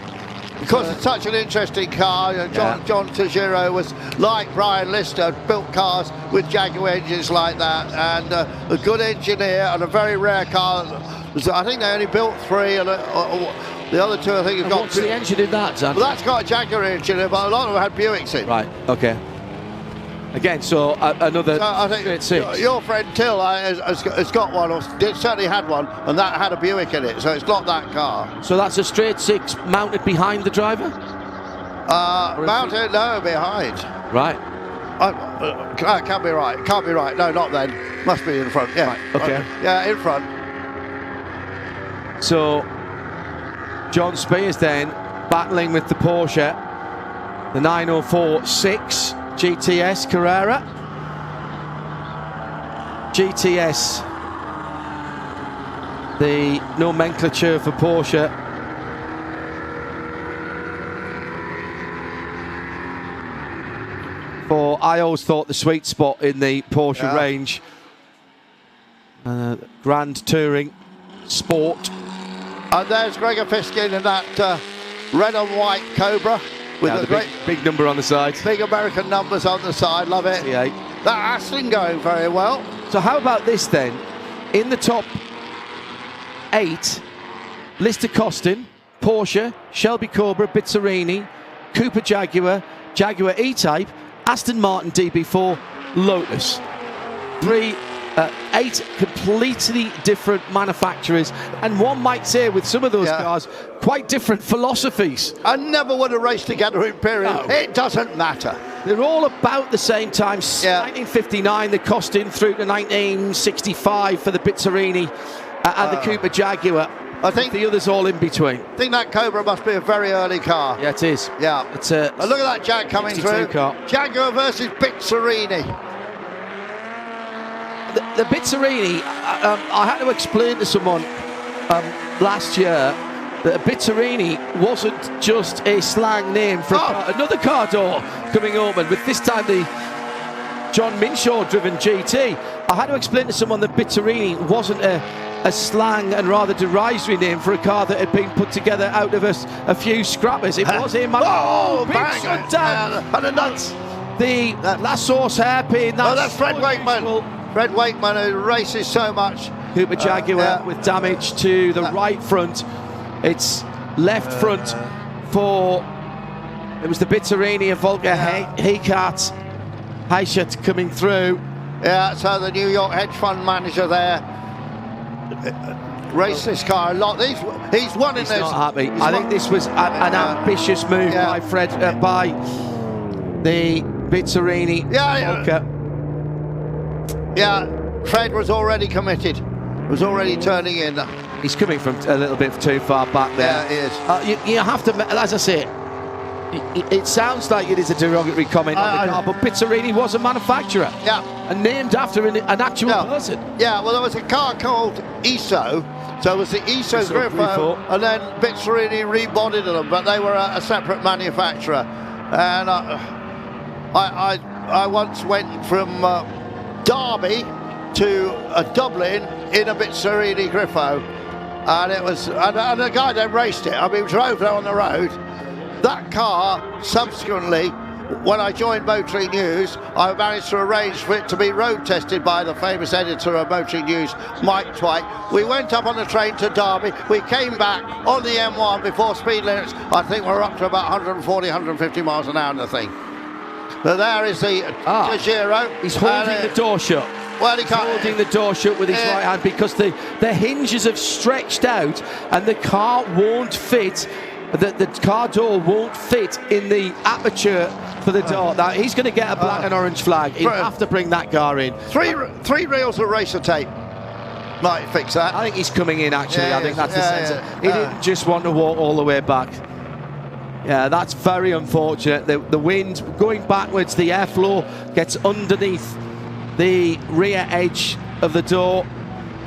Because it's such an interesting car. John Tejero was, like Brian Lister, built cars with Jaguar engines like that, and a good engineer, and a very rare car. I think they only built 3, and the other 2 I think have got. What's the engine in that, Zan? Well, that's got a Jaguar engine, but a lot of them had Buicks in. Right, okay. Again, so another I think 6. Your friend Till has got one, or certainly had one, and that had a Buick in it, so it's not that car. So that's a straight 6 mounted behind the driver? Mounted, no, behind. Right. Can't be right. Can't be right. No, not then. Must be in front. Yeah. Right, okay. Yeah, in front. So John Spears then battling with the Porsche, the 904-6 GTS Carrera. GTS, the nomenclature for Porsche. For I always thought the sweet spot in the Porsche range, Grand Touring Sport. And there's Gregor Fiskin in that red and white Cobra with a great big number on the side. Big American numbers on the side, love it. Yeah. That Aston going very well. So how about this then? In the top 8, Lister Costin, Porsche, Shelby Cobra, Bizzarini, Cooper Jaguar, Jaguar E-Type, Aston Martin DB4, Lotus. 8 completely different manufacturers, and one might say with some of those cars quite different philosophies. I never would have raced together in Imperial. No. It doesn't matter. They're all about the same time. 1959 the Costin through to 1965 for the Bizzarini and the Cooper Jaguar. I think the others all in between. I think that Cobra must be a very early car. Yeah, it is. Yeah. It's a look at that Jag coming through. Car. Jaguar versus Bizzarini. The Bizzarini, I had to explain to someone last year that a Bizzarini wasn't just a slang name for another car door coming open, with this time the John Minshaw driven GT. I had to explain to someone that Bizzarini wasn't a a slang and rather derisory name for a car that had been put together out of a few scrappers. It was him. Big shutdown. And the nuts. The last source hairpin. That's Fred Wakeman. Fred Wakeman, who races so much. Cooper Jaguar with damage to the right front. It's left front for, it was the Bitterini and Volker Heikart coming through. Yeah, so the New York hedge fund manager there raced this car a lot. He's won in this. He's not happy. I think this was an ambitious move by Fred, by the Bitterini. Yeah, Fred was already committed. Was already turning in. He's coming from a little bit too far back there. Yeah, he is. You have to, as I say, it sounds like it is a derogatory comment on the car, but Bitterini was a manufacturer. Yeah. And named after an actual person. Yeah, well, there was a car called ESO. So it was the ESO Grifo, and then Bitterini rebodied them, but they were a separate manufacturer. And I once went from Derby to Dublin in a Bitterini Grifo, and it was, and the guy then raced it. I mean, drove there on the road. That car, subsequently, when I joined Motoring News, I managed to arrange for it to be road tested by the famous editor of Motoring News, Mike Twite. We went up on the train to Derby. We came back on the M1 before speed limits. I think we're up to about 140, 150 miles an hour in the thing. So there is the Giro. He's holding the door shut. Well, he can't. Holding the door shut with his right hand because the hinges have stretched out and the car won't fit. The car door won't fit in the aperture for the door. Now he's going to get a black and orange flag. He'll have to bring that car in. Three reels of racer tape might fix that. I think he's coming in actually. I think that's the sense. He didn't just want to walk all the way back. Yeah, that's very unfortunate. The wind going backwards, the airflow gets underneath the rear edge of the door.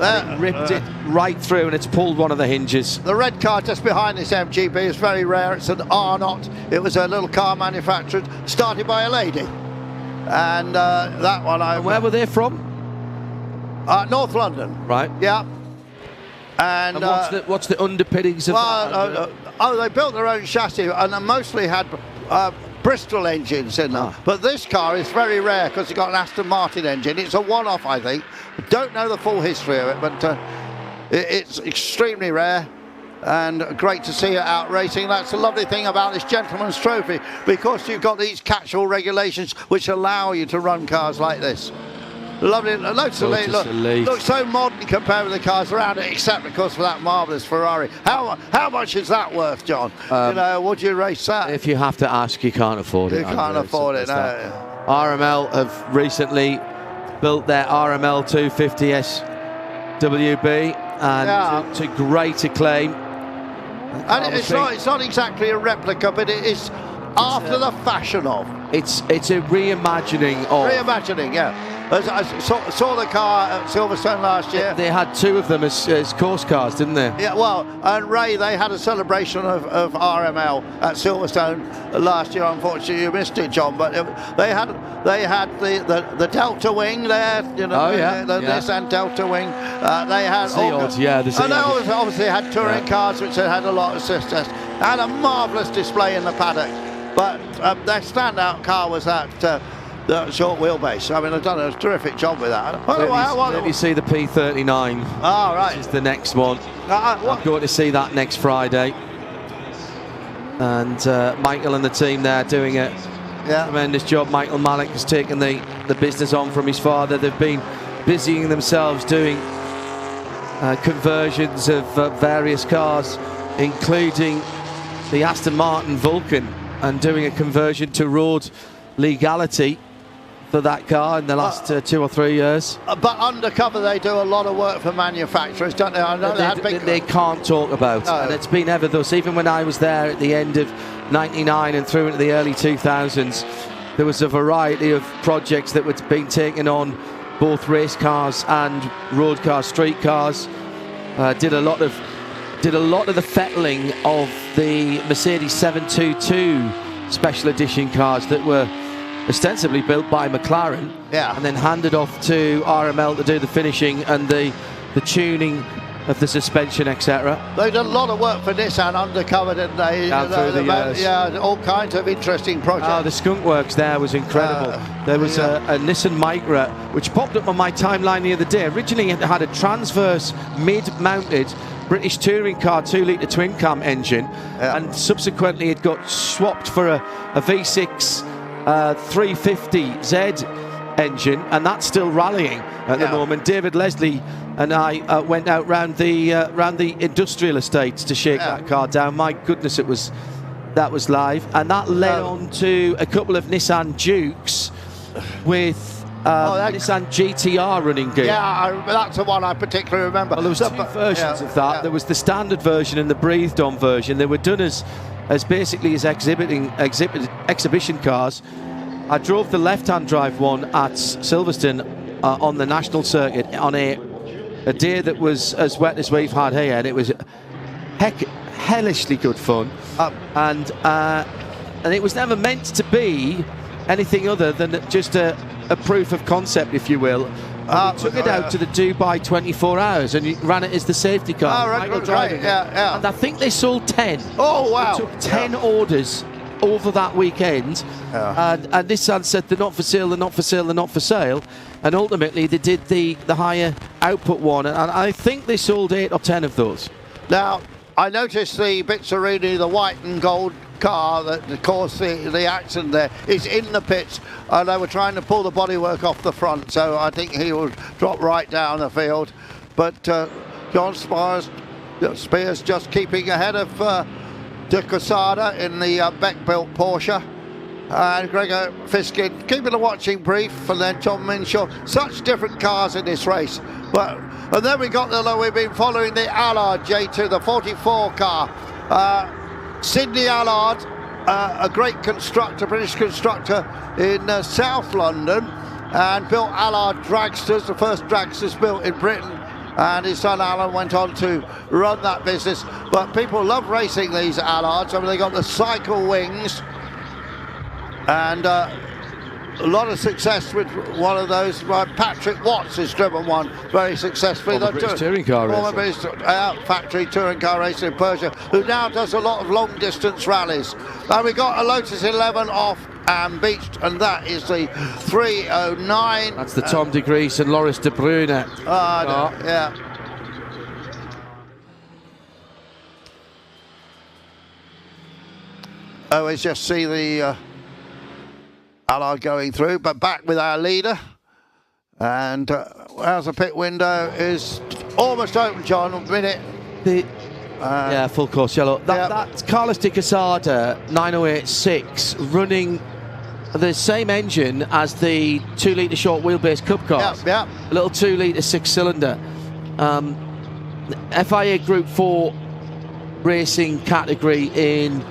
It ripped it right through and it's pulled one of the hinges. The red car just behind this MGB is very rare. It's an R0. It was a little car manufactured, started by a lady. And that one where were they from? North London. Right. Yeah. And what's the underpinnings of that? They built their own chassis and they mostly had Bristol engines in them. But this car is very rare because it's got an Aston Martin engine. It's a one-off, I think. Don't know the full history of it, but it's extremely rare and great to see it out racing. That's the lovely thing about this Gentleman's Trophy, because you've got these catch-all regulations which allow you to run cars like this. Lovely, looks so modern compared with the cars around it, except of course for that marvellous Ferrari. How much is that worth, John? Would you race that? If you have to ask, you can't afford it. You can't afford it, no. RML have recently built their RML 250S WB and to great acclaim. And it's not exactly a replica, but it is after the fashion of. It's a reimagining of. Reimagining, yeah. I saw the car at Silverstone last year. They had two of them as course cars, didn't they? Yeah, well, and Ray, they had a celebration of RML at Silverstone last year. Unfortunately, you missed it, John. But they had the Delta Wing there, the Nissan Delta Wing. They had they obviously had touring cars which had a lot of success. Had a marvellous display in the paddock. But their standout car was that. The short wheelbase. I mean, they've done a terrific job with that. Let me see the P39. Oh, right. This is the next one. I'm going to see that next Friday. And Michael and the team there doing a tremendous job. Michael Malik has taken the business on from his father. They've been busying themselves doing conversions of various cars, including the Aston Martin Vulcan, and doing a conversion to road legality for that car in the last 2 or 3 years. But undercover they do a lot of work for manufacturers, don't they? I know they can't talk about, and it's been ever thus. Even when I was there at the end of '99 and through into the early 2000s, there was a variety of projects that were being taken on, both race cars and road cars, street cars. Did a lot of the fettling of the Mercedes 722 special edition cars that were ostensibly built by McLaren, and then handed off to RML to do the finishing and the tuning of the suspension, etc. They did a lot of work for Nissan undercover, didn't they? Down through the years. Yeah, all kinds of interesting projects. Oh, the skunk works there was incredible. There was a Nissan Micra, which popped up on my timeline the other day. Originally it had a transverse mid-mounted British touring car 2-litre twin cam engine, and subsequently it got swapped for a V6 350Z engine, and that's still rallying at the moment. David Leslie and I went out round the industrial estates to shake that car down. My goodness, that was live, and that led on to a couple of Nissan Dukes with Nissan GTR running good. Yeah, that's the one I particularly remember. Well, there was two versions of that. There was the standard version and the breathed-on version. They were done as basically as exhibition cars. I drove the left-hand drive one at Silverstone on the national circuit on a day that was as wet as we've had here, and it was hellishly good fun. And it was never meant to be anything other than just a proof of concept, if you will. We took it out to the Dubai 24 hours and ran it as the safety car. Right. And I think they sold 10. Oh, wow. They took 10 orders over that weekend, and Nissan said they're not for sale, they're not for sale, they're not for sale, and ultimately they did the higher output one, and I think they sold 8 or 10 of those. Now, I noticed the Bizzarini, the white and gold car that caused the accident there, is in the pits, and they were trying to pull the bodywork off the front, so I think he will drop right down the field. But John Spears just keeping ahead of De Quesada in the Beck-built Porsche, and Gregor Fiskin keeping the watching brief, and then Tom Minshaw. Such different cars in this race. And then we've been following the Allard J2, the 44 car. Sidney Allard, a great constructor, British constructor in South London, and built Allard dragsters, the first dragsters built in Britain. And his son Alan went on to run that business. But people love racing these Allards. I mean, they got the cycle wings, and a lot of success with one of those. Patrick Watts has driven one very successfully. Former British touring car racing. Factory touring car racing in Persia, who now does a lot of long distance rallies. And we got a Lotus 11 off and beached, and that is the 309. That's the Tom de Vries and Loris de Bruyne. Yeah. We just see the Allard going through, but back with our leader. And as the pit window is almost open, John, a minute. Yeah, full course yellow. That's Carlos de Quesada 9086 running the same engine as the 2-litre short wheelbase Cup cars. A little 2-litre 6-cylinder. FIA Group 4 racing category in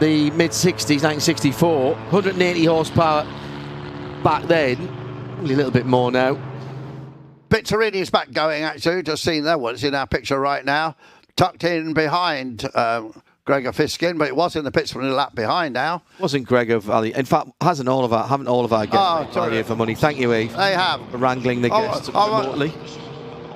the mid-60s, 1964. 180 horsepower back then. Only a little bit more now. Bizzarini is back going, actually. Just seen that one. It's in our picture right now. Tucked in behind Gregor Fiskin, but it was in the pits from a lap behind now. Wasn't Gregor Valley. In fact, haven't all of our guests here for money. Thank you, Eve. They have. For wrangling the guests remotely.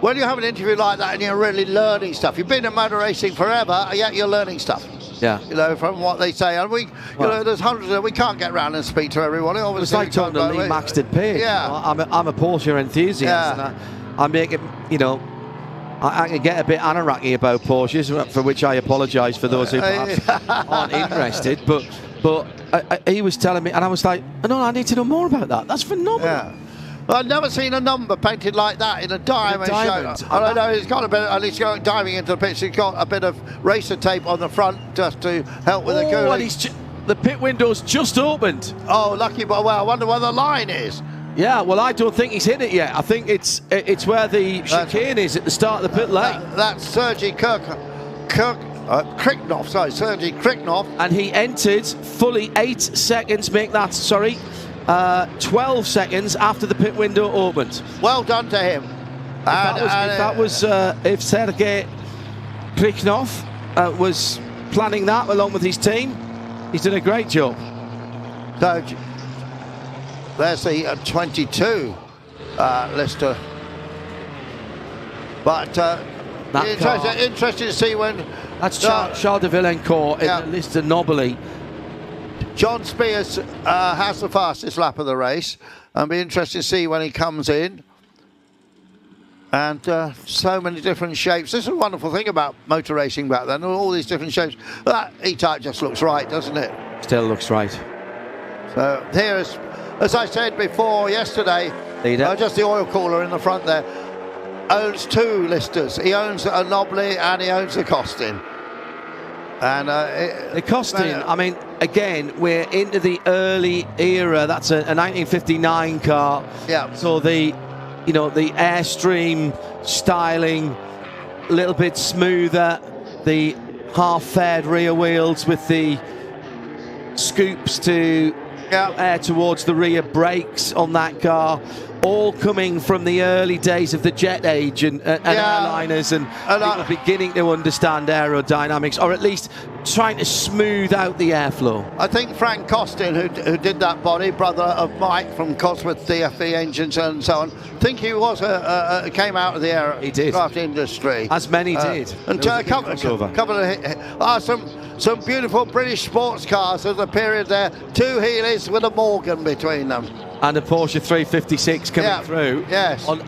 When you have an interview like that and you're really learning stuff, you've been in motor racing forever, yet you're learning stuff. Yeah. You know, from what they say. And there's hundreds of, we can't get around and speak to everyone. It's like talking to Lee Maxted Page. Yeah. I'm a Porsche enthusiast. And I make it, I can get a bit anarchy about Porsches, for which I apologise for those who perhaps aren't interested. But he was telling me, and I was like, no, I need to know more about that. That's phenomenal. Yeah. I've never seen a number painted like that in a diamond show. I know he's got a bit, at least going diving into the pits, he's got a bit of racer tape on the front just to help with the cooling. The pit window's just opened. Oh, lucky, but well, I wonder where the line is. Yeah, well, I don't think he's hit it yet. I think it's where the chicane is at the start of the pit lane. That's Sergei Kriknoff, Sergei Kriknoff. And he entered fully 8 seconds, 12 seconds after the pit window opened. Well done to him. If Sergei Kriknoff was planning that along with his team, he's done a great job. So there's the 22 Lister. But Interesting to see when... That's Charles de Villencourt in the Lister Nobly. John Spears has the fastest lap of the race. It'll be interesting to see when he comes in. And so many different shapes. This is a wonderful thing about motor racing back then, all these different shapes. That E-Type just looks right, doesn't it? Still looks right. So here is, as I said before yesterday, just the oil cooler in the front there, owns 2 Listers. He owns a Nobly and he owns a Costin. And the Costin, I mean, again, we're into the early era. That's a 1959 car. Yeah. So the Airstream styling, a little bit smoother, the half-faired rear wheels with the scoops to air towards the rear brakes on that car, all coming from the early days of the jet age and airliners and people beginning to understand aerodynamics, or at least trying to smooth out the airflow. I think Frank Costin, who did that body, brother of Mike from Cosworth DFE Engines and so on, I think he was came out of the aircraft industry. As many did. And a couple of some beautiful British sports cars of the period there. 2 Healey's with a Morgan between them. And a Porsche 356 coming through. Yes. On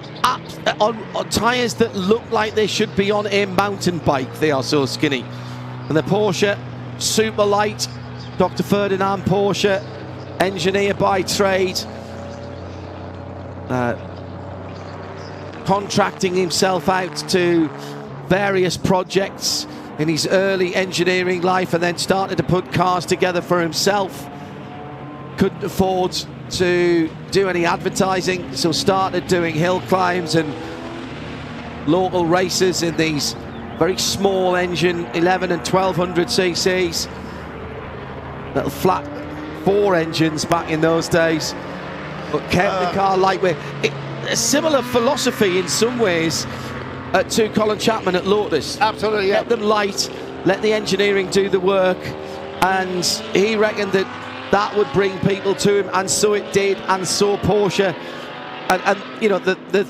tyres that look like they should be on a mountain bike. They are so skinny. And the Porsche, super light, Dr. Ferdinand Porsche, engineer by trade, contracting himself out to various projects in his early engineering life, and then started to put cars together for himself. Couldn't afford to do any advertising, so started doing hill climbs and local races in these very small engine 11 and 1200 cc's, little flat 4 engines back in those days, but kept the car lightweight. A similar philosophy in some ways to Colin Chapman at Lotus. Absolutely, kept them light, let the engineering do the work, and he reckoned that would bring people to him, and so it did, and so Porsche, and you know, the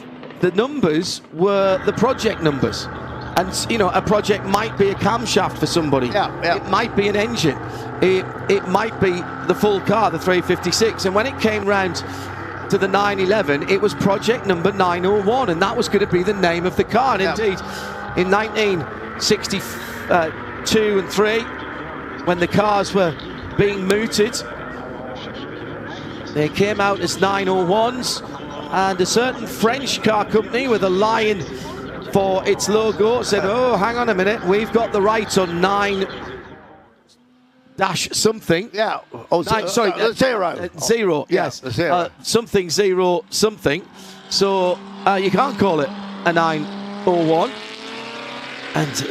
numbers were the project numbers. And you know, a project might be a camshaft for somebody. It might be an engine. It might be the full car, the 356. And when it came round to the 911, it was project number 901, and that was going to be the name of the car. And indeed, in 1962 and 3, when the cars were being mooted, they came out as 901s, and a certain French car company with a lion for its logo said, oh, hang on a minute, we've got the rights on 9 dash something. Yeah. Zero, yes. Something 0 something. So you can't call it a 901. And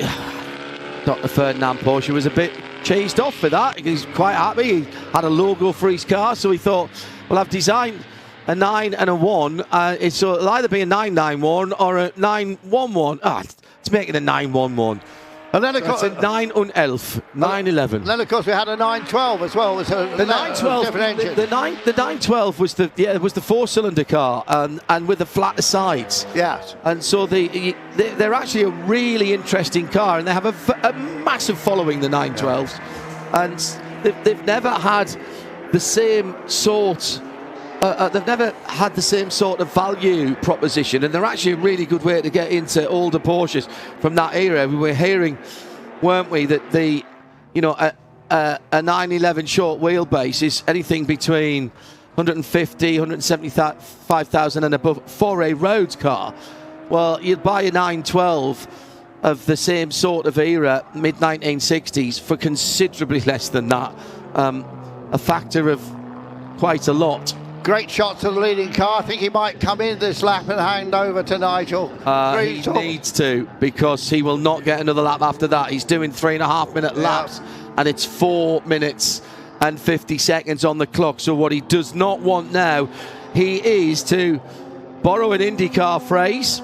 Dr. Ferdinand Porsche was a bit cheesed off for that. He's quite happy. He had a logo for his car, so he thought, well, I've designed a 9 and a 1, so it'll either be a 991 or a 911. Let's make it a 911. And then of course, it's a 911, 911. Then of course we had a 912 as well. The 912, the 912 was the was the 4-cylinder car, and with the flatter sides. Yes. And so they're actually a really interesting car, and they have a massive following, the 912s, and they've never had the same sort. They've never had the same sort of value proposition, and they're actually a really good way to get into older Porsches from that era. We were hearing, weren't we, that a 911 short wheelbase is anything between 150, 175,000 and above for a road car. Well, you'd buy a 912 of the same sort of era, mid-1960s, for considerably less than that. A factor of quite a lot. Great shot to the leading car. I think he might come in this lap and hand over to Nigel. He needs to, because he will not get another lap after that. He's doing 3.5-minute laps, and it's 4 minutes and 50 seconds on the clock. So what he does not want now, he is, to borrow an IndyCar phrase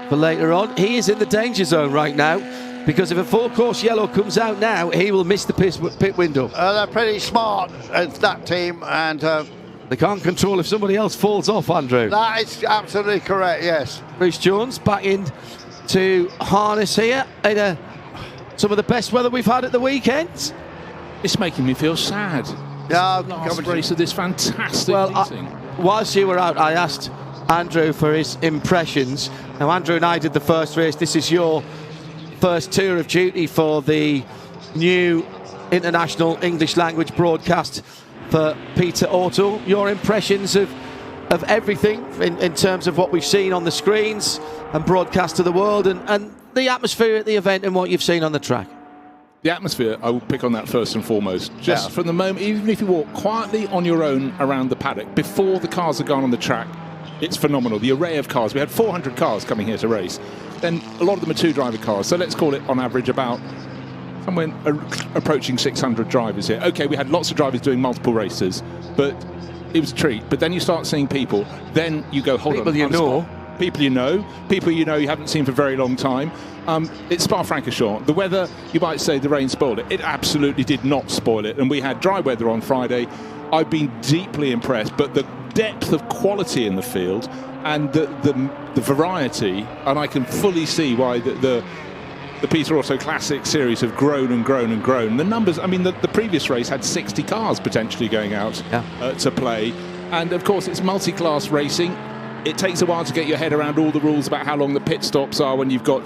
for later on, he is in the danger zone right now, because if a full-course yellow comes out now, he will miss the pit window. They're pretty smart, that team, and they can't control if somebody else falls off, Andrew. That is absolutely correct, yes. Bruce Jones back in to harness here in some of the best weather we've had at the weekend. It's making me feel sad. Yeah, last race of this fantastic meeting. Whilst you were out, I asked Andrew for his impressions. Now, Andrew and I did the first race. This is your first tour of duty for the new international English language broadcast for Peter O'Toole. Your impressions of everything in terms of what we've seen on the screens and broadcast to the world, and the atmosphere at the event and what you've seen on the track. The atmosphere, I will pick on that first and foremost. Just from the moment, even if you walk quietly on your own around the paddock, before the cars have gone on the track, it's phenomenal. The array of cars. We had 400 cars coming here to race. Then a lot of them are two-driver cars. So let's call it, on average, about somewhere approaching 600 drivers here. OK, we had lots of drivers doing multiple races, but it was a treat. But then you start seeing people. Then you go, hold on. People you know. People you know you haven't seen for a very long time. It's Spa-Francorchamps. The weather, you might say the rain spoiled it. It absolutely did not spoil it. And we had dry weather on Friday. I've been deeply impressed, but the depth of quality in the field and the variety, and I can fully see why the Peter Otto Classic Series have grown and grown and grown. The numbers, I mean, the previous race had 60 cars potentially going out to play. And of course, it's multi-class racing. It takes a while to get your head around all the rules about how long the pit stops are when you've got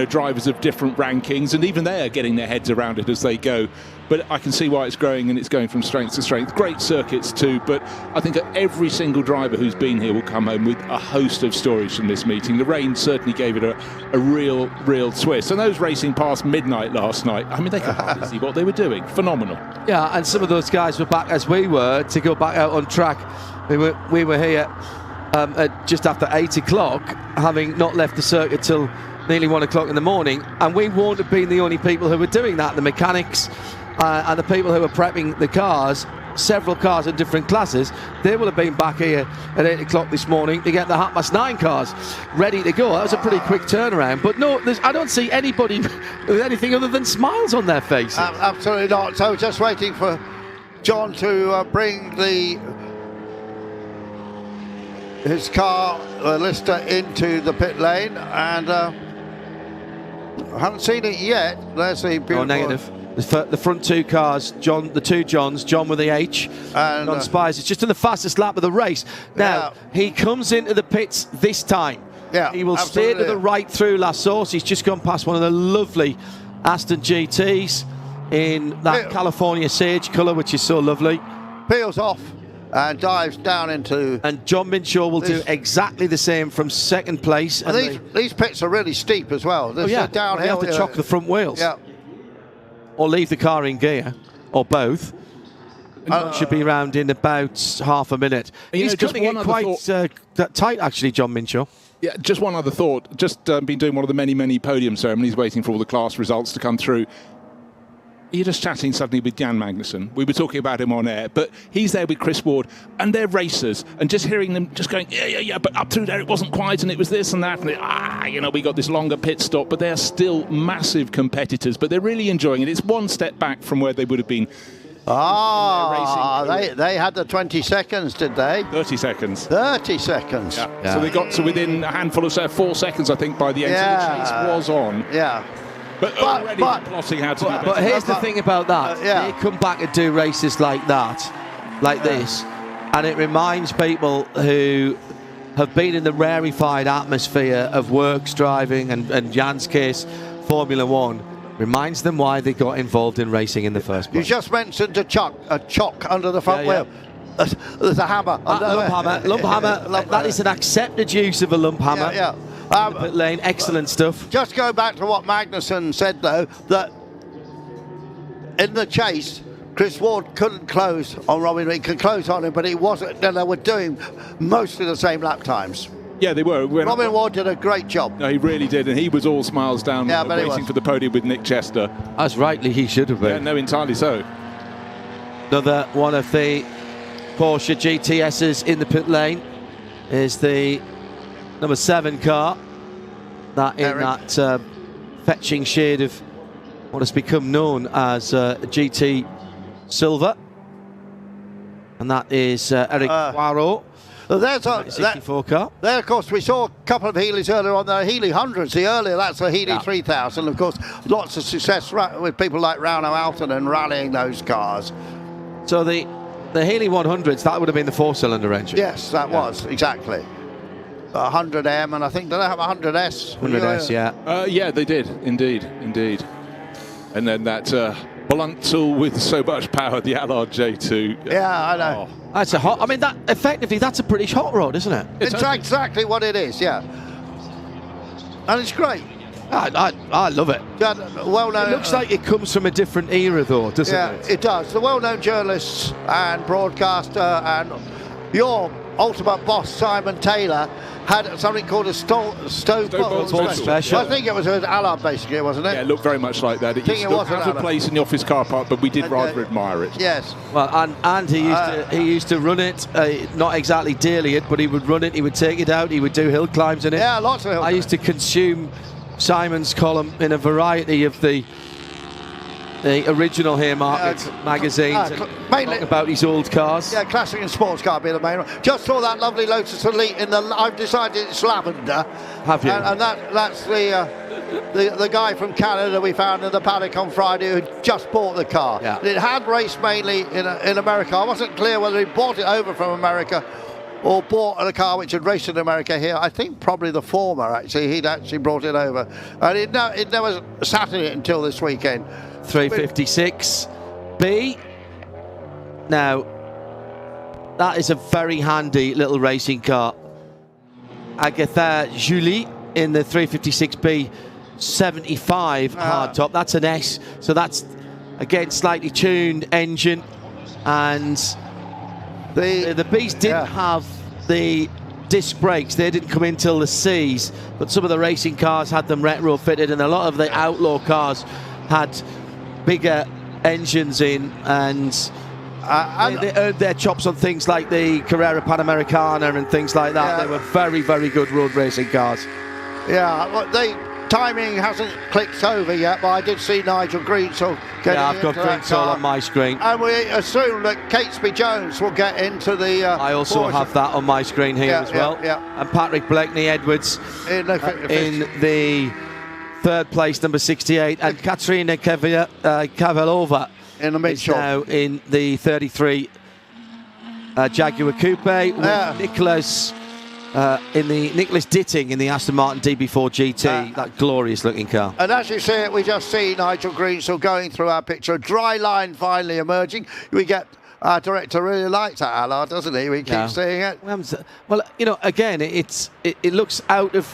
drivers of different rankings, and even they are getting their heads around it as they go. But I can see why it's growing, and it's going from strength to strength. Great circuits too, but I think every single driver who's been here will come home with a host of stories from this meeting. The rain certainly gave it a real twist. And those racing past midnight last night, I mean, they could hardly see what they were doing. Phenomenal. Yeah, and some of those guys were back as we were to go back out on track. We were here at just after 8 o'clock, having not left the circuit till nearly 1 o'clock in the morning, and we won't have been the only people who were doing that. The mechanics and the people who were prepping the cars, several cars in different classes, they will have been back here at 8 o'clock this morning to get the 9:30 cars ready to go. That was a pretty quick turnaround, but no, I don't see anybody with anything other than smiles on their faces. Absolutely not. So just waiting for John to bring his car, Lister, into the pit lane, and I haven't seen it yet. There's the beautiful... Oh, negative. The front two cars, the two Johns, John with the H, and John Spies. It's just in the fastest lap of the race. Now, he comes into the pits this time. Yeah, he will stay to the right through La Source. He's just gone past one of the lovely Aston GTs in that California sage colour, which is so lovely. Peels off and dives down into... And John Minshaw will do exactly the same from second place. And these pits are really steep as well. There's downhill. You have to chock the front wheels. Yeah. Or leave the car in gear, or both. Should be round in about half a minute. He's cutting it quite tight, actually, John Minshaw. Yeah, just one other thought. Just been doing one of the many podium ceremonies, waiting for all the class results to come through. You're just chatting suddenly with Jan Magnussen. We were talking about him on air, but he's there with Chris Ward, and they're racers, and just hearing them just going, yeah, but up through there it wasn't quite, and it was this and that, and we got this longer pit stop, but they're still massive competitors, but they're really enjoying it. It's one step back from where they would have been. They had the 20 seconds, did they? 30 seconds. 30 seconds. Yeah. So they got to within a handful of 4 seconds, I think, by the end. So the chase was on. Yeah. But plotting how to do it. But here's the thing about that. They come back and do races like that, like this, and it reminds people who have been in the rarefied atmosphere of works driving and Jan's case, Formula One, reminds them why they got involved in racing in the first place. You just mentioned a chock under the front wheel. There's a hammer. Lump hammer. That is an accepted use of a lump hammer. Yeah. Pit lane, excellent stuff. Just go back to what Magnussen said, though, that in the chase, Chris Ward couldn't close on Robin. He could close on him, but he wasn't. They were doing mostly the same lap times. Yeah, they were. Robin Ward did a great job. No, he really did, and he was all smiles down, waiting for the podium with Nick Chester. As rightly he should have been. Yeah, no, entirely so. Another one of the Porsche GTSs in the pit lane is the number 7 car. That in that fetching shade of what has become known as GT Silver. And that is Eric Poirot. Well, there's a 64 car. There, of course, we saw a couple of Healey's earlier on. The Healey 100s, the earlier, that's a Healey 3000. Of course, lots of success with people like Rauno Alton and rallying those cars. So the Healey 100s, that would have been the 4-cylinder engine. Yes, that was, exactly. 100M, and I think, do they have a 100S? 100S, yeah. Yeah, they did, indeed. And then that blunt tool with so much power, the Allard J2. Yeah, I know. Oh. That's a hot. I mean, that effectively, that's a British hot rod, isn't it? It's exactly what it is, yeah. And it's great. I love it. Well-known. It looks like it comes from a different era, though, doesn't it? Yeah, it does. The well-known journalists and broadcaster and your ultimate boss, Simon Taylor, had something called a stove bottle special. I think it was an Allard, basically, wasn't it? Yeah, it looked very much like that. It used to have a place in the office car park, but we did rather admire it. Yes. Well, and he used to run it, not exactly daily it, but he would run it, he would take it out, he would do hill climbs in it. Yeah, lots of hill climbs. I used to consume Simon's column in a variety of the original Haymarket magazines, mainly about these old cars. Yeah, classic and sports car being the main one. Just saw that lovely Lotus Elite in the. I've decided it's lavender. Have you? And that's the guy from Canada we found in the paddock on Friday who just bought the car. Yeah. It had raced mainly in America. I wasn't clear whether he bought it over from America or bought a car which had raced in America here. I think probably the former, actually. He'd actually brought it over. And it never sat in it until this weekend. 356B. Now, that is a very handy little racing car. Agatha Julie in the 356B 75 hardtop. That's an S, so that's again slightly tuned engine, and the Bs didn't have the disc brakes. They didn't come in till the Cs, but some of the racing cars had them retrofitted, and a lot of the outlaw cars had bigger engines in, and they earned their chops on things like the Carrera Panamericana and things like that. They were very, very good road racing cars. Yeah, well, the timing hasn't clicked over yet, but I did see Nigel Greensall getting I've got Greensall on my screen. And we assume that Catesby Jones will get into the I also have that on my screen here as well. And Patrick Blakeney Edwards in the third place, number 68, and Katrina Kavalova in the mid-shot now in the 33 Jaguar Coupe with Nicholas in the Nicholas Ditting in the Aston Martin DB4 GT, that glorious looking car. And as you see it, we just see Nigel Greensall going through our picture. A dry line finally emerging. We get our director really likes that Allard, doesn't he? We keep seeing it. Well, you know, again, it looks out of.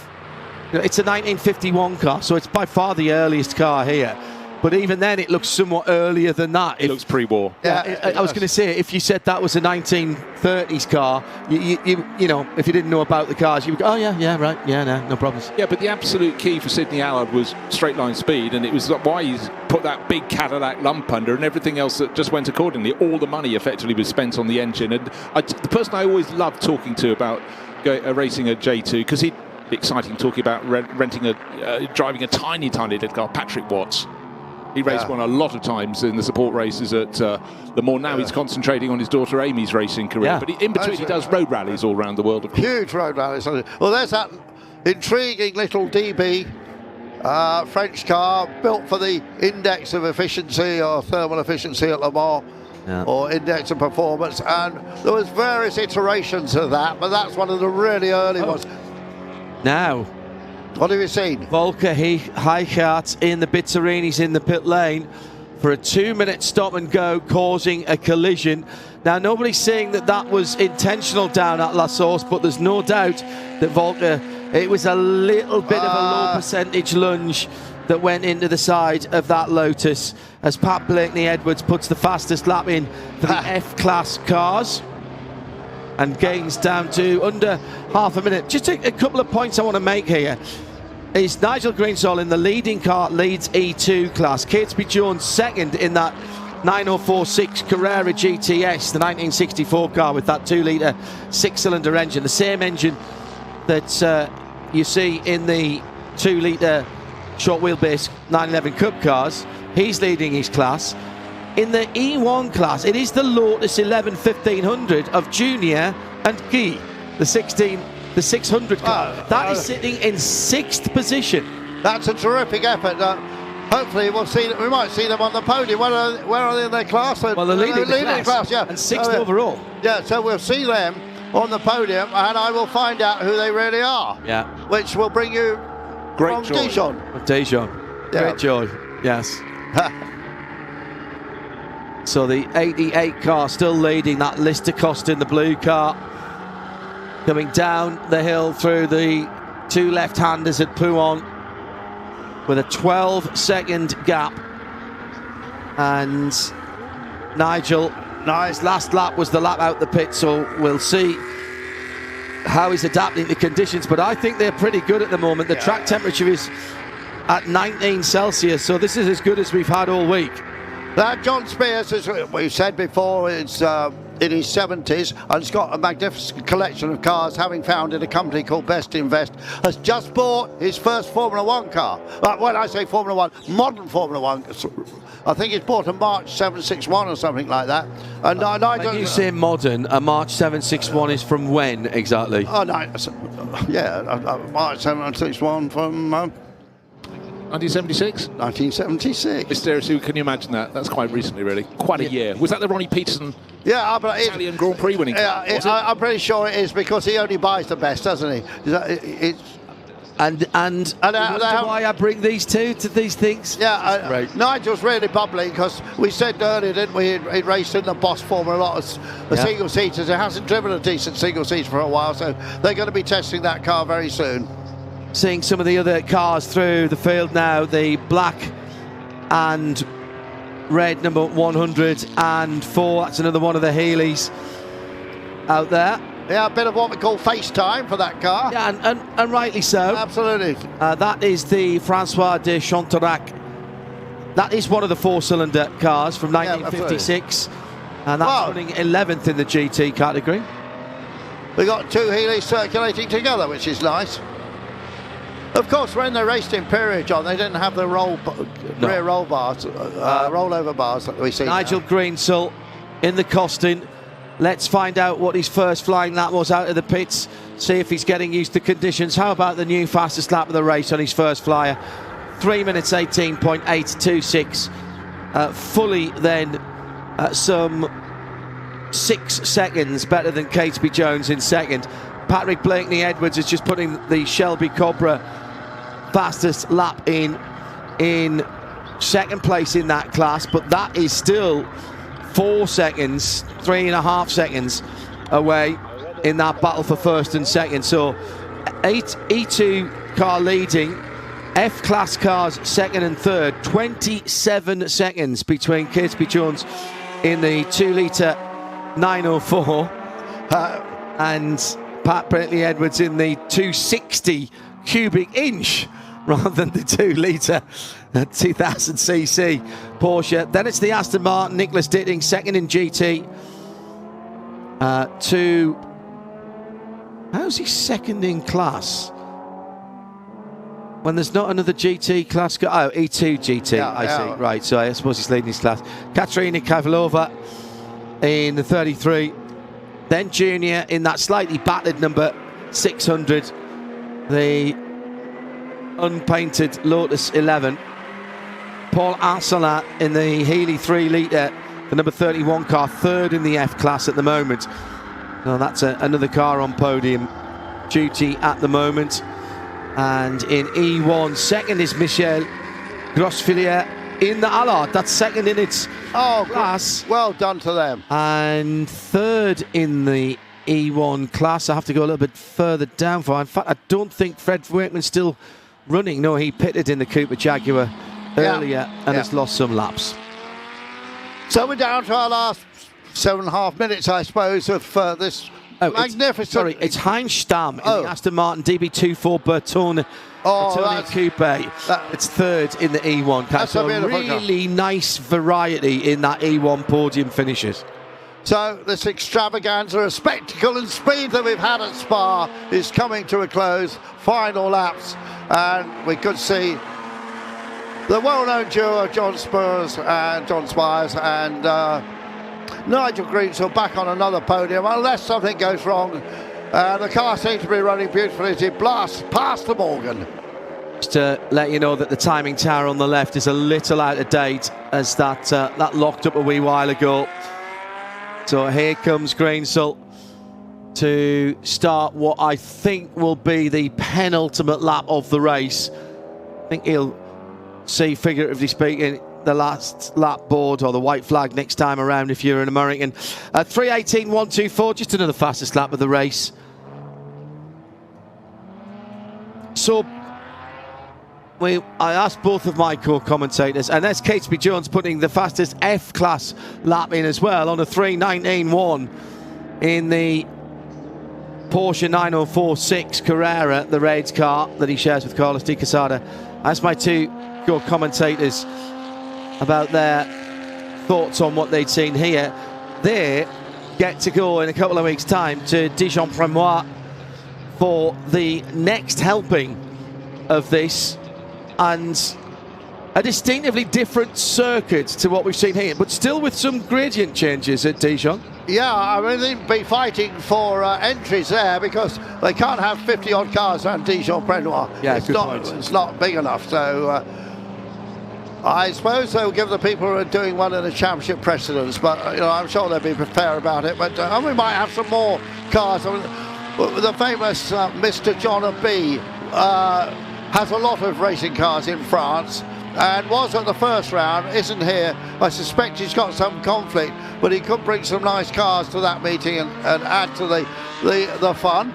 It's a 1951 car, so it's by far the earliest car here. But even then, it looks somewhat earlier than that. It looks pre-war. I was going to say, if you said that was a 1930s car, you know, if you didn't know about the cars, you would go, oh yeah, right, no problems. Yeah, but the absolute key for Sidney Allard was straight line speed, and it was why he's put that big Cadillac lump under, and everything else that just went accordingly. All the money effectively was spent on the engine, and the person I always loved talking to about racing a J2, because he'd be exciting talking about driving a tiny little car, Patrick Watts. He raced one a lot of times in the support races at Le Mans. Now he's concentrating on his daughter Amy's racing career. But in between, he does road rallies all around the world. Of course. Huge road rallies. Well, there's that intriguing little DB French car built for the index of efficiency or thermal efficiency at Le Mans. Or index of performance. And there was various iterations of that, but that's one of the really early ones. Now, what have you seen? Volker Heichart in the Bitterine. He's in the pit lane for a 2-minute stop and go, causing a collision. Now, nobody's saying that was intentional down at La Source, but there's no doubt that Volker, it was a little bit of a low percentage lunge that went into the side of that Lotus as Pat Blakeney Edwards puts the fastest lap in for the F-Class cars and gains down to under half a minute. Just a couple of points I want to make here. Is Nigel Greensall in the leading car, leads E2 class. Catesby Jones second in that 9046 Carrera GTS, the 1964 car with that 2-litre 6-cylinder engine, the same engine that you see in the 2-litre short wheelbase 911 Cup cars. He's leading his class. In the E1 class, it is the Lotus 11 1500 of Junior and Guy the 600 car. That is sitting in 6th position. That's a terrific effort. Hopefully we'll see. We might see them on the podium. Where are they in their class? Well, they're leading the class, yeah. And 6th overall. Yeah, so we'll see them on the podium, and I will find out who they really are. Yeah. Which will bring you great joy. Dijon. Dijon. Yeah. Great joy. Yes. So the 88 car still leading, that Lister Costin, the blue car, coming down the hill through the 2 left-handers at Pouon with a 12-second gap. And Nigel, his last lap was the lap out the pit, so we'll see how he's adapting to conditions. But I think they're pretty good at the moment. The track temperature is at 19 Celsius, so this is as good as we've had all week. John Spears, as we've said before, is in his 70s and has got a magnificent collection of cars, having founded a company called Best Invest, has just bought his first Formula 1 car. When I say Formula 1, modern Formula 1, I think he's bought a March 761 or something like that. And when you say modern, a March 761 is from when exactly? Oh, no, March 761 from... 1976? 1976. Mysteriously, can you imagine that? That's quite recently, really. Quite a year. Was that the Ronnie Peterson Italian Grand Prix winning? Yeah, I'm pretty sure it is, because he only buys the best, doesn't he? And why I bring these two to these things? Yeah, Nigel's really bubbling, because we said earlier, didn't we, he'd raced in the Boss Formula a lot of the single-seaters. He hasn't driven a decent single-seater for a while, so they're going to be testing that car very soon. Seeing some of the other cars through the field now, the black and red number 104, that's another one of the Healey's out there. Yeah, a bit of what we call FaceTime for that car. Yeah, and rightly so. Absolutely. That is the Francois de Chanterac. That is one of the 4-cylinder cars from 1956, and that's running 11th in the GT category. We got 2 Healeys circulating together, which is nice. Of course, when they raced Imperial, John, they didn't have the rear roll bars, rollover bars that we see. Nigel Greensill in the Costin. Let's find out what his first flying lap was out of the pits. See if he's getting used to conditions. How about the new fastest lap of the race on his first flyer? 3 minutes 18.826. Fully then some 6 seconds better than Catesby Jones in second. Patrick Blakeney Edwards is just putting the Shelby Cobra fastest lap in second place in that class, but that is still 4 seconds, 3.5 seconds away in that battle for first and second. So E2 car leading, F-class cars second and third, 27 seconds between Catesby Jones in the 2-litre 904 and Pat Blakeney Edwards in the 260 cubic inch rather than the 2-litre 2000cc Porsche. Then it's the Aston Martin, Nicholas Ditting second in GT. How's he second in class when there's not another GT class? Oh, E2 GT, I see. Right, so I suppose he's leading his class. Katerina Kavlova in the 33. Then Junior in that slightly battered number 600, the unpainted Lotus 11. Paul Arsalan in the Healey 3-litre, the number 31 car, third in the F-class at the moment. Now that's another car on podium duty at the moment. And in E1, second is Michel Grossfilier in the Allard. That's second in its class. Well done to them. And third in the E1 class. I have to go a little bit further down for. In fact, I don't think Fred Wakeman's still running. No, he pitted in the Cooper Jaguar earlier and has lost some laps. So we're down to our last 7.5 minutes, I suppose, of this magnificent... It's Heinz Stamm in the Aston Martin DB24 Bertone Coupe. It's third in the E1. That's a really nice variety in that E1 podium finishes. So this extravaganza of spectacle and speed that we've had at Spa is coming to a close. Final laps, and we could see the well-known duo of John Spires and Nigel Greensill back on another podium, unless something goes wrong The car seems to be running beautifully as it blasts past the Morgan. Just to let you know that the timing tower on the left is a little out of date, as that locked up a wee while ago. So here comes Greensell to start what I think will be the penultimate lap of the race. I think he'll see, figuratively speaking, the last lap board or the white flag next time around if you're an American. 3:18.124, just another fastest lap of the race. So I asked both of my co-commentators, and that's Catesby Jones putting the fastest F-class lap in as well on a 3:19.1 in the Porsche 904-6 Carrera, the Reds car that he shares with Carlos Di Casada. I asked my two co-commentators about their thoughts on what they'd seen here. They get to go in a couple of weeks' time to Dijon-Premois for the next helping of this, and a distinctively different circuit to what we've seen here, but still with some gradient changes at Dijon. Yeah, I mean, they'd be fighting for entries there because they can't have 50-odd cars around Dijon-Prenois. Yeah, it's not big enough, so I suppose they'll give the people who are doing one in the championship precedence, but I'm sure they'll be fair about it. But we might have some more cars. I mean, the famous Mr. John B has a lot of racing cars in France, and was at the first round, isn't here. I suspect he's got some conflict, but he could bring some nice cars to that meeting and add to the fun.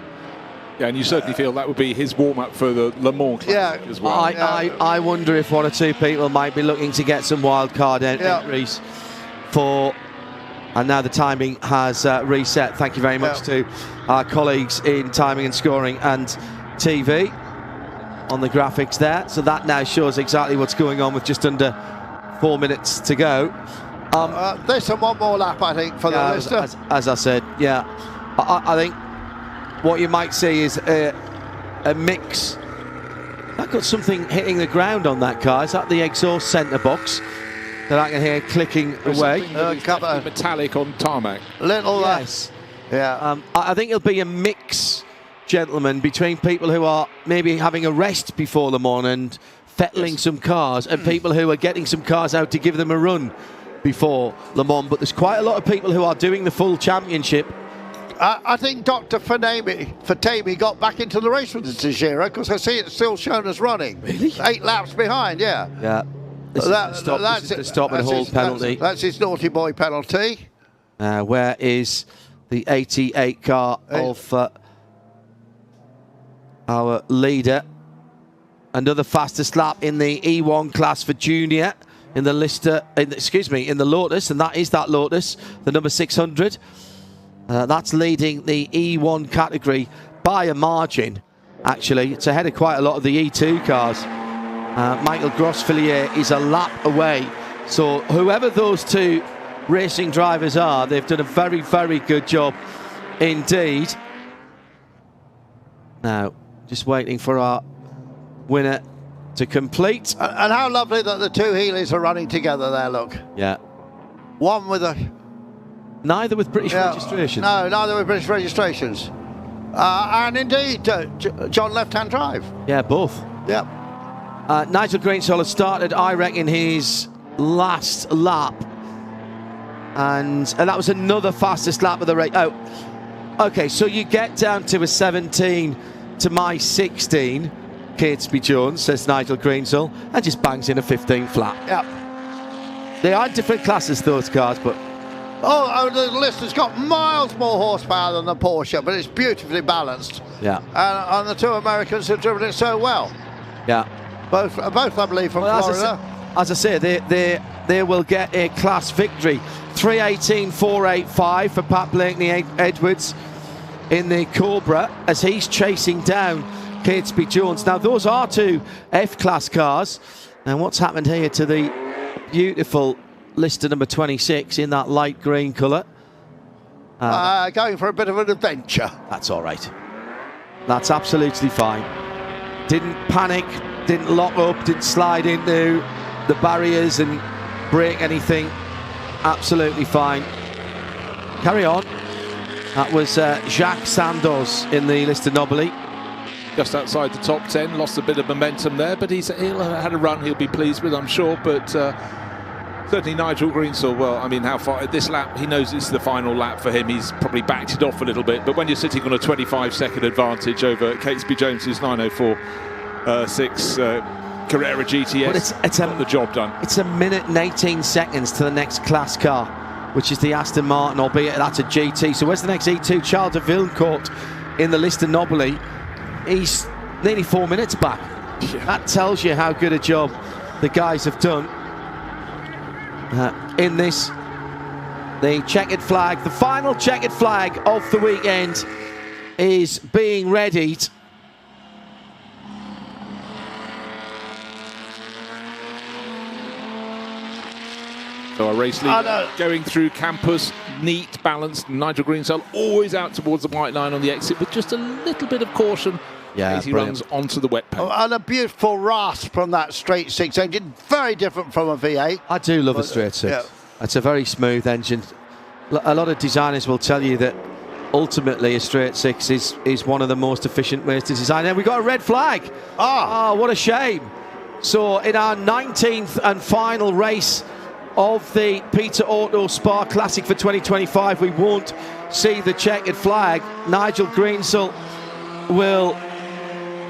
Yeah, and you certainly feel that would be his warm-up for the Le Mans Classic as well. I wonder if one or two people might be looking to get some wild card entries for... And now the timing has reset. Thank you very much to our colleagues in timing and scoring and TV on the graphics there. So that now shows exactly what's going on with just under 4 minutes to go. There's one more lap, I think, for the Lister. As I said, yeah. I think what you might see is a mix. I've got something hitting the ground on that car. Is that the exhaust centre box that I can hear clicking away? Metallic on tarmac. Yes. Yeah. I think it'll be a mix, gentlemen, between people who are maybe having a rest before Le Mans and fettling some cars, and people who are getting some cars out to give them a run before Le Mans. But there's quite a lot of people who are doing the full championship. I think Dr. Fatemi got back into the race with the Tejera, because I see it's still shown as running. Really? 8 laps behind, yeah. Yeah. This is the stop and hold penalty. That's his naughty boy penalty. Where is the 88 car of our leader? Another fastest lap in the E1 class for junior in the Lister, in the Lotus, and that is that Lotus, the number 600. That's leading the E1 category by a margin, actually. It's ahead of quite a lot of the E2 cars. Michael Grossfillier is a lap away. So whoever those two racing drivers are, they've done a very, very good job indeed. Now, just waiting for our winner to complete. And how lovely that the two Healey's are running together there, look. Yeah. One with a... Neither with British registration. No, neither with British registrations. And indeed, John left-hand drive. Yeah, both. Yeah. Nigel Greensell has started, I reckon, his last lap. And that was another fastest lap of the race. Oh, okay, so you get down to a 17 to my 16, Catesby Jones, says Nigel Greensell, and just bangs in a 15 flat. Yeah. They are different classes, those cars, but... Oh, the Lister's got miles more horsepower than the Porsche, but it's beautifully balanced. Yeah. And the two Americans have driven it so well. Yeah. Both I believe, from Florida. As I say, they will get a class victory. 3:18.485 for Pat Blakeney Edwards in the Cobra as he's chasing down Catesby Jones. Now, those are two F-class cars. And what's happened here to the beautiful Lister number 26 in that light green colour? Going for a bit of an adventure. That's all right. That's absolutely fine. Didn't panic, didn't lock up, didn't slide into the barriers and break anything. Absolutely fine. Carry on. That was Jacques Sandoz in the Lister Nobile. Just outside the top 10, lost a bit of momentum there, but he'll had a run he'll be pleased with, I'm sure. But certainly Nigel Greensill, well, I mean, how far this lap, he knows it's the final lap for him. He's probably backed it off a little bit, but when you're sitting on a 25-second advantage over Catesby Jones's 9:04.6 Carrera GTS, it's got the job done. It's a minute and 18 seconds to the next class car, which is the Aston Martin, albeit that's a GT. So where's the next E2? Charles de Villencourt in the Lister Nobile. He's nearly 4 minutes back. Yeah. That tells you how good a job the guys have done in this. The checkered flag, the final checkered flag of the weekend, is being readied. So a race leader going through campus, neat, balanced. Nigel Greensill always out towards the white line on the exit with just a little bit of caution as he runs onto the wet pavement. And a beautiful rasp from that straight 6 engine, very different from a V8. I do love a straight 6. Yeah. It's a very smooth engine. A lot of designers will tell you that ultimately a straight 6 is one of the most efficient ways to design. And we got a red flag. Oh, what a shame. So in our 19th and final race of the Peter Auto Spa Classic for 2025, we won't see the checkered flag. Nigel Greensill will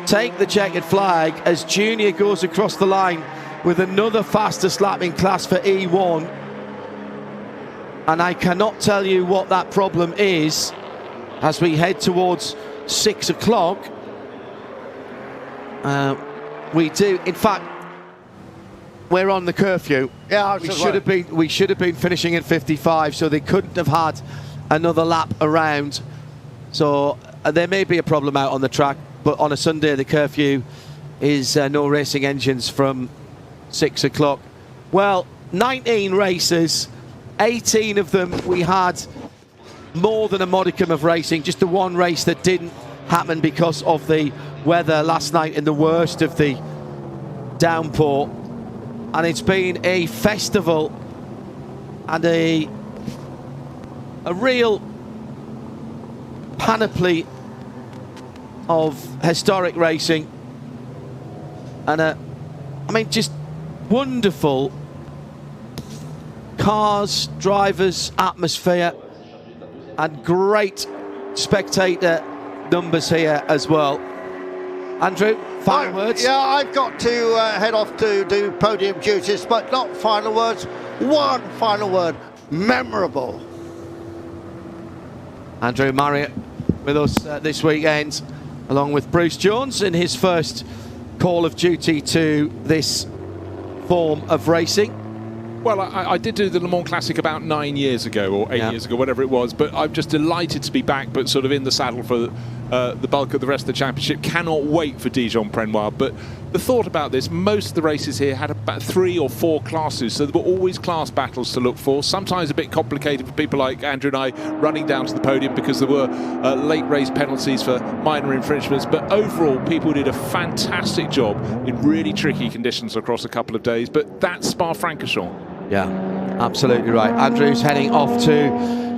take the checkered flag as Junior goes across the line with another fastest lap in class for E1. And I cannot tell you what that problem is as we head towards 6 o'clock. We do, in fact, we're on the curfew. Yeah, we should have been finishing at 55, so they couldn't have had another lap around. So there may be a problem out on the track, but on a Sunday the curfew is no racing engines from 6 o'clock. Well, 19 races, 18 of them we had more than a modicum of racing. Just the one race that didn't happen because of the weather last night in the worst of the downpour. And it's been a festival and a real panoply of historic racing, and I mean, just wonderful cars, drivers, atmosphere, and great spectator numbers here as well. Andrew, final words? Yeah, I've got to head off to do podium duties, but not final words. One final word: memorable. Andrew Marriott with us this weekend, along with Bruce Jones in his first call of duty to this form of racing. Well, I did do the Le Mans Classic about 9 years ago, or 8 years ago, whatever it was, but I'm just delighted to be back, but sort of in the saddle for the bulk of the rest of the championship. Cannot wait for Dijon-Prenois. But the thought about this, most of the races here had about 3 or 4 classes, so there were always class battles to look for, sometimes a bit complicated for people like Andrew and I running down to the podium because there were late race penalties for minor infringements. But overall, people did a fantastic job in really tricky conditions across a couple of days. But that's Spa-Francorchamps. Yeah, absolutely right. Andrew's heading off to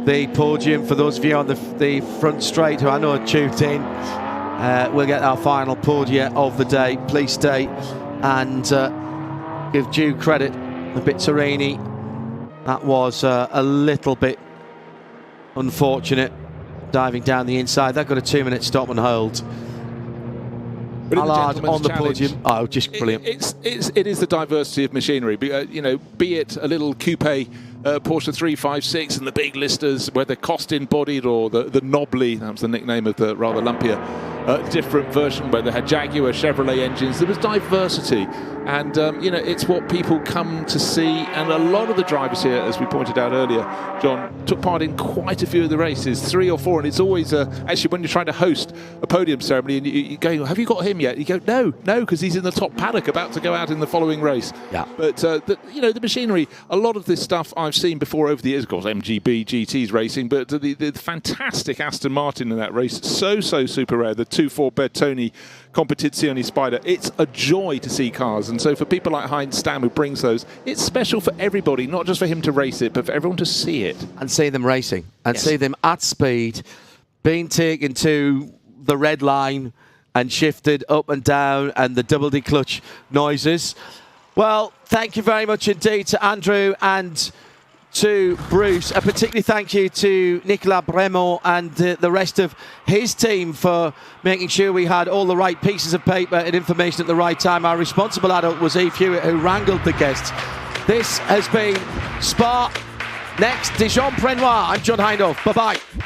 the podium. For those of you on the front straight who I know are tuned in, we'll get our final podium of the day. Please stay and give due credit to Bizzarini. That was a little bit unfortunate, diving down the inside. They've got a 2-minute stop and hold. Allard on the podium. Oh, just brilliant. It is the diversity of machinery. You know, be it a little coupe Porsche 356 and the big listers, whether cost-in-bodied or the Nobly, that was the nickname of the rather lumpier different version, where they had Jaguar, Chevrolet engines. There was diversity, and you know, it's what people come to see. And a lot of the drivers here, as we pointed out earlier, John, took part in quite a few of the races, 3 or 4, and it's always actually when you're trying to host a podium ceremony and you go, have you got him yet? You go, no, because he's in the top paddock about to go out in the following race. Yeah. But you know, the machinery, a lot of this stuff I've seen before over the years. Of course, MGB GT's racing, but the fantastic Aston Martin in that race, so super rare. The 2.4 Bertoni Competizione Spider. It's a joy to see cars, and so for people like Heinz Stamm, who brings those, it's special for everybody, not just for him to race it, but for everyone to see it. And see them racing, and see them at speed, being taken to the red line and shifted up and down, and the double D-clutch noises. Well, thank you very much indeed to Andrew and to Bruce. A particularly thank you to Nicolas Bremont and the rest of his team for making sure we had all the right pieces of paper and information at the right time. Our responsible adult was Eve Hewitt, who wrangled the guests. This has been Spa. Next, Dijon-Prenois. I'm John Hindhaugh. Bye-bye.